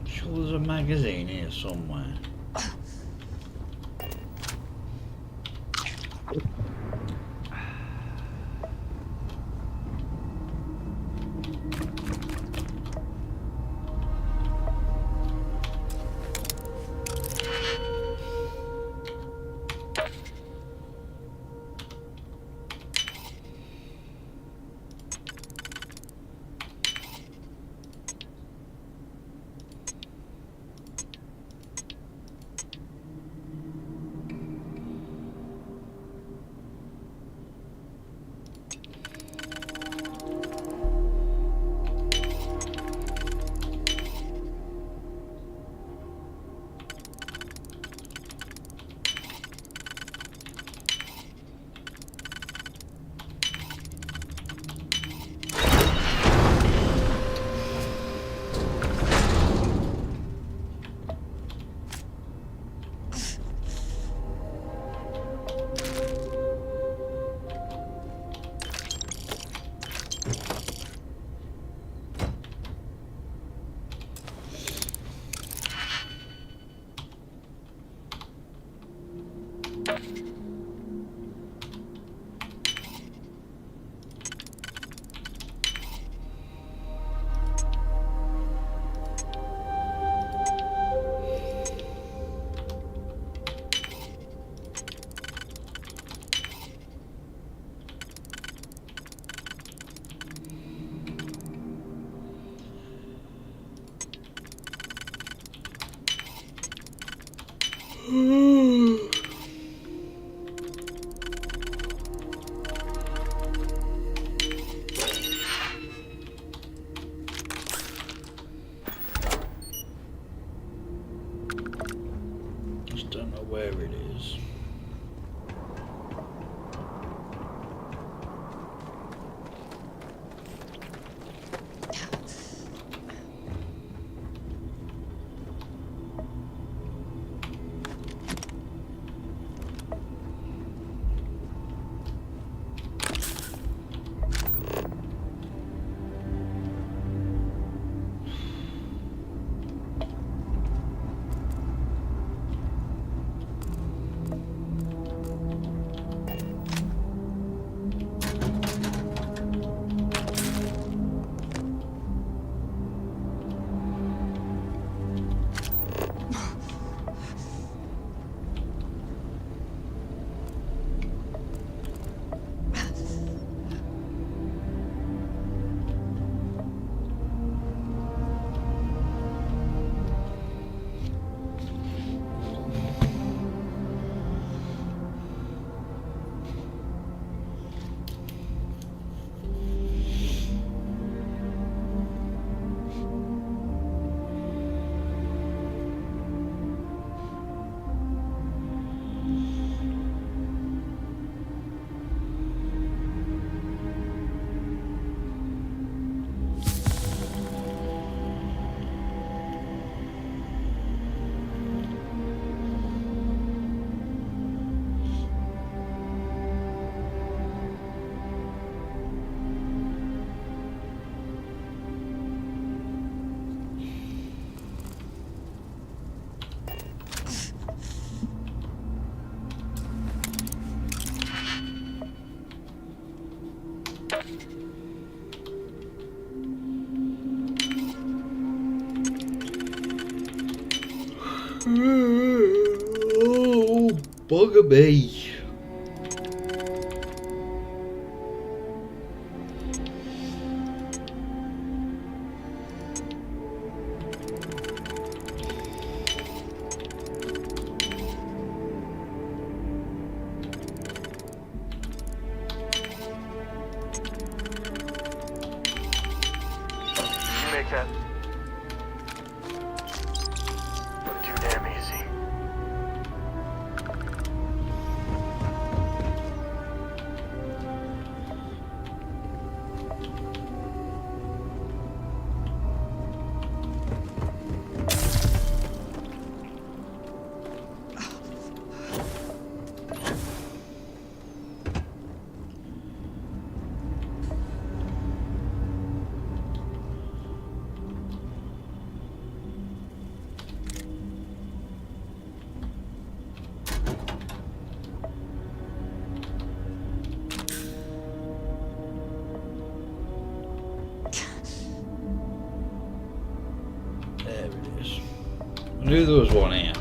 Sure, there's a magazine here somewhere. Just don't know where it is. Oh, bugger me. Make that look too damn easy. There it is. I knew there was one here.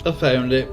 I found it.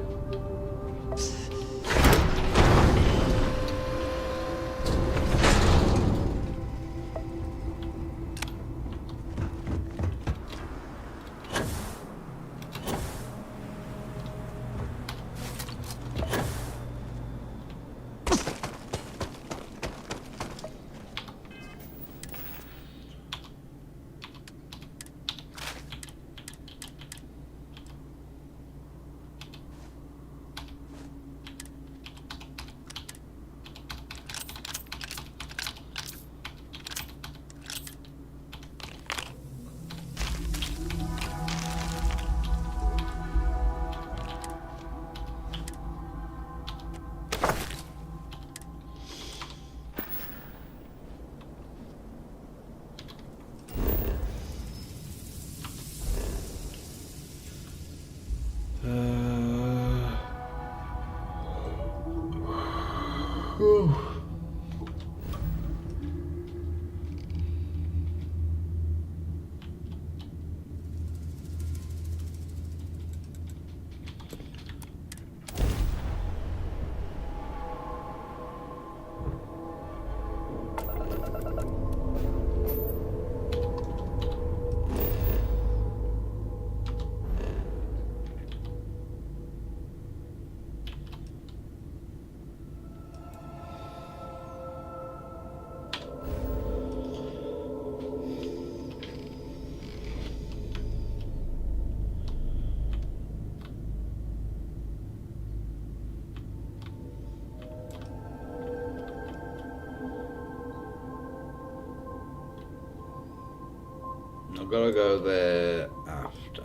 I've got to go there after.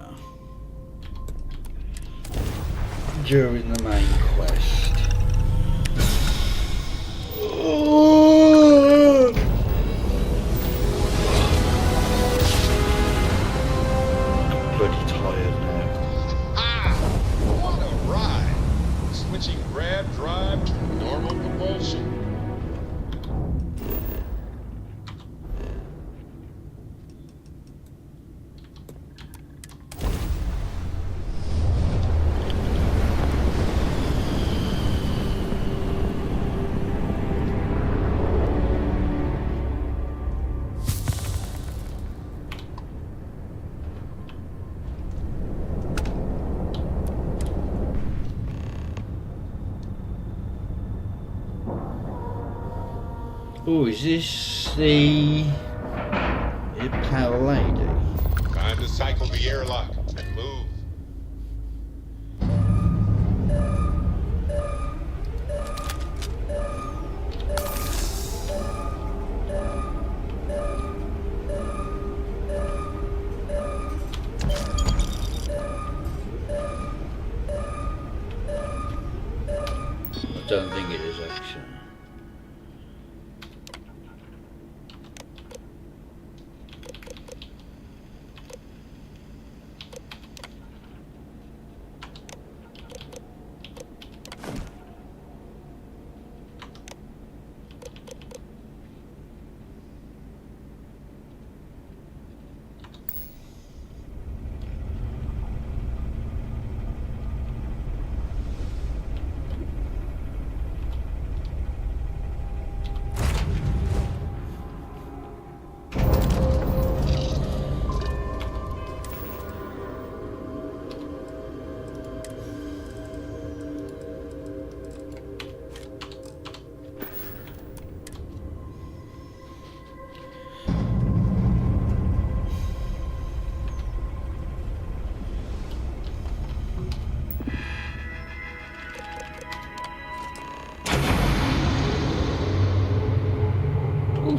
During the main quest. Oh! I'm bloody tired now. Ah! What a ride! Switching grab drive to normal propulsion. Oh, is this the power lady? Time to cycle the airlock and move. don't think it is actually.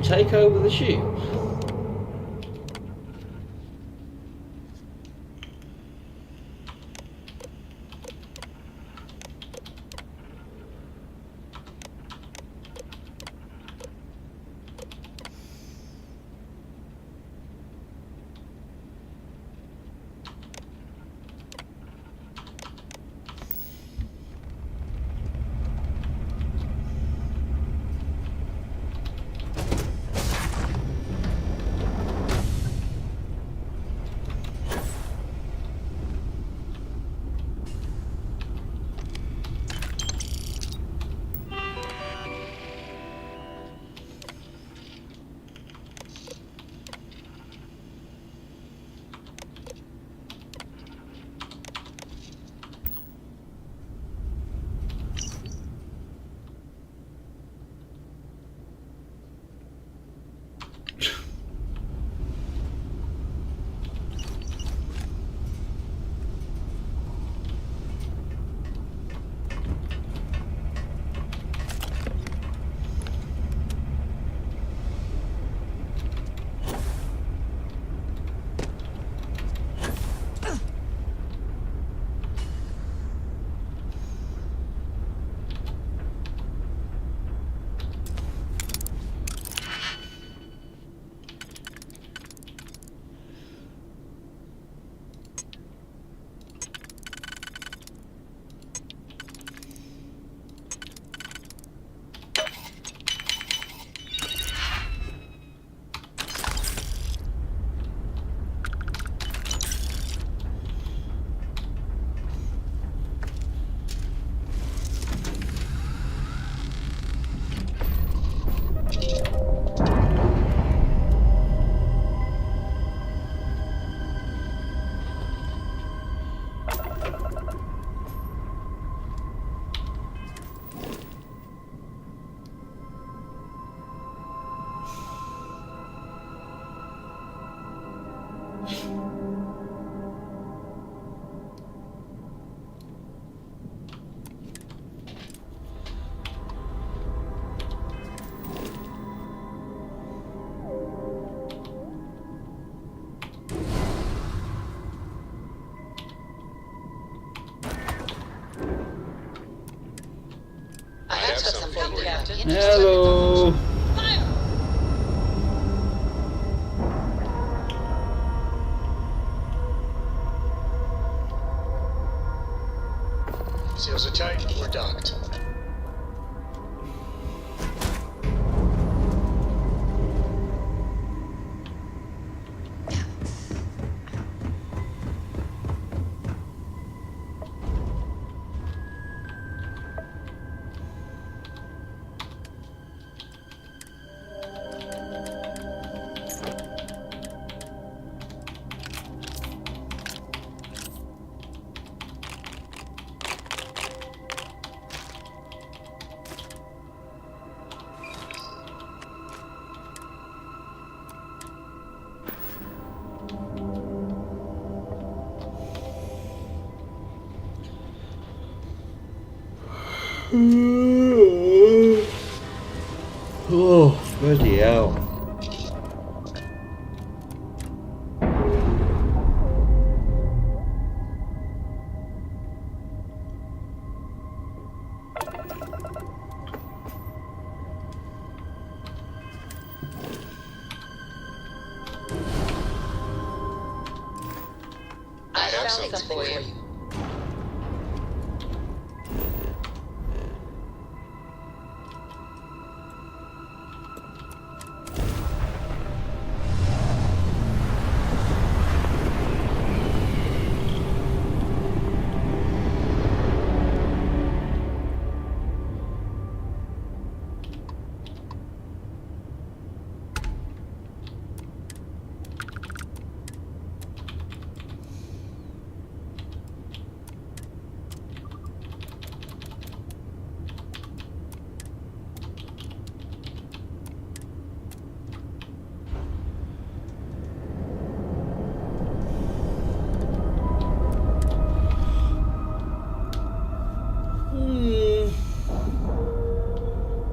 Take over the ship. Hello. Seals are tight. We're docked. Oh, bloody hell. have something for you.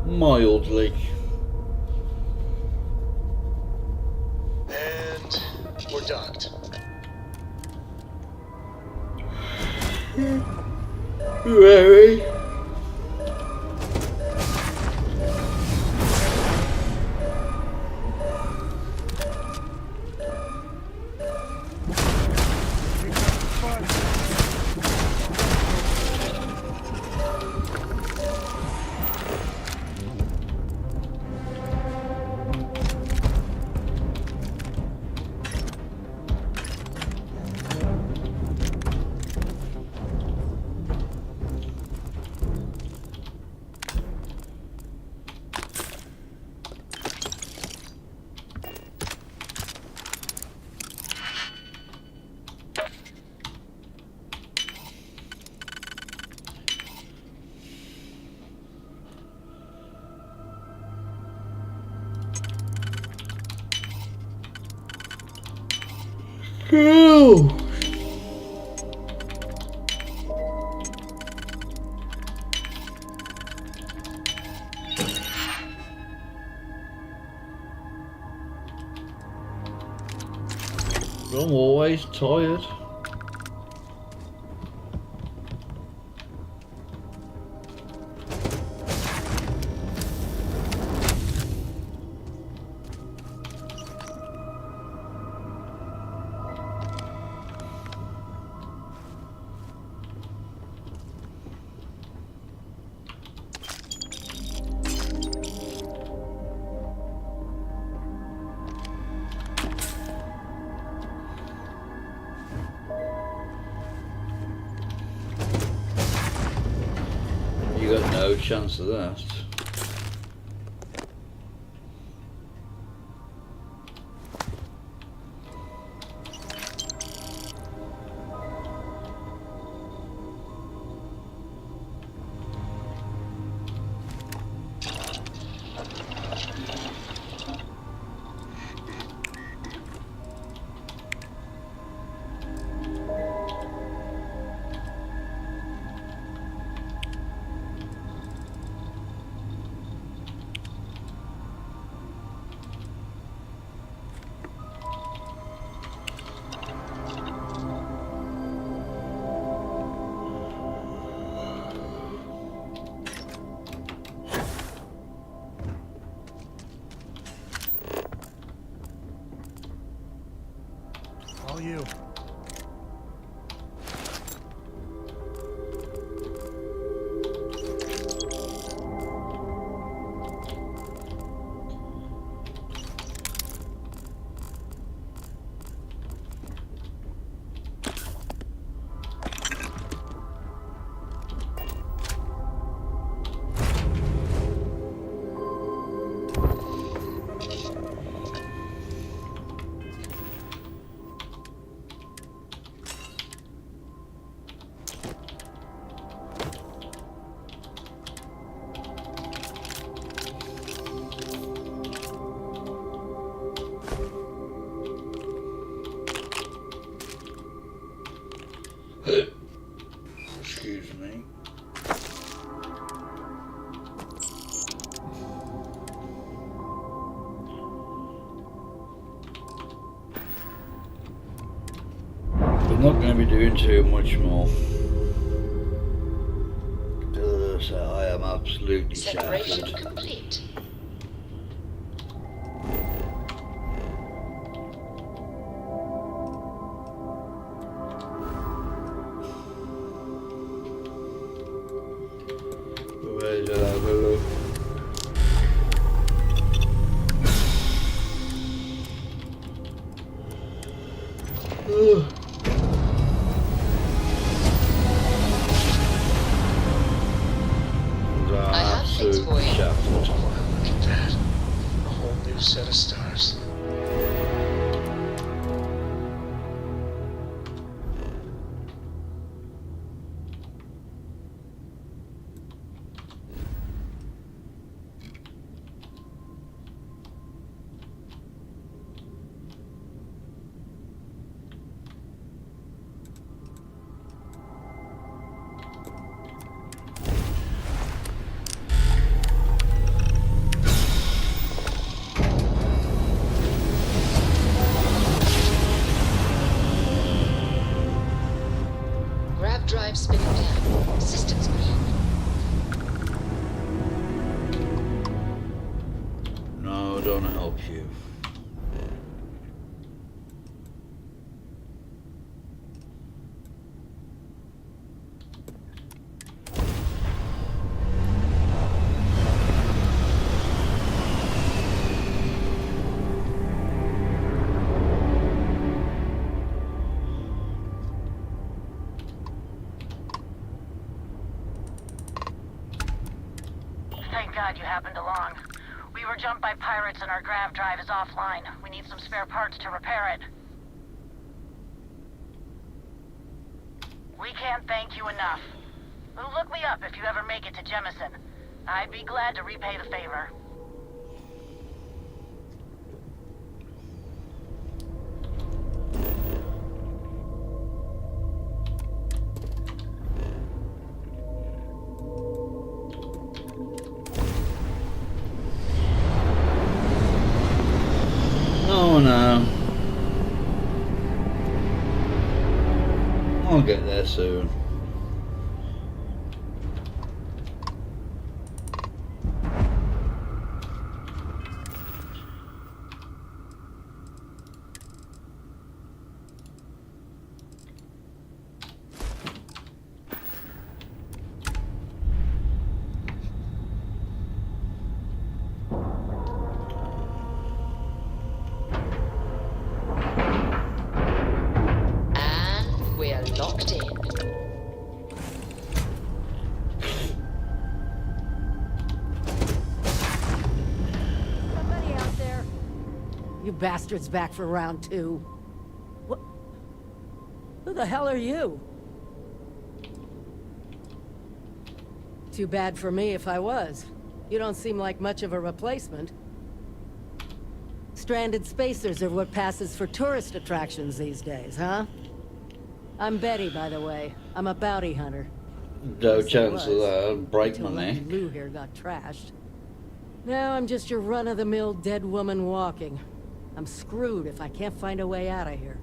Mildly. And we're docked. Very. Ew. I'm always tired. You got no chance of that. All you. Excuse me. I'm not going to be doing too much more. So I am absolutely Separation shattered. complete. Where's it have a look? I have things for you. Look at that. A whole new set of stars. Grab drive spinning down. Systems green. No, I don't help you. Thank God you happened along. We were jumped by pirates and our grav drive is offline. We need some spare parts to repair it. We can't thank you enough. Look me up if you ever make it to Jemison. I'd be glad to repay the favor. Oh no. I'll get there soon. And we're locked in. Somebody out there. You bastards back for round 2. What? Who the hell are you? Too bad for me if I was. You don't seem like much of a replacement. Stranded spacers are what passes for tourist attractions these days, huh? I'm Betty, by the way. I'm a bounty hunter. No chance of that. Break my Until neck. Lucky Lou here got trashed. Now I'm just your run-of-the-mill dead woman walking. I'm screwed if I can't find a way out of here.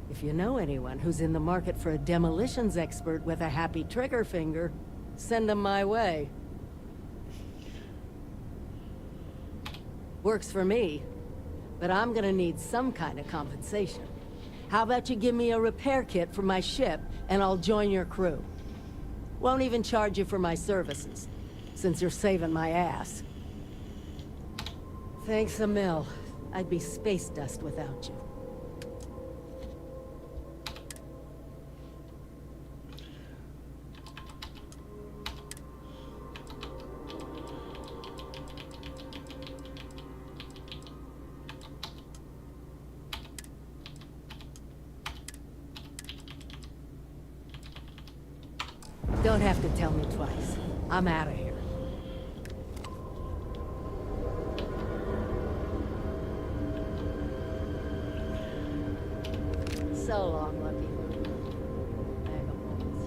If you know anyone who's in the market for a demolitions expert with a happy trigger finger, send them my way. Works for me, but I'm gonna need some kind of compensation. How about you give me a repair kit for my ship, and I'll join your crew. Won't even charge you for my services, since you're saving my ass. Thanks a mill. I'd be space dust without you. Don't have to tell me twice. I'm out of here. So long, Lucky. Bag of bullets.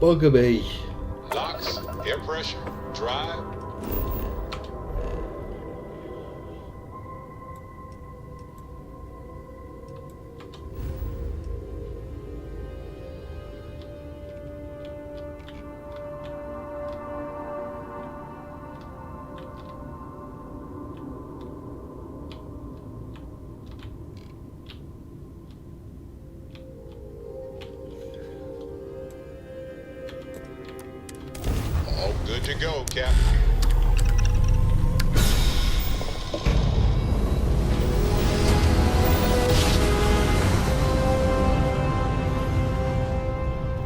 Bugger me. Locks, air pressure, drive. All good to go, Captain.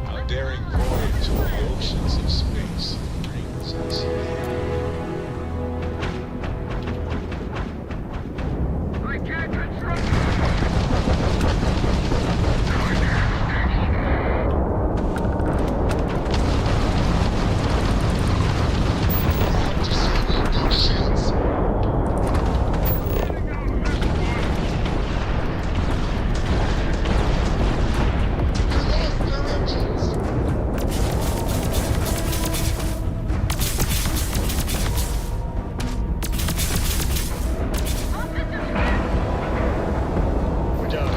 A daring voyage to the oceans of space brings us here. I can't construct. We're done.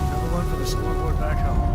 Another one for the scoreboard back home.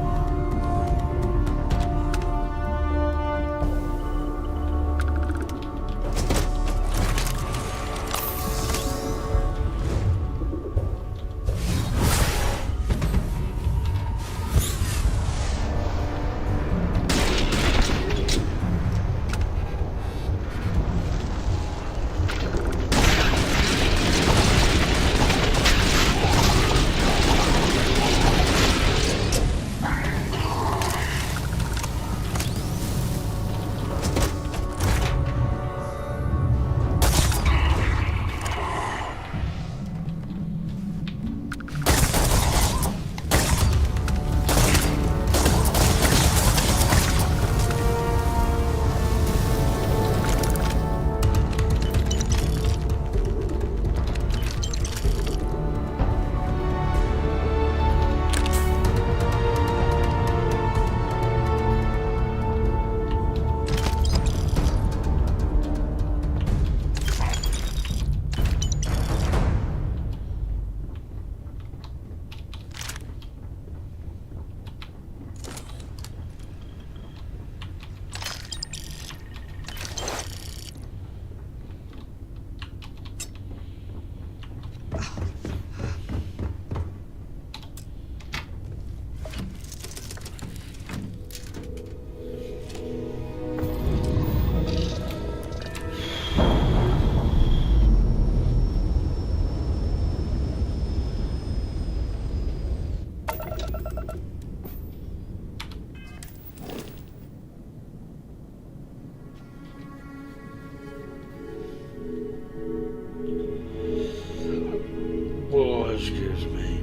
Oh, excuse me.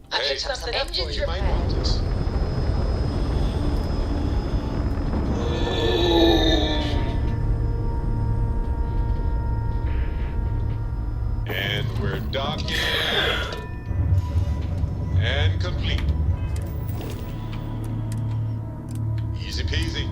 I picked something up for You you. might want this. And we're docking and complete. peasy.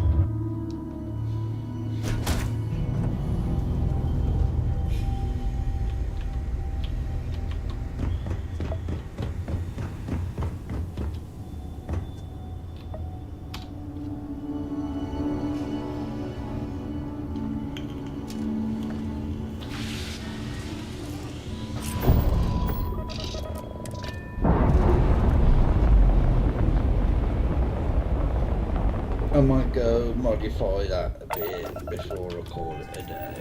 I might go modify that a bit before I call it a day.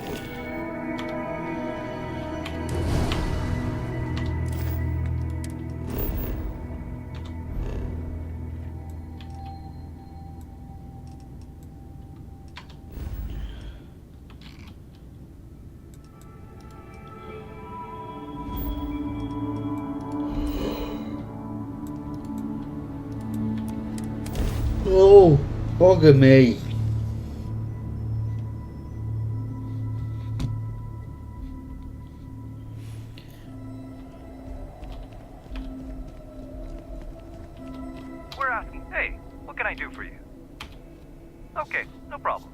Oh, bugger me. We're asking, hey, what can I do for you? Okay, no problem.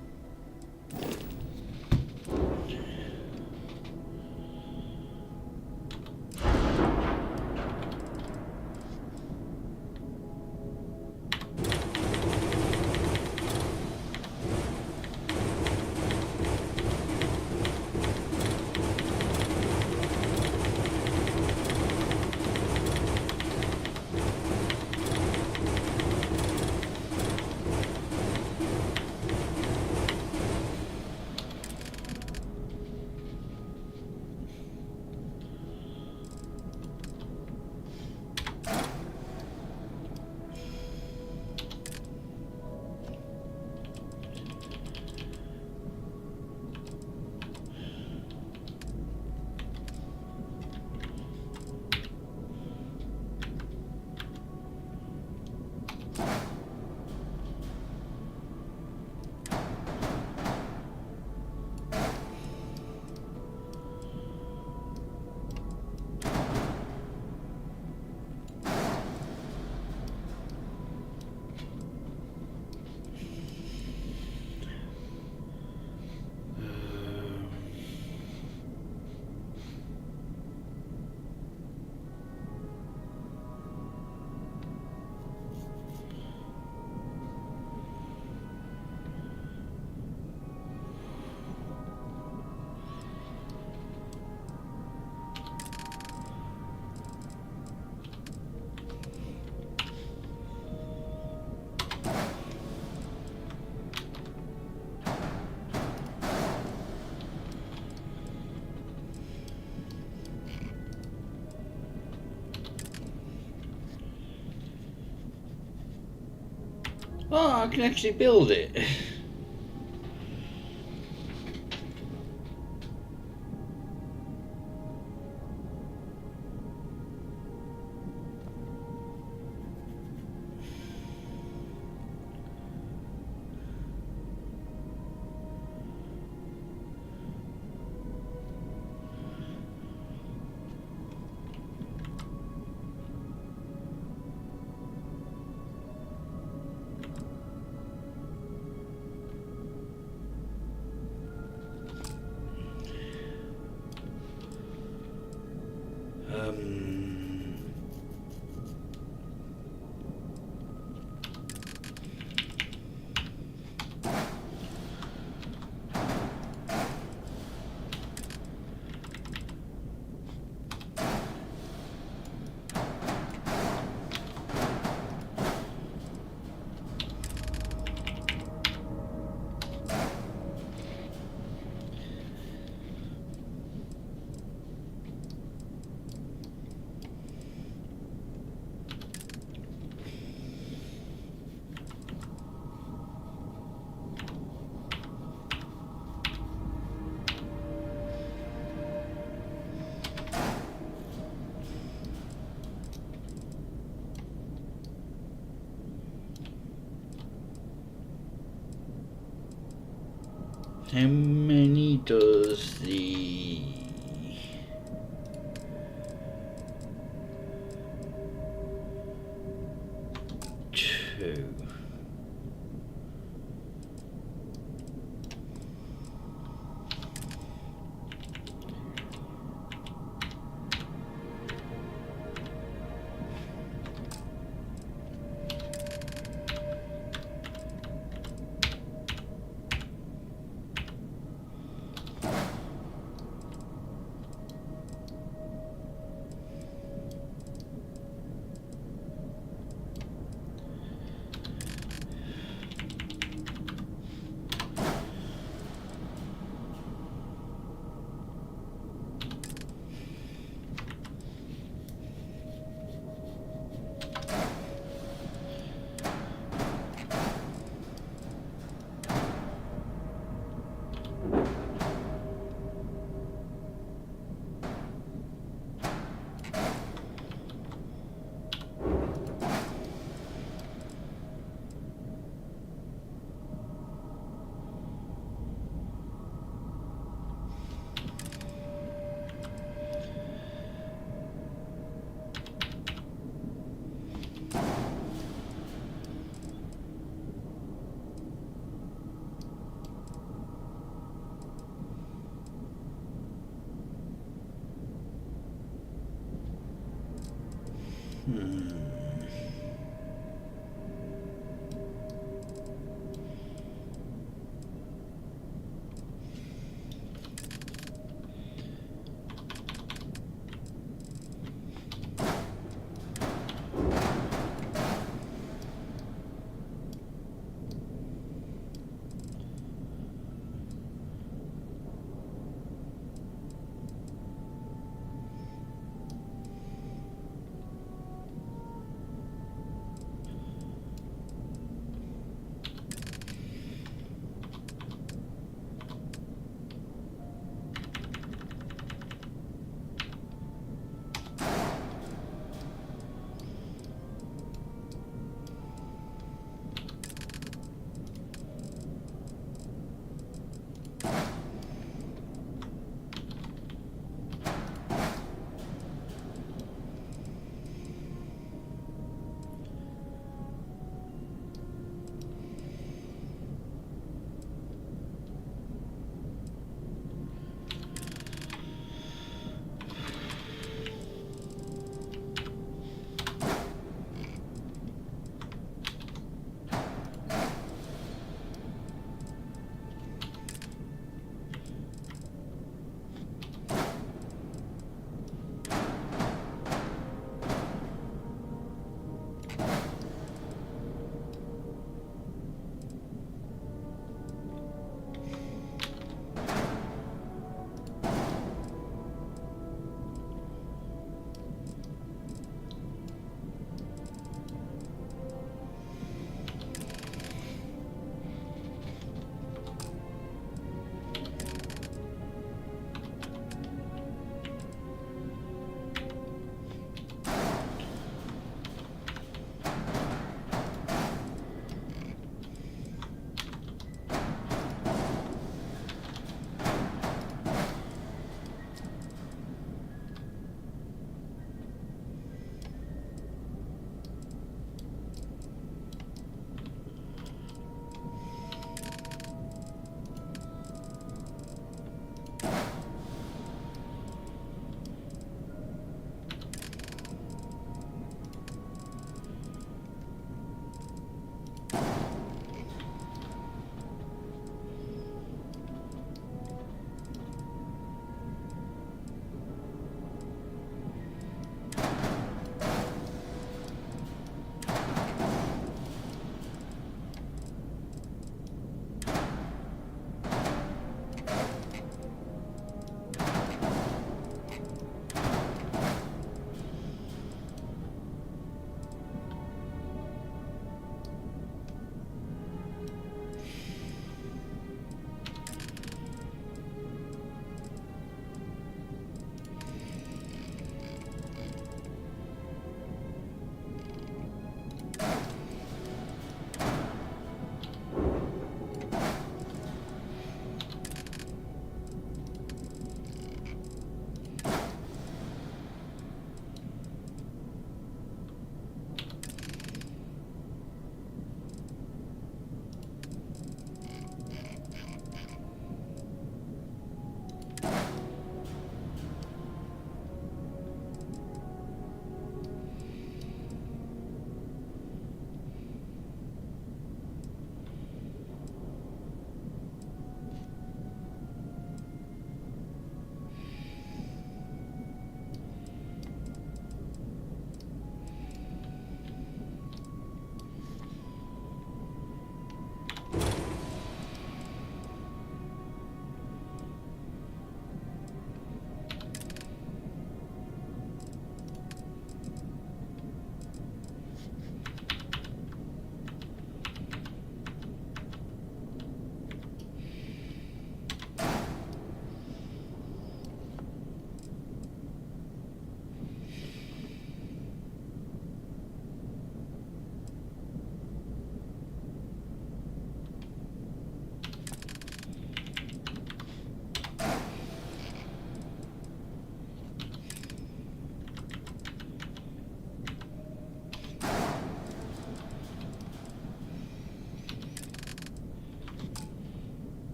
Oh, I can actually build it. How many does the two?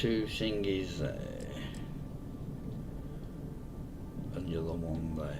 two thingies there. And the other one there.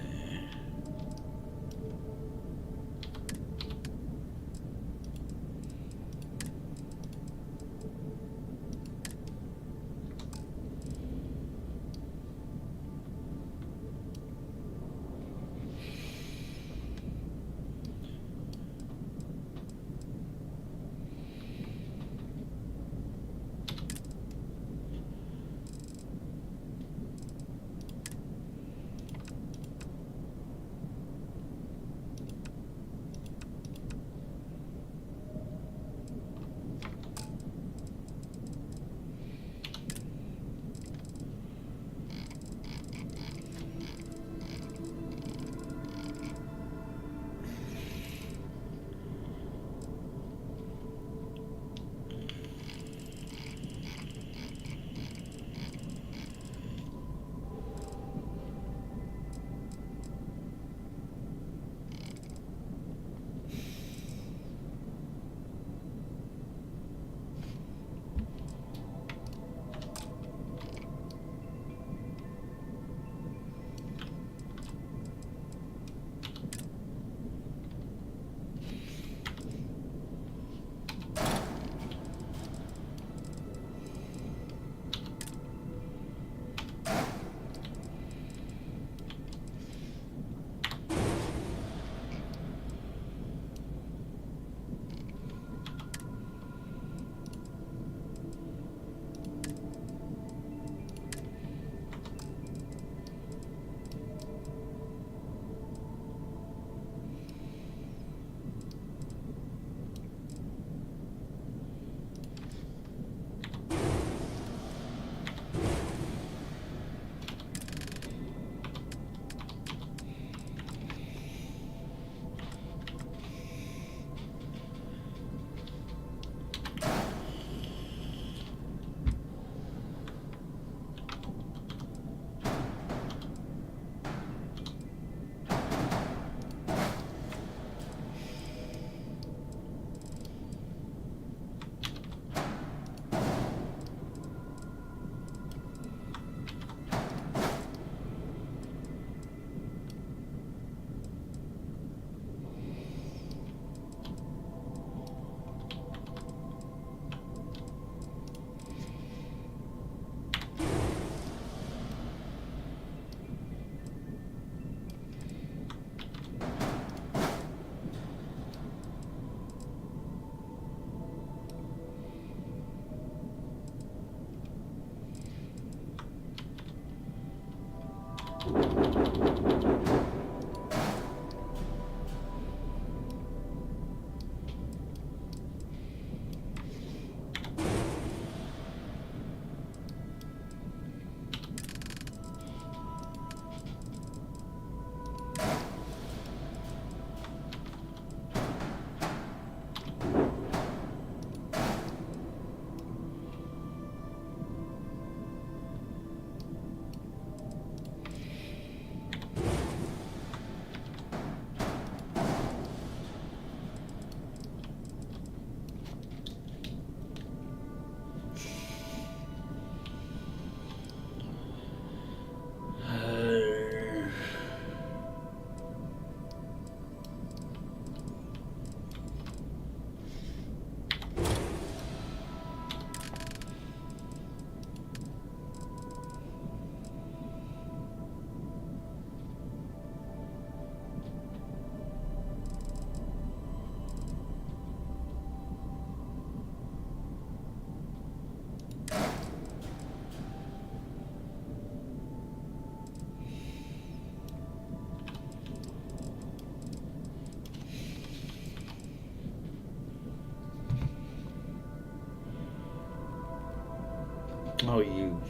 Oh, you.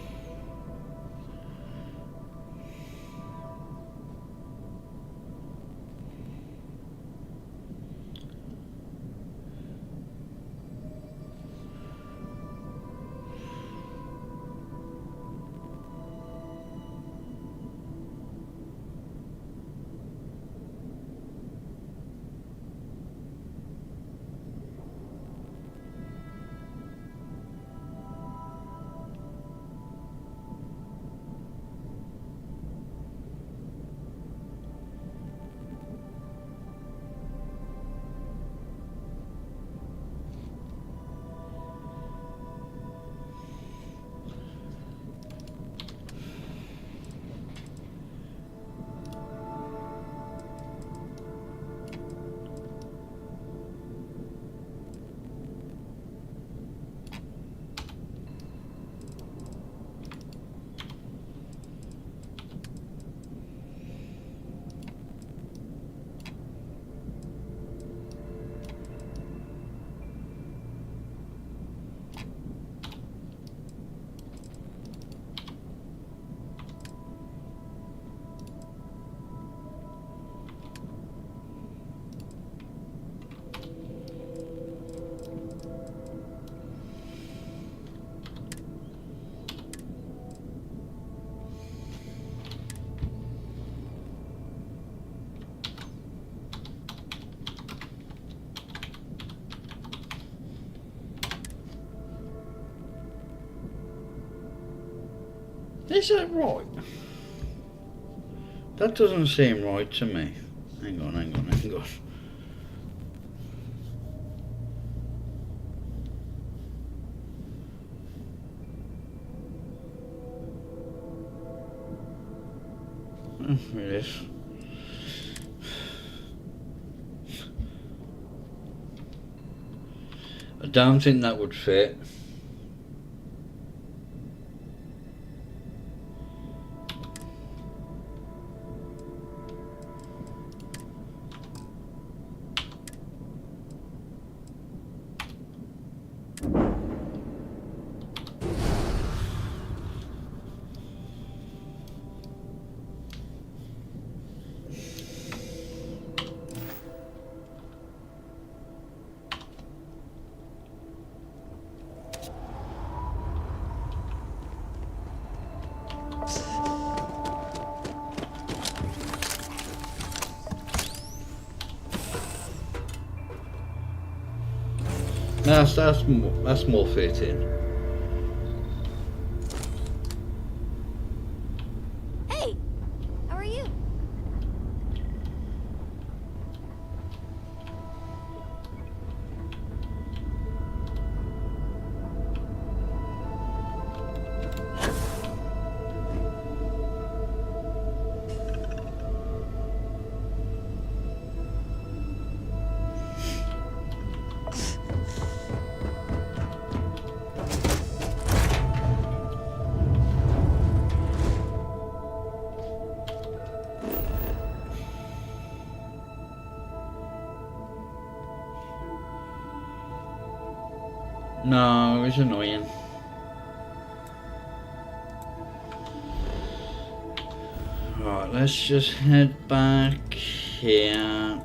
Is that right? That doesn't seem right to me. Hang on. Here it is. I don't think that would fit. That's more fitting. Hey, how are you? No, it's annoying. Right, let's just head back here.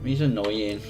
He's annoying.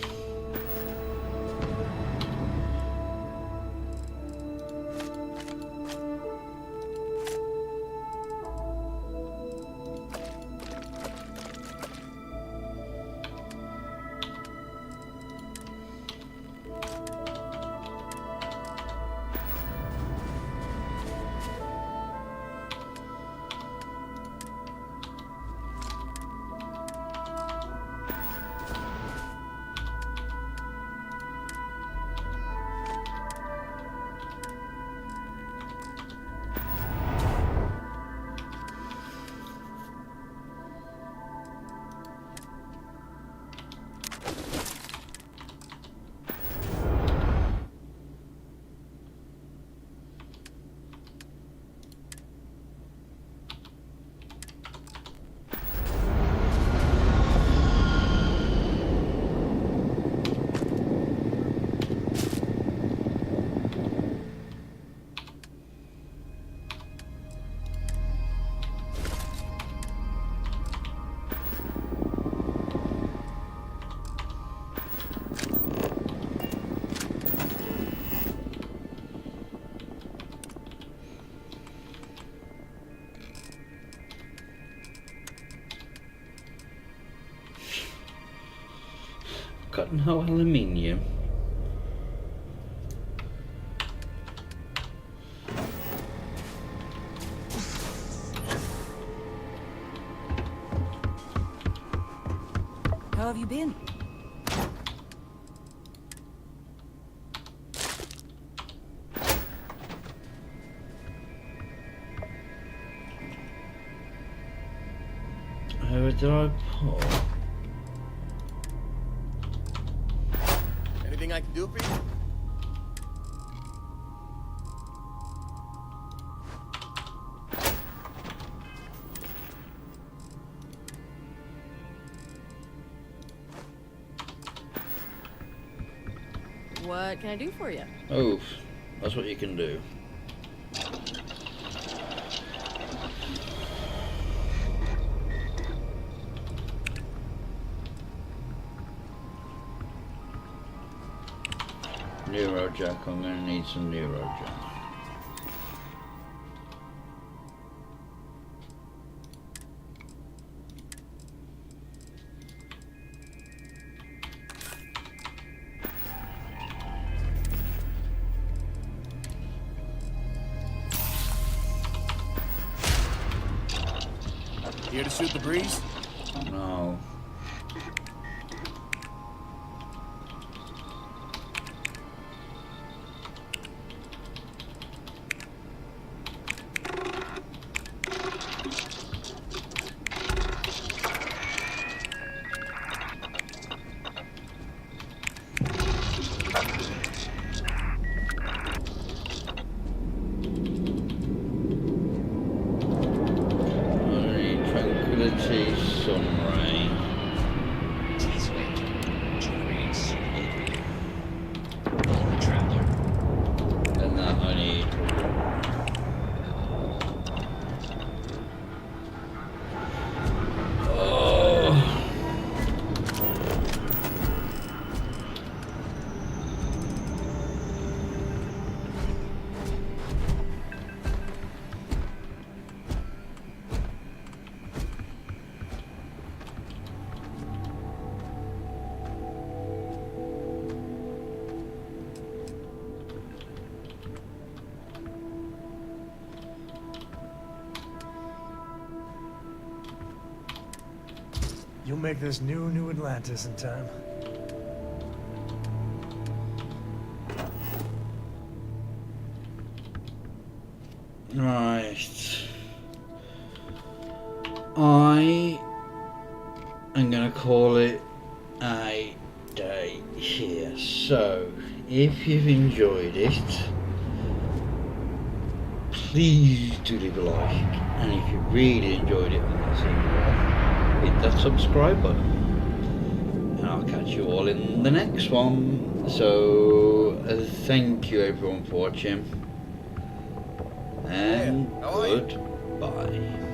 Got no aluminium. How have you been? Where did I put? Anything I can do for you? What can I do for you? Oh, that's what you can do. Neurojack, I'm gonna need some Neurojack. Here to shoot the breeze? No. Tranquility, Sunray. And that I need. Oh. You'll make this new Atlantis in time. Right. I am going to call it a day here. So, if you've enjoyed it, please do leave a like. And if you really enjoyed it, hit that subscribe button. And I'll catch you all in the next one. So, thank you everyone for watching. And goodbye.